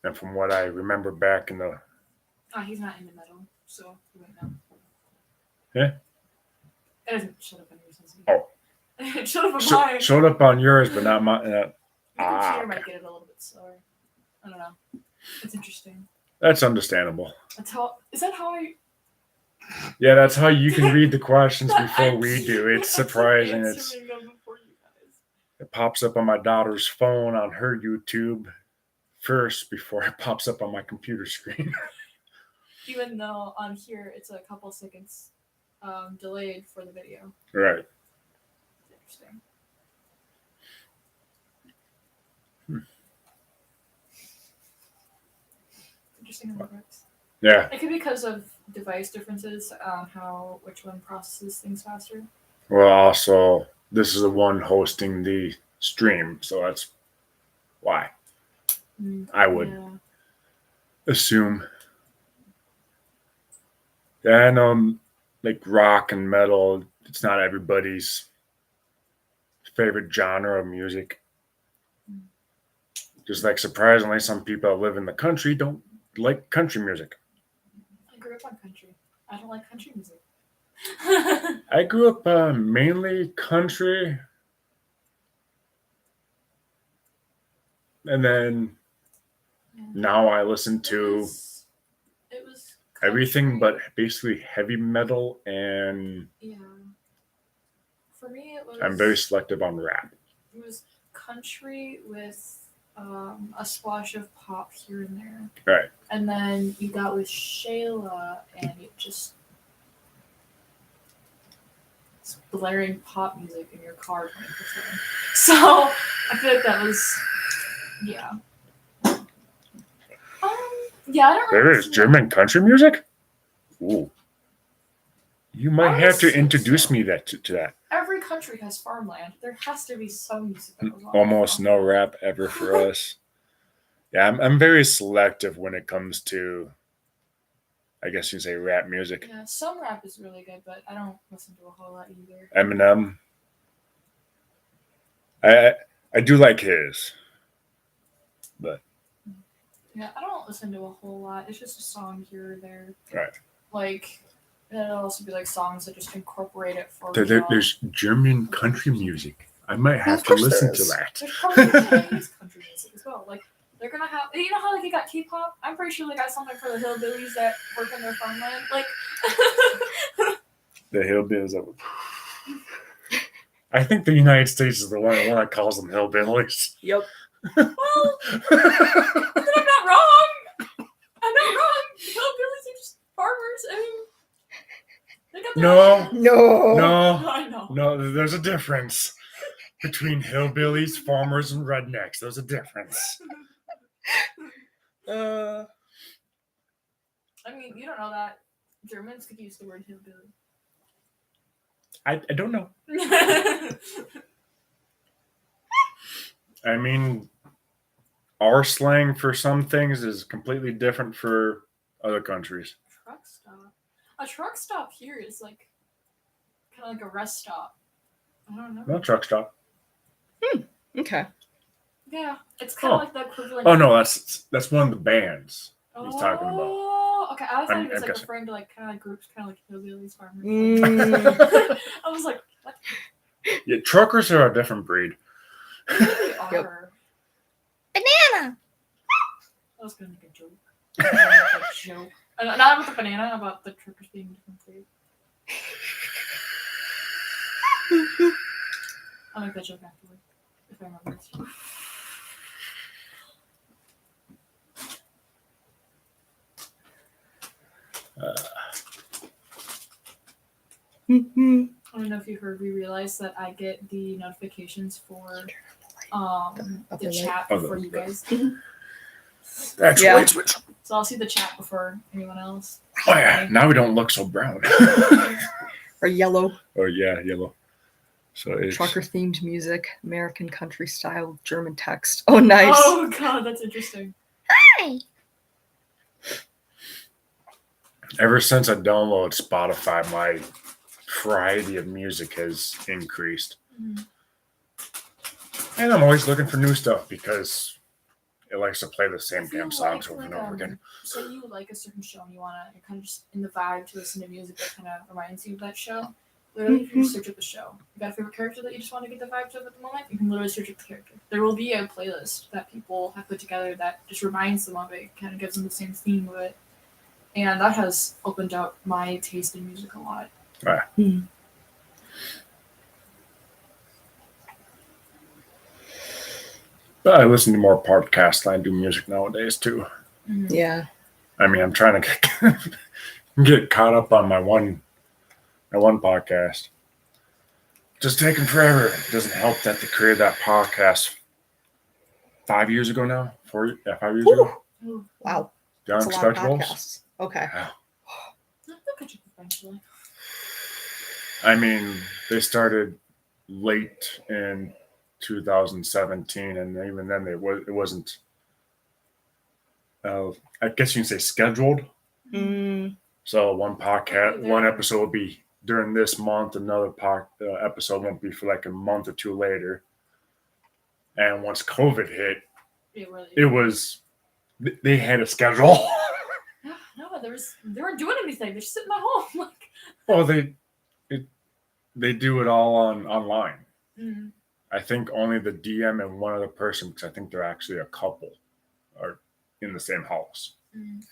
And from what I remember back in the He's not into metal, so you wouldn't know. Yeah? It doesn't shut up on your sense. Oh. It shut up on mine. showed up on yours, but not my. Your computer okay. might get it a little bit slower. I don't know. It's interesting. That's understandable. Is that how I? Yeah, that's how you can read the questions before we do. It's surprising. Answering them before you guys. It pops up on my daughter's phone on her YouTube first before it pops up on my computer screen. Even though on here it's a couple seconds delayed for the video. Right. It's interesting. Interesting how that works. Yeah. It could be because of device differences on which one processes things faster. Well, also, this is the one hosting the stream, so that's why I would assume. Yeah, I know, like rock and metal, it's not everybody's favorite genre of music. Just like surprisingly, some people that live in the country don't like country music. I grew up on country. I don't like country music. I grew up mainly country, and then now I listen to it was everything but basically heavy metal, and for me it was. I'm very selective on rap. It was country with a splash of pop here and there. Right. And then you got with Shayla, and it just it's blaring pop music in your car 24/7. So I feel like that was, yeah. Yeah, I don't There really is German country music. Ooh. You might I have to assume introduce so. me to that. Every country has farmland. There has to be some music that goes on. Almost no rap ever for us. Yeah, I'm very selective when it comes to, I guess you say, rap music. Yeah, some rap is really good, but I don't listen to a whole lot either. Eminem. I do like his, but Yeah, I don't listen to a whole lot. It's just a song here or there. Right. Like, it'll also be like songs that just incorporate it for there's German country music. I might have Of to course listen there to is. that. There's probably Chinese country music as well. Like, they're gonna have, you know how like you got K-pop? I'm pretty sure they got something for the hillbillies that work in their farmland. Like, The hillbillies. I think the United States is the one that calls them hillbillies. Yep. well, then I'm not wrong. I'm not wrong. Hillbillies are just farmers. I mean, they got their own- No, I know. no. There's a difference between hillbillies, farmers, and rednecks. There's a difference. Uh, I mean, you don't know that Germans could use the word hillbilly. I don't know. I mean, our slang for some things is completely different for other countries. Truck stop. A truck stop here is like kind of like a rest stop. I don't know. No truck stop. okay. Yeah, it's kind of like the equivalent. Oh no, that's one of the bands he's talking about. Oh, okay. I thought I'm he was like guessing. referring to like kind of like groups, kind of like hillbillies, farmers. Mm. I was like, what? Yeah, truckers are a different breed. Maybe they are. Yep. Banana. I was gonna make a joke. Not about the banana, about the truckers being different breed. I'll make that joke afterward if I remember it. I don't know if you heard. We realized that I get the notifications for the chat Oh, before you the- guys. That's Yeah. light switch. So I'll see the chat before anyone else. Oh yeah, now we don't look so brown. Or yellow. Oh yeah, yellow. So it's Trucker themed music, American country style, German text. Oh, nice. Oh god, that's interesting. Hi. ever since I downloaded Spotify, my variety of music has increased. Mhm. And I'm always looking for new stuff because it likes to play the same If you damn songs like, over and over again. Say you like a certain show and you're kind of just in the vibe to listen to music that kind of reminds you of that show. Literally, if you search up the show, you got a favorite character that you just want to get the vibes of at the moment, you can literally search up the character. There will be a playlist that people have put together that just reminds them of it, kind of gives them the same theme of it. And that has opened up my taste in music a lot. Right. But I listen to more podcasts than I do music nowadays too. Mm-hmm. Yeah. I mean, I'm trying to get caught up on my one podcast. Just taking forever. It doesn't help that they created that podcast 5 years ago now. 5 years ago. Ooh. Wow. The That's a lot of Unexpectables. podcasts. Okay. Yeah. They'll catch up eventually. I mean, they started late in 2017, and even then, it wasn't. I guess you can say scheduled. Mm, So one podcast, Okay, one there. episode will be during this month. Another episode won't be for like a month or two later. And once COVID hit, it was they had a schedule. No, they weren't doing anything. They're just sitting at home. Like, Well, they do it all online. mm. I think only the DM and one other person, because I think they're actually a couple, are in the same house. Mm.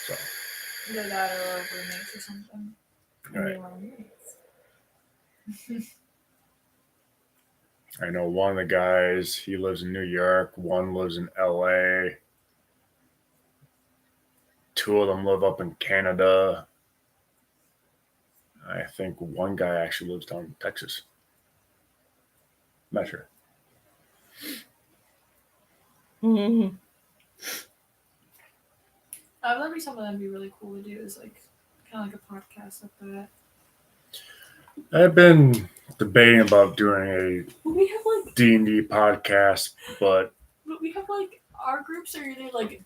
So Either that or roommates or something. And Right. they were roommates. I know one of the guys, he lives in New York, one lives in LA, two of them live up in Canada. I think one guy actually lives down in Texas. Not sure. Mhm. That'd be something that'd be really cool to do. Is like kind of like a podcast like that. I've been debating about doing But we have like, a D&D podcast, but our groups are either like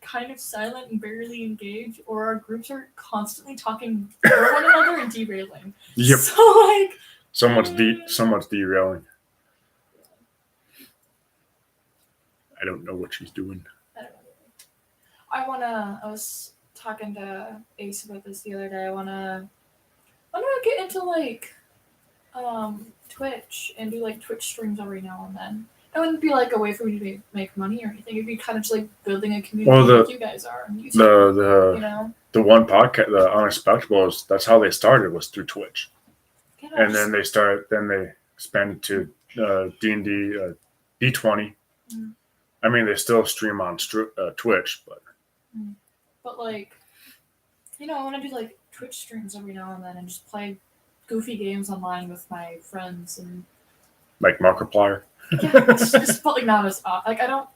kind of silent and barely engaged, or our groups are constantly talking over one another and derailing. yep, So like, someone's derailing. I don't know what she's doing. I don't know. I was talking to Ace about this the other day. I wanna get into like Twitch and do like Twitch streams every now and then. It wouldn't be like a way for me to make money or anything. It'd be kind of just like building a community Well, like you guys are on YouTube. The You know? the one podcast, the Unexpectables, that's how they started, was through Twitch, Yeah, and then they expanded to D&D, D20. Mm. I mean, they still stream on Twitch, but But like, I want to do like Twitch streams every now and then and just play goofy games online with my friends and like Markiplier. yeah, just but like not as like I don't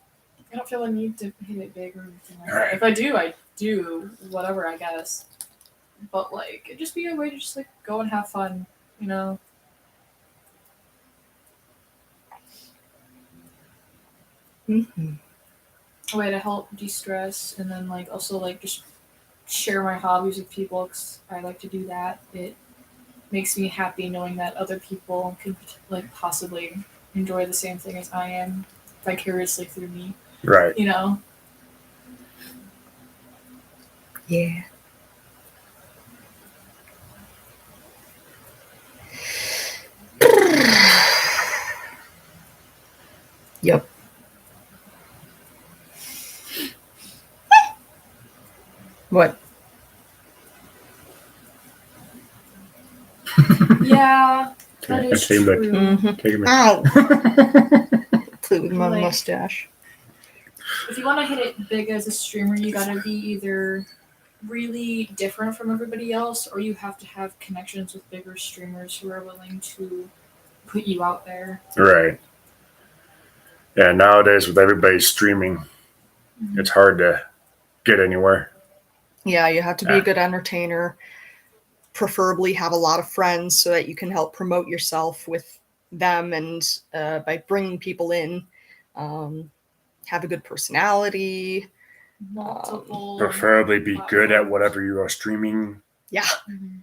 feel the need to hit it big or anything like that. If I do whatever, I guess. But like it'd just be a way to just like go and have fun, you know. Mhm. A way to help de-stress and then like also like just share my hobbies with people because I like to do that. It makes me happy knowing that other people can like possibly enjoy the same thing as I am vicariously through me, Right. you know. Yeah. Yep. What? Yeah, that is Take true. him. Take him. Ow! Play with my Like- mustache. If you want to hit it big as a streamer, you gotta be either really different from everybody else, or you have to have connections with bigger streamers who are willing to put you out there. Right. Yeah, nowadays with everybody streaming, it's hard to get anywhere. Yeah, you have to be a good entertainer. Preferably have a lot of friends so that you can help promote yourself with them and by bringing people in. Have a good personality. Multiple. Preferably be good at platforms. whatever you are streaming, Yeah, Mhm.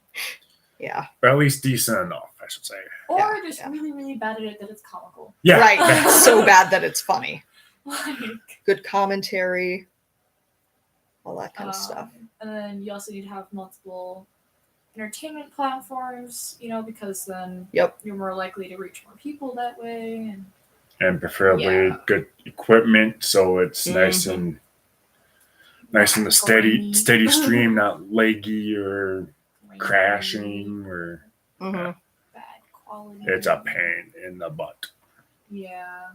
yeah. or at least decent enough, I should say. Or Yeah, just yeah. really, really bad at it that it's comical. Yeah. Right. So bad that it's funny. Like, Good commentary. All that kind of stuff. And then you also need to have multiple entertainment platforms, because then Yep. you're more likely to reach more people that way. And preferably Yeah. good equipment so it's nice Mhm. and a Grainy. steady stream, not leggy or And crashing or Mhm. bad quality. it's a pain in the butt. Yeah.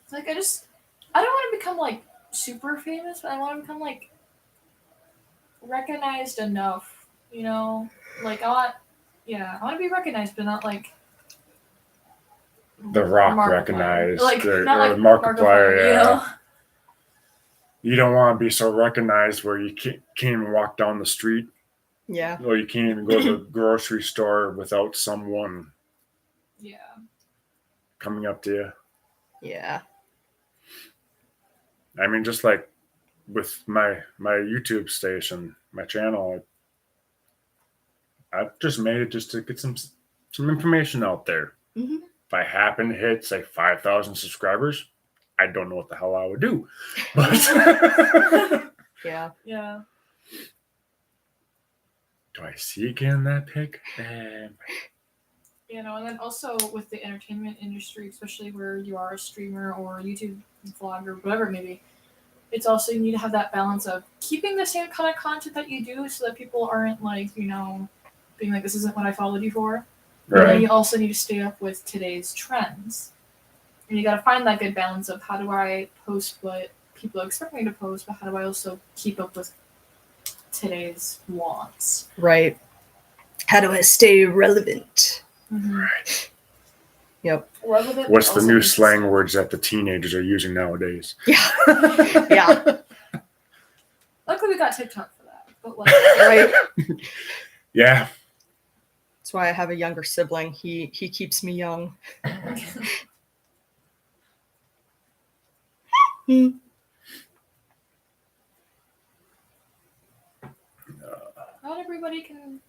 It's like I don't want to become like super famous, but I want to become like recognized enough, Like I want to be recognized, but not like The Rock Markiplier. recognized, like or not like Markiplier, you yeah. know. You don't want to be so recognized where you can't even walk down the street, Yeah. or you can't even go to the grocery store without someone Yeah. coming up to you. Yeah. I mean, just like with my YouTube station, my channel, I just made it just to get some information out there. Mhm. If I happen to hit, say, 5,000 subscribers, I don't know what the hell I would do. But Yeah. Yeah. do I see again that pic? And then also with the entertainment industry, especially where you are a streamer or a YouTube vlogger, whatever it may be, it's also you need to have that balance of keeping the same kind of content that you do so that people aren't like, being like, this isn't what I followed you for. But then Right. you also need to stay up with today's trends. And you got to find that good balance of how do I post what people expect me to post, but how do I also keep up with today's wants? Right. How do I stay relevant? Mm-hmm. Yep. Relevant, What's but the also new interesting. slang words that the teenagers are using nowadays? Yeah. Yeah. Luckily, we got TikTok for that. But like, Right. Yeah. That's why I have a younger sibling. He keeps me young. Hmm. not everybody can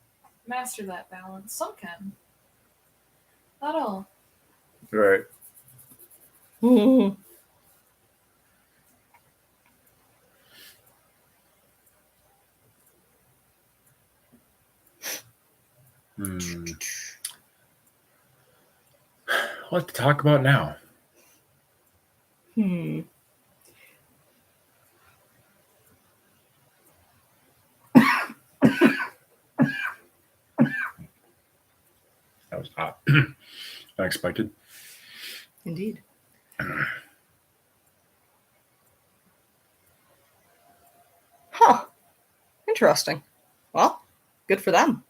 master that balance. Some can. Not all. Right. Hmm. Hmm. What to talk about now? Hmm. That was unexpected. Indeed. Huh. Interesting. Well, good for them.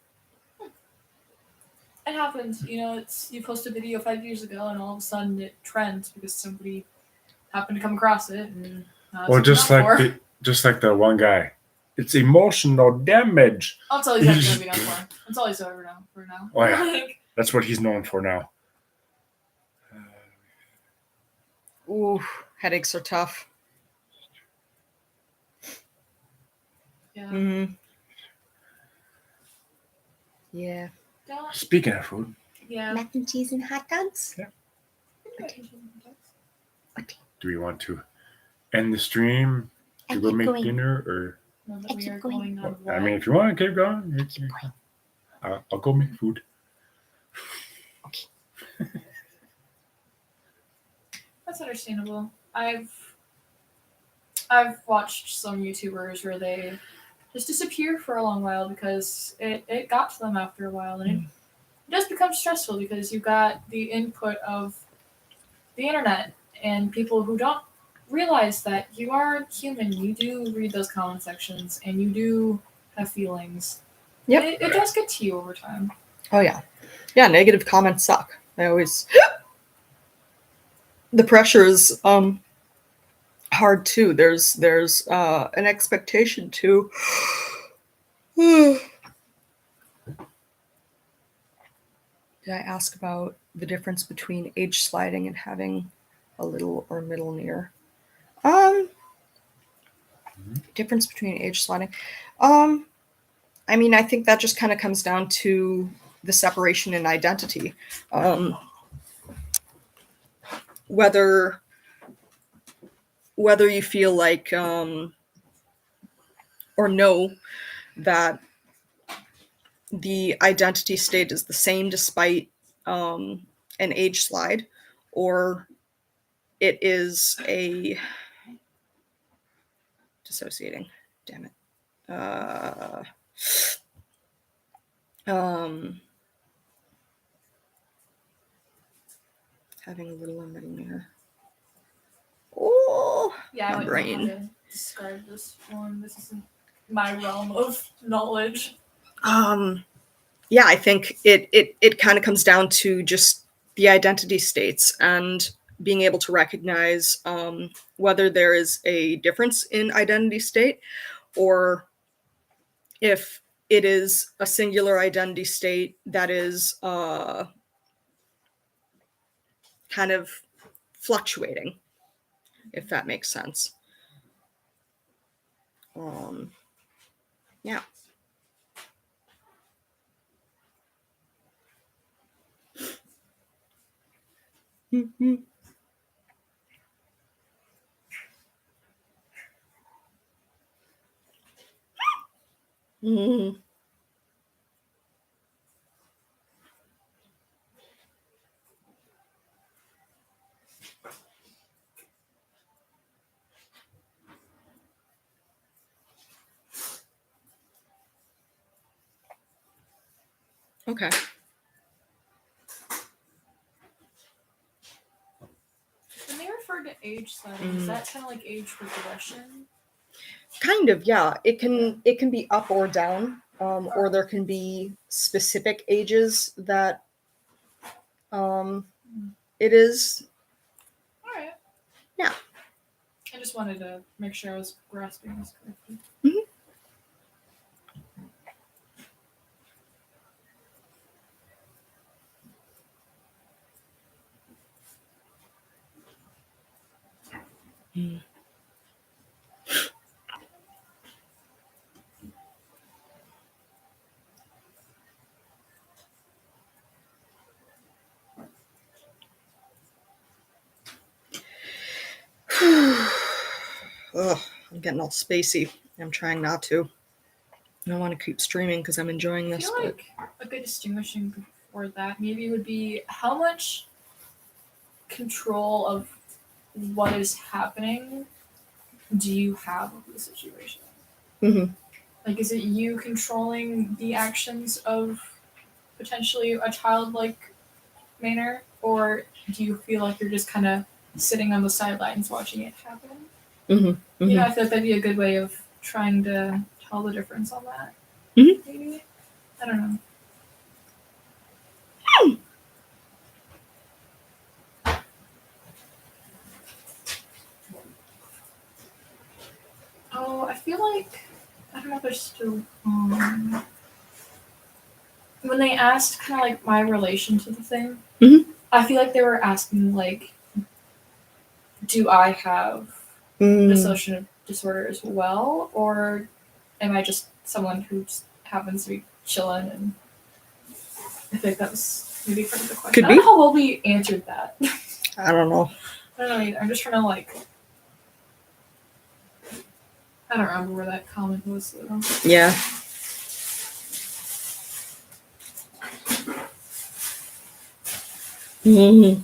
It happens. You know, it's you post a video 5 years ago, and all of a sudden it trends because somebody happened to come across it. And Well, just like the one guy. It's emotional damage. That's all he's ever gonna be known for. That's all he's ever known for now. Oh, yeah. Like, That's what he's known for now. Ooh, headaches are tough. yeah. Hmm. Yeah. Don't. Speaking of food, Yeah. Mac and cheese and hot dogs. do we want to end the stream to go make dinner, or? Know that we are going on I mean, if you want to keep going, I'll go make food. That's understandable. I've watched some YouTubers where they just disappear for a long while because it got to them after a while, and it does become stressful because you've got the input of the internet and people who don't realize that you are human. You do read those comment sections and you do have feelings. Yep. It does get to you over time. Oh yeah. Yeah, negative comments suck. I always the pressure is hard too. There's an expectation to did I ask about the difference between age sliding and having a little or middle ear? Difference between age sliding. I mean, I think that just kind of comes down to the separation in identity. Whether you feel like or know that the identity state is the same despite an age slide, or it is a dissociating. Damn it. Having a little middle ear. Oh, Yeah, I my wouldn't know how brain. to describe this one. This isn't my realm of knowledge. Yeah, I think it kind of comes down to just the identity states and being able to recognize whether there is a difference in identity state, or if it is a singular identity state that is kind of fluctuating, if that makes sense. Yeah. Mm-hmm. Mm-hmm. Okay. age sliding, is that kind of like age progression? Kind of, yeah. It can be up or down, or there can be specific ages that it is. All right. Yeah. I just wanted to make sure I was grasping this correctly. Ugh, I'm getting all spacey. I'm trying not to. I don't want to keep streaming because I'm enjoying I this. feel like a good distinguishing for that maybe would be how much control of what is happening do you have of the situation? Mhm. Like, is it you controlling the actions of potentially a childlike manner, or do you feel like you're just kind of sitting on the sidelines watching it happen? Mhm. You know, I feel like that'd be a good way of trying to tell the difference on that. Mhm. Maybe? I don't know. Oh, I feel like I don't know if there's still when they asked kind of like my relation to the thing. Mhm. I feel like they were asking like, do I have Mm. dissociative disorder as well, or am I just someone who just happens to be chilling? And I think that was maybe part of the question. Could I don't be. know how well we answered that. I don't know. I don't know either. I'm just trying to like. I don't remember where that comment was. Though. Yeah. Mhm.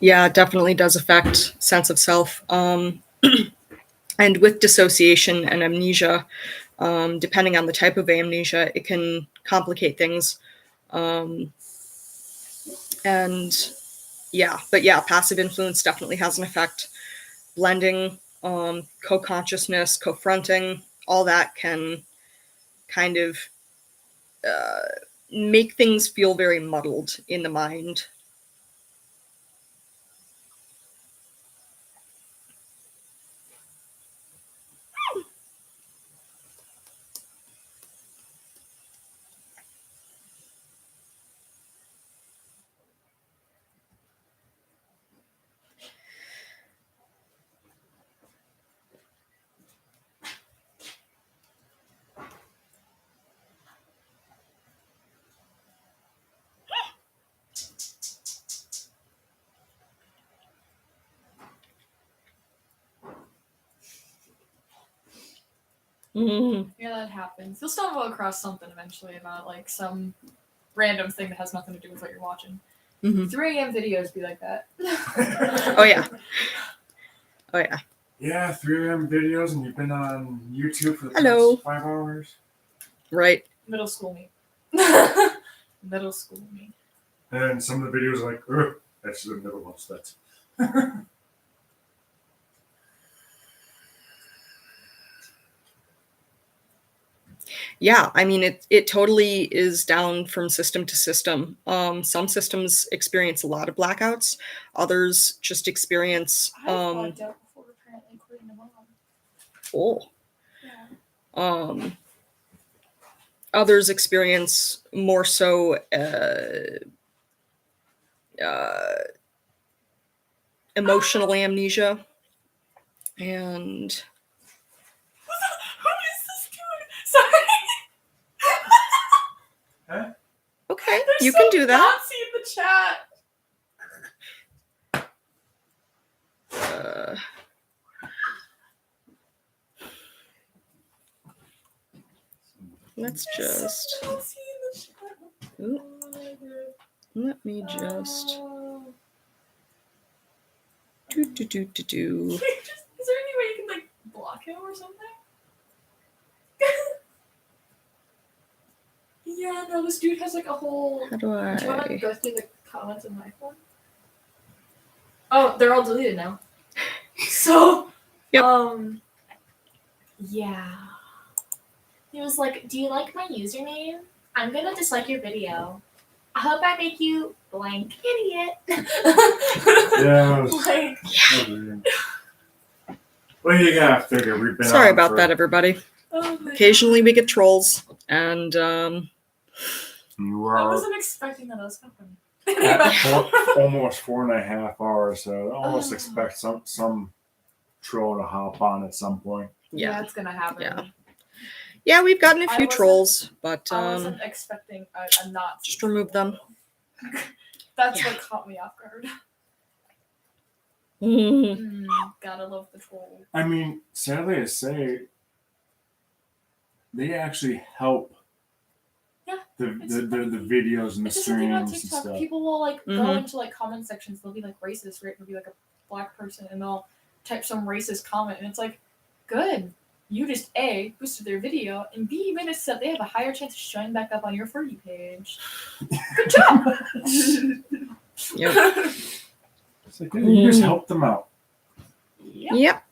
Yeah, it definitely does affect sense of self. And with dissociation and amnesia, depending on the type of amnesia, it can complicate things. And yeah, but yeah, passive influence definitely has an effect. Blending, co-consciousness, co-fronting, all that can kind of make things feel very muddled in the mind. Mm. Yeah, that happens. You'll stumble across something eventually about like some random thing that has nothing to do with what you're watching. Mhm. 3 a.m. videos be like that. Oh yeah. Oh yeah. Yeah, 3 a.m. videos, and you've been on YouTube for the Hello. past 5 hours. Right. Middle school me. Middle school me. And some of the videos are like, ugh, I should have never watched that. Yeah, I mean it totally is down from system to system. Some systems experience a lot of blackouts, others just experience I've blacked out before, apparently, according to mom. oh. Yeah. Others experience more so emotional amnesia. And Who is this doing? Sorry. Huh? okay, There's you some can do that. Nazi in the chat. Let's There's just. some Nazi in the chat. Ooh. Oh my God. Let me just Oh. do. Is there any way you can like block him or something? Yeah, no, this dude has like a whole. How do Do you want to I? go through the comments on my phone? Oh, they're all deleted now. So, Yep. Yeah. He was like, "Do you like my username? I'm gonna dislike your video. I hope I make you blank idiot." Yeah. Like, Well, you gotta figure we've been Sorry on about for- that, everybody. oh my Occasionally we God. get trolls, and You I are wasn't expecting that was happening. at almost 4.5 hours, so almost Oh. expect some troll to hop on at some point. Yeah, it's gonna happen. Yeah. Yeah, we've gotten a I few wasn't- trolls, but I wasn't expecting a not. just remove them. That's Yeah. what caught me off guard. mm, Gotta love the troll. I mean, sadly to say, they actually help. Yeah, The videos and the It's just something on streams and TikTok. stuff. People will like go Mhm. into like comment sections. They'll be like racist, right? They'll be like a black person, and they'll type some racist comment, and it's like, good. You just A, boosted their video, and B, made it so that they have a higher chance of showing back up on your For You page. Good job. Yep. It's like, you just help them out. Yep. Yep.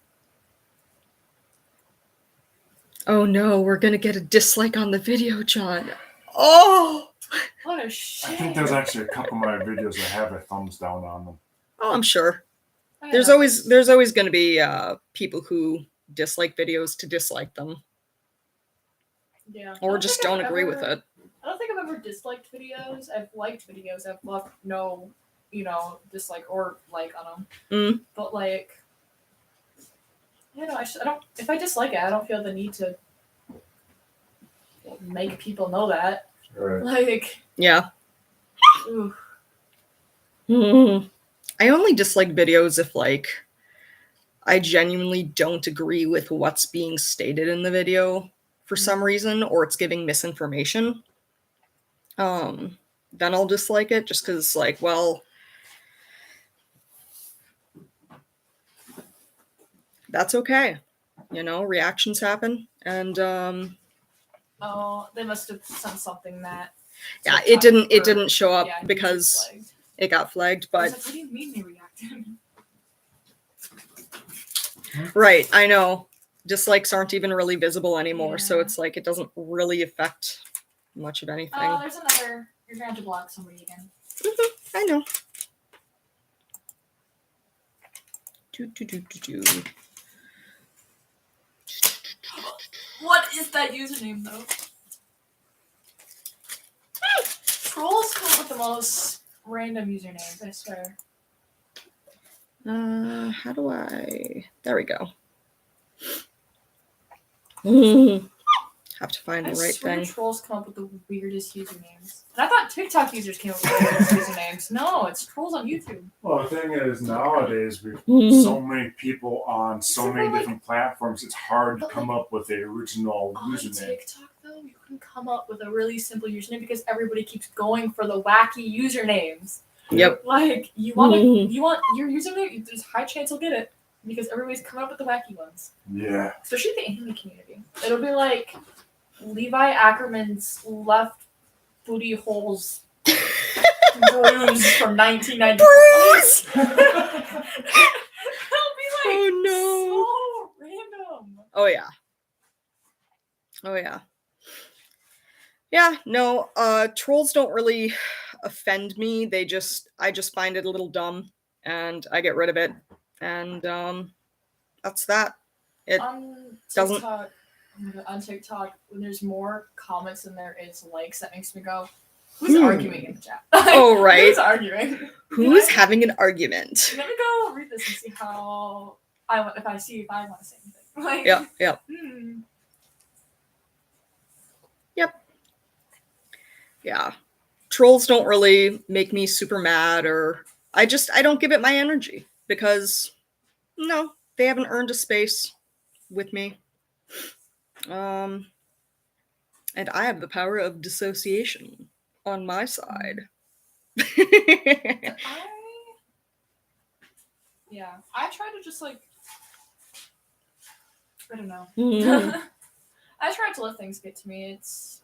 Oh no, we're gonna get a dislike on the video, John. Oh. What a shit. I think there's actually a couple of my videos that have a thumbs down on them. Oh, I'm sure. I There's know. always going to be people who dislike videos to dislike them, Yeah. I or just think I've don't agree with ever- it. I don't think I've ever disliked videos. I've liked videos. I've left no, dislike or like on them. But like, I don't. If I dislike it, I don't feel the need to make people know that. Right. Like, Yeah. ooh. I only dislike videos if like I genuinely don't agree with what's being stated in the video for some reason, or it's giving misinformation. Then I'll dislike it just because, like, well, that's okay. Reactions happen, and Oh, they must have sent something that. yeah, TikTok it or- didn't show up yeah, because flagged. it got flagged. I was But like, what do you mean they reacted? right, I know dislikes aren't even really visible anymore, so Yeah. it's like it doesn't really affect much of anything. Oh, there's another. You're gonna have to block somebody again. I know. Do. What is that username though? Trolls come up with the most random usernames, I swear. How do I? There we go. Have to find I the right swear thing. trolls come up with the weirdest usernames. And I thought TikTok users came up with the weirdest usernames. No, it's trolls on YouTube. Well, the thing is, nowadays we've so many people on so Except many for, like- different platforms. It's hard to but, come up with the original On username. TikTok though, you can come up with a really simple username because everybody keeps going for the wacky usernames. Yep. Like you want your username, there's a high chance you'll get it because everybody's coming up with the wacky ones. Yeah. Especially the anime community. It'll be like Levi Ackerman's left booty holes bruise from 1994. Bruise! It'll be like Oh, so random. Oh yeah. Oh yeah. Yeah, no, trolls don't really offend me. I just find it a little dumb and I get rid of it. And that's that. It On doesn't- TikTok, on TikTok, when there's more comments than there is likes, that makes me go, who's arguing in the chat? Oh, right. Who's arguing? Who's having an argument? Let me go read this and see how if I want to say anything. Like, Yep. Yeah. Trolls don't really make me super mad, or I don't give it my energy because no, they haven't earned a space with me. And I have the power of dissociation on my side. I try to just like, I don't know. Mhm. I try to let things get to me. It's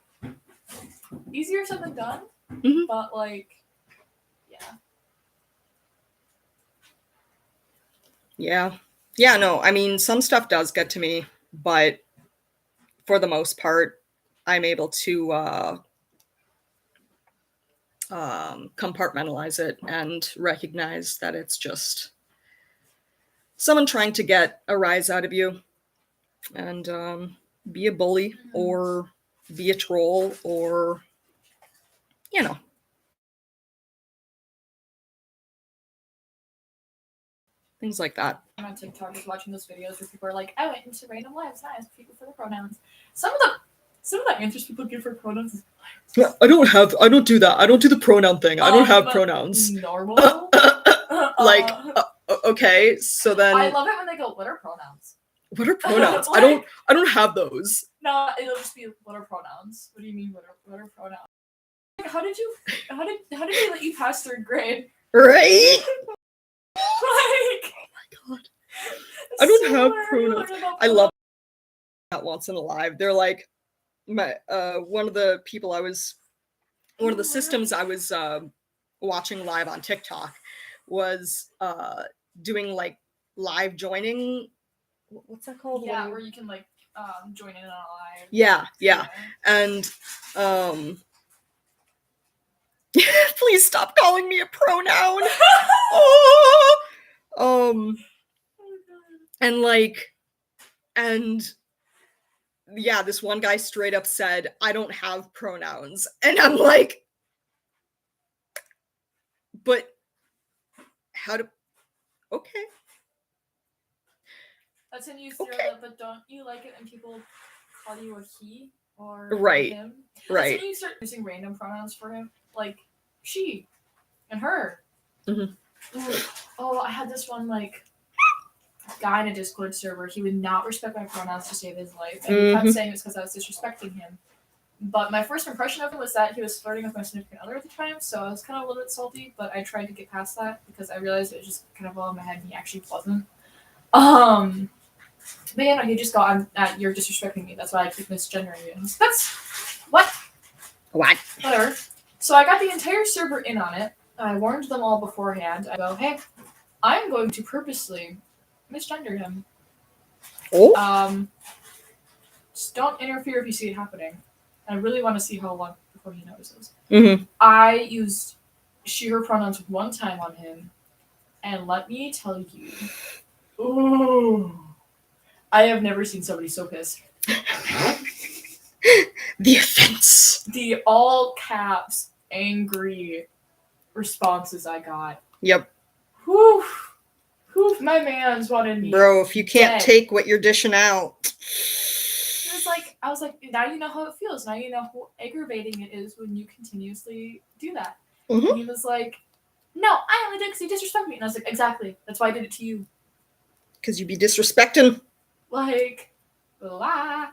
easier said than done, Mhm. but like, yeah. Yeah, no, I mean, some stuff does get to me, but for the most part, I'm able to compartmentalize it and recognize that it's just someone trying to get a rise out of you and be a bully or be a troll or, you know. Things like that. I'm on TikTok just watching those videos where people are like, I went into random lives and I asked people for the pronouns. Some of the answers people give for pronouns is I don't do that. I don't do the pronoun thing. I don't have pronouns. normal. Like, okay, so then I love it when they go, what are pronouns? what are pronouns? Like- I don't have those. No, it'll just be what are pronouns? What do you mean what are pronouns? Like, how did they let you pass third grade? Right? Like, Oh my god. I don't so have hard to pronouns. learn about I love that once in a live. They're like my one of the systems I was watching live on TikTok was doing like live joining. What's that called? Yeah, When where you can like join in on a live. yeah. And please stop calling me a pronoun. Oh! And like, and yeah, this one guy straight up said, I don't have pronouns. And I'm like, but how do, okay. That's when you throw Okay. the, but don't you like it when people call you a he or Right. him? That's Right. when you start using random pronouns for him, like she and her. Mhm. Ooh. Oh, I had this one like guy in a Discord server. He would not respect my pronouns to save his life, and he kept Mhm. saying it was because I was disrespecting him. But my first impression of him was that he was flirting with my significant other at the time, so I was kind of a little bit salty. But I tried to get past that because I realized it was just kind of all in my head, and he actually wasn't. But yeah, no, he just got, you're disrespecting me. That's why I keep misgendering you. And that's what? What? Whatever. So I got the entire server in on it. I warned them all beforehand. I go, hey, I'm going to purposely misgender him. Oh? Just don't interfere if you see it happening. I really want to see how long before he notices. Mm-hmm. I used she, her pronouns one time on him, and let me tell you, ooh, I have never seen somebody so pissed. The offense. The all caps angry responses I got. Yep. Whew. Whew, my man's wanted me. Bro, if you can't dead. take what you're dishing out. It was like, I was like, now you know how it feels. Now you know how aggravating it is when you continuously do that. Mhm. And he was like, no, I only did it because you disrespect me. And I was like, exactly. That's why I did it to you. Because you be disrespecting. Like, blah.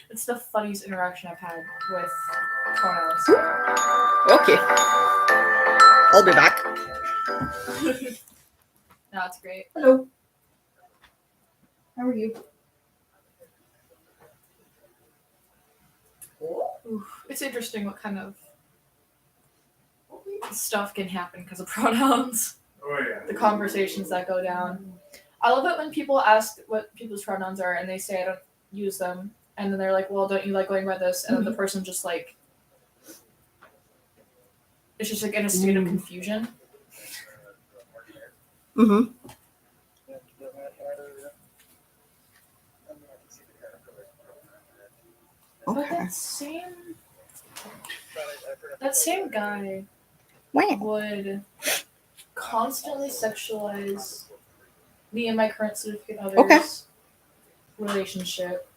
It's the funniest interaction I've had with pronouns. Okay. I'll be back. No, it's great. Hello. How are you? Oof. It's interesting what kind of stuff can happen because of pronouns. Oh yeah. The conversations that go down. I love it when people ask what people's pronouns are and they say I don't use them, and then they're like, well, don't you like going by this? And then the person just like, it's just like in a state of confusion. Mm-hmm. But Okay. that same guy Wow. would constantly sexualize me and my current significant other's relationship.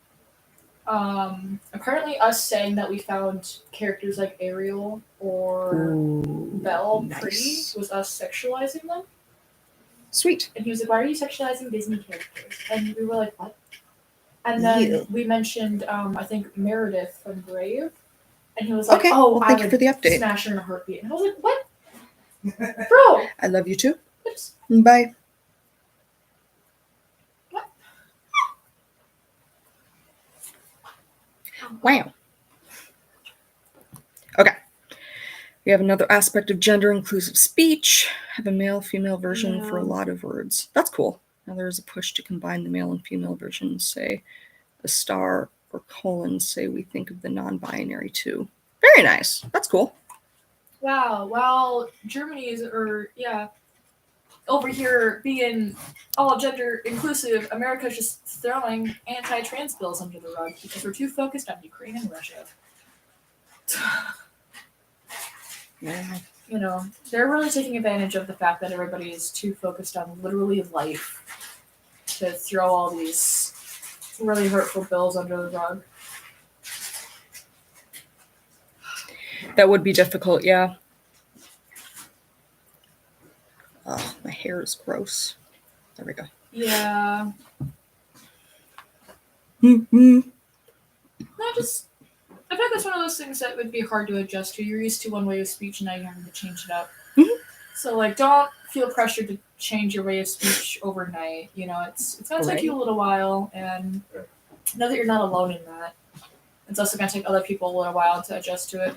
Apparently us saying that we found characters like Ariel or Belle pretty was us sexualizing them. Sweet. And he was like, why are you sexualizing Disney characters? And we were like, what? And then Ew. we mentioned, I think, Meredith from Brave. And he was like, Okay, "Oh, well, thank I you would for the update. smash her in a heartbeat." And I was like, "What, bro? I love you too. What's Bye. what?" Wow. Okay. We have another aspect of gender inclusive speech. Have a male female version for a Yeah. lot of words. That's cool. Now there is a push to combine the male and female versions. Say a star or colon. Say we think of the non-binary too. Very nice. That's cool. Wow. While Germany is, over here being all gender inclusive, America's just throwing anti-trans bills under the rug because we're too focused on Ukraine and Russia. Yeah. You know, they're really taking advantage of the fact that everybody is too focused on literally life to throw all these really hurtful bills under the rug. That would be difficult. Yeah. Oh, my hair is gross. There we go. Yeah. Mm-hmm. I feel like that's one of those things that would be hard to adjust to. You're used to one way of speech, and now you're having to change it up. Mhm. So, like, don't feel pressured to change your way of speech overnight. You know, it's gonna take you a little while, and know that you're not alone in that. It's also gonna take other people a little while to adjust to it.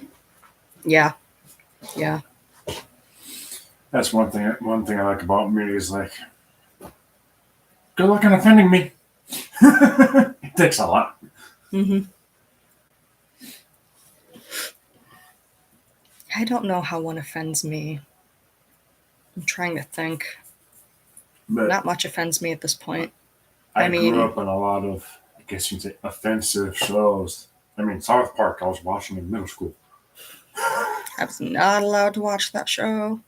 Yeah. Yeah. That's one thing. One thing I like about me is like, good luck on offending me. It takes a lot. Mm-hmm. I don't know how one offends me. I'm trying to think. But Not much offends me at this point. I I mean- grew up in a lot of, I guess you could say, offensive shows. I mean, South Park, I was watching in middle school. I was not allowed to watch that show.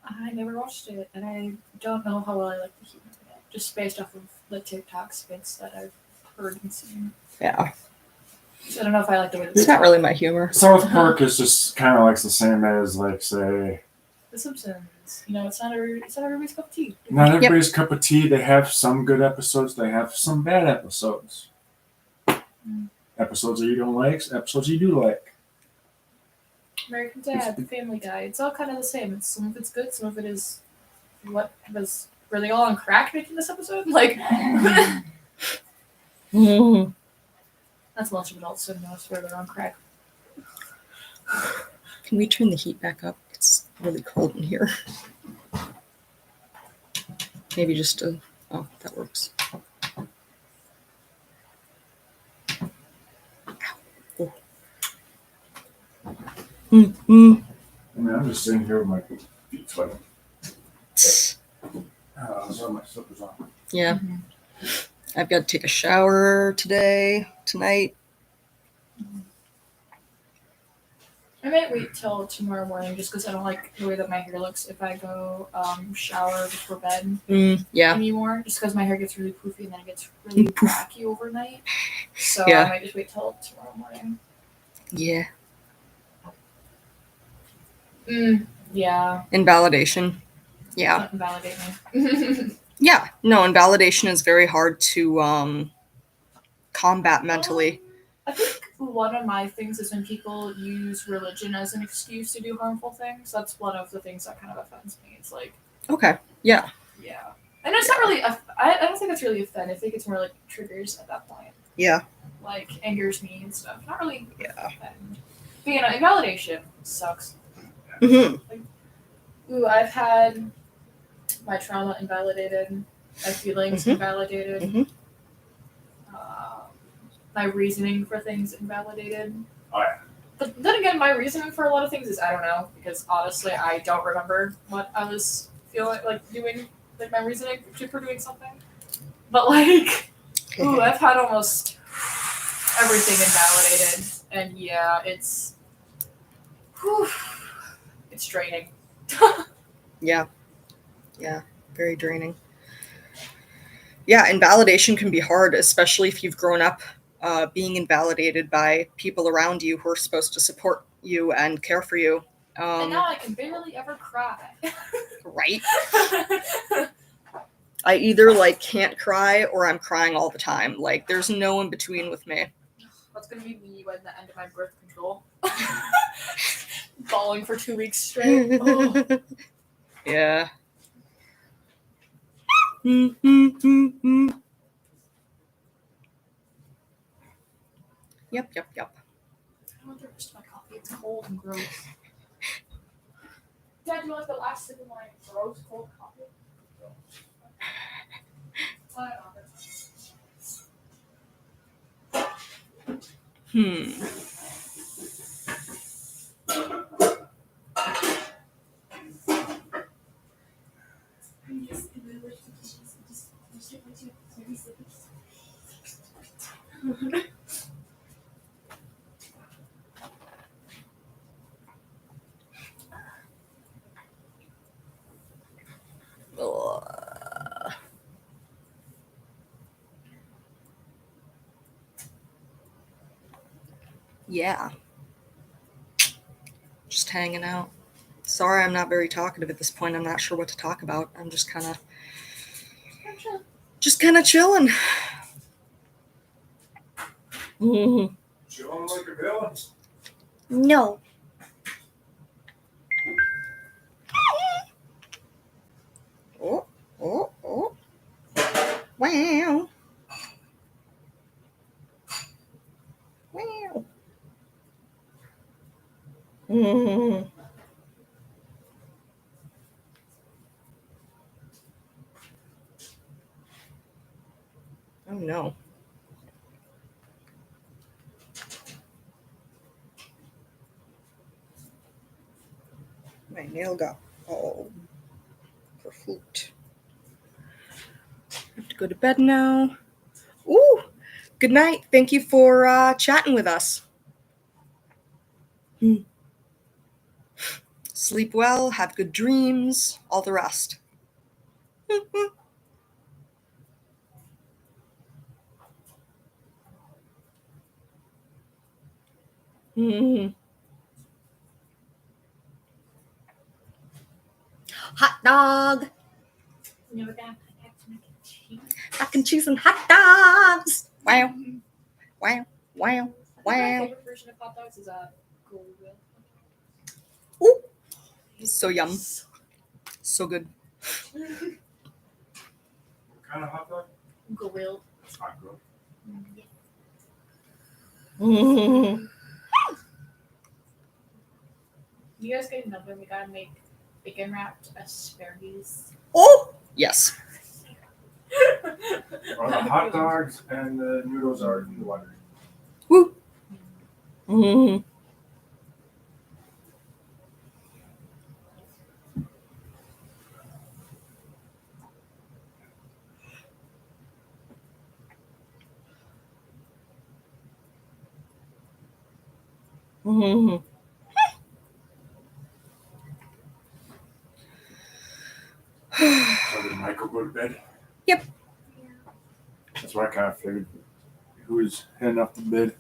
I never watched it, and I don't know how well I like the humor in it, just based off of the TikTok skits that I've heard and seen. Yeah. So I don't know if I like the way It's not really my humor. South Park is just kind of like the same as, like, say, The Simpsons. You know, it's not everybody's cup of tea. not everybody's cup of tea. They have some good episodes. They have some bad episodes. Episodes that you don't like, episodes you do like. American Dad, The Family Guy. It's all kind of the same. It's some of it's good, some of it is what was. Were they all on crack making this episode? Like, Mm-hmm. that's most of adult swim. I swear they're on crack. Can we turn the heat back up? It's really cold in here. Maybe just a. Oh, that works. Oh. Mm-hmm. I mean, I'm just sitting here with my feet sweating. So my slippers on. Yeah. I've got to take a shower tonight. I might wait till tomorrow morning just because I don't like the way that my hair looks if I go shower before bed Yeah. anymore. Just because my hair gets really poofy and then it gets really Poof. wacky overnight. So Yeah. I might just wait till tomorrow morning. Yeah. Yeah. Invalidation. Yeah. Doesn't validate me. Yeah. No, invalidation is very hard to combat mentally. I think one of my things is when people use religion as an excuse to do harmful things. That's one of the things that kind of offends me. It's like, Okay. Yeah. yeah. And it's not really, I don't think it's really offend. I think it's more like triggers at that point. Yeah. Like, angers me and stuff. Not really Yeah. offend. But, you know, invalidation sucks. Mm-hmm. Ooh, I've had my trauma invalidated, my feelings Mhm. invalidated, Mhm. my reasoning for things invalidated. Oh, yeah. But then again, my reasoning for a lot of things is I don't know, because honestly, I don't remember what I was feeling like doing, like my reasoning for doing something. But like, ooh, I've had almost everything invalidated, and yeah, it's draining. Yeah. Yeah. Very draining. Yeah, invalidation can be hard, especially if you've grown up being invalidated by people around you who are supposed to support you and care for you. And now I can barely ever cry. Right? I either like can't cry or I'm crying all the time. Like there's no in between with me. That's gonna be me by the end of my birth control. Bawling for 2 weeks straight. Oh. Yeah. Yep. I want the rest of my coffee. It's cold and gross. Dad, do you want the last sip of my gross cold coffee? Yeah. Just hanging out. Sorry, I'm not very talkative at this point. I'm not sure what to talk about. I'm just kind of chilling. Chilling like a villain. No. Oh. Wow. Wow. Oh no. My nail got all kerflooped. Have to go to bed now. Ooh. Good night. Thank you for chatting with us. Sleep well, have good dreams, all the rest. Hot dog. Never got mac and cheese. Mac and cheese and hot dogs. Wow. My Wow. favorite version of hot dogs is Golden. Ooh. So yum. So good. What kind of hot dog? Grilled. Hot grilled. You guys get another? We gotta make bacon wrapped asparagus. Oh, yes. Well, the hot dogs and the noodles are in the water. Woo. So did Michael go to bed? Yep. That's why I kind of figured who was heading up to bed.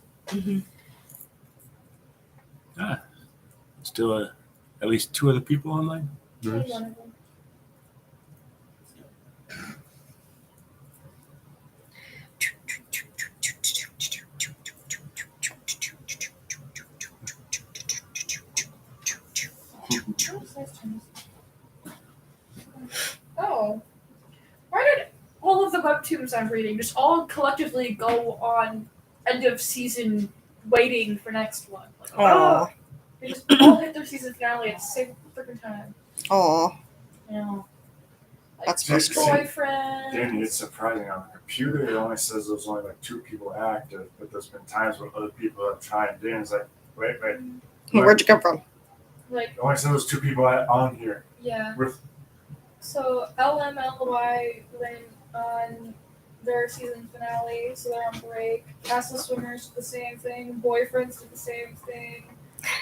Still at least 2 other people online. Only one of them. Oh. Why did all of the webtoons I'm reading just all collectively go on end of season waiting for next one? Like, Aw. they just all hit their season finale at the same freaking time. Aw. You know. Like, That's frustrating. boyfriend. Danny, it's surprising on the computer. It only says there's only like 2 people active, but there's been times when other people have chimed in. It's like, wait. Where'd you come from? Like, It only says there's 2 people on here. yeah. With So LMLY went on their season finale, so they're on break. Castle Swimmers did the same thing. Boyfriends did the same thing.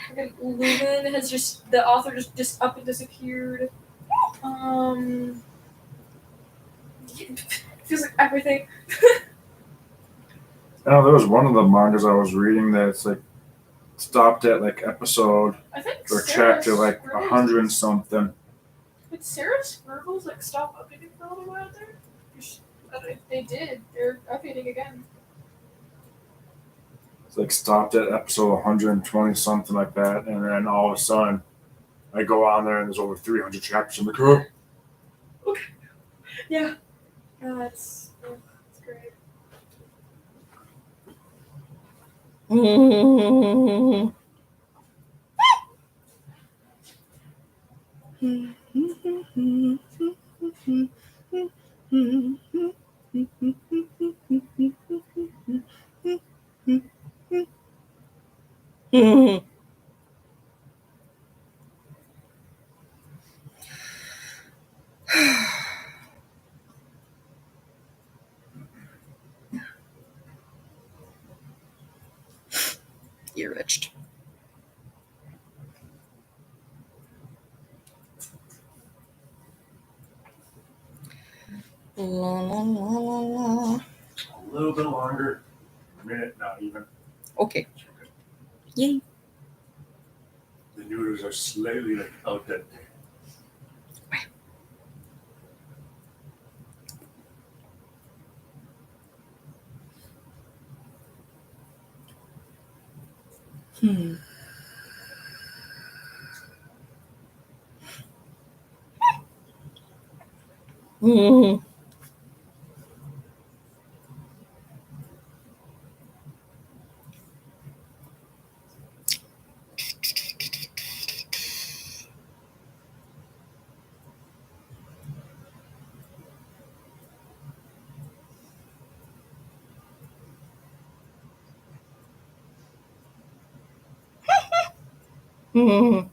Freaking Lumen has the author just up and disappeared. Feels like everything. there was one of the mangas I was reading that it's like stopped at like episode I think or Sarah chapter like Scribbles- 100 and something. Did Sarah Scribbles like stop updating for a little while there? They did. They're updating again. It's like stopped at episode 120, something like that, and then all of a sudden, I go on there and there's over 300 chapters. I'm like, oh, Yeah. Oh, that's great. Ear itched. La, la, la, la, la. a little bit longer. A minute, not even. Okay. Yay. The noodles are slightly like al dente. Hmm. Mm. Mm.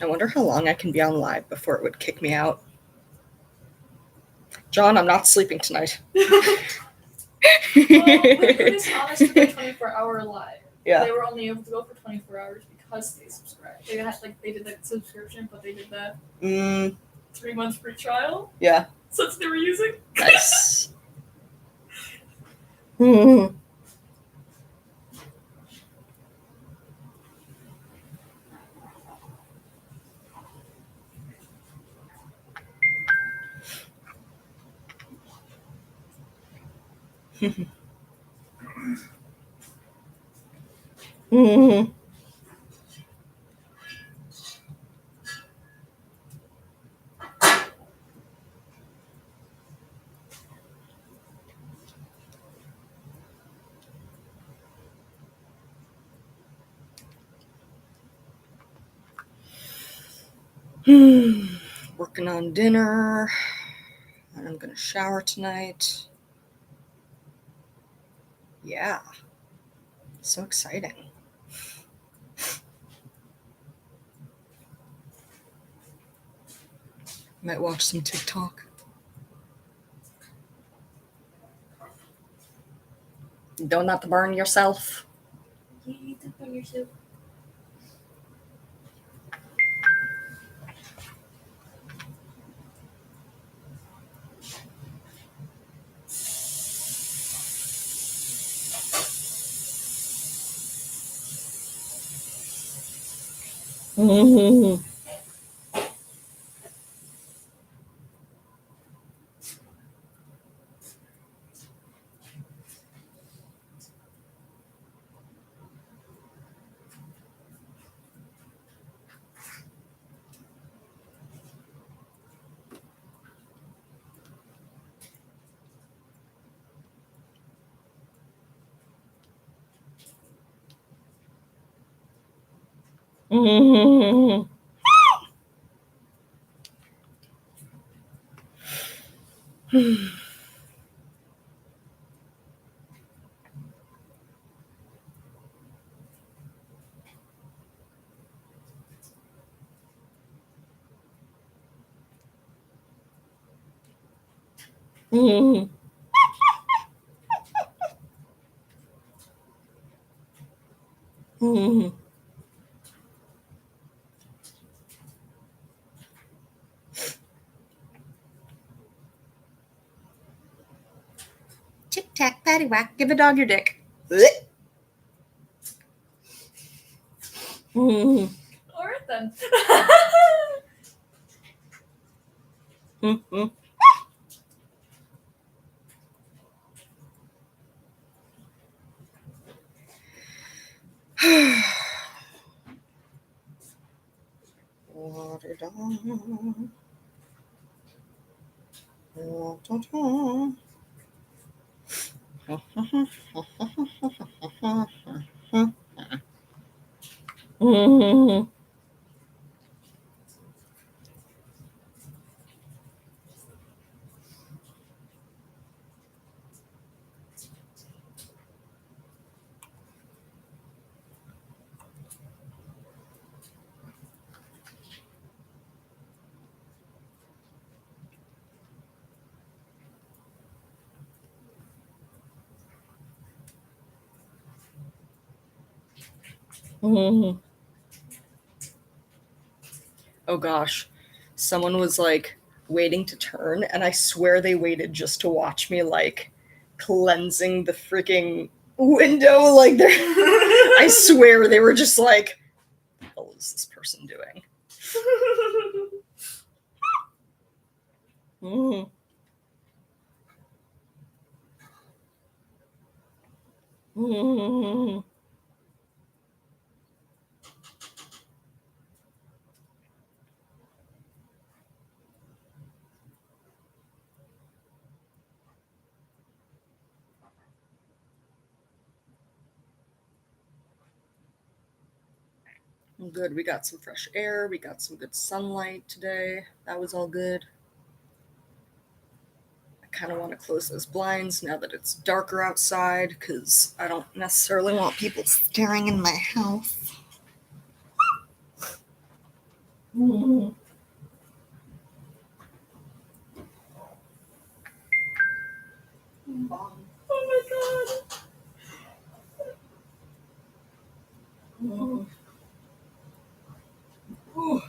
I wonder how long I can be on live before it would kick me out. John, I'm not sleeping tonight. Well, they put us on us to the 24-hour live. Yeah. They were only able to go for 24 hours because they subscribed. They had they did the subscription, but they did the 3 months free trial. Yeah. So that's what they were using. Nice. Mm. Mm. Working on dinner. And I'm gonna shower tonight. Yeah. So exciting. Might watch some TikTok. Don't not to burn yourself. You need to put yourself. Mm. Mm. Mm. Mm. Tic tac, patty whack, give a dog your dick. Blech. Mm. All right then. Mm. Water down. Water down. Mm. Mm. Oh gosh, someone was like waiting to turn, and I swear they waited just to watch me like cleansing the freaking window. Like they're, I swear they were just like, what is this person doing? Mm. Mm. Good, we got some fresh air, we got some good sunlight today. That was all good. I kind of want to close those blinds now that it's darker outside because I don't necessarily want people staring in my house. Mm. Oh my god. Mm. Ooh.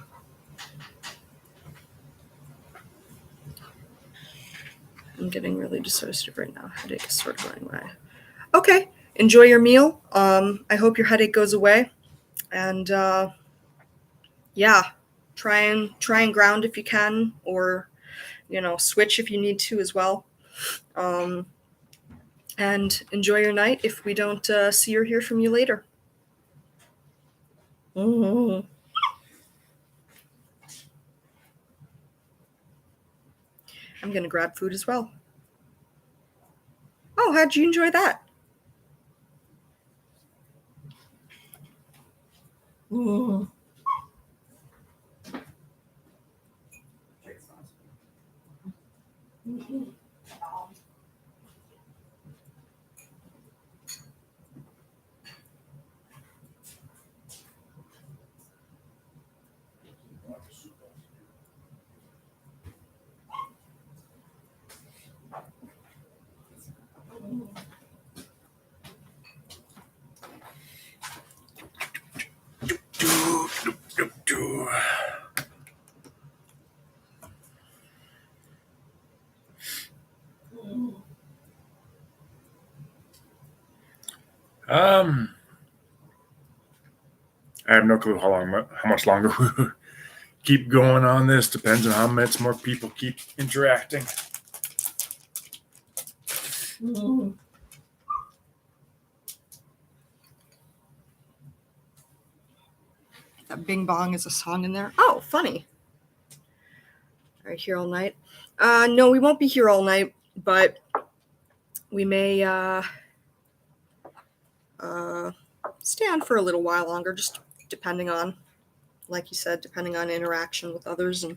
I'm getting really dissociative right now. Headache is sort of going away. Okay, enjoy your meal. I hope your headache goes away, and yeah, try and ground if you can, or switch if you need to as well. And enjoy your night. If we don't see or hear from you later. Mm. I'm gonna grab food as well. Oh, how'd you enjoy that? Mm. I have no clue how much longer we keep going on this. Depends on how much more people keep interacting. Mm. That Bing Bong is a song in there. Oh, funny. Are you here all night? No, we won't be here all night, but we may stay on for a little while longer, just depending on, like you said, depending on interaction with others. And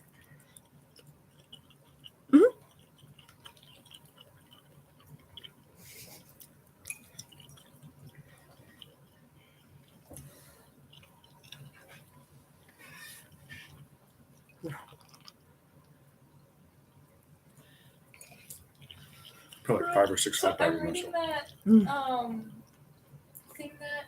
Probably like 5 or 6 So hot I'm dogs. reading that thing that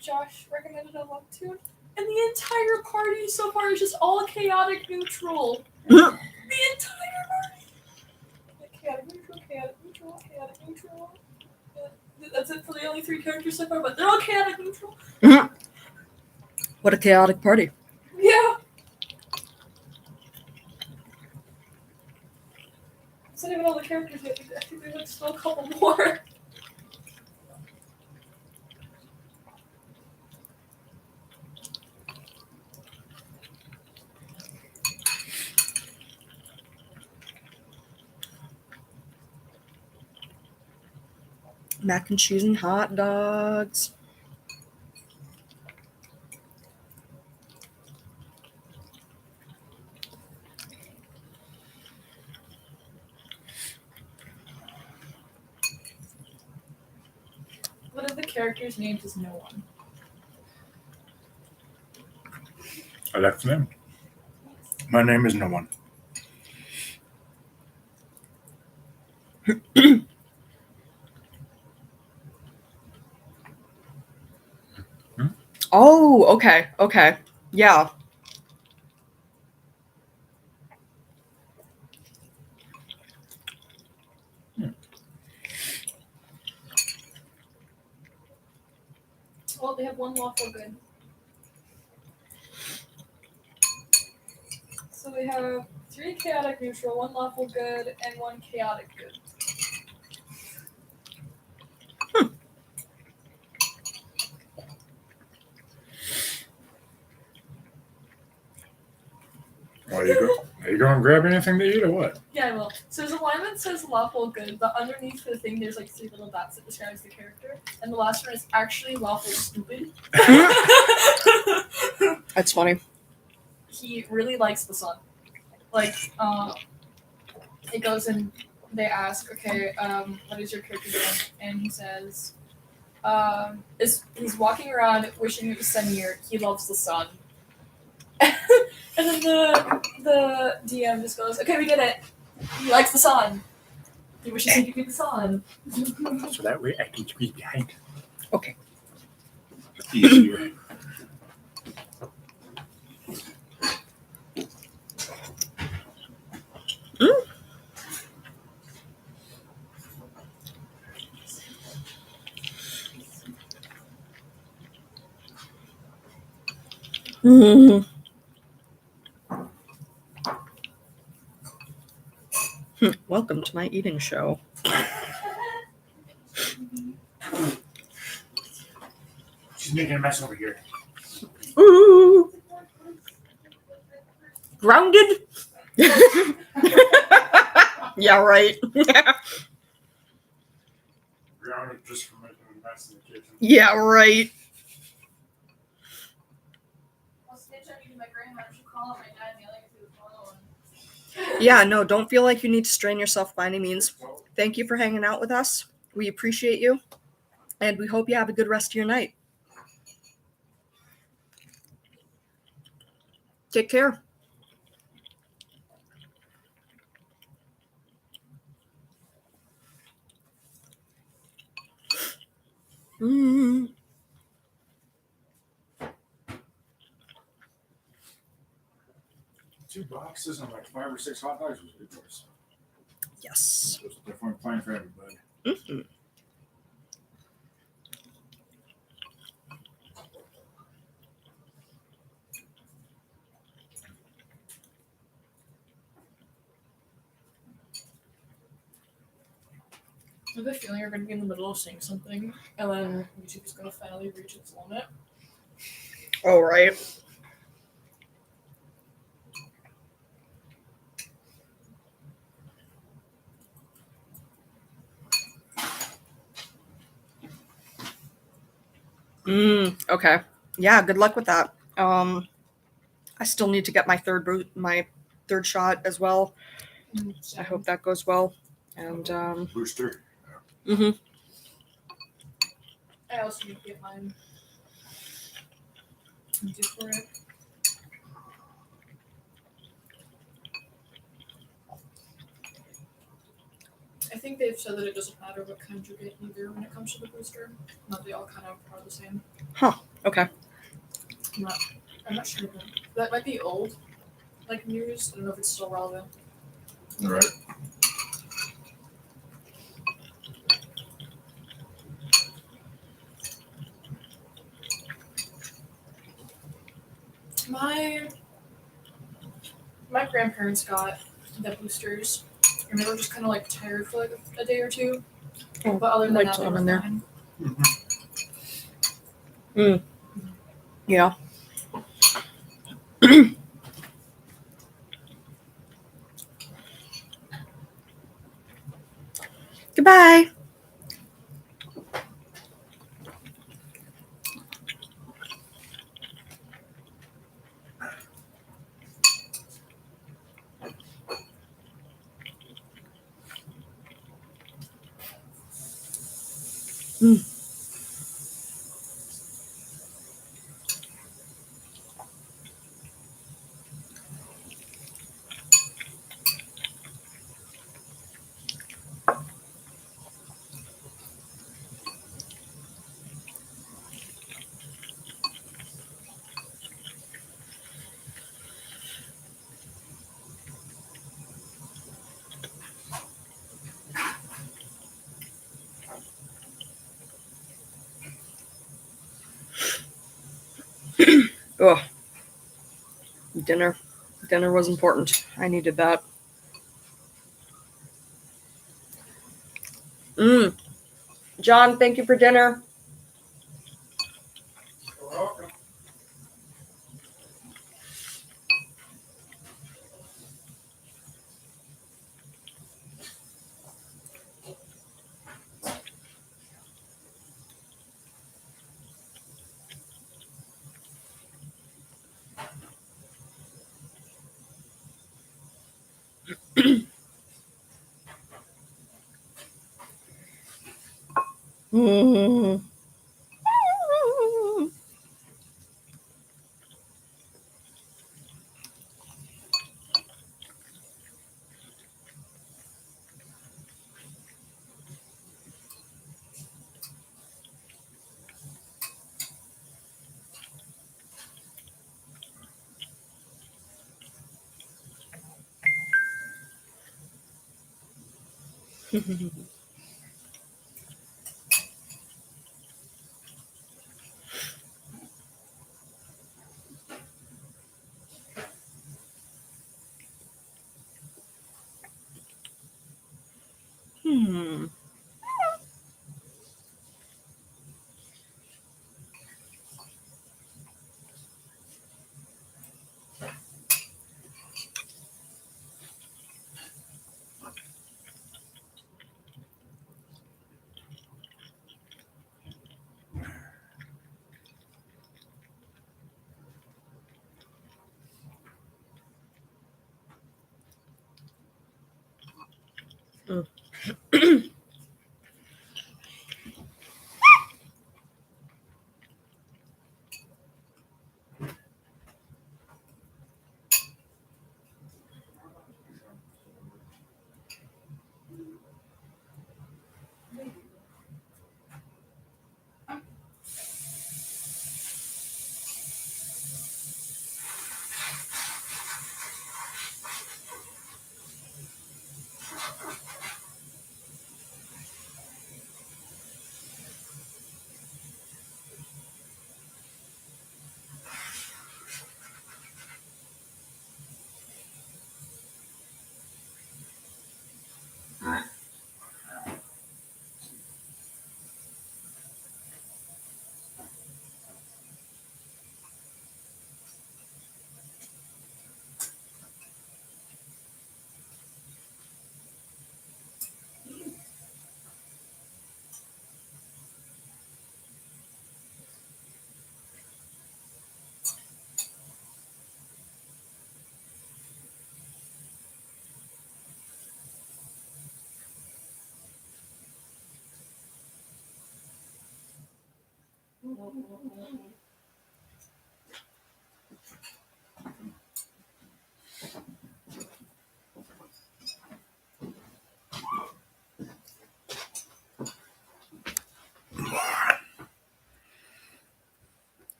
Josh recommended on Webtoon, and the entire party so far is just all chaotic neutral. The entire party. Like, chaotic neutral, chaotic neutral, chaotic neutral. That's it for the only 3 characters so far, but they're all chaotic neutral. What a chaotic party. Yeah. It's not even all the characters yet. I think there's like still a couple more. Mac and cheese and hot dogs. One of the characters' names is No One. I like the name. My name is No One. Oh, okay, okay. Yeah. Well, they have one lawful good. So they have 3 chaotic neutral, 1 lawful good, and 1 chaotic good. Are you going to grab anything to eat or what? Yeah, I will. So there's a line that says lawful good, but underneath the thing there's like 3 little dots that describes the character, and the last one is actually lawful stupid. That's funny. He really likes the sun. Like, it goes and they ask, okay, what is your character doing? And he says, he's walking around wishing it was sunnier. He loves the sun. And then the DM just goes, okay, we get it. He likes the sun. He wishes he could be the sun. So that way I can squeeze behind. Okay. Easier. Mm. Welcome to my eating show. She's making a mess over here. Ooh. Grounded? Yeah, right. Grounded just for making a mess in the kitchen. Yeah, right. I'll snitch on you to my grandma. She'll call up my dad and yell at you through the phone. Yeah, no, don't feel like you need to strain yourself by any means. Thank you for hanging out with us. We appreciate you. And we hope you have a good rest of your night. Take care. Mm. 2 boxes and like 5 or 6 hot dogs was a good choice. Yes. It was definitely fine for everybody. Mm-hmm. I have a feeling you're going to be in the middle of saying something, and then YouTube is going to finally reach its limit. All right. Okay. Yeah, good luck with that. I still need to get my third shot as well. I hope that goes well. And Booster. mhm. I also need to get mine. I'm due for it. I think they've said that it doesn't matter what kind you get either when it comes to the booster. They all kind of are the same. Okay. I'm not sure. That might be old, like news. I don't know if it's still relevant. Right. My grandparents got the boosters, and they were just kind of like tired for like a day or two. Oh, But other than like that, they some were in there. fine. Yeah. Goodbye. Oh, dinner was important. I needed that. John, thank you for dinner. You're welcome. Mm. Hmm.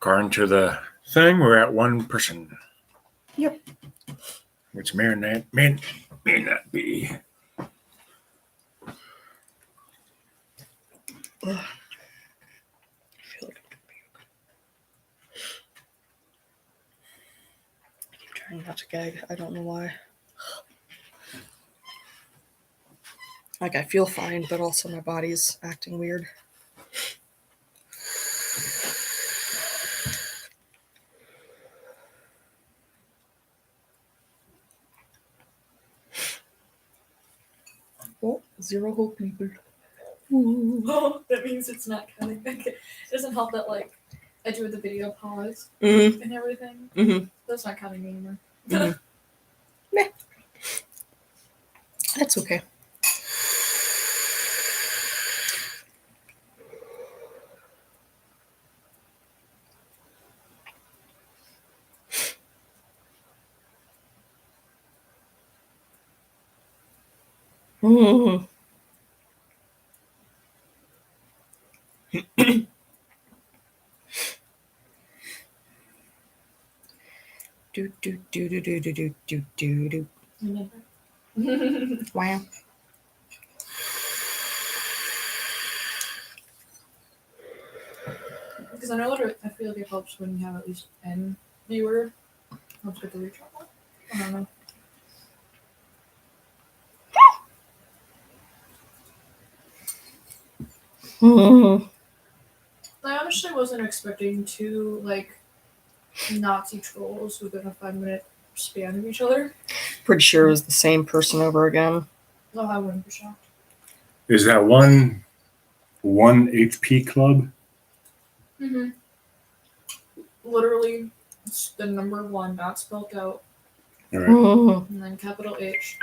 According to the thing, we're at 1%. Yep. Which may or may not be. Ugh. I feel like I'm gonna puke. I keep trying not to gag. I don't know why. Like, I feel fine, but also my body's acting weird. Oh, 0 hope, people. Oh, that means it's not coming. It doesn't help that like I do the video pause Mm-hmm. and everything. Mm-hmm. That's not counting anymore. Mhm. Meh. That's okay. Mm-hmm. Do do do do do do do do do do. Wow. Because I know that I feel like it helps when you have at least N viewer. Helps get the reach up. I don't know. Mm-hmm. I honestly wasn't expecting two like Nazi trolls within a 5-minute span of each other. Pretty sure it was the same person over again. No, I wouldn't be shocked. Is that one HP club? Mm-hmm. Literally, it's the number 1 not spelled out, All right. Mm-hmm. and then capital H,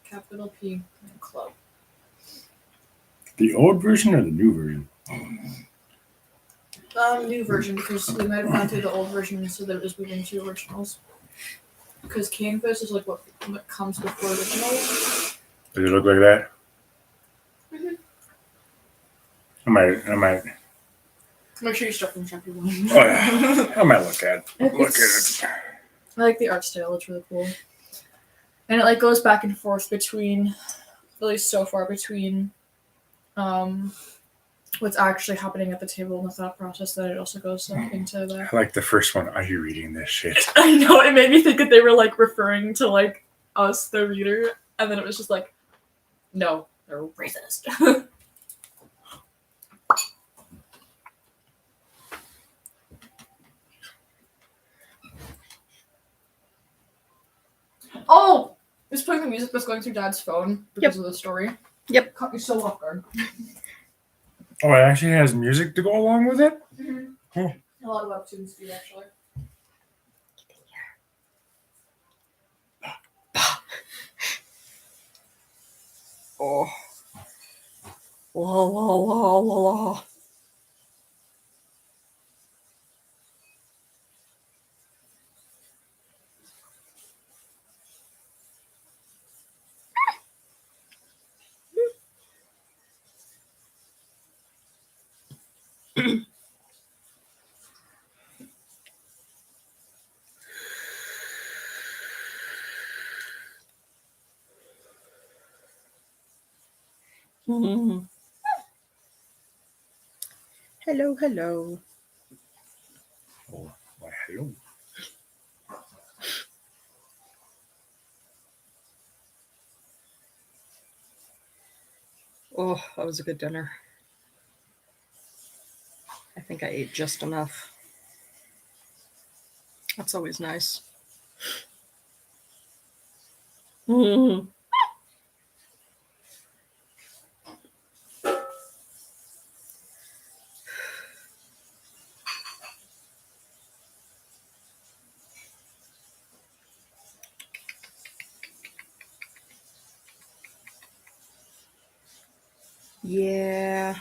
capital P, and then club. The old version or the new version? New version because we might have gone through the old version so that it was moving to originals. Because Canvas is like what comes before originals. Does it look like that? Mhm. I might. Make sure you start from chapter 1. Oh, yeah. I might look at it. I like the art style; it's really cool, and it like goes back and forth between, at least so far, between, what's actually happening at the table and the thought process. That it also goes like into the. I like the first one. Are you reading this shit? I know it made me think that they were like referring to like us, the reader, and then it was just like, no, they're racist. Oh, it's playing the music that's going through Dad's phone because of the story. Yep. Caught me so off guard. Oh, it actually has music to go along with it? Mm-hmm. Huh. A lot of webtoons do actually. Oh. La la la la la. Mm-hmm. Hello, hello. Oh, why, hello. Oh, that was a good dinner. I think I ate just enough. That's always nice. Mm-hmm. Yeah.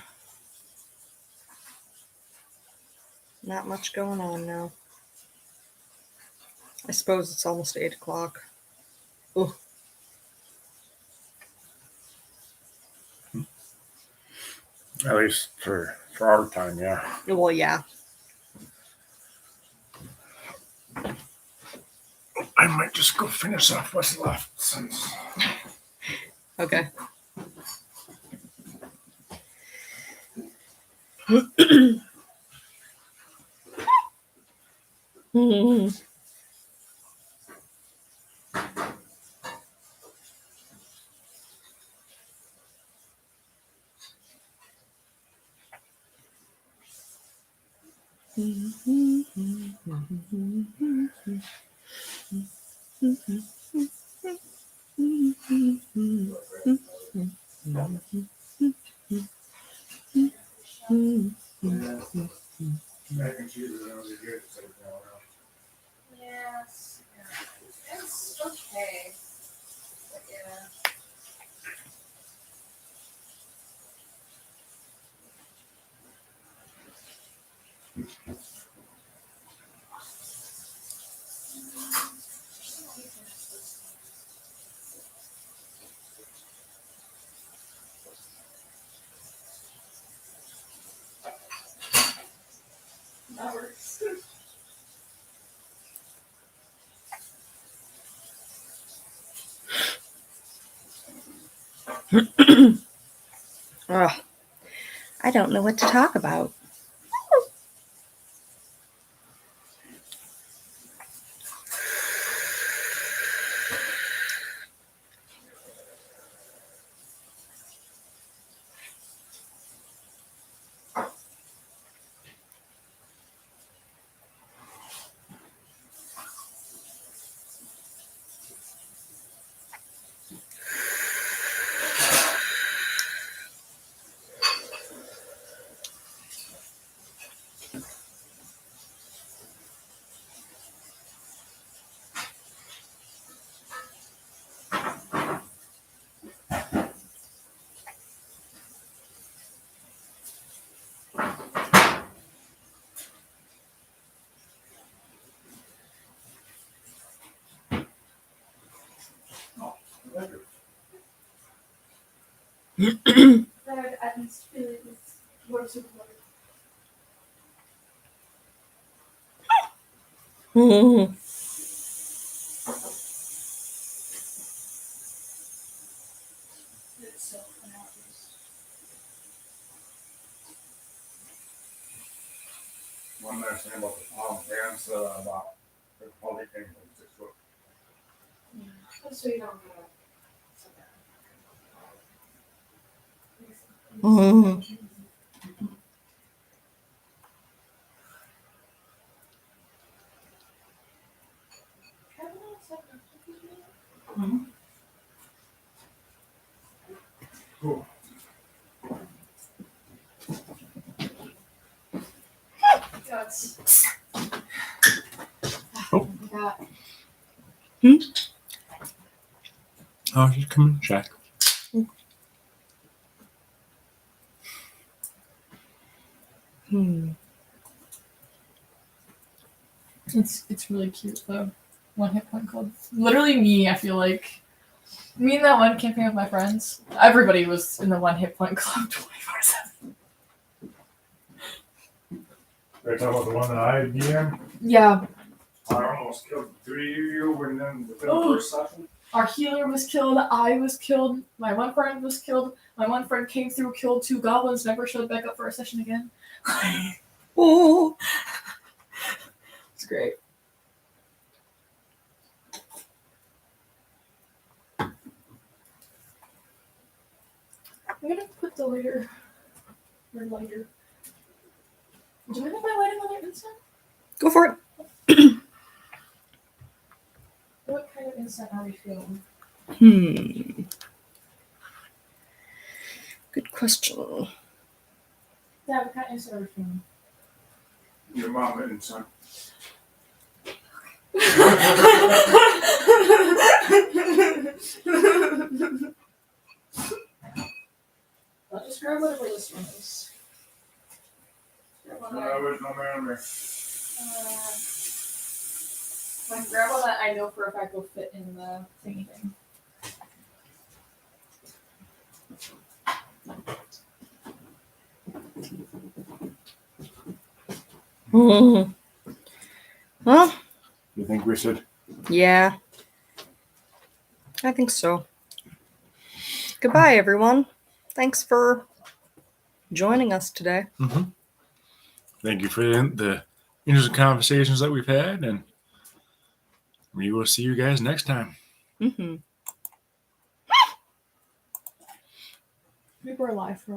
Not much going on now. I suppose it's almost 8 o'clock. Oh, At least for our time, yeah. well, yeah. I might just go finish off what's left since. Okay. Mac and cheese is really good. So, Yes. It's okay. But yeah. That works. Ugh. I don't know what to talk about. That at least feel it with words of water. It's so obvious. one last thing about the palm pants about the quality came from 6 foot. So you don't go. Cool. Guts. Oh. Got Oh, just come and check. It's really cute though. One Hit Point Club. Literally me, I feel like. Me and that one camping with my friends. Everybody was in the One Hit Point Club 24/7. They're talking about the one that I DM. Yeah. I almost killed 3 of you within the first session. Our healer was killed, I was killed, my one friend was killed, my one friend came through, killed 2 goblins, never showed back up for a session again. Oh. It's great. I'm gonna put the lighter. Or lighter. Do I have my light another incense? Go for it. What kind of incense are we feeling? Good question. Yeah, what kind of incense are we feeling? Your mom and son. I'll just grab whatever this one is. Grab one that, was no memory. if I can grab one that I know for a fact will fit in the thingy thing. Well, You think we should Yeah. I think so. Goodbye, everyone. Thanks for joining us today. Mm-hmm. Thank you for the interesting conversations that we've had, and we will see you guys next time. Mm-hmm. We were live for